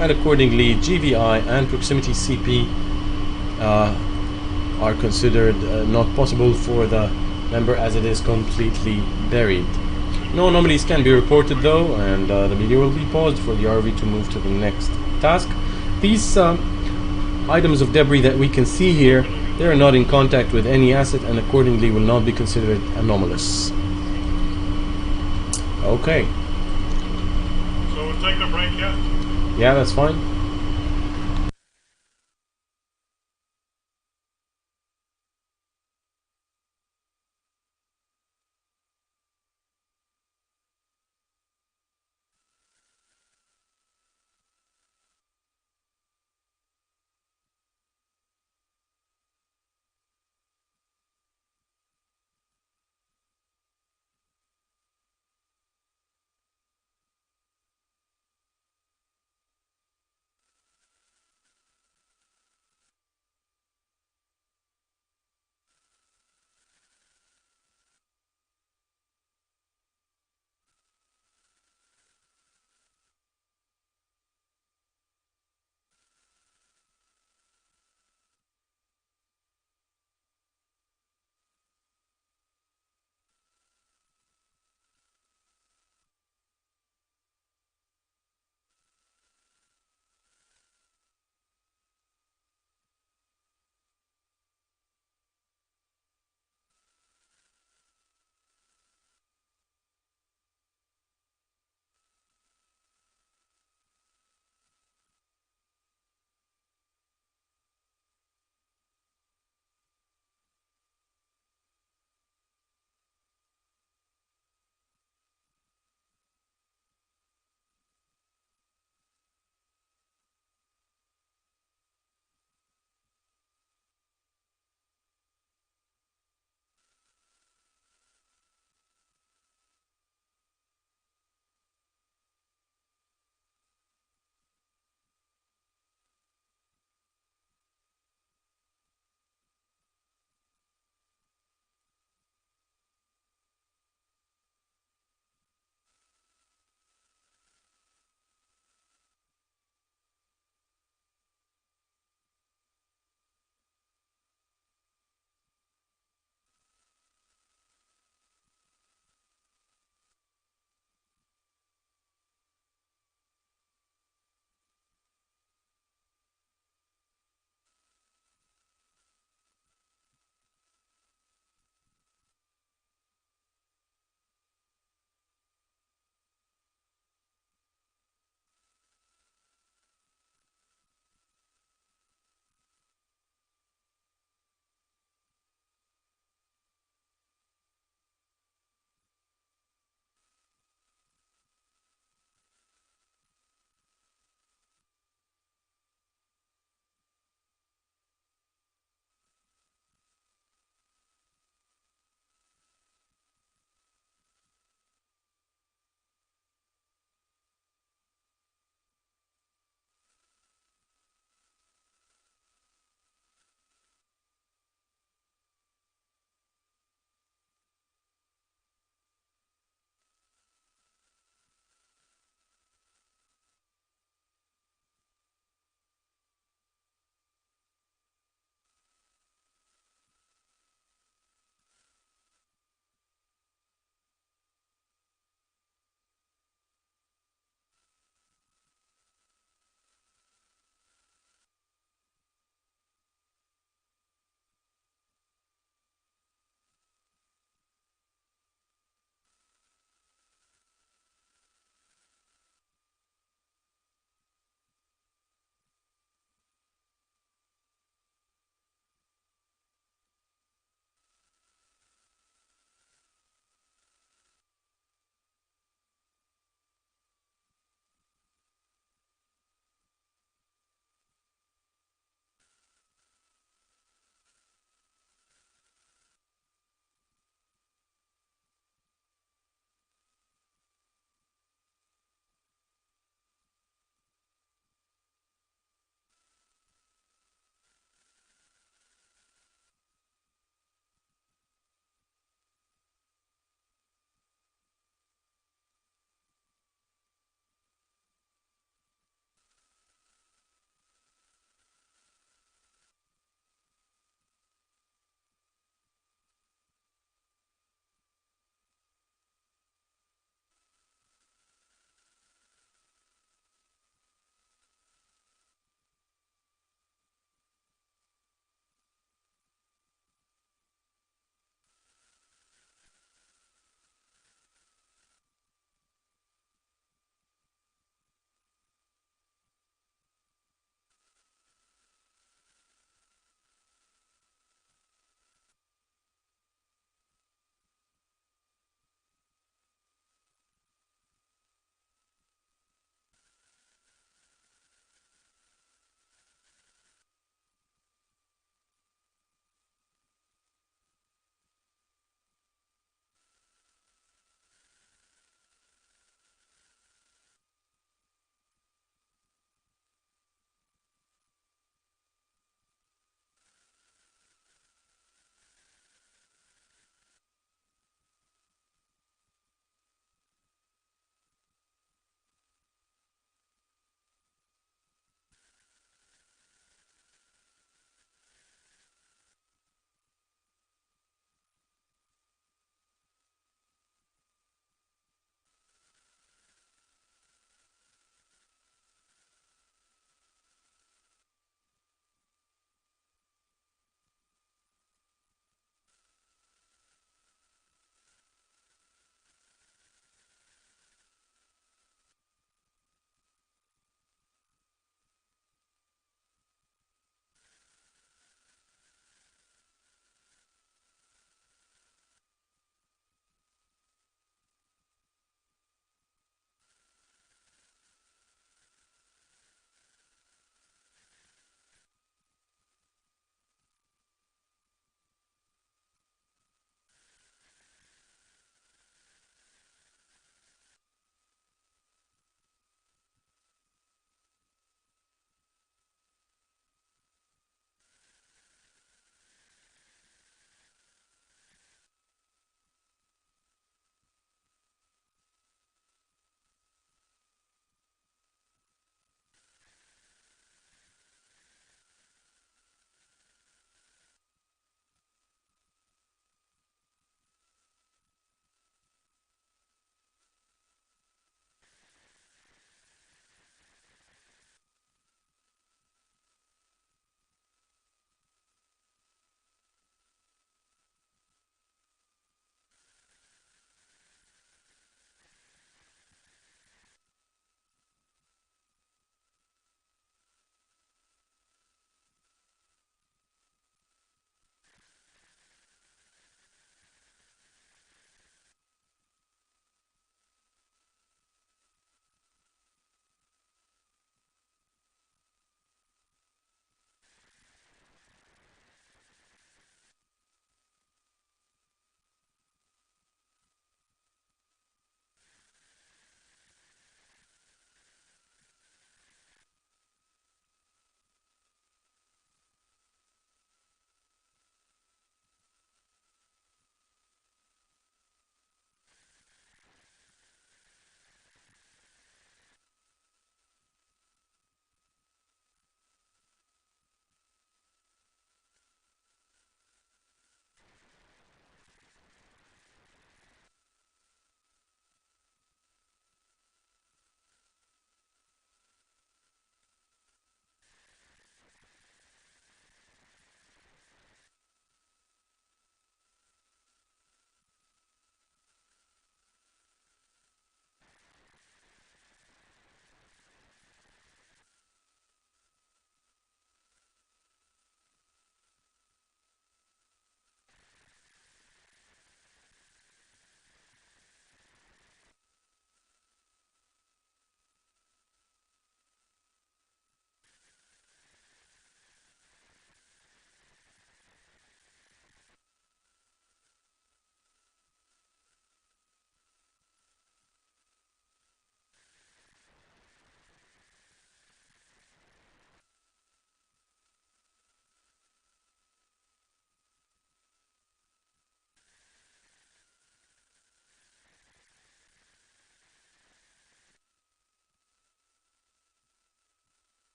And accordingly, GVI and proximity CP are considered not possible for the member as it is completely buried. No anomalies can be reported though, and the video will be paused for the ROV to move to the next task. These items of debris that we can see here, they are not in contact with any asset and accordingly will not be considered anomalous. Okay. So we'll take a break, yeah? Yeah, that's fine.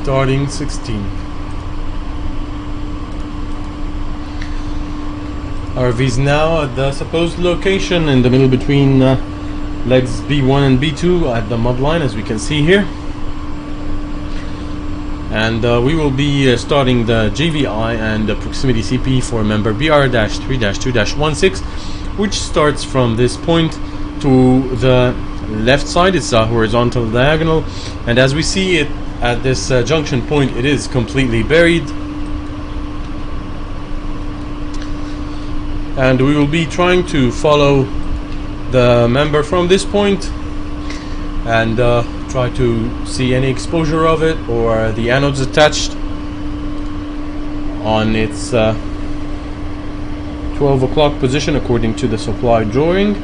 Starting 16. RV's now at the supposed location in the middle between legs B1 and B2 at the mud line, as we can see here. And we will be starting the JVI and the proximity CP for member BR-3-2-16, which starts from this point to the left side. It's a horizontal diagonal, and as we see it at this junction point, it is completely buried. And we will be trying to follow the member from this point and try to see any exposure of it or the anodes attached on its 12 o'clock position according to the supply drawing.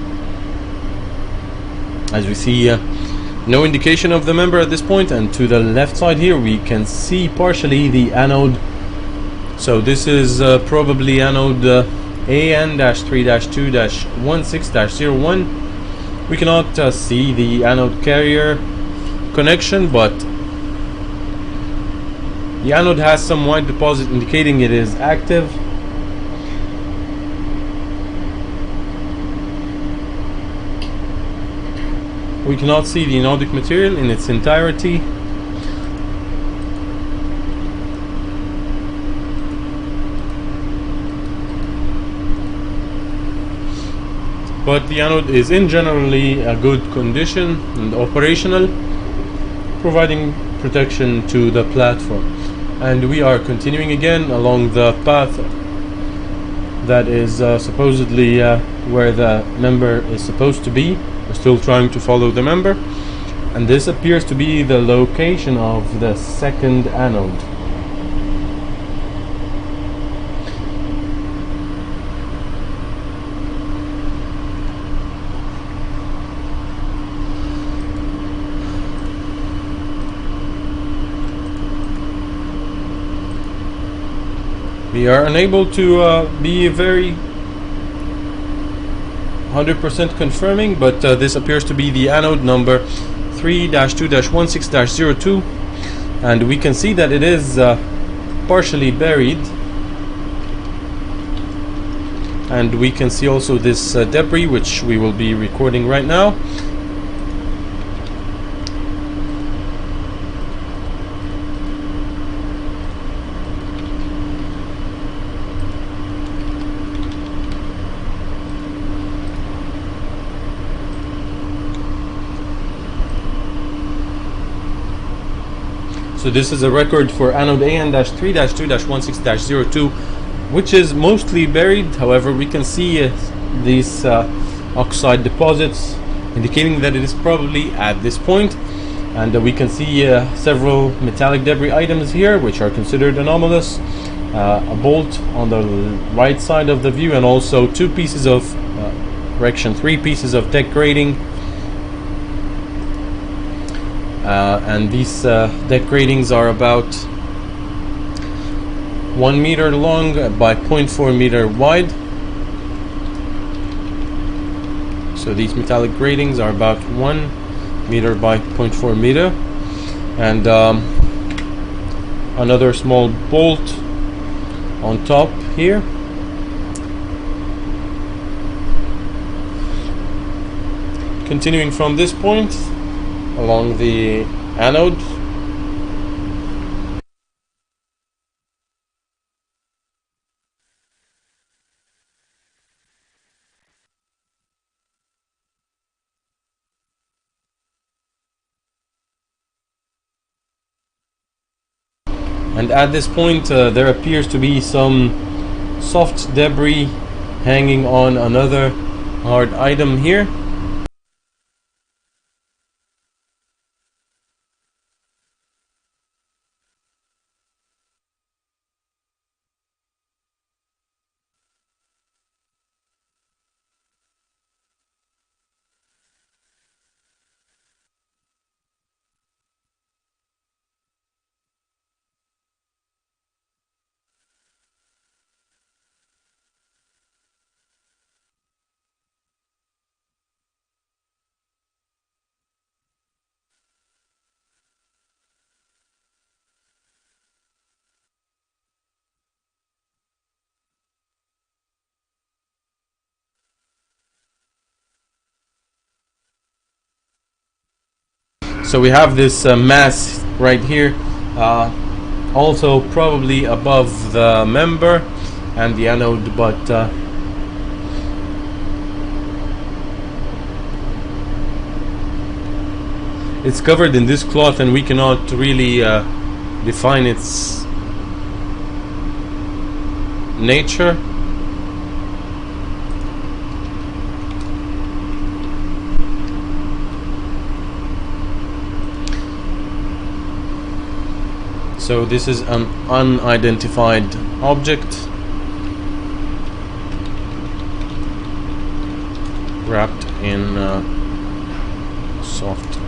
As we see no indication of the member at this point, and to the left side here we can see partially the anode. So this is probably anode AN-3-2-16-01. We cannot see the anode carrier connection, but the anode has some white deposit indicating it is active. We cannot see the anodic material in its entirety. But the anode is in generally a good condition and operational, providing protection to the platform. And we are continuing again along the path that is supposedly where the member is supposed to be. We're still trying to follow the member, and this appears to be the location of the second anode. We are unable to be very 100% confirming, but this appears to be the anode number 3-2-16-02, and we can see that it is partially buried, and we can see also this debris, which we will be recording right now. So this is a record for anode AN-3-2-16-02, which is mostly buried. However, we can see these oxide deposits indicating that it is probably at this point. And we can see several metallic debris items here which are considered anomalous. A bolt on the right side of the view, and also three pieces of deck grating. And these deck gratings are about 1 meter long by 0.4 meter wide. So these metallic gratings are about 1 meter by 0.4 meter, and another small bolt on top here. Continuing from this point along the anode, and at this point there appears to be some soft debris hanging on another hard item here. So we have this mass right here, also probably above the member and the anode, but it's covered in this cloth and we cannot really define its nature. So this is an unidentified object wrapped in soft.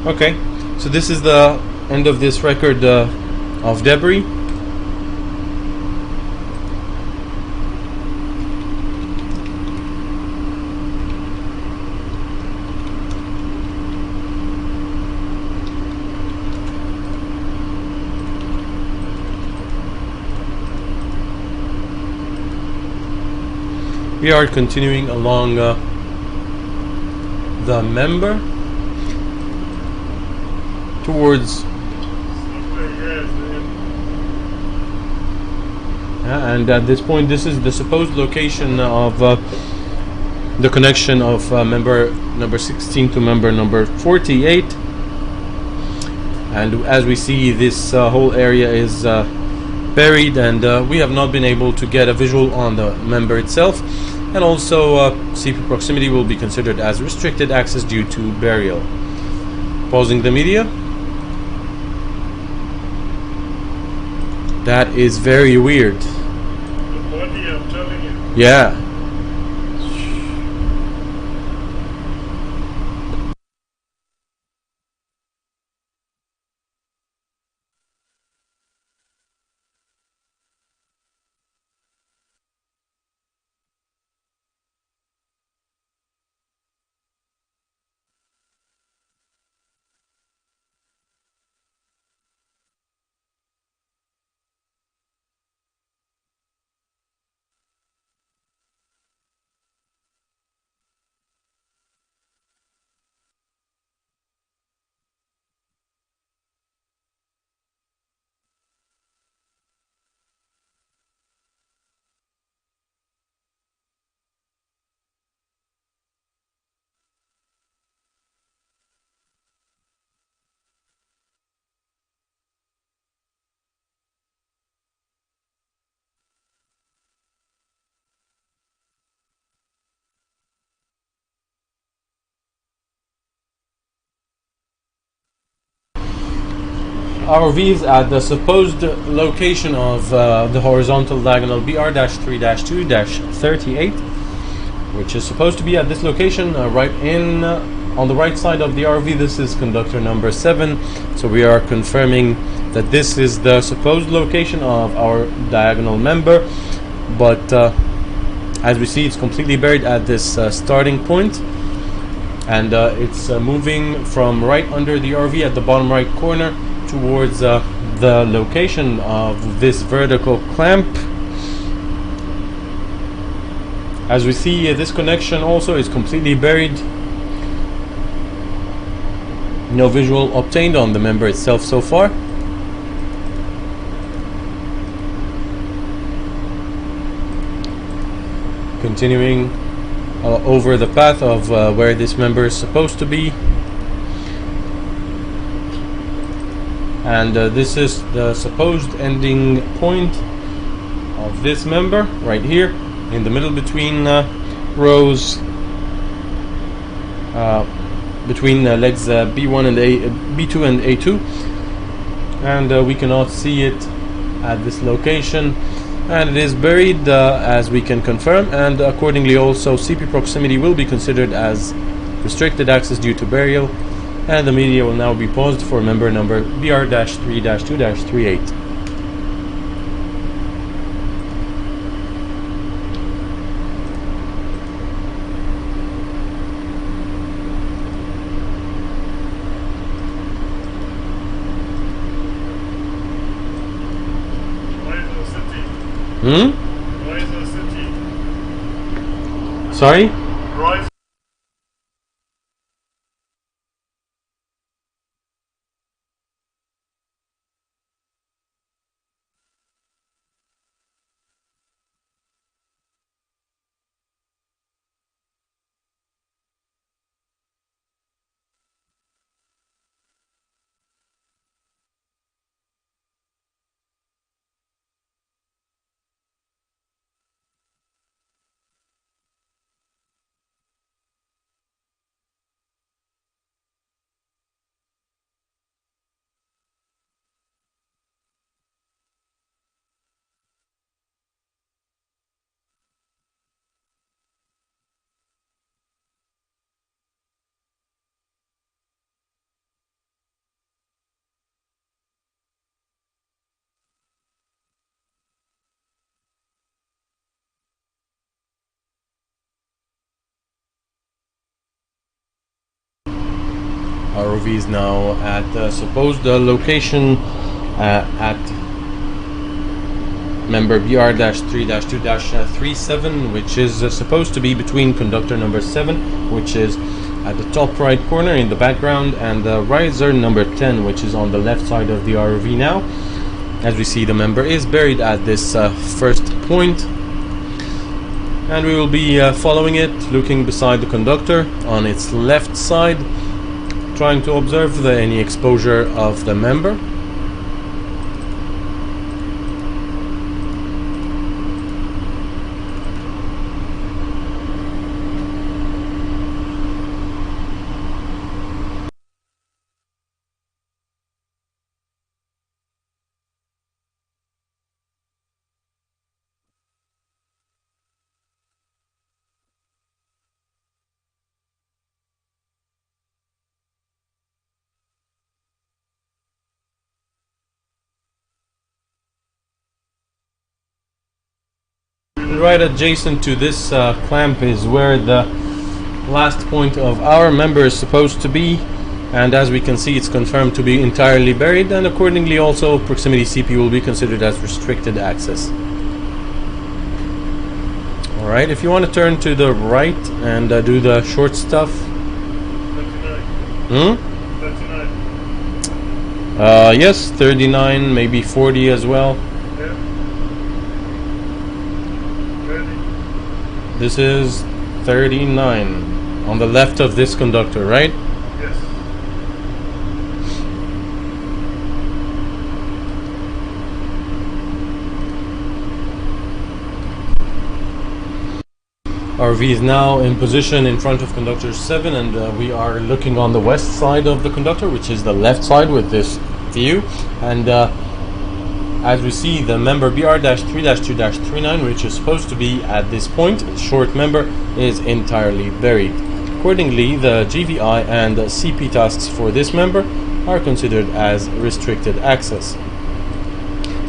Okay, so this is the end of this record of debris. We are continuing along the member towards, and at this point this is the supposed location of the connection of member number 16 to member number 48, and as we see, this whole area is buried, and we have not been able to get a visual on the member itself, and also CP proximity will be considered as restricted access due to burial. Pausing the media. That is very weird. The body, I'm telling you. Yeah. Our views at the supposed location of the horizontal diagonal BR-3-2-38, which is supposed to be at this location right in on the right side of the RV. This is conductor number 7, so we are confirming that this is the supposed location of our diagonal member, but as we see, it's completely buried at this starting point, and it's moving from right under the RV at the bottom right corner towards the location of this vertical clamp. As we see, this connection also is completely buried. No visual obtained on the member itself so far. Continuing over the path of where this member is supposed to be. And this is the supposed ending point of this member right here in the middle between rows, between legs B1 and B2 and A2, and we cannot see it at this location, and it is buried as we can confirm, and accordingly also CP proximity will be considered as restricted access due to burial. And the media will now be paused for member number BR-3-2-38. Why is the city? Hmm? Why is the city? Sorry? Right. ROV is now at supposed location at member BR-3-2-37, which is supposed to be between conductor number 7, which is at the top right corner in the background, and riser number 10, which is on the left side of the ROV now. As we see, the member is buried at this first point, and we will be following it, looking beside the conductor on its left side, trying to observe any exposure of the member. Right adjacent to this clamp is where the last point of our member is supposed to be, and as we can see, it's confirmed to be entirely buried, and accordingly also proximity CP will be considered as restricted access. Alright, if you want to turn to the right and do the short stuff. 39. 39. Yes, 39, maybe 40 as well. Yeah. Ready. This is 39 on the left of this conductor, right? Yes. RV is now in position in front of conductor 7, and we are looking on the west side of the conductor, which is the left side with this view. And as we see, the member BR-3-2-39, which is supposed to be at this point, short member, is entirely buried. Accordingly, the GVI and CP tasks for this member are considered as restricted access.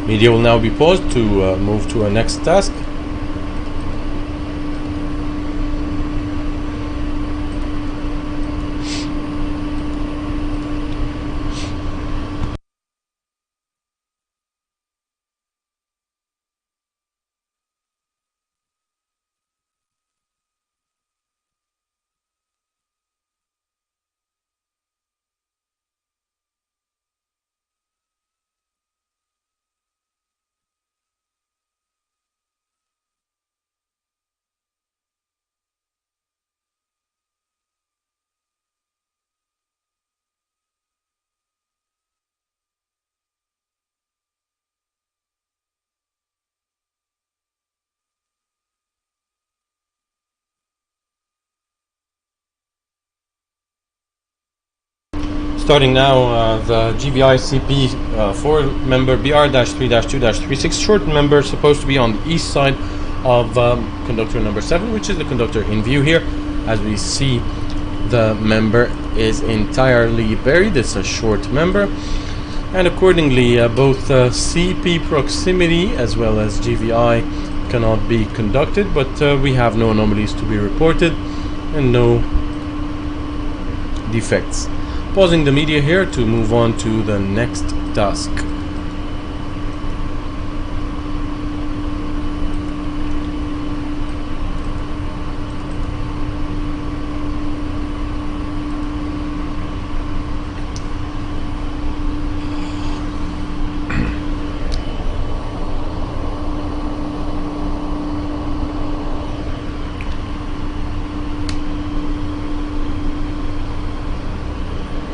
Media will now be paused to move to a next task. Starting now, the GVI CP 4 member BR-3-2-36 short member supposed to be on the east side of conductor number 7, which is the conductor in view here. As we see, the member is entirely buried. It's a short member, and accordingly both CP proximity as well as GVI cannot be conducted, but we have no anomalies to be reported and no defects. Pausing the media here to move on to the next task.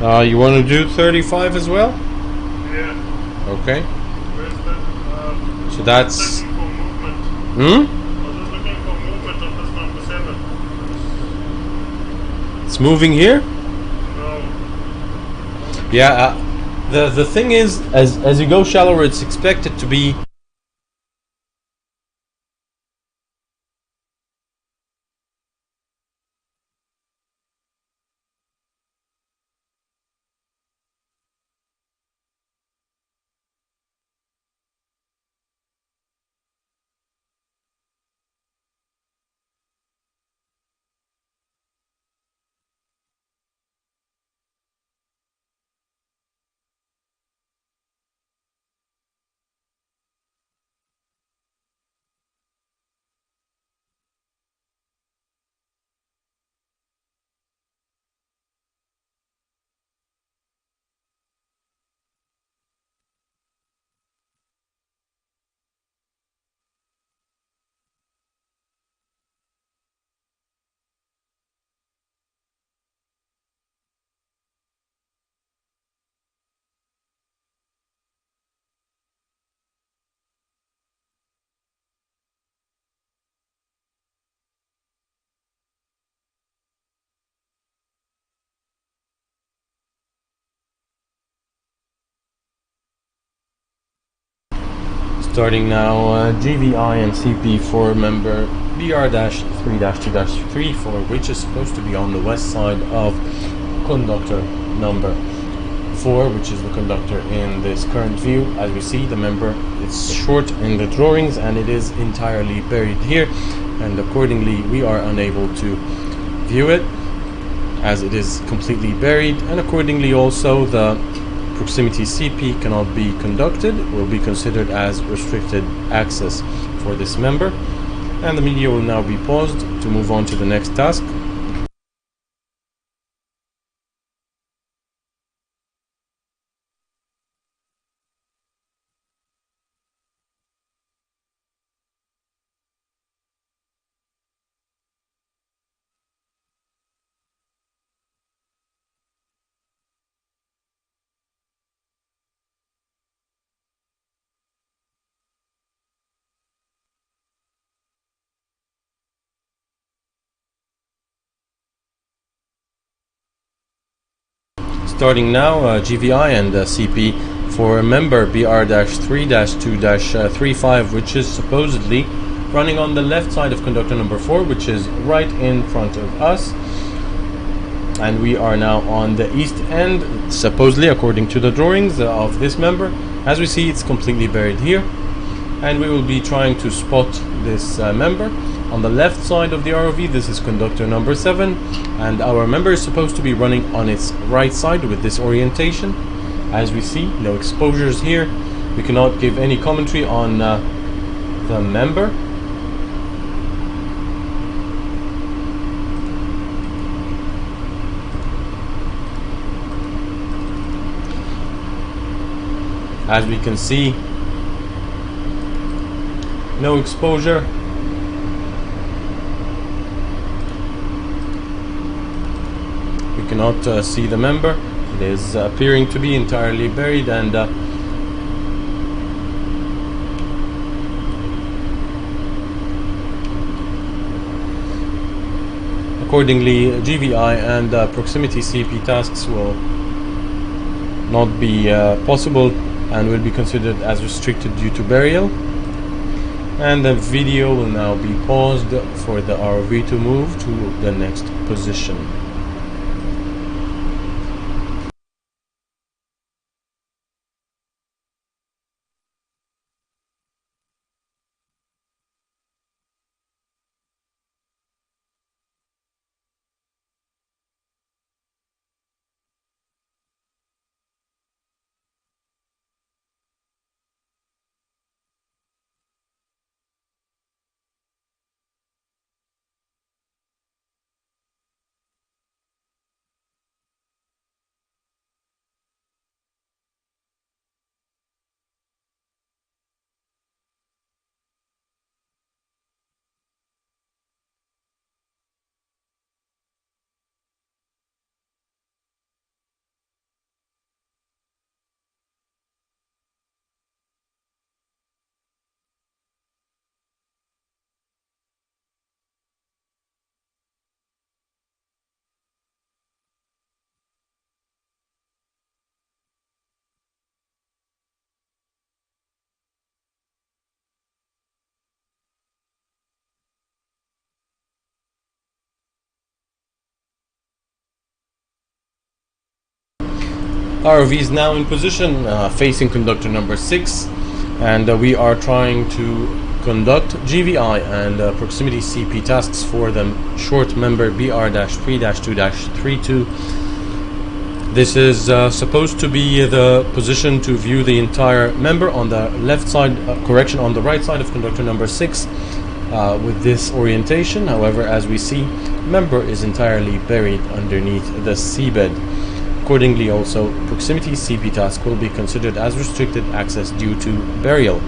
You want to do 35 as well? Yeah. Okay. Where's the? So that's. Looking for movement. Hmm? I was just looking for movement on this number 7. It's moving here? No. Yeah. The thing is, as you go shallower, it's expected to be. Starting now, GVI and CP4 member BR-3-2-3, which is supposed to be on the west side of conductor number 4, which is the conductor in this current view. As we see, the member is short in the drawings and it is entirely buried here, and accordingly we are unable to view it as it is completely buried, and accordingly also the proximity CP cannot be conducted, will be considered as restricted access for this member, and the video will now be paused to move on to the next task. Starting now, GVI and CP for member BR-3-2-35, which is supposedly running on the left side of conductor number 4, which is right in front of us. And we are now on the east end, supposedly according to the drawings of this member. As we see, it's completely buried here, and we will be trying to spot this member. On the left side of the ROV, this is conductor number 7, and our member is supposed to be running on its right side with this orientation. As we see, no exposures here. We cannot give any commentary on the member. As we can see, no exposure. We cannot see the member. It is appearing to be entirely buried, and accordingly GVI and proximity CP tasks will not be possible and will be considered as restricted due to burial. And the video will now be paused for the ROV to move to the next position. ROV is now in position facing conductor number 6, and we are trying to conduct GVI and proximity CP tasks for the short member BR-3-2-32. This is supposed to be the position to view the entire member on the left side, on the right side of conductor number 6 with this orientation. However, as we see, member is entirely buried underneath the seabed. Accordingly, also, proximity CP task will be considered as restricted access due to burial.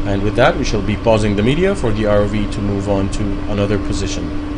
And with that, we shall be pausing the media for the ROV to move on to another position.